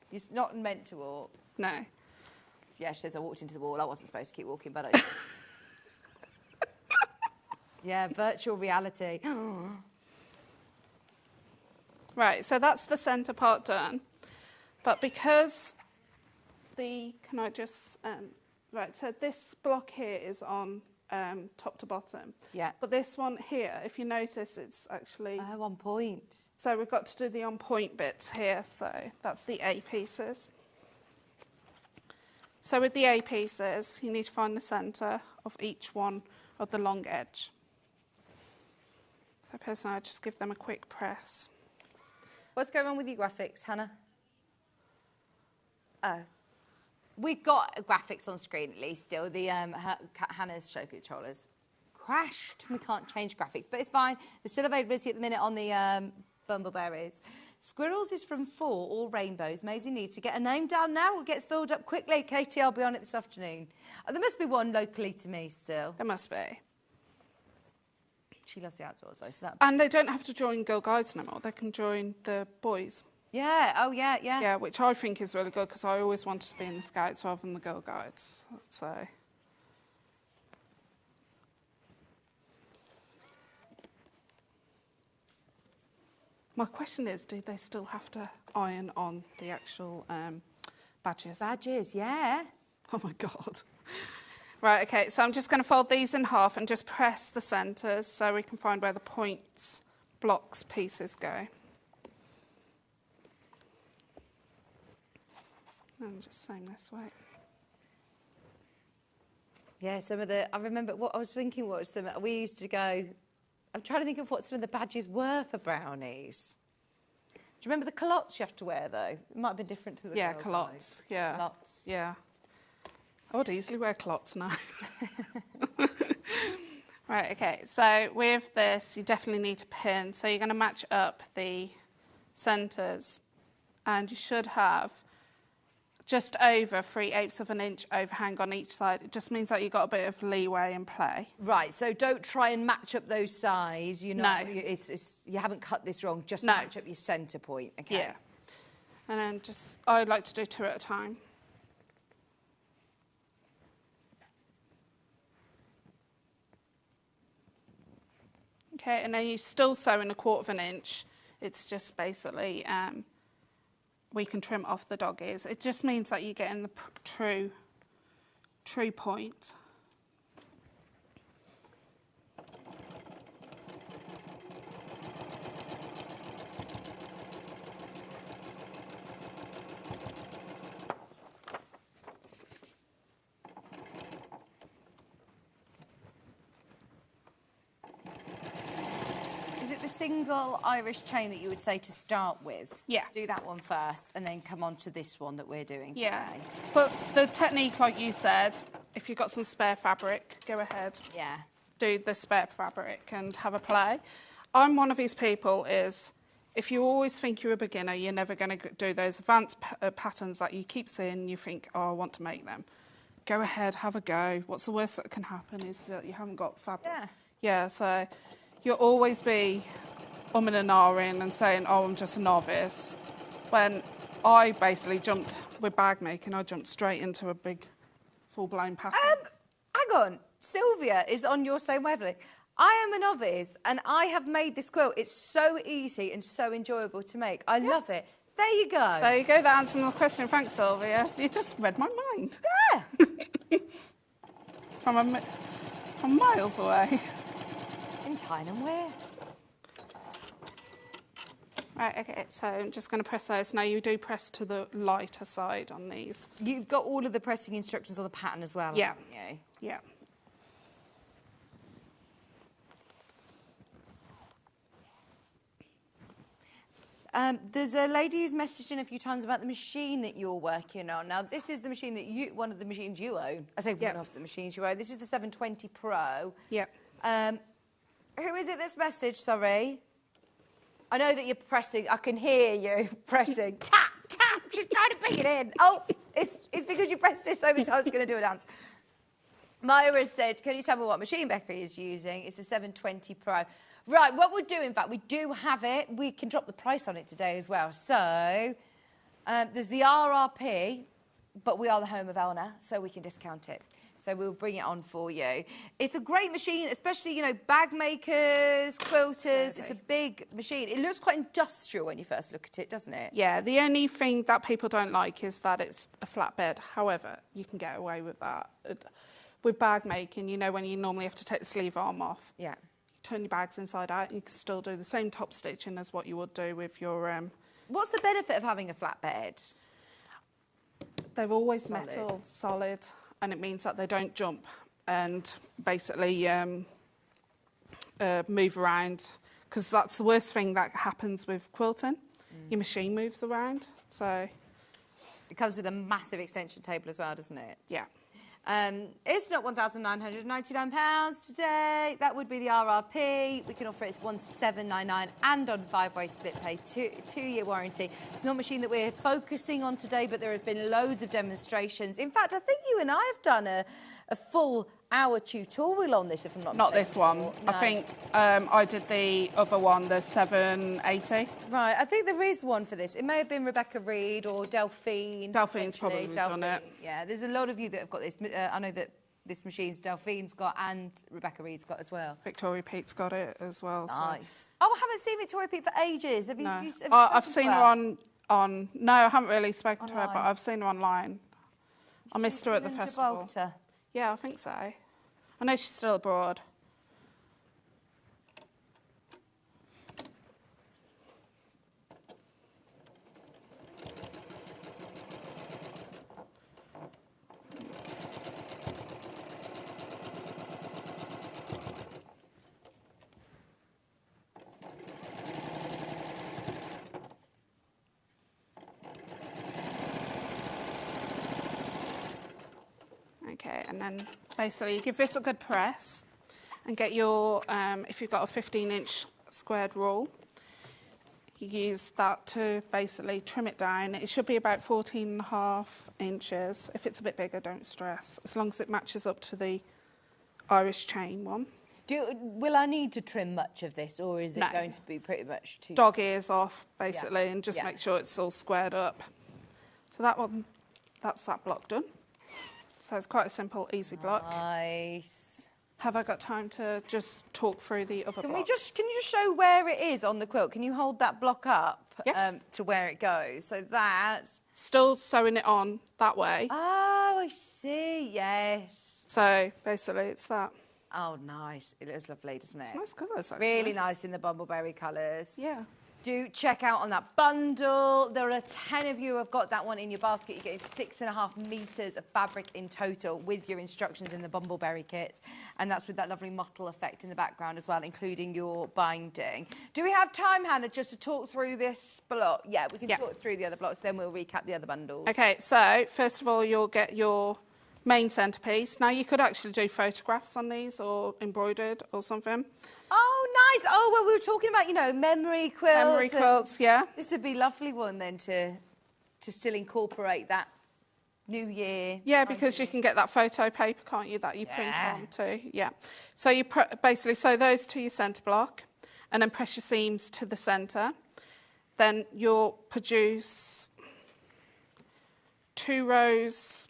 You're not meant to walk. No. Yeah, she says I walked into the wall. I wasn't supposed to keep walking, but I. Yeah, virtual reality. Right, so that's the centre part done. But because can I just, right, so this block here is on top to bottom. Yeah. But this one here, if you notice, it's actually... Oh, on point. So we've got to do the on point bits here, so that's the A pieces. So with the A pieces, you need to find the centre of each one of the long edge. So personally, I just give them a quick press. What's going on with your graphics, Hannah? Oh. We've got graphics on screen at least still. The Hannah's show controllers crashed. We can't change graphics, but it's fine. There's still availability at the minute on the bumbleberries. Squirrels is from 4, all rainbows. Maisie needs to get a name down now. It gets filled up quickly. Katie, I'll be on it this afternoon. Oh, there must be one locally to me still. There must be. She loves the outdoors though, so that. And they don't have to join Girl Guides no more. They can join the boys. Yeah, oh yeah. Yeah, which I think is really good because I always wanted to be in the Scouts rather than the Girl Guides. So. My question is, do they still have to iron on the actual badges? Badges, yeah. Oh my God. Right, okay, so I'm just going to fold these in half and just press the centres so we can find where the points, blocks, pieces go. And just same this way. Yeah, I remember what I was thinking was we used to go, I'm trying to think of what some of the badges were for brownies. Do you remember the culottes you have to wear, though? It might have been different to the Yeah, Girl culottes, Guides. yeah. Culottes. Yeah. I would easily wear culottes now. Right, okay, so with this, you definitely need to pin. So you're going to match up the centres, and you should have just over 3/8 of an inch overhang on each side. It just means that you've got a bit of leeway in play. Right, so don't try and match up those sides. You're not, No. You haven't cut this wrong. Just No. match up your centre point, okay? Yeah. And then I like to do 2 at a time. Okay, and then you still sew in 1/4 of an inch. It's just basically, we can trim off the dog ears. It just means that you're getting the true point. Is it the single Irish chain that you would say to start with? Yeah. Do that one first and then come on to this one that we're doing Yeah, today. but the technique, like you said, if you've got some spare fabric, go ahead. Yeah. Do the spare fabric and have a play. I'm one of these people is, if you always think you're a beginner, you're never going to do those advanced patterns that you keep seeing, you think, oh, I want to make them. Go ahead, have a go. What's the worst that can happen is that you haven't got fabric. Yeah. Yeah, so you'll always be and ahhing and saying, oh, I'm just a novice. When I basically jumped with bag making, I jumped straight into a big full-blown pattern. Hang on. Sylvia is on your same wavelength. I am a novice and I have made this quilt. It's so easy and so enjoyable to make. I love it. There you go. There you go, that answers my question. Thanks, Sylvia. You just read my mind. Yeah. From miles away. In Tyne Wear. Right, okay, so I'm just going to press those. Now you do press to the lighter side on these. You've got all of the pressing instructions on the pattern as well, Yeah. haven't you? Yeah. There's a lady who's messaged in a few times about the machine that you're working on. Now, this is the machine that one of the machines you own. I say one of the machines you own. This is the 720 Pro. Yeah. Who is it that's messaged, sorry? I know that you're pressing. I can hear you pressing. Tap, tap. She's trying to bring it in. Oh, it's because you pressed it so many times, it's going to do a dance. Myra said, can you tell me what machine Becky is using? It's the 720 Pro. Right, what we'll do, in fact, we do have it. We can drop the price on it today as well. So there's the RRP, but we are the home of Elna, so we can discount it. So we'll bring it on for you. It's a great machine, especially, you know, bag makers, quilters. It's a big machine. It looks quite industrial when you first look at it, doesn't it? Yeah, the only thing that people don't like is that it's a flatbed. However, you can get away with that. With bag making, you know, when you normally have to take the sleeve arm off. Yeah. Turn your bags inside out, you can still do the same top stitching as what you would do with your... What's the benefit of having a flatbed? They're always metal, solid, and it means that they don't jump and basically move around, because that's the worst thing that happens with quilting. Your machine moves around, so... It comes with a massive extension table as well, doesn't it? Yeah. It's not £1,999 today. That would be the RRP. We can offer it as £1,799 and on 5-way split pay, two-year warranty. It's not a machine that we're focusing on today, but there have been loads of demonstrations. In fact, I think you and I have done a full hour tutorial on this, if I'm not mistaken. Not this one. No. I think I did the other one, the 780. Right, I think there is one for this. It may have been Rebecca Reed or Delphine. Delphine's potentially. probably done it. Yeah, there's a lot of you that have got this. I know that this machine's Delphine's got and Rebecca Reed's got as well. Victoria Pete's got it as well. Nice. Oh, I haven't seen Victoria Pete for ages. Have you? No. Have you I've spoken seen to her on... No, I haven't really spoken to her, but Online. I've seen her online. I missed her at the in festival. Gibraltar? Yeah, I think so. I know she's still abroad. Okay, and then basically you give this a good press and get your, if you've got a 15-inch squared rule, you use that to basically trim it down. It should be about 14.5 inches. If it's a bit bigger, don't stress, as long as it matches up to the Irish chain one. Will I need to trim much of this, or is it No. going to be pretty much too... Dog ears off, basically, and just Yeah. make sure it's all squared up. So that one, that's that block done. So it's quite a simple, easy block. Nice. Have I got time to just talk through the other Can block? you just show where it is on the quilt? Can you hold that block up Yeah. to where it goes? So that... Still sewing it on that way. Oh, I see. Yes. So basically it's that. Oh, nice. It looks lovely, doesn't it? It's nice colours, actually. Really nice in the bumbleberry colours. Yeah. Do check out on that bundle. There are 10 of you who have got that one in your basket. You're getting 6.5 metres of fabric in total with your instructions in the bumbleberry kit. And that's with that lovely mottle effect in the background as well, including your binding. Do we have time, Hannah, just to talk through this block? Yeah, we can talk through the other blocks, then we'll recap the other bundles. Okay, so first of all, you'll get your main centrepiece. Now, you could actually do photographs on these or embroidered or something. Oh, nice. Oh, well, we were talking about, you know, memory quilts. Memory quilts, yeah. This would be a lovely one then to still incorporate that New Year. Yeah, because you can get that photo paper, can't you, that you print Yeah. on too. Yeah. So you basically sew those to your centre block and then press your seams to the centre. Then you'll produce 2 rows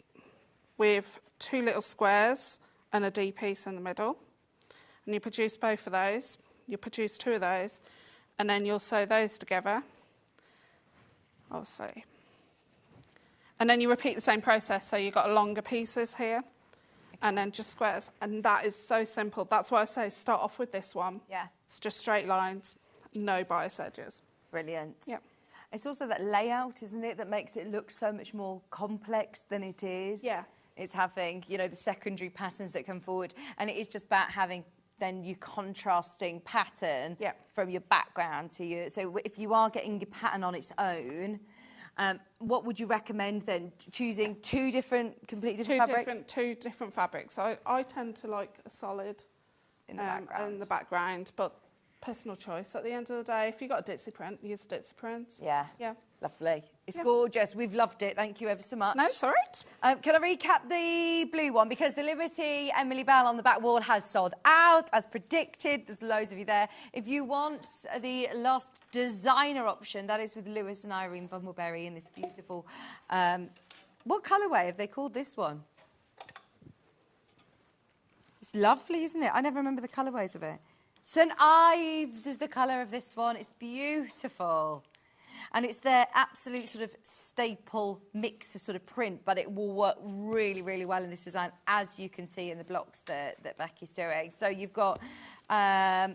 with 2 little squares and a D piece in the middle. And you produce both of those. You produce 2 of those, and then you'll sew those together. I'll see. And then you repeat the same process, so you've got longer pieces here, and then just squares. And that is so simple. That's why I say start off with this one. Yeah. It's just straight lines, no bias edges. Brilliant. Yeah. It's also that layout, isn't it, that makes it look so much more complex than it is. Yeah. It's having, you know, the secondary patterns that come forward, and it is just about having then your contrasting pattern from your background to your... So if you are getting your pattern on its own, what would you recommend then? Choosing 2 different, completely different fabrics? 2 different fabrics. I tend to like a solid in the background, but personal choice. At the end of the day, if you've got a ditzy print, use a ditzy print. Yeah. Yeah. Lovely. It's gorgeous. We've loved it. Thank you ever so much. No, it's all right. Can I recap the blue one? Because the Liberty Emily Bell on the back wall has sold out, as predicted. There's loads of you there. If you want the last designer option, that is with Lewis and Irene Bumbleberry in this beautiful... what colourway have they called this one? It's lovely, isn't it? I never remember the colourways of it. St Ives is the colour of this one. It's beautiful. And it's their absolute sort of staple mixer sort of print, but it will work really, really well in this design, as you can see in the blocks that Becky's doing. So you've got, how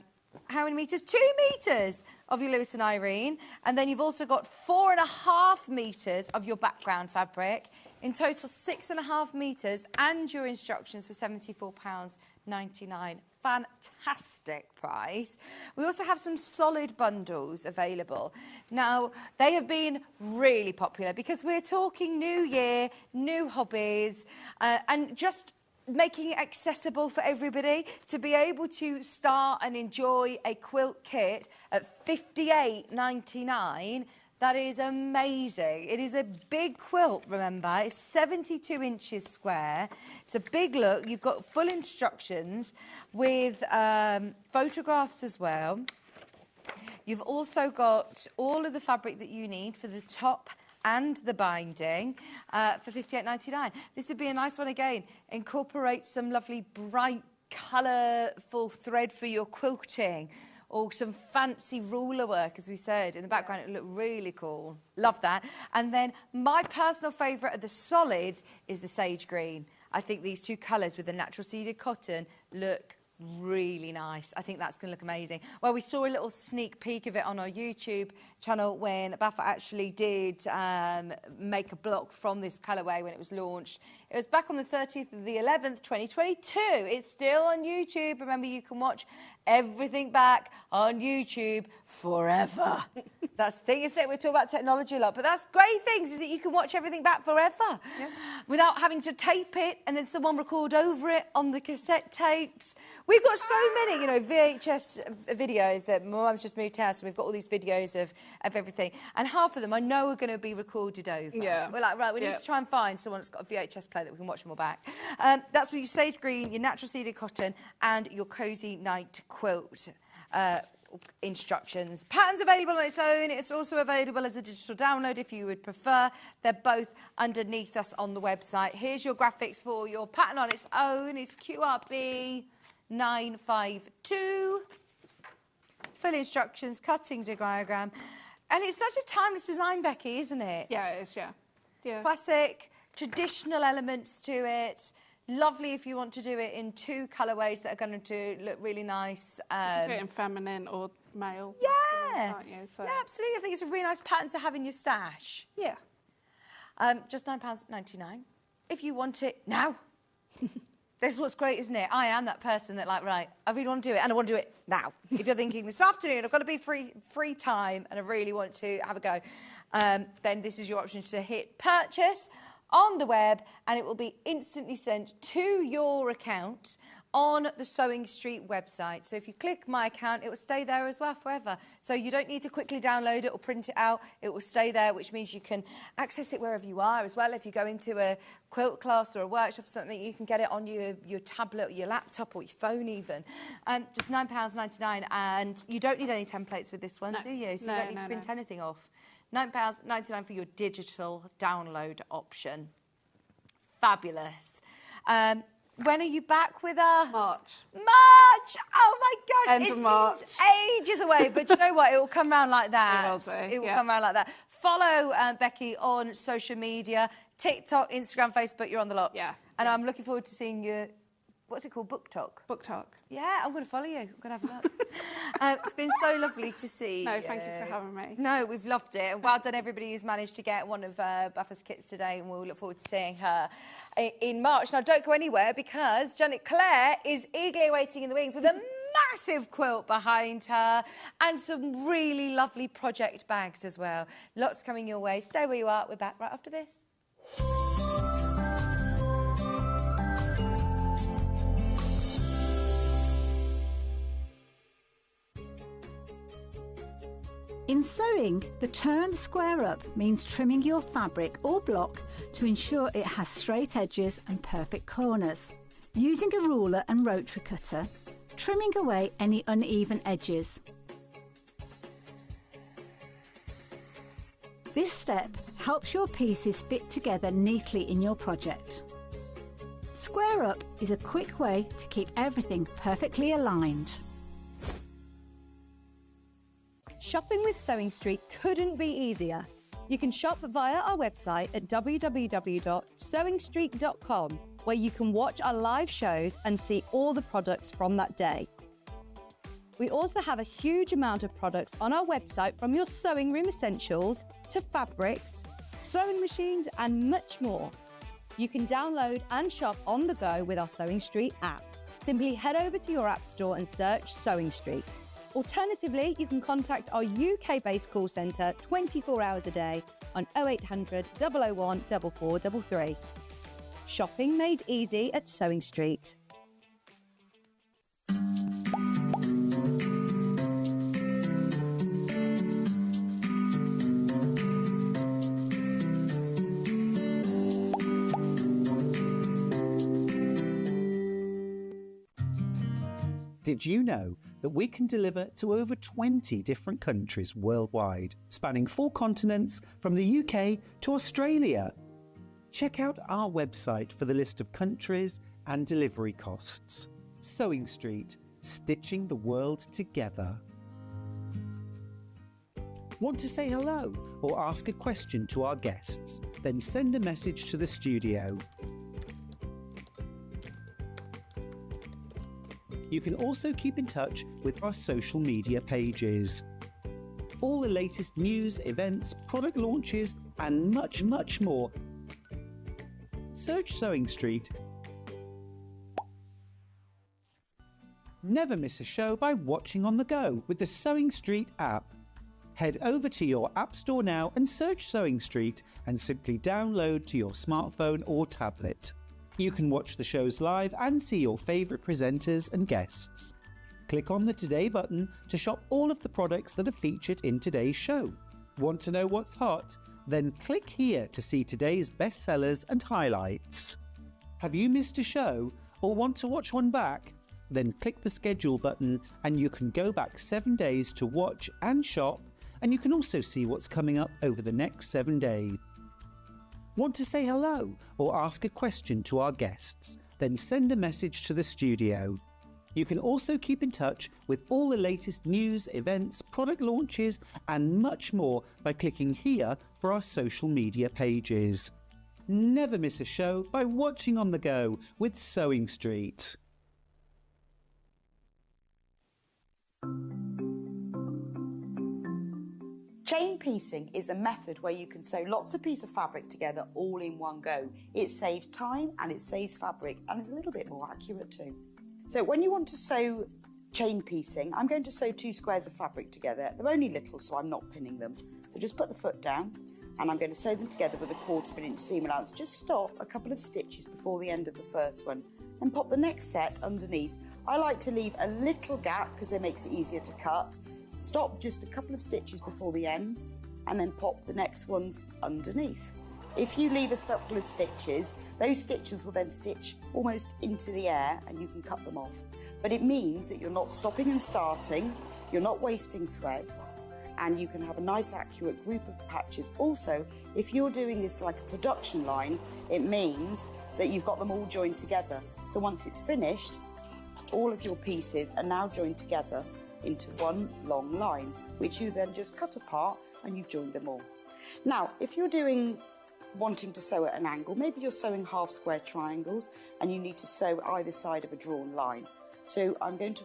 many metres? 2 metres of your Lewis and Irene. And then you've also got 4.5 metres of your background fabric. In total, 6.5 metres, and your instructions for £74 £59.99. Fantastic price. We also have some solid bundles available. Now, they have been really popular because we're talking new year, new hobbies, and just making it accessible for everybody to be able to start and enjoy a quilt kit at £58.99. That is amazing. It is a big quilt, remember. It's 72 inches square. It's a big look. You've got full instructions with photographs as well. You've also got all of the fabric that you need for the top and the binding for £58.99. This would be a nice one again. Incorporate some lovely bright, colourful thread for your quilting, or some fancy ruler work, as we said. In the background, it would look really cool. Love that. And then my personal favourite of the solids is the sage green. I think these two colours with the natural seeded cotton look really nice. I think that's going to look amazing. Well, we saw a little sneak peek of it on our YouTube channel when Baffa actually did make a block from this colourway when it was launched. It was back on the 30th of the 11th, 2022. It's still on YouTube. Remember, you can watch everything back on YouTube forever. That's the thing, isn't it? We're talking about technology a lot, but that's great things, is that you can watch everything back forever without having to tape it and then someone record over it on the cassette tapes. We've got so many, you know, VHS videos that my mum's just moved house, and we've got all these videos of everything, and half of them I know are going to be recorded over. Yeah. We're like, right, we need to try and find someone that's got a VHS player that we can watch them all back. That's with your sage green, your natural seeded cotton, and your cosy night quilt instructions. Pattern's available on its own. It's also available as a digital download if you would prefer. They're both underneath us on the website. Here's your graphics for your pattern on its own. It's QRB 952. Full instructions, cutting diagram. And it's such a timeless design, Becky, isn't it? Yeah, it is, yeah. Classic, traditional elements to it. Lovely if you want to do it in two colourways that are going to look really nice. You can do it in feminine or male. Yeah. Can't you? So. Yeah, absolutely. I think it's a really nice pattern to have in your stash. Yeah. Just £9.99. If you want it now. This is what's great, isn't it? I am that person that, like, right, I really want to do it, and I want to do it now. If you're thinking this afternoon, I've got to be free time, and I really want to have a go, then this is your option to hit purchase on the web, and it will be instantly sent to your account on the Sewing Street website. So if you click my account, it will stay there as well forever. So you don't need to quickly download it or print it out. It will stay there, which means you can access it wherever you are as well. If you go into a quilt class or a workshop or something, you can get it on your tablet or your laptop or your phone even. Just £9.99, and you don't need any templates with this one, do you? So you don't need to print anything off. £9.99 for your digital download option. Fabulous. When are you back with us? March. Oh my gosh. End of March. Seems ages away, but you know what? It will come round like that. It will do. It will come round like that. Follow Becky on social media, TikTok, Instagram, Facebook. You're on the lot. Yeah. And I'm looking forward to seeing you. What's it called? Book Talk? Book Talk. Yeah, I'm going to follow you. I'm going to have a look. It's been so lovely to see you. No, thank you for having me. No, we've loved it. And well done, everybody who's managed to get one of Buffer's kits today, and we'll look forward to seeing her in March. Now, don't go anywhere, because Janet Clare is eagerly awaiting in the wings with a massive quilt behind her and some really lovely project bags as well. Lots coming your way. Stay where you are. We're back right after this. In sewing, the term square up means trimming your fabric or block to ensure it has straight edges and perfect corners. Using a ruler and rotary cutter, trimming away any uneven edges. This step helps your pieces fit together neatly in your project. Square up is a quick way to keep everything perfectly aligned. Shopping with Sewing Street couldn't be easier. You can shop via our website at www.sewingstreet.com, where you can watch our live shows and see all the products from that day. We also have a huge amount of products on our website, from your sewing room essentials to fabrics, sewing machines and much more. You can download and shop on the go with our Sewing Street app. Simply head over to your app store and search Sewing Street. Alternatively, you can contact our UK-based call centre 24 hours a day on 0800 001 4433. Shopping made easy at Sewing Street. Did you know that we can deliver to over 20 different countries worldwide, spanning 4 continents from the UK to Australia? Check out our website for the list of countries and delivery costs. Sewing Street, stitching the world together. Want to say hello or ask a question to our guests? Then send a message to the studio. You can also keep in touch with our social media pages. All the latest news, events, product launches, and much, much more. Search Sewing Street. Never miss a show by watching on the go with the Sewing Street app. Head over to your app store now and search Sewing Street and simply download to your smartphone or tablet. You can watch the shows live and see your favourite presenters and guests. Click on the Today button to shop all of the products that are featured in today's show. Want to know what's hot? Then click here to see today's bestsellers and highlights. Have you missed a show or want to watch one back? Then click the schedule button and you can go back 7 days to watch and shop, and you can also see what's coming up over the next 7 days. Want to say hello or ask a question to our guests? Then send a message to the studio. You can also keep in touch with all the latest news, events, product launches, and much more by clicking here for our social media pages. Never miss a show by watching on the go with Sewing Street. Chain piecing is a method where you can sew lots of pieces of fabric together all in one go. It saves time and it saves fabric and is a little bit more accurate too. So when you want to sew chain piecing, I'm going to sew 2 squares of fabric together. They're only little, so I'm not pinning them. So just put the foot down and I'm going to sew them together with a 1/4 inch seam allowance. Just stop a couple of stitches before the end of the first one and pop the next set underneath. I like to leave a little gap because it makes it easier to cut. Stop just a couple of stitches before the end and then pop the next ones underneath. If you leave a couple of stitches, those stitches will then stitch almost into the air and you can cut them off. But it means that you're not stopping and starting, you're not wasting thread, and you can have a nice accurate group of patches. Also, if you're doing this like a production line, it means that you've got them all joined together. So once it's finished, all of your pieces are now joined together into one long line, which you then just cut apart and you've joined them all. Now, if you're wanting to sew at an angle, maybe you're sewing half square triangles and you need to sew either side of a drawn line. So I'm going to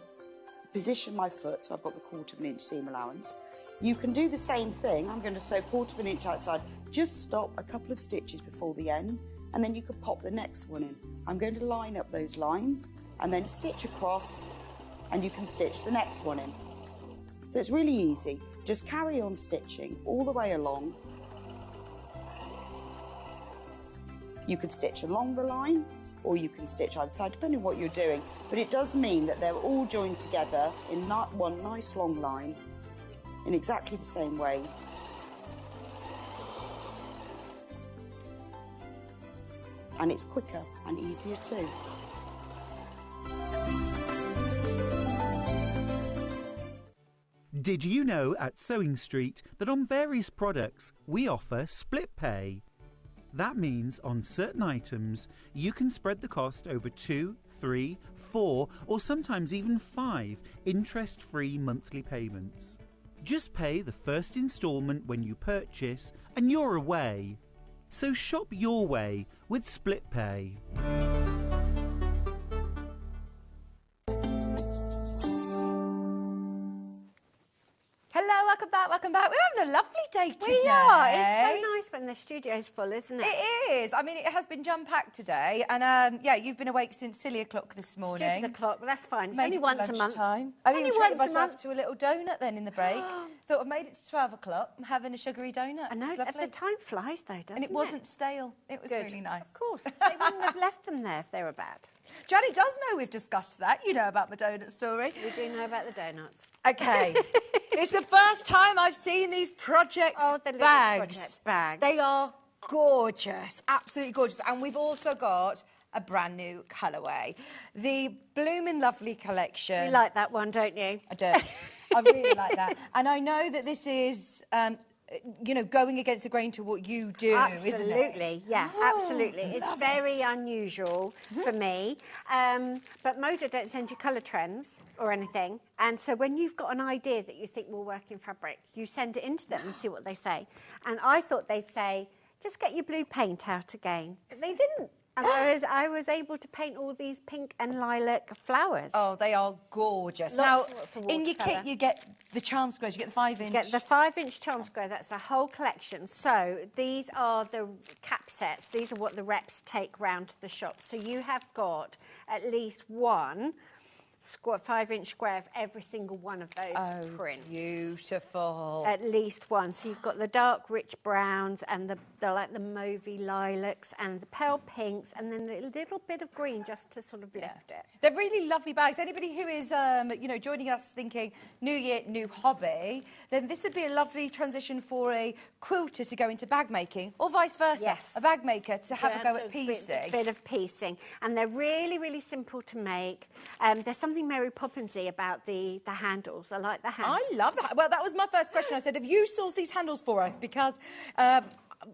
position my foot, so I've got the 1/4 inch seam allowance. You can do the same thing. I'm going to sew 1/4 inch outside. Just stop a couple of stitches before the end and then you can pop the next one in. I'm going to line up those lines and then stitch across, and you can stitch the next one in. So it's really easy. Just carry on stitching all the way along. You could stitch along the line or you can stitch either side, depending on what you're doing. But it does mean that they're all joined together in one nice long line in exactly the same way. And it's quicker and easier too. Did you know at Sewing Street that on various products we offer split pay? That means on certain items you can spread the cost over 2, 3, 4 or sometimes even 5 interest-free monthly payments. Just pay the first instalment when you purchase and you're away. So shop your way with split pay. Hello, welcome back, welcome back. We're having a lovely day today. We are. It's so nice when the studio's full, isn't it? It is. I mean, it has been jam-packed today. And, yeah, you've been awake since silly o'clock this morning. Stupid o'clock, but that's fine. It's Made only it to once a month. lunchtime. I Only even once treated a myself month. to a little donut then in the break. Thought I've made it to 12 o'clock. I'm having a sugary donut. I know, It's lovely. the time flies though, doesn't it? And it wasn't stale. It was Good. really nice. Of course. They wouldn't have left them there if they were bad. Johnny does know we've discussed that. You know about my donut story. We do know about the donuts. Okay. It's the first time I've seen these project Oh, the little bags. project bags. They are gorgeous. Absolutely gorgeous. And we've also got a brand new colourway. The Bloomin' Lovely collection. You like that one, don't you? I do. I really like that. And I know that this is, you know, going against the grain to what you do, isn't it? Absolutely, yeah, absolutely. It's very unusual for me. But Moda don't send you colour trends or anything. And so when you've got an idea that you think will work in fabric, you send it into them and see what they say. And I thought they'd say, just get your blue paint out again. But they didn't. And I was able to paint all these pink and lilac flowers. Oh, they are gorgeous. Lots Now, of in your watercolour. kit, you get the charm squares. You get the 5-inch. Get the 5-inch charm square, that's the whole collection. So these are the cap sets. These are what the reps take round to the shop. So you have got at least one 5-inch square of every single one of those prints. Beautiful. At least one. So you've got the dark rich browns and the like the mauvey lilacs and the pale pinks and then a little bit of green just to sort of lift it. They're really lovely bags. Anybody who is, you know, joining us thinking new year, new hobby, then this would be a lovely transition for a quilter to go into bag making, or vice versa. Yes. A bag maker to have a go at A piecing. bit of piecing. And they're really, really simple to make. There's something Mary Poppinsy about the handles. I like the handles. I love that. Well, that was my first question. I said, have you sourced these handles for us? Because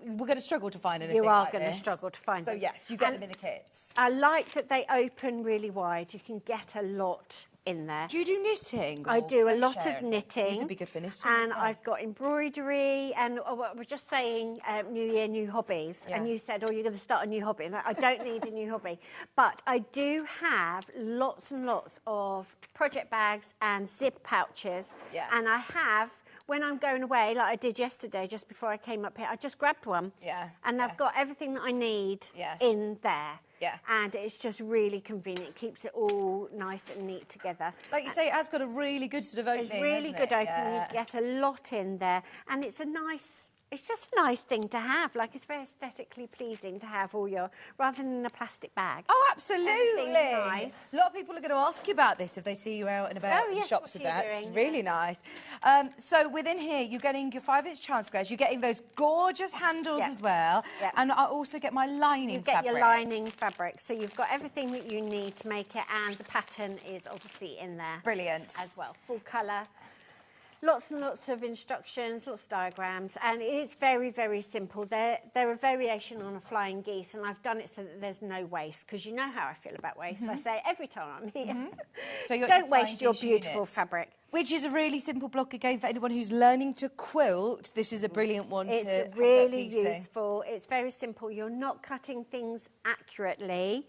we're going to struggle to find anything You are like going to this. struggle to find So, them. yes, you get And them in the kits. I like that they open really wide. You can get a lot in there. Do you do knitting? I or do a lot crochet? of knitting. These are bigger for knitting. And yeah. I've got embroidery. And we're just saying New Year, new hobbies. Yeah. And you said, oh, you're going to start a new hobby. And I don't need a new hobby. But I do have lots and lots of project bags and zip pouches. Yeah. And I have... When I'm going away, like I did yesterday, just before I came up here, I just grabbed one. Yeah. And I've got everything that I need Yeah. in there. Yeah. And it's just really convenient. It keeps it all nice and neat together. Like you say, it has got a really good sort of opening. It's really hasn't good it? opening. Yeah. You get a lot in there. And it's a nice... It's just a nice thing to have. Like, it's very aesthetically pleasing to have all your... Rather than in a plastic bag. Oh, absolutely. Everything's nice. A lot of people are going to ask you about this if they see you out and about Oh, in yes, shops what and are you that. It's doing? really nice. So within here, you're getting your 5-inch charm squares. You're getting those gorgeous handles Yeah. as well. Yeah. And I also get my lining You get fabric. your lining fabric. So you've got everything that you need to make it. And the pattern is obviously in there. Brilliant. As well. Full colour. Lots and lots of instructions, lots of diagrams, and it's very, very simple. They're a variation on a flying geese, and I've done it so that there's no waste, because you know how I feel about waste. I say every time I'm here. So you're Don't flying waste your geese beautiful units. fabric. Which is a really simple block again for anyone who's learning to quilt. This is a brilliant one to have It's that really piecing. useful. It's very simple. You're not cutting things accurately.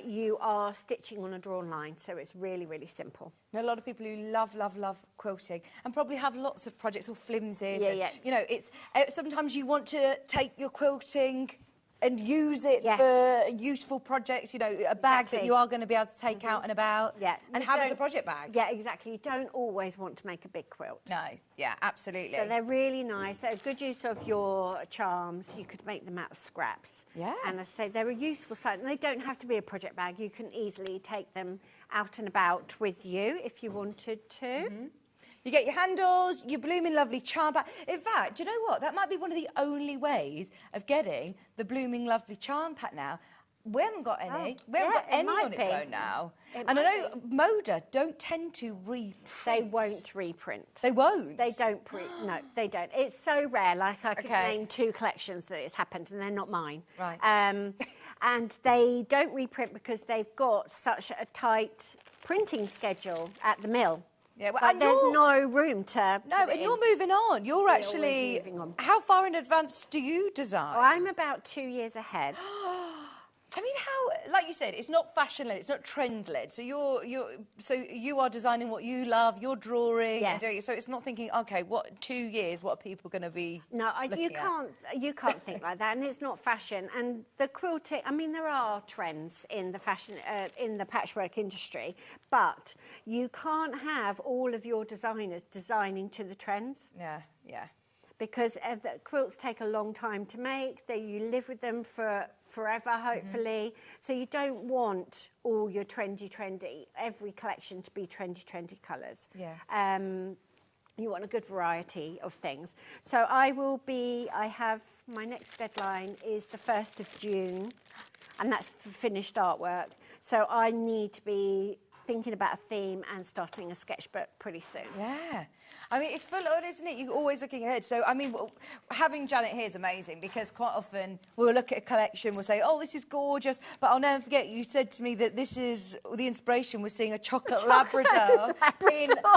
You are stitching on a drawn line, so it's really, really simple. There are a lot of people who love, love, love quilting and probably have lots of projects or flimsies. Yeah, and, yeah. You know, it's sometimes you want to take your quilting and use it Yes. for useful projects, you know, a bag that Exactly. you are going to be able to take out and about. Yeah. And You have as a don't- project bag. Yeah, exactly. You don't always want to make a big quilt. No, yeah, absolutely. So they're really nice. They're a good use of your charms. You could make them out of scraps. Yeah. And as I say, they're a useful size. And they don't have to be a project bag. You can easily take them out and about with you if you wanted to. You get your handles, your blooming lovely charm pack. In fact, do you know what? That might be one of the only ways of getting the blooming lovely charm pack now. We haven't got any. We haven't yeah, got it any might on its be. own now. It And I might know Moda don't tend to reprint. They won't reprint. They won't? They don't no, they don't. It's so rare. Like I could Okay. name 2 collections that it's happened, and they're not mine. Right. And they don't reprint because they've got such a tight printing schedule at the mill. Yeah, well, Like, and there's you're- no room to. No, put it and you're in. moving on. You're always actually... moving on. How far in advance do you design? Oh, I'm about 2 years ahead. I mean, how, like you said, it's not fashion-led, it's not trend-led. So you are designing what you love, you're drawing, and doing it. So it's not thinking, okay, 2 years, what are people going to be you can't think like that, and it's not fashion. And the quilting, I mean, there are trends in the fashion, in the patchwork industry, but you can't have all of your designers designing to the trends. Yeah, yeah. Because the quilts take a long time to make. You live with them for forever, hopefully. So you don't want all your trendy, every collection to be trendy colours. Yes. You want a good variety of things. So I have, my next deadline is the 1st of June, and that's for finished artwork. So I need to be thinking about a theme and starting a sketchbook pretty soon. Yeah. I mean, it's full on, isn't it? You're always looking ahead. So, I mean, having Janet here is amazing because quite often we'll look at a collection, we'll say, oh, this is gorgeous, but I'll never forget you said to me that this is, the inspiration was seeing a chocolate Labrador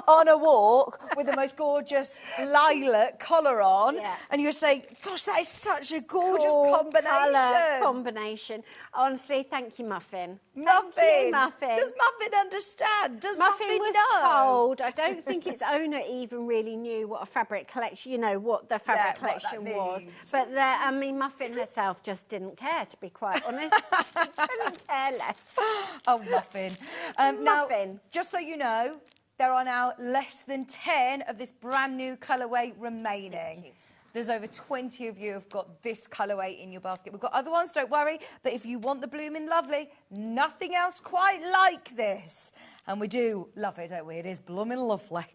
on a walk with the most gorgeous lilac collar on. Yeah. And you were saying, gosh, that is such a gorgeous combination. Colour combination. Honestly, thank you, Muffin. Muffin. Thank you, Muffin. Does Muffin understand? Does Muffin Muffin was know? told. I don't think its owner even really knew what a fabric collection, what the fabric collection was. But I mean, Muffin herself just didn't care, to be quite honest. She couldn't care less. Oh, Muffin. Muffin. Now, just so you know, there are now less than 10 of this brand new colourway remaining. There's over 20 of you who've got this colourway in your basket. We've got other ones, don't worry. But if you want the Bloomin' Lovely, nothing else quite like this. And we do love it, don't we? It is Bloomin' Lovely.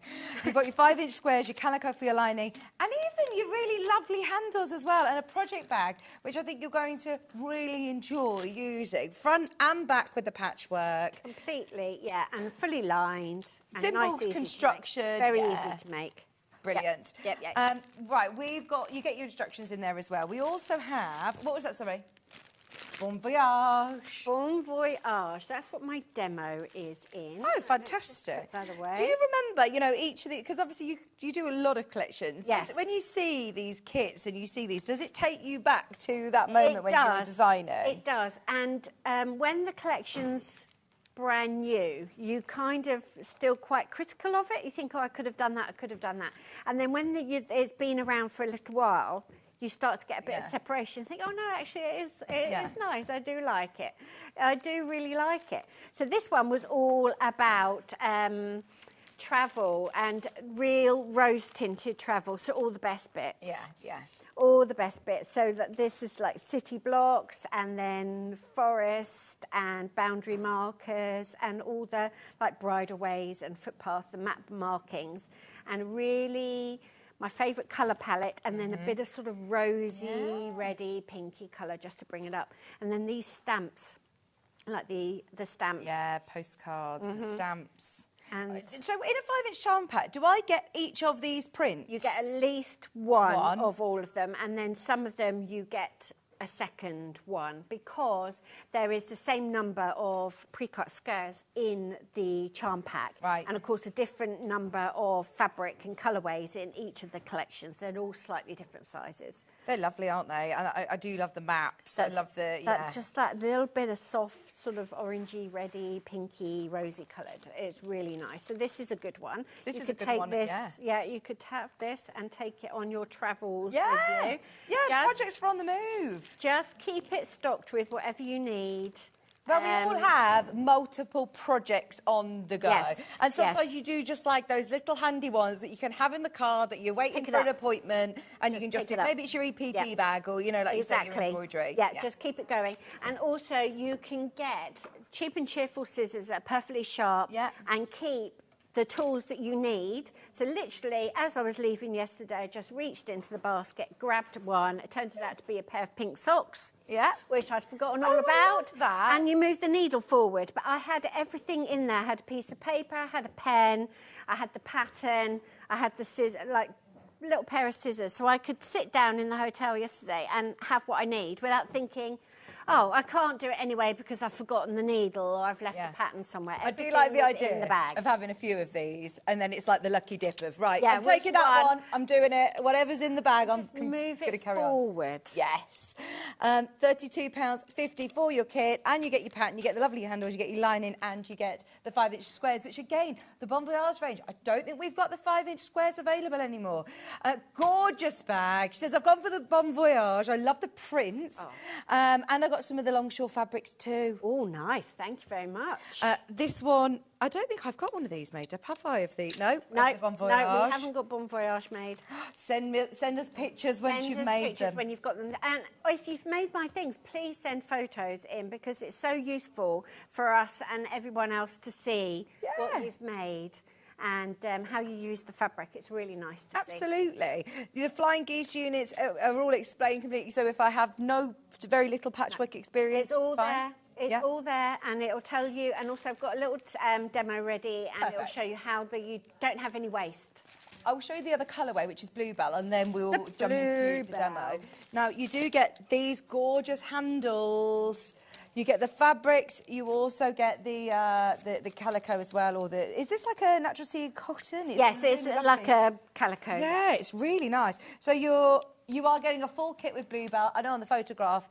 You've got your 5-inch squares, your calico for your lining, and even your really lovely handles as well, and a project bag, which I think you're going to really enjoy using. Front and back with the patchwork. Completely, yeah, and fully lined. And Simple nice, construction. Very easy to make. Brilliant. Yep. Right, you get your instructions in there as well. We also have, what was that, sorry? Bon voyage. Bon voyage. That's what my demo is in. Oh, fantastic. By the way. Do you remember, each of the, because obviously you do a lot of collections. Yes. When you see these kits and you see these, does it take you back to that moment when you were designing? It does. And when the collection's brand new, you kind of still quite critical of it. You think, oh, I could have done that, I could have done that. And then when it's been around for a little while, you start to get a bit of separation. Think, oh no, actually it is nice. I do like it. I do really like it. So this one was all about travel and real rose-tinted travel. So all the best bits. Yeah. All the best bits. So that this is like city blocks and then forest and boundary markers and all the like bridleways and footpaths and map markings, and really my favourite colour palette, and then a bit of sort of rosy, reddy, pinky colour just to bring it up. And then these stamps, like the stamps. Yeah, postcards, the stamps. And so in a 5-inch charm pack, do I get each of these prints? You get at least one of all of them, and then some of them you get a second one, because there is the same number of pre-cut squares in the charm pack. Right. And of course a different number of fabric and colourways in each of the collections. They're all slightly different sizes. They're lovely, aren't they? And I do love the maps. I love the, just that little bit of soft, sort of orangey, reddy, pinky, rosy coloured. It's really nice. So this is a good one. This you is could a good take one, this, yeah. You could have this and take it on your travels Yeah, with you. yeah, projects for on the move. Just keep it stocked with whatever you need. Well, we all have multiple projects on the go. Yes, and sometimes you do just like those little handy ones that you can have in the car that you're waiting for an appointment and you can just do, maybe it's your EPP bag or, like you say, your embroidery. Yeah, just keep it going. And also you can get cheap and cheerful scissors that are perfectly sharp and keep the tools that you need. So literally, as I was leaving yesterday, I just reached into the basket, grabbed one. It turned out to be a pair of pink socks. Yeah. Which I'd forgotten all about. Love that. And you move the needle forward. But I had everything in there. I had a piece of paper, I had a pen, I had the pattern, I had the scissors, like little pair of scissors. So I could sit down in the hotel yesterday and have what I need without thinking, Oh, I can't do it anyway because I've forgotten the needle or I've left the pattern somewhere. I do like the Everything is in idea the bag. of having a few of these, and then it's like the lucky dip of, right, Yeah, I'm taking which that one? one, I'm doing it, whatever's in the bag, I'm Just move going to it carry on. forward. Yes. £32.50 for your kit, and you get your pattern, you get the lovely handles, you get your lining, and you get the 5-inch squares, which again, the Bon Voyage range, I don't think we've got the 5-inch squares available anymore. Gorgeous bag. She says, I've gone for the Bon Voyage. I love the prints. Oh. And I got some of the Longshore fabrics too. Oh, nice. Thank you very much. This one, I don't think I've got one of these made up, have I? Of the no, No, the Bon no, Voyage. we haven't got Bon Voyage made. Send us pictures once you've made them. When you've got them. And if you've made my things, please send photos in because it's so useful for us and everyone else to see what you've made and how you use the fabric. It's really nice to see. Absolutely. The Flying Geese units are all explained completely. So if I have very little patchwork experience, it's all fine. there. It's all there, and it'll tell you. And also, I've got a little demo ready, and it'll show you how you don't have any waste. I will show you the other colourway, which is Bluebell, and then we'll jump into the demo. Now, you do get these gorgeous handles. You get the fabrics. You also get the calico as well, or the. Is this like a natural seed cotton? Yes, it's like a calico. Yeah, it's really nice. So you are getting a full kit with Bluebell. I know on the photograph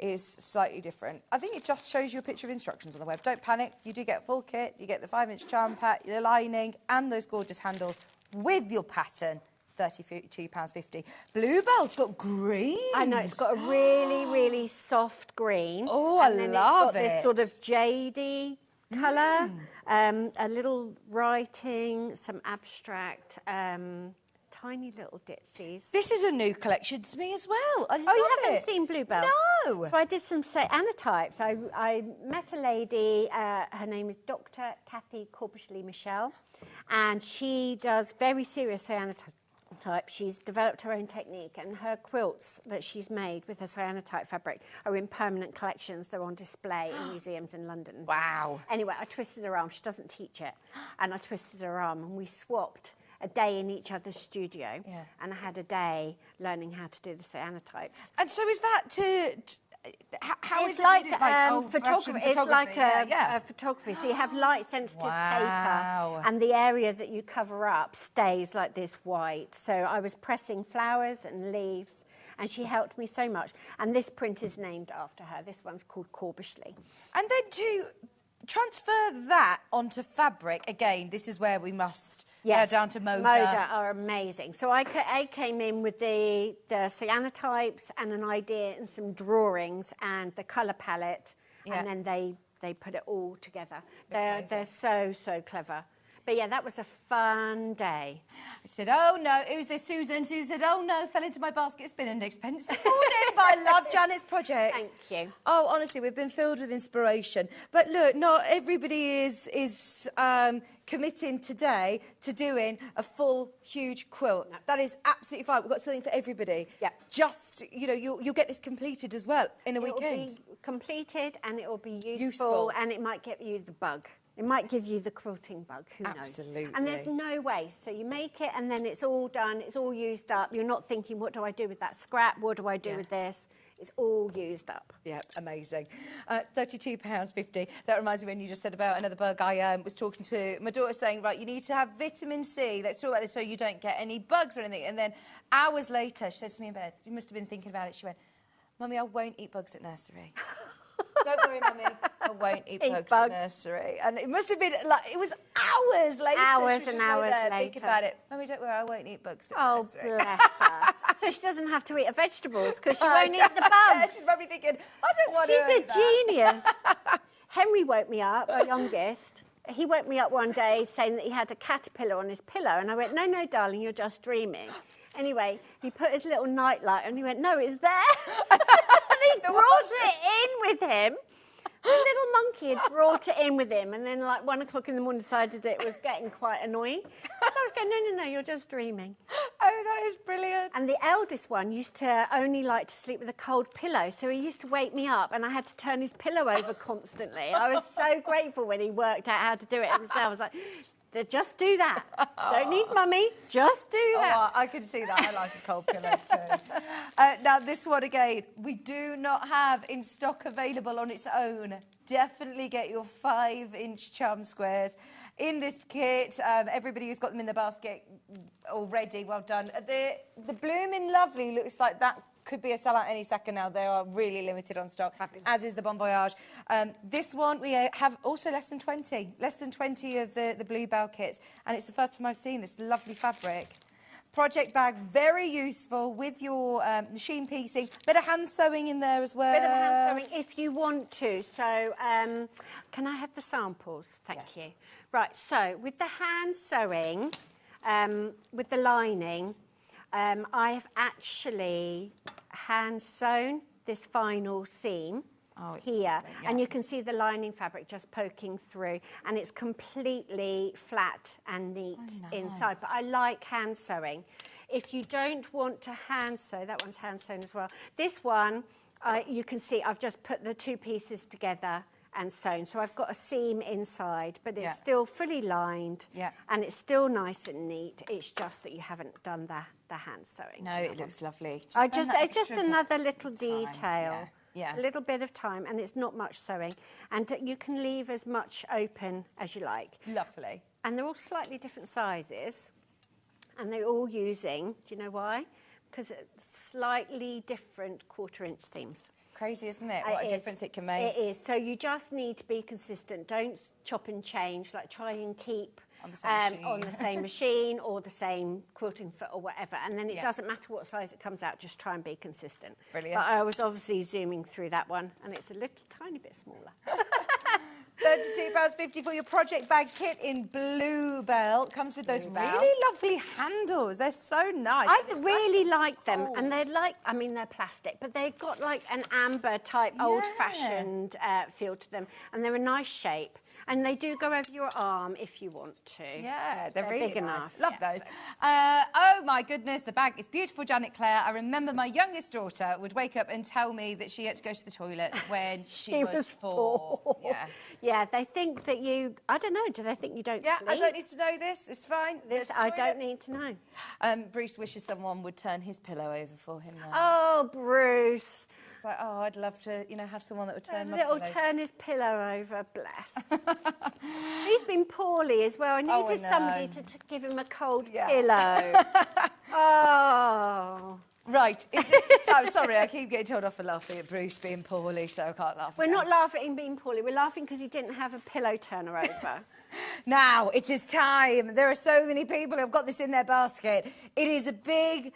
is slightly different. I think it just shows you a picture of instructions on the web. Don't panic. You do get a full kit. You get the 5-inch charm pack, your lining, and those gorgeous handles with your pattern. £32.50. Bluebell's got green. I know, it's got a really, really soft green. Oh, I love it. It's got this sort of jadey colour, a little writing, some abstract, tiny little ditsies. This is a new collection to me as well. I love you haven't it. seen Bluebell? No. So I did some cyanotypes. I met a lady, her name is Dr. Kathy Corbishley-Michelle, and she does very serious cyanotypes. She's developed her own technique, and her quilts that she's made with her cyanotype fabric are in permanent collections. They're on display in museums in London. Wow. Anyway, I twisted her arm. She doesn't teach it. And I twisted her arm, and we swapped a day in each other's studio. Yeah. And I had a day learning how to do the cyanotypes. And so is that how it's is like it photography. It's like a photography. So you have light sensitive paper, and the area that you cover up stays like this white. So I was pressing flowers and leaves, and she helped me so much. And this print is named after her. This one's called Corbishley. And then to transfer that onto fabric, again, this is where we must down to Moda. Moda are amazing. So I came in with the cyanotypes and an idea and some drawings and the colour palette, and then they put it all together. They're so clever. But yeah, that was a fun day. I said, oh no, it was this Susan. Susan said, oh no, fell into my basket. It's been an expensive morning, but I love Janet's projects. Thank you. Oh, honestly, we've been filled with inspiration. But look, not everybody is committing today to doing a full, huge quilt. No. That is absolutely fine. We've got something for everybody. Yeah. Just, you'll get this completed as well in a weekend. It'll be completed and it will be useful. And it might get you the bug. It might give you the quilting bug, who knows? Absolutely. And there's no waste. So you make it and then it's all done, it's all used up. You're not thinking, what do I do with that scrap? What do I do with this? It's all used up. Yeah, amazing. £32.50. That reminds me when you just said about another bug. I was talking to my daughter saying, right, you need to have vitamin C. Let's talk about this so you don't get any bugs or anything. And then hours later, she says to me in bed, you must have been thinking about it. She went, Mummy, I won't eat bugs at nursery. Don't worry, Mummy, I won't eat bugs at nursery. And it must have been, like, it was hours later. Hours and hours later. Thinking about it. Mummy, don't worry, I won't eat bugs at nursery. Oh, bless her. So she doesn't have to eat her vegetables because she won't eat the bugs. Yeah, she's probably thinking, I don't want to eat She's a genius. Henry woke me up, our youngest. He woke me up one day saying that he had a caterpillar on his pillow. And I went, no, darling, you're just dreaming. Anyway, he put his little nightlight and he went, no, it's there. And he brought it in with him. The little monkey had brought it in with him, and then like 1 o'clock in the morning decided it was getting quite annoying. So I was going, no, you're just dreaming. Oh, that is brilliant. And the eldest one used to only like to sleep with a cold pillow, so he used to wake me up and I had to turn his pillow over constantly. I was so grateful when he worked out how to do it himself. I was like, Just do that. Don't need mummy. Just do that. Oh, I can see that. I like a cold pillow too. Now, this one again, we do not have in stock available on its own. Definitely get your 5-inch charm squares in this kit. Everybody who's got them in the basket already, well done. The Bloomin' Lovely looks like that could be a sellout any second now. They are really limited on stock, as is the Bon Voyage. This one, we have also less than 20 of the Bluebell kits, and it's the first time I've seen this lovely fabric. Project bag, very useful with your machine piecing. Bit of hand sewing in there as well. Bit of hand sewing if you want to. So, can I have the samples? Thank you. Right, so with the hand sewing, with the lining, I have actually hand sewn this final seam here, and you can see the lining fabric just poking through, and it's completely flat and neat inside. But I like hand sewing. If you don't want to hand sew, that one's hand sewn as well. This one, you can see I've just put the 2 pieces together and sewn. So I've got a seam inside, but it's still fully lined, and it's still nice and neat. It's just that you haven't done the hand sewing. No, it looks lovely. It's just another little detail. A little bit of time, and it's not much sewing. And you can leave as much open as you like. Lovely. And they're all slightly different sizes, and they're all using, do you know why? Because it's slightly different 1/4-inch seams. Crazy, isn't it? What a difference it can make. It is. So you just need to be consistent. Don't chop and change. Like, try and keep on the same machine or the same quilting foot or whatever. And then it doesn't matter what size it comes out. Just try and be consistent. Brilliant. But I was obviously zooming through that one, and it's a little tiny bit smaller. £32.50 for your project bag kit in Bluebell. Comes with those really lovely handles. They're so nice. I really like them, and they're like, I mean, they're plastic, but they've got like an amber type old-fashioned feel to them, and they're a nice shape. And they do go over your arm if you want to. Yeah, they're really big nice. enough. Love those. Oh, my goodness, the bag is beautiful, Janet Clare. I remember my youngest daughter would wake up and tell me that she had to go to the toilet when she was 4. Yeah, they think that you... I don't know, do they think you don't sleep? I don't need to know this. It's fine. I don't need to know. Bruce wishes someone would turn his pillow over for him now. Oh, Bruce. Like, oh, I'd love to, have someone that would turn my pillow. Turn his pillow over, bless. He's been poorly as well. I needed somebody to give him a cold pillow. Oh. Right, is it time? Sorry, I keep getting told off for laughing at Bruce being poorly, so I can't laugh. We're not laughing at him being poorly. We're laughing because he didn't have a pillow turner over. Now, it is time. There are so many people who've got this in their basket. It is a big,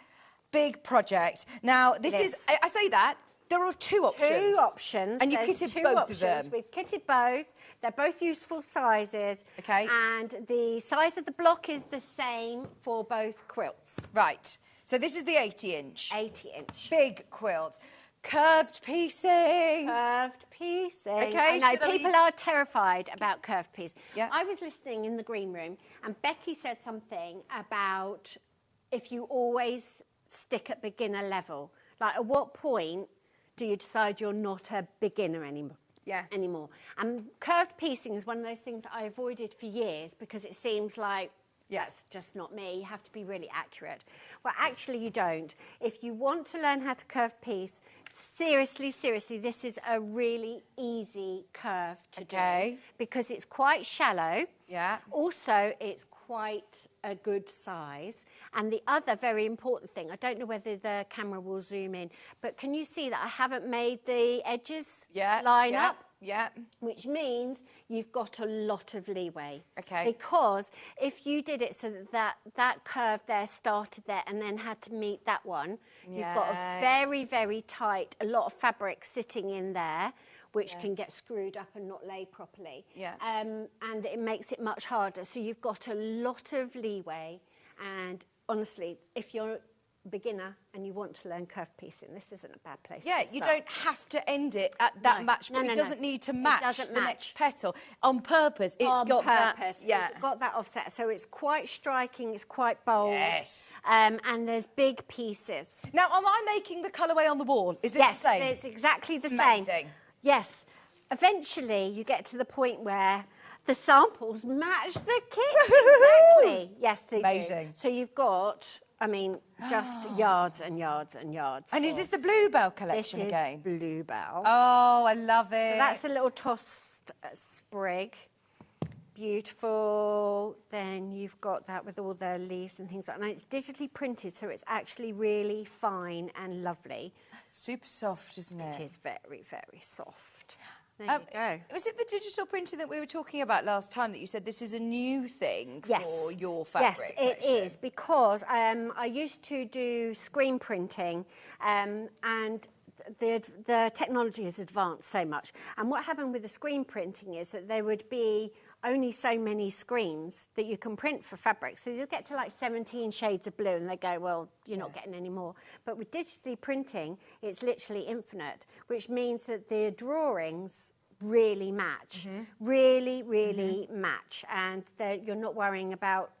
big project. Now, this is... I say that. There are 2 options. 2 options. And you kitted both of them. We've kitted both. They're both useful sizes. Okay. And the size of the block is the same for both quilts. Right. So this is the 80-inch. 80-inch. Big quilt. Curved piecing. Curved piecing. Okay. I know people are terrified about curved piecing. Yeah. I was listening in the green room, and Becky said something about if you always stick at beginner level. Like, at what point do you decide you're not a beginner anymore? Anymore. And curved piecing is one of those things that I avoided for years because it seems like that's just not me. You have to be really accurate. Well, actually, you don't. If you want to learn how to curve piece, seriously, this is a really easy curve to do because it's quite shallow. Yeah. Also, it's quite a good size. And the other very important thing, I don't know whether the camera will zoom in, but can you see that I haven't made the edges line up? Yeah. Which means you've got a lot of leeway. Okay. Because if you did it so that curve there started there and then had to meet that one, you've got a very, very tight, a lot of fabric sitting in there, which can get screwed up and not lay properly. Yeah. And it makes it much harder. So you've got a lot of leeway. And honestly, if you're a beginner and you want to learn curved piecing, this isn't a bad place to start. You don't have to end it at that match, but it doesn't need to match the next petal. On purpose, it's got that... It's got that offset. So it's quite striking, it's quite bold. Yes. And there's big pieces. Now, am I making the colourway on the wall? Is this the same? Yes, it's exactly the Amazing. same. Yes. Eventually, you get to the point where the samples match the kit. Exactly. Yes, they Amazing. do. So you've got, I mean, just yards and yards and yards. And is this the Bluebell collection this again? This is Bluebell. Oh, I love it. So that's a little tossed sprig. Beautiful. Then you've got that with all the leaves and things like that. And it's digitally printed, so it's actually really fine and lovely. Super soft, isn't it? It is very, very soft. There you go. Was it the digital printing that we were talking about last time that you said this is a new thing for your fabric? Yes, it is, because I used to do screen printing and the technology has advanced so much. And what happened with the screen printing is that there would be only so many screens that you can print for fabric. So you'll get to like 17 shades of blue and they go, well, you're not getting any more. But with digitally printing, it's literally infinite, which means that the drawings really match, really, really match. And you're not worrying about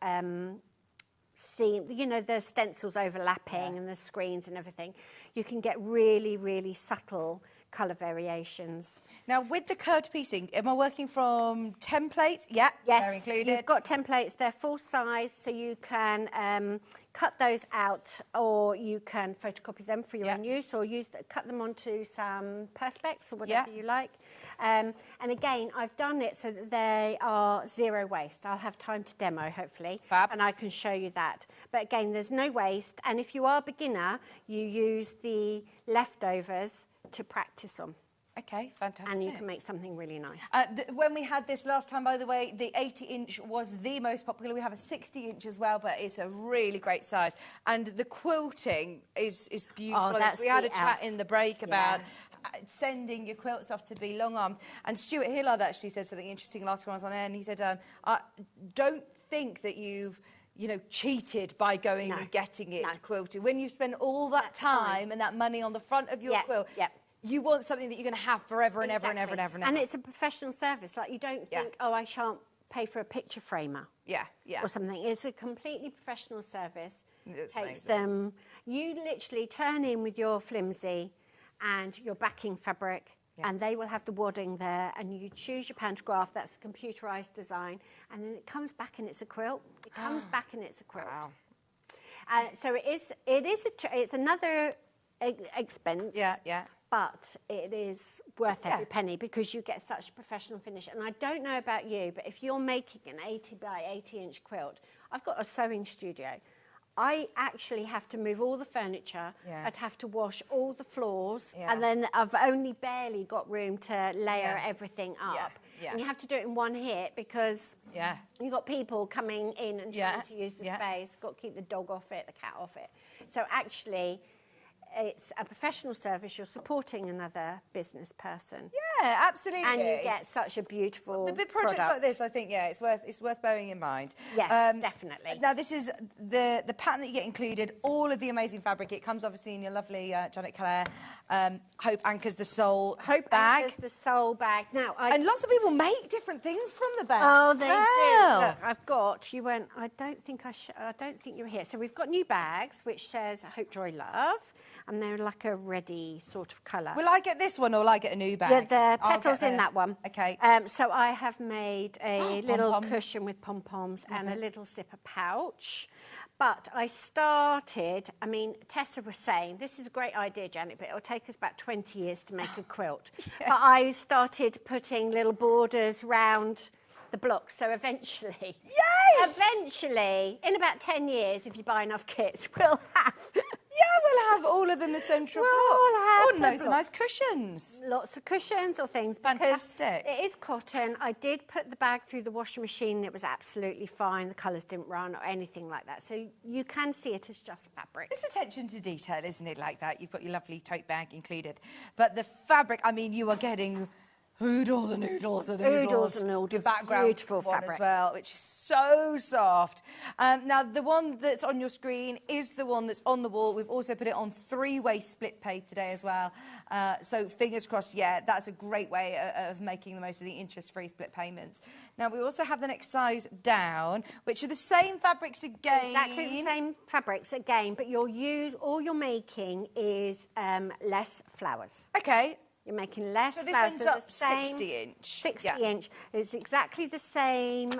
seeing, you know, the stencils overlapping and the screens and everything. You can get really, really subtle colour variations. Now, with the curved piecing, am I working from templates? Yeah, yes, they're included. You've got templates. They're full size, so you can cut those out, or you can photocopy them for your own use, or cut them onto some perspex or whatever you like. And again, I've done it so that they are zero waste. I'll have time to demo, hopefully, and I can show you that. But again, there's no waste, and if you are a beginner, you use the leftovers to practice on. Okay, fantastic. And you can make something really nice. When we had this last time, by the way, the 80-inch was the most popular. We have a 60-inch as well, but it's a really great size. And the quilting is beautiful. That's we had a chat in the break about sending your quilts off to be long-armed. And Stuart Hillard actually said something interesting last time I was on air, and he said, I don't think that you've cheated by going and getting it quilted. When you spend all that time and that money on the front of your quilt, you want something that you're going to have forever and ever and ever and ever and ever. And it's a professional service. Like, you don't think, oh, I shan't pay for a picture framer. Or something. It's a completely professional service. It takes them. You literally turn in with your flimsy and your backing fabric, and they will have the wadding there, and you choose your pantograph. That's a computerised design, and then it comes back and it's a quilt. It comes back and it's a quilt. Wow. So it's another expense. But it is worth every penny, because you get such a professional finish. And I don't know about you, but if you're making an 80 by 80-inch quilt, I've got a sewing studio. I actually have to move all the furniture. I'd have to wash all the floors. And then I've only barely got room to layer everything up. And you have to do it in one hit, because you've got people coming in and trying to use the space. Got to keep the dog off it, the cat off it. So actually, it's a professional service. You're supporting another business person. Yeah, absolutely. And you get such a beautiful projects product. like this, I think, it's worth bearing in mind. Yes, definitely. Now, this is the pattern that you get included, all of the amazing fabric. It comes, obviously, in your lovely Janet Clare Hope Anchors the Soul bag. Anchors the Soul bag. Now, and lots of people make different things from the bag. Oh, they do. Look, I've got, you went, I don't think you were here. So we've got new bags, which says Hope, Joy, Love. And they're like a reddy sort of colour. Will I get this one, or will I get a new bag? Yeah, the petals in that one. Okay. So I have made a little cushion with pom-poms and a little zipper pouch. But I started, I mean, Tessa was saying, this is a great idea, Janet, but it'll take us about 20 years to make a quilt. But I started putting little borders round the blocks, so eventually, in about 10 years, if you buy enough kits, we'll have... we'll have all of them as central blocks. And those are nice cushions. Lots of cushions or things. Fantastic. It is cotton. I did put the bag through the washing machine, and it was absolutely fine. The colours didn't run or anything like that. So you can see it as just fabric. It's attention to detail, isn't it, like that? You've got your lovely tote bag included. But the fabric, I mean, you are getting... oodles and oodles and oodles. Oodles and oodles. The background beautiful one fabric as well, which is so soft. Now, the one that's on your screen is the one that's on the wall. We've also put it on 3-way split pay today as well. So fingers crossed, that's a great way of making the most of the interest-free split payments. Now, we also have the next size down, which are the same fabrics again. Exactly the same fabrics again, but all you're making is less flowers. Okay. You're making less So this flowers. ends They're up the same 60 inch. 60 Yeah. inch. It's exactly the same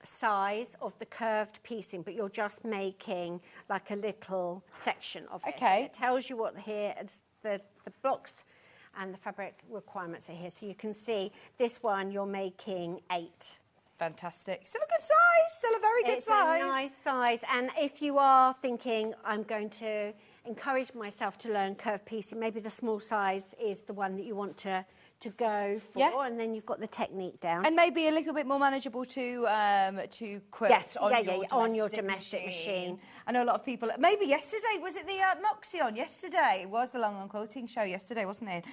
size of the curved piecing, but you're just making like a little section of it. Okay. So it tells you what here, the blocks and the fabric requirements are here. So you can see this one you're making 8. Fantastic. Still a good size. Still a very good size. It's a nice size. And if you are thinking, I'm going to encourage myself to learn curved piecing, maybe the small size is the one that you want to go for, Yeah. and then you've got the technique down. And maybe a little bit more manageable to quilt Yes, on your domestic machine. I know a lot of people. Maybe yesterday was it the Moxie on yesterday? It was the Long On Quilting show yesterday, wasn't it?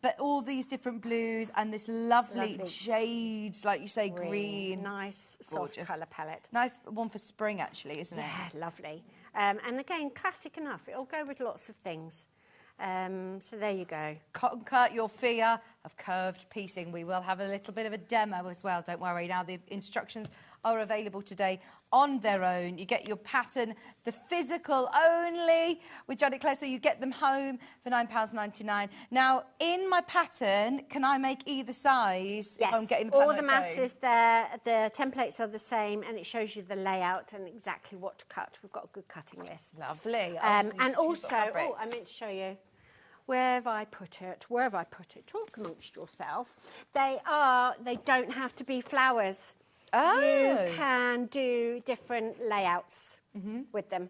But all these different blues and this lovely jade, like you say, green. Nice, Gorgeous. soft colour palette. Nice one for spring, actually, isn't it? Yeah, lovely. And again, classic enough. It'll go with lots of things. So there you go. Conquer your fear of curved piecing. We will have a little bit of a demo as well, don't worry. Now, the instructions are available today on their own. You get your pattern, the physical only, with Johnny Clare, so you get them home for £9.99. Now, in my pattern, can I make either size if I'm getting the pattern all the on maths its own? is there, the templates are the same, and it shows you the layout and exactly what to cut. We've got a good cutting list. Lovely. And also, I meant to show you, where have I put it? Where have I put it? Talk amongst yourself. They don't have to be flowers. Oh. You can do different layouts with them.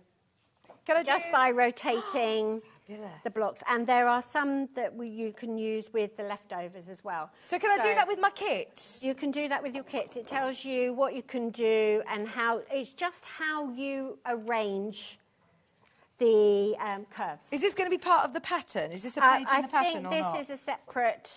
Can I just by rotating the blocks. And there are some that you can use with the leftovers as well. So can I do that with my kits? You can do that with your kits. It tells you what you can do and how, it's just how you arrange the curves. Is this going to be part of the pattern? Is this a page in the pattern or not? I think this is a separate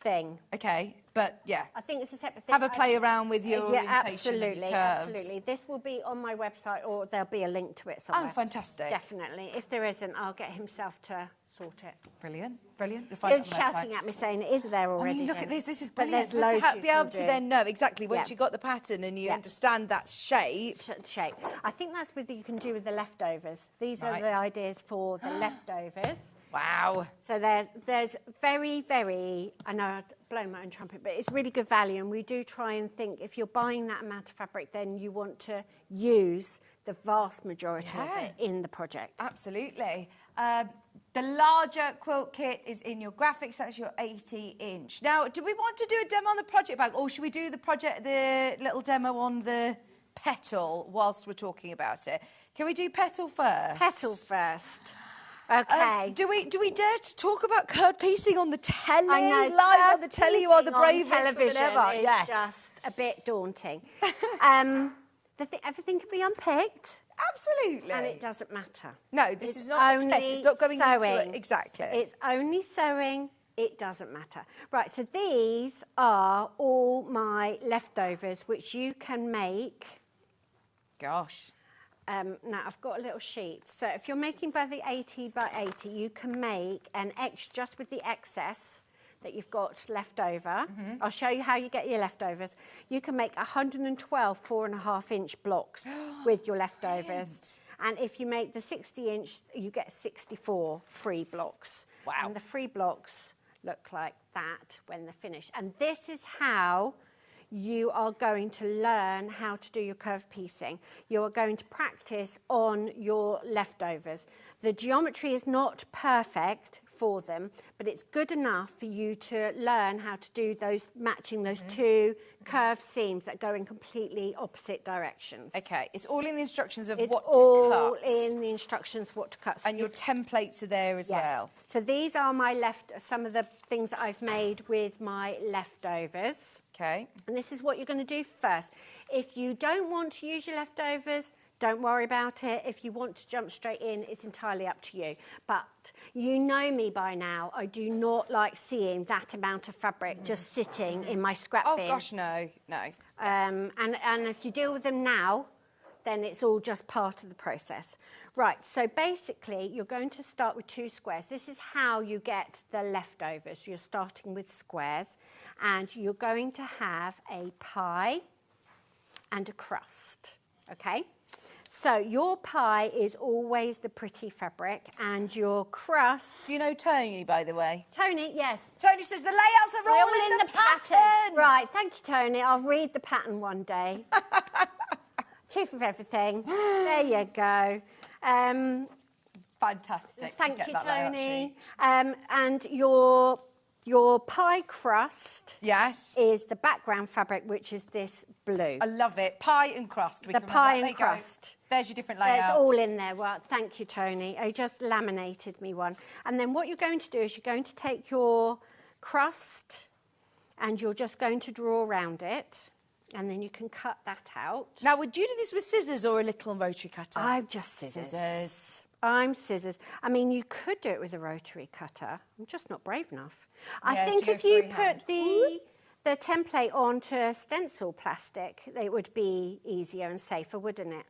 thing. Okay, but yeah. I think it's a separate thing. Have a play around with your orientation absolutely, and your curves. absolutely. This will be on my website, or there'll be a link to it somewhere. Oh, fantastic. Definitely. If there isn't, I'll get himself to sort it. Brilliant, brilliant. You'll find it on He's the website. shouting at me saying it is there already. I mean, look at this. This is But brilliant. there's loads Be able to do. then know exactly once you've got the pattern and you understand that shape. Shape. I think that's what you can do with the leftovers. These are the ideas for the leftovers. Wow. So there's very, very, I know I'd blow my own trumpet, but it's really good value. And we do try and think, if you're buying that amount of fabric, then you want to use the vast majority of it in the project. Absolutely. The larger quilt kit is in your graphics. That's your 80-inch. Now, do we want to do a demo on the project bag, or should we do the little demo on the petal whilst we're talking about it? Can we do petal first? Petal first. Okay. Do we dare to talk about curved piecing on the telly? I know, live on the telly, you are the piecing on bravest woman television ever. is Yes. just a bit daunting. Everything can be unpicked. Absolutely. And it doesn't matter. No, this is not a test. It's not going into it. Exactly. It's only sewing. It doesn't matter. Right, so these are all my leftovers, which you can make. Gosh. Now, I've got a little sheet. So if you're making by the 80 by 80, you can make an X just with the excess that you've got left over. I'll show you how you get your leftovers. You can make 112 4.5-inch blocks with your leftovers. Brilliant. And if you make the 60-inch, you get 64 free blocks. Wow. And the free blocks look like that when they're finished. And this is how you are going to learn how to do your curved piecing. You are going to practice on your leftovers. The geometry is not perfect for them, but it's good enough for you to learn how to do those, matching those two curved seams that go in completely opposite directions. Okay, it's all in the instructions of It's what to all cut. in the instructions what to cut. So And your templates are there as well. So these are some of the things that I've made with my leftovers. Okay. And this is what you're going to do first. If you don't want to use your leftovers, don't worry about it. If you want to jump straight in, it's entirely up to you. But you know me by now. I do not like seeing that amount of fabric just sitting in my scrap bin. Oh, gosh, no, no. And if you deal with them now, then it's all just part of the process. Right, so basically, you're going to start with 2 squares. This is how you get the leftovers. You're starting with squares, and you're going to have a pie and a crust, okay? So your pie is always the pretty fabric, and your crust... Do you know Tony, by the way? Tony, yes. Tony says the layouts are all in the pattern. Right, thank you, Tony. I'll read the pattern one day. Chief of everything. There you go. Fantastic. Thank Get you, that layout Tony. sheet. And your pie crust is the background fabric, which is this blue. I love it. Pie and crust. The pie and crust. crust. There's your different layouts. There's all in there. Well, thank you, Tony. I just laminated me one. And then what you're going to do is you're going to take your crust and you're just going to draw around it. And then you can cut that out. Now, would you do this with scissors or a little rotary cutter? I'm just scissors. I'm scissors. I mean, you could do it with a rotary cutter. I'm just not brave enough. I think if you put the template onto stencil plastic, it would be easier and safer, wouldn't it?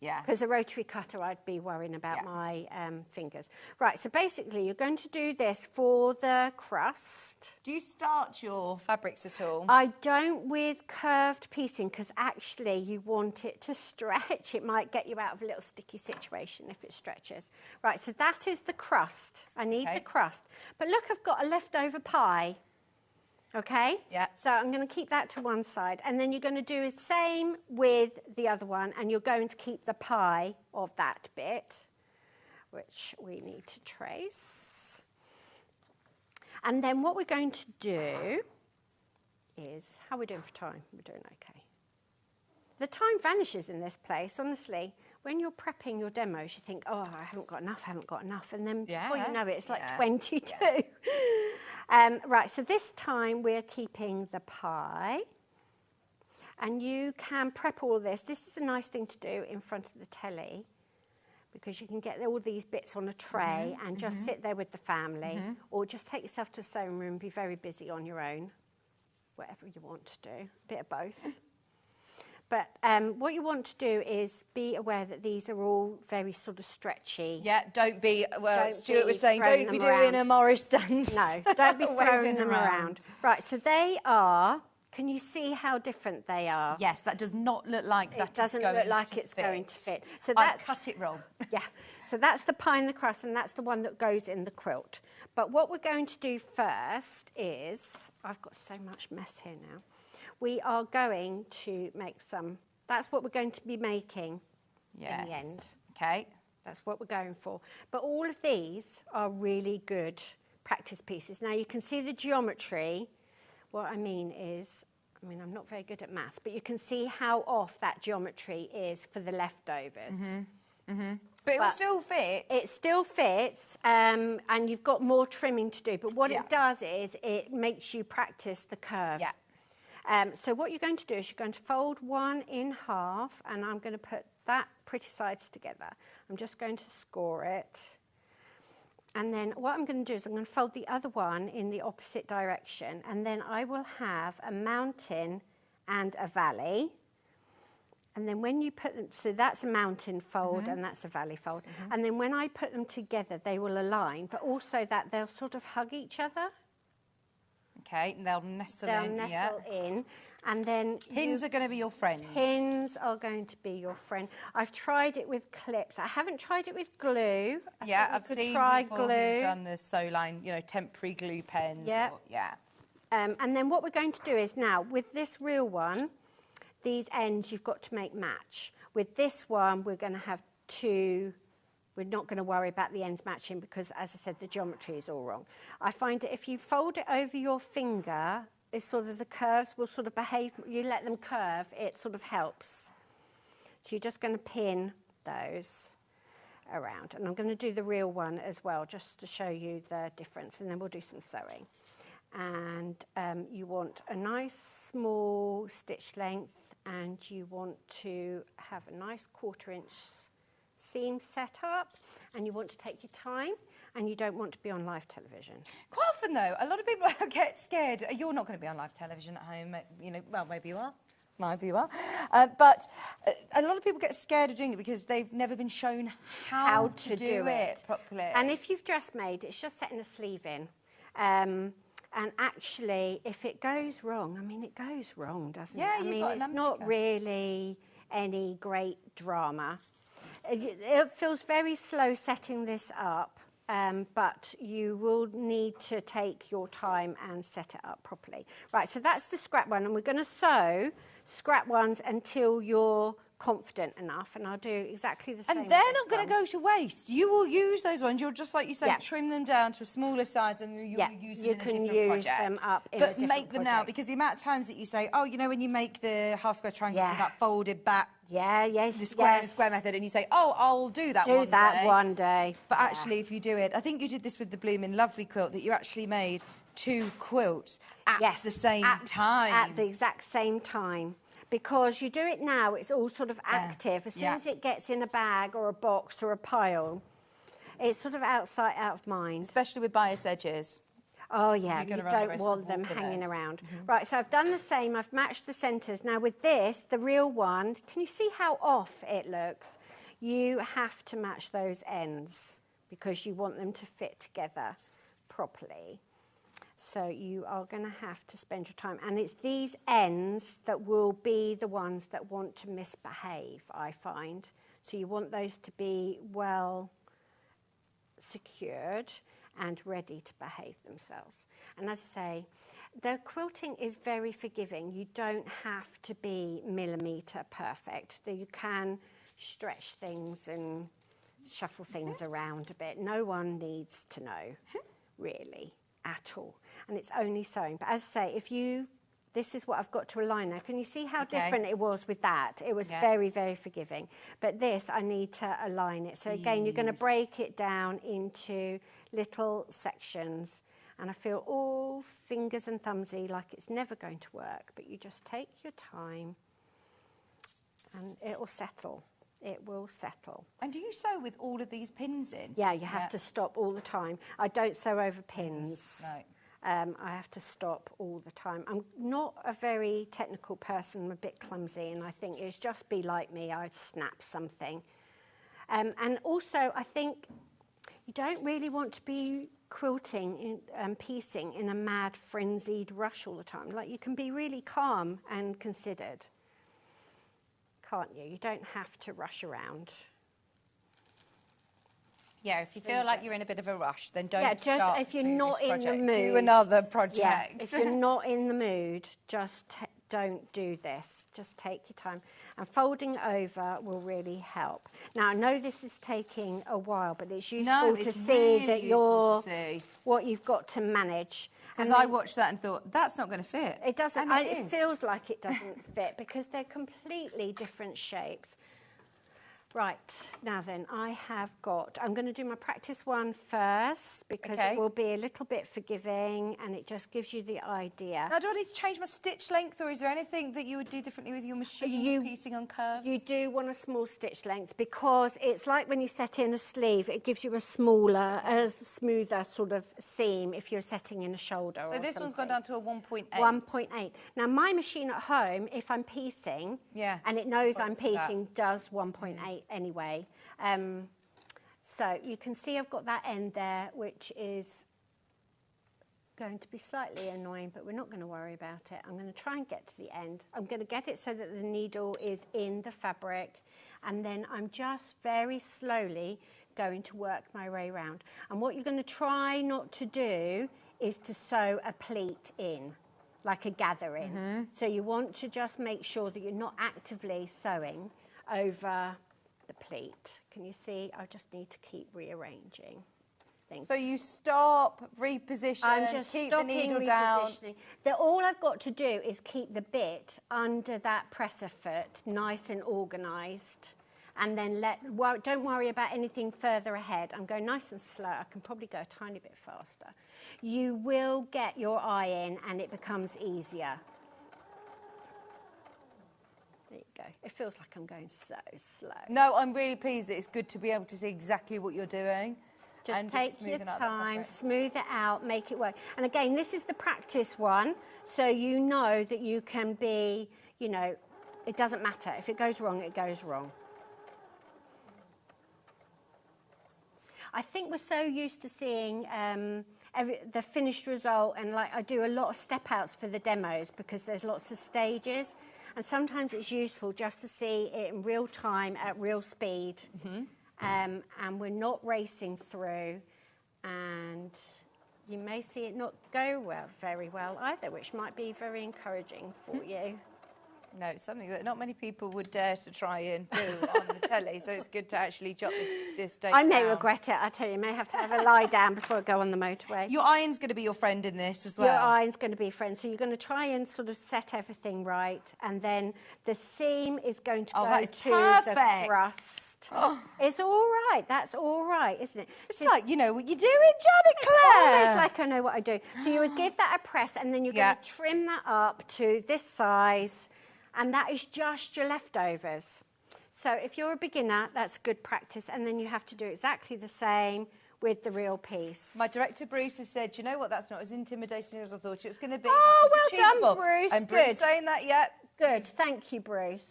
Yeah. Because the rotary cutter, I'd be worrying about my fingers. Right, so basically you're going to do this for the crust. Do you starch your fabrics at all? I don't with curved piecing because actually you want it to stretch. It might get you out of a little sticky situation if it stretches. Right, so that is the crust. I need the crust. But look, I've got a leftover pie. Okay? Yeah. So I'm going to keep that to one side. And then you're going to do the same with the other one. And you're going to keep the pie of that bit, which we need to trace. And then what we're going to do is, how are we doing for time? We're doing okay. The time vanishes in this place, honestly. When you're prepping your demos, you think, oh, I haven't got enough. And then before you know it, it's like 22. Right, so this time we're keeping the pie. And you can prep all this. This is a nice thing to do in front of the telly because you can get all these bits on a tray and just sit there with the family or just take yourself to the sewing room and be very busy on your own, whatever you want to do, a bit of both. But what you want to do is be aware that these are all very sort of stretchy. Yeah, don't be, Stuart was saying, don't be doing a Morris dance. No, don't be throwing them around. Right, so they are, can you see how different they are? Yes, that does not look like that it doesn't look like it's going to fit. So that's, I cut it wrong. Yeah, so that's the pie and the crust, and that's the one that goes in the quilt. But what we're going to do first is, I've got so much mess here now. We are going to make some, that's what we're going to be making in the end. Okay. That's what we're going for. But all of these are really good practice pieces. Now you can see the geometry. What I mean is, I'm not very good at maths, but you can see how off that geometry is for the leftovers. But it will still fit. It still fits, and you've got more trimming to do. But what it does is it makes you practice the curves. Yeah. So what you're going to do is you're going to fold one in half, and I'm going to put that pretty sides together. I'm just going to score it. And then what I'm going to do is I'm going to fold the other one in the opposite direction, and then I will have a mountain and a valley. And then when you put them, so that's a mountain fold and that's a valley fold. And then when I put them together, they will align, but also that they'll sort of hug each other. Okay, and they'll nestle in. They'll nestle in. And then pins are going to be your friends. Pins are going to be your friend. I've tried it with clips. I haven't tried it with glue. I've seen people who've done the sew line, temporary glue pens. And then what we're going to do is now, with this real one, these ends you've got to make match. With this one, we're going to have two. We're not going to worry about the ends matching because, as I said, the geometry is all wrong. I find that if you fold it over your finger, it's sort of the curves will sort of behave. You let them curve, it sort of helps. So you're just going to pin those around. And I'm going to do the real one as well, just to show you the difference, and then we'll do some sewing. And you want a nice small stitch length, and you want to have a nice 1/4 inch seam set up, and you want to take your time, and you don't want to be on live television. Quite often though, a lot of people get scared. You're not going to be on live television at home, well, maybe you are. Maybe you are. But a lot of people get scared of doing it because they've never been shown how to do it properly. And if you've dress made, it's just setting a sleeve in. And actually, if it goes wrong, it goes wrong, doesn't it? Yeah, it's not really any great drama. It feels very slow setting this up, but you will need to take your time and set it up properly. Right, so that's the scrap one, and we're going to sew scrap ones until you're confident enough, and I'll do exactly the same. And they're not going to go to waste. You will use those ones. You'll just, like you say, trim them down to a smaller size, and you'll use them in a different project. Them up in but make them now, because the amount of times that you say, oh, you know, when you make the half square triangle with that folded back, the square method, and you say, oh, I'll do that one day. But actually, if you do it, I think you did this with the Bloomin' Lovely quilt, that you actually made 2 quilts at the same time. At the exact same time. Because you do it now, it's all sort of active. As soon as it gets in a bag or a box or a pile, it's sort of out of sight, out of mind. Especially with bias edges. Oh, yeah, you don't want them hanging around. Right, so I've done the same. I've matched the centres. Now, with this, the real one, can you see how off it looks? You have to match those ends because you want them to fit together properly. So you are going to have to spend your time. And it's these ends that will be the ones that want to misbehave, I find. So you want those to be well secured and ready to behave themselves. And as I say, the quilting is very forgiving. You don't have to be millimetre perfect. You can stretch things and shuffle things around a bit. No one needs to know, really, at all. And it's only sewing. But as I say, this is what I've got to align now. Can you see how different it was with that? It was very, very forgiving. But this, I need to align it. So again, you're going to break it down into little sections. And I feel all fingers and thumbsy, like it's never going to work. But you just take your time and it will settle. It will settle. And do you sew with all of these pins in? Yeah, you have to stop all the time. I don't sew over pins. Right. I have to stop all the time. I'm not a very technical person. I'm a bit clumsy, and I think it's just be like me. I'd snap something. And also, I think you don't really want to be quilting and piecing in a mad, frenzied rush all the time. Like, you can be really calm and considered, can't you? You don't have to rush around. Yeah, if you feel like you're in a bit of a rush, then don't start. If you're not in the mood, do another project. Yeah, if you're not in the mood, just don't do this. Just take your time. And folding over will really help. Now, I know this is taking a while, but it's useful to see that what you've got to manage. Because I watched that and thought, that's not going to fit. It doesn't. It feels like it doesn't fit because they're completely different shapes. Right, now then, I'm going to do my practice one first because it will be a little bit forgiving and it just gives you the idea. Now, do I need to change my stitch length, or is there anything that you would do differently with your machine piecing on curves? You do want a small stitch length because it's like when you set in a sleeve, it gives you a smoother sort of seam if you're setting in a shoulder. So this one's gone down to a 1.8. 1.8. Now, my machine at home, if I'm piecing, and it knows I'm piecing, does 1.8. Anyway, so you can see I've got that end there, which is going to be slightly annoying, but we're not going to worry about it. I'm going to try and get to the end. I'm going to get it so that the needle is in the fabric, and then I'm just very slowly going to work my way around. And what you're going to try not to do is to sew a pleat in, like a gather in. So you want to just make sure that you're not actively sewing over the pleat. Can you see? I just need to keep rearranging things. So you stop, reposition, keep the needle down. All I've got to do is keep the bit under that presser foot nice and organised, and then don't worry about anything further ahead. I'm going nice and slow. I can probably go a tiny bit faster. You will get your eye in and it becomes easier. There you go. It feels like I'm going so slow. No, I'm really pleased that it's good to be able to see exactly what you're doing. Just take your time, smooth it out, make it work. And again, this is the practice one, so you know that you can be, it doesn't matter. If it goes wrong, it goes wrong. I think we're so used to seeing the finished result, and I do a lot of step outs for the demos because there's lots of stages. And sometimes it's useful just to see it in real time at real speed. And we're not racing through, and you may see it not go very well either, which might be very encouraging for you. No, it's something that not many people would dare to try and do on the telly, so it's good to actually jot this date I may down. regret it, I tell you. I may have to have a lie down before I go on the motorway. Your iron's going to be your friend in this as well. Your iron's going to be a friend. So you're going to try and sort of set everything right, and then the seam is going to go to the crust. It's all right. That's all right, isn't it? It's like, you know what you're doing, Janet Claire. It's like I know what I do. So you would give that a press, and then you're going to trim that up to this size, and that is just your leftovers. So if you're a beginner, that's good practice, and then you have to do exactly the same with the real piece. My director Bruce has said, you know what, that's not as intimidating as I thought it was going to be. Oh, It's well done, achievable. Bruce. And Bruce Good. saying that, Good, thank you, Bruce.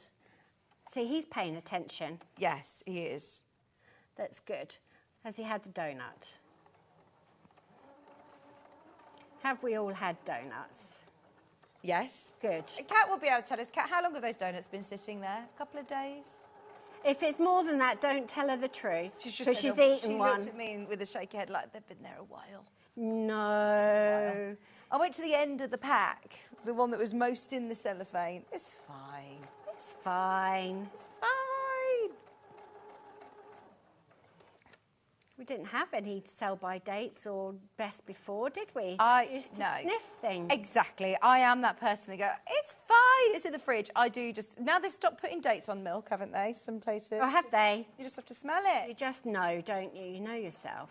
See, he's paying attention. Yes, he is. That's good. Has he had a donut? Have we all had donuts? Yes. Good. Kat will be able to tell us. Kat, how long have those donuts been sitting there? A couple of days? If it's more than that, don't tell her the truth. Because she's she eaten one. She looks at me with a shaky head like they've been there a while. No. I went to the end of the pack, the one that was most in the cellophane. It's fine. It's fine. It's fine. We didn't have any sell-by dates or best before, did we? I used to no. sniff things. Exactly. I am that person that go, it's fine, it's in the fridge. I do just... Now they've stopped putting dates on milk, haven't they, some places? Oh, have they? You just have to smell it. You just know, don't you? You know yourself.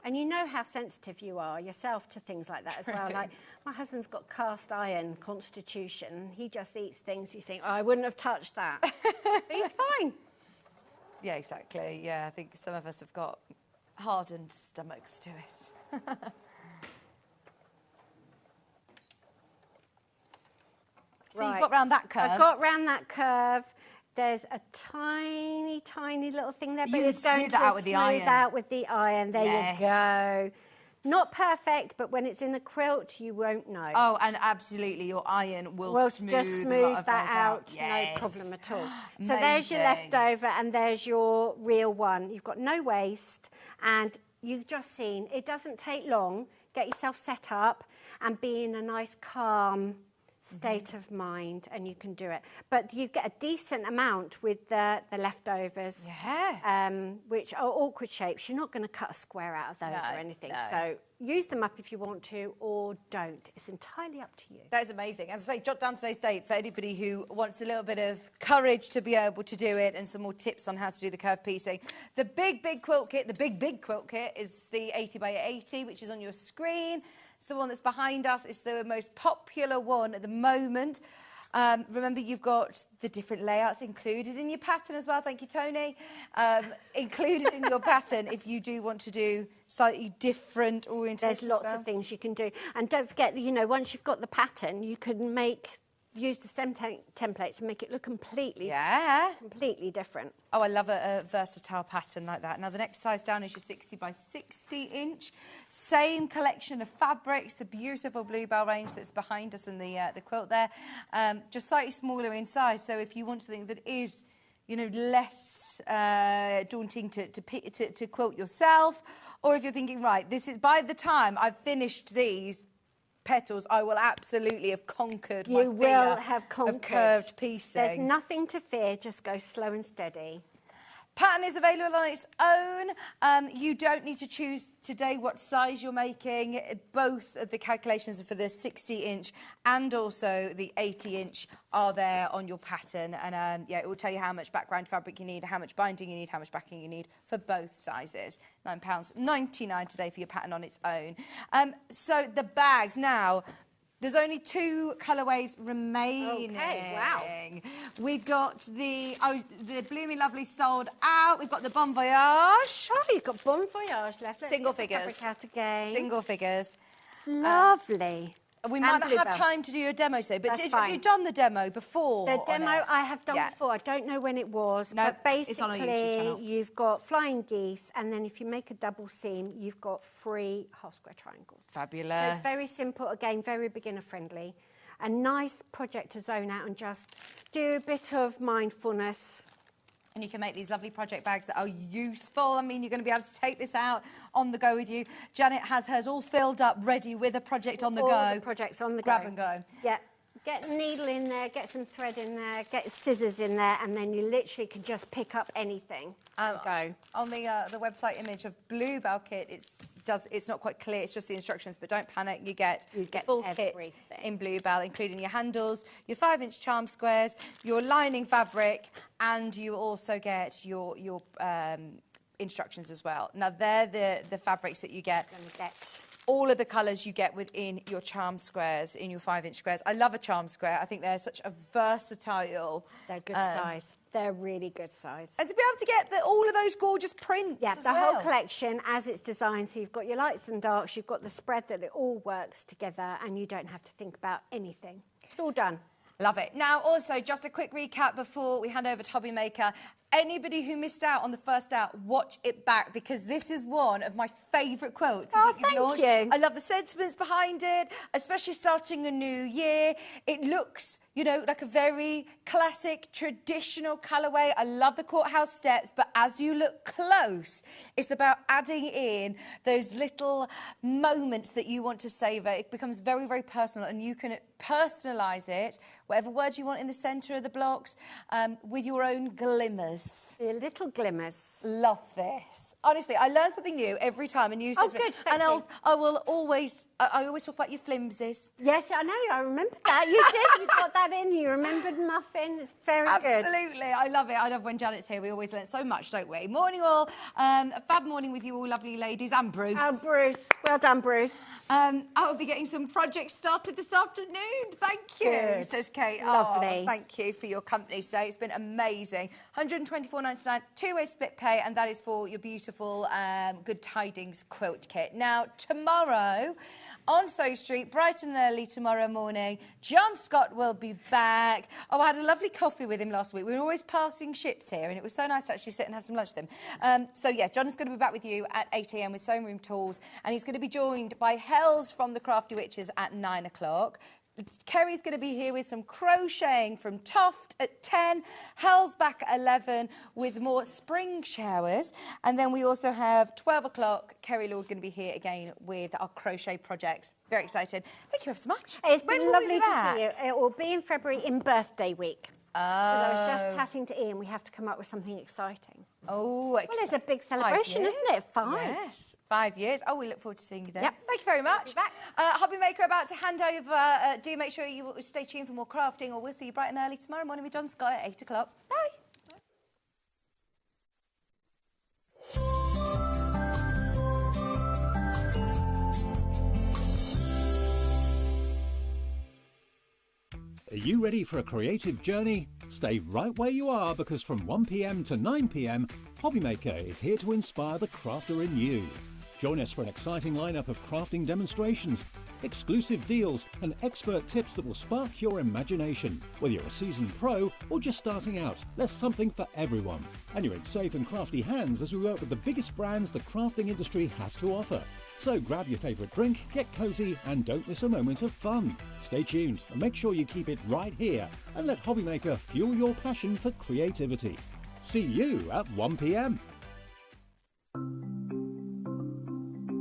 And you know how sensitive you are yourself to things like that as well. Like, my husband's got cast iron constitution. He just eats things you think, oh, I wouldn't have touched that. But he's fine. Yeah, exactly. Yeah, I think some of us have got hardened stomachs to it. So Right. you've got round that curve. I've got round that curve. There's a tiny, tiny little thing there, but You it's going smooth to that out with the iron. smooth out with the iron. There you go. Not perfect, but when it's in a quilt, you won't know. Oh, and absolutely, your iron will smooth just a lot smooth of that those out. Yes. No problem at all. So there's your Amazing. leftover, and there's your real one. You've got no waste, and you've just seen it doesn't take long. Get yourself set up and be in a nice, calm state of mind, and you can do it. But you get a decent amount with the leftovers, which are awkward shapes. You're not going to cut a square out of those or anything. no. So use them up if you want to, or don't. It's entirely up to you. That is amazing. As I say, jot down today's date for anybody who wants a little bit of courage to be able to do it and some more tips on how to do the curve piecing. The big quilt kit, the big quilt kit is the 80 by 80, which is on your screen. It's the one that's behind us. It's the most popular one at the moment. Remember, you've got the different layouts included in your pattern as well. Thank you, Tony. Included in your pattern if you do want to do slightly different orientation. There's lots of things you can do. And don't forget, you know, once you've got the pattern, you can use the same templates and make it look completely different. Oh, I love a versatile pattern like that. Now, the next size down is your 60 by 60 inch. Same collection of fabrics, the beautiful Bluebell range that's behind us in the quilt there. Just slightly smaller in size. So if you want something that is, you know, less daunting to quilt yourself, or if you're thinking, right, this is by the time I've finished these petals, I will absolutely have conquered my fear of curved piecing. There's nothing to fear, just go slow and steady. Pattern is available on its own. You don't need to choose today what size you're making. Both of the calculations for the 60 inch and also the 80 inch are there on your pattern. And yeah, it will tell you how much background fabric you need, how much binding you need, how much backing you need for both sizes. £9.99 today for your pattern on its own. So the bags now. There's only 2 colourways remaining. Okay, wow. We've got the Bloomy Lovely sold out. We've got the Bon Voyage. Oh, you've got Bon Voyage left. Single figures. Fabric out again. Single figures. Lovely. We might not have time to do a demo today, but have you done the demo before? The demo I have done before. I don't know when it was. No, but basically, it's on our YouTube channel. You've got flying geese, and then if you make a double seam, you've got 3 half square triangles. Fabulous. So it's very simple. Again, very beginner friendly. a nice project to zone out and just do a bit of mindfulness. And you can make these lovely project bags that are useful. I mean, you're going to be able to take this out on the go with you. Janet has hers all filled up, ready with a project on the go. All the projects on the Grab go. and go. Yeah. Get a needle in there, get some thread in there, get scissors in there, and then you literally can just pick up anything. Go. On the website image of Bluebell kit, it's not quite clear. It's just the instructions, but don't panic. You get the full everything. Kit in Bluebell, including your handles, your 5-inch charm squares, your lining fabric, and you also get your instructions as well. Now they're the fabrics that you get. All of the colours you get within your charm squares, in your 5-inch squares. I love a charm square. I think they're such a versatile... They're good size. They're really good size. And to be able to get all of those gorgeous prints Yeah, as the well. whole collection as it's designed. So you've got your lights and darks, you've got the spread that it all works together and you don't have to think about anything. It's all done. Love it. Now, also, just a quick recap before we hand over to Hobbymaker. Anybody who missed out on the first out, watch it back because this is one of my favourite quilts. Oh, thank you. I love the sentiments behind it, especially starting a new year. It looks, you know, like a very classic, traditional colourway. I love the courthouse steps, but as you look close, it's about adding in those little moments that you want to savour. It becomes very, very personal, and you can personalise it, whatever words you want in the centre of the blocks, with your own glimmers. Your little glimmers. Love this. Honestly, I learn something new every time, and you said good, and thank you. I always talk about your flimsies. Yes, I know, I remember that. You did, you got that in, you remembered muffin. It's very good. Absolutely, I love it. I love when Janet's here. We always learn so much, don't we? Morning all. A fab morning with you all lovely ladies, and Bruce. Oh, Bruce. Well done, Bruce. I will be getting some projects started this afternoon. Thank you, Good. says Kate. Lovely. Oh, thank you for your company today. It's been amazing. £124.99, two-way split pay, and that is for your beautiful Good Tidings quilt kit. Now, tomorrow on Sew Street, bright and early tomorrow morning, John Scott will be back. Oh, I had a lovely coffee with him last week. We were always passing ships here, and it was so nice to actually sit and have some lunch with him. So, yeah, John is going to be back with you at 8 a.m. with Sewing Room Tools, and he's going to be joined by Hells from the Crafty Witches at 9 o'clock. Kerry's going to be here with some crocheting from Toft at 10. Hell's back at 11 with more spring showers. And then we also have 12 o'clock. Kerry Lord going to be here again with our crochet projects. Very excited. Thank you ever so much. It's When been will we lovely be to back? see you. It will be in February in birthday week. Because I was Oh. just chatting to Ian, we have to come up with something exciting. Oh, Well, it's a big celebration, isn't it? 5. Yes, 5 years. Oh, we look forward to seeing you then. Yep. Thank you very much. Back. Hobbymaker about to hand over. Do make sure you stay tuned for more crafting, or we'll see you bright and early tomorrow morning with John Scott at 8 o'clock. Bye. Are you ready for a creative journey? Stay right where you are because from 1 p.m. to 9 p.m, Hobbymaker is here to inspire the crafter in you. Join us for an exciting lineup of crafting demonstrations, exclusive deals and expert tips that will spark your imagination. Whether you're a seasoned pro or just starting out, there's something for everyone. And you're in safe and crafty hands as we work with the biggest brands the crafting industry has to offer. So grab your favourite drink, get cosy and don't miss a moment of fun. Stay tuned and make sure you keep it right here and let Hobbymaker fuel your passion for creativity. See you at 1 p.m.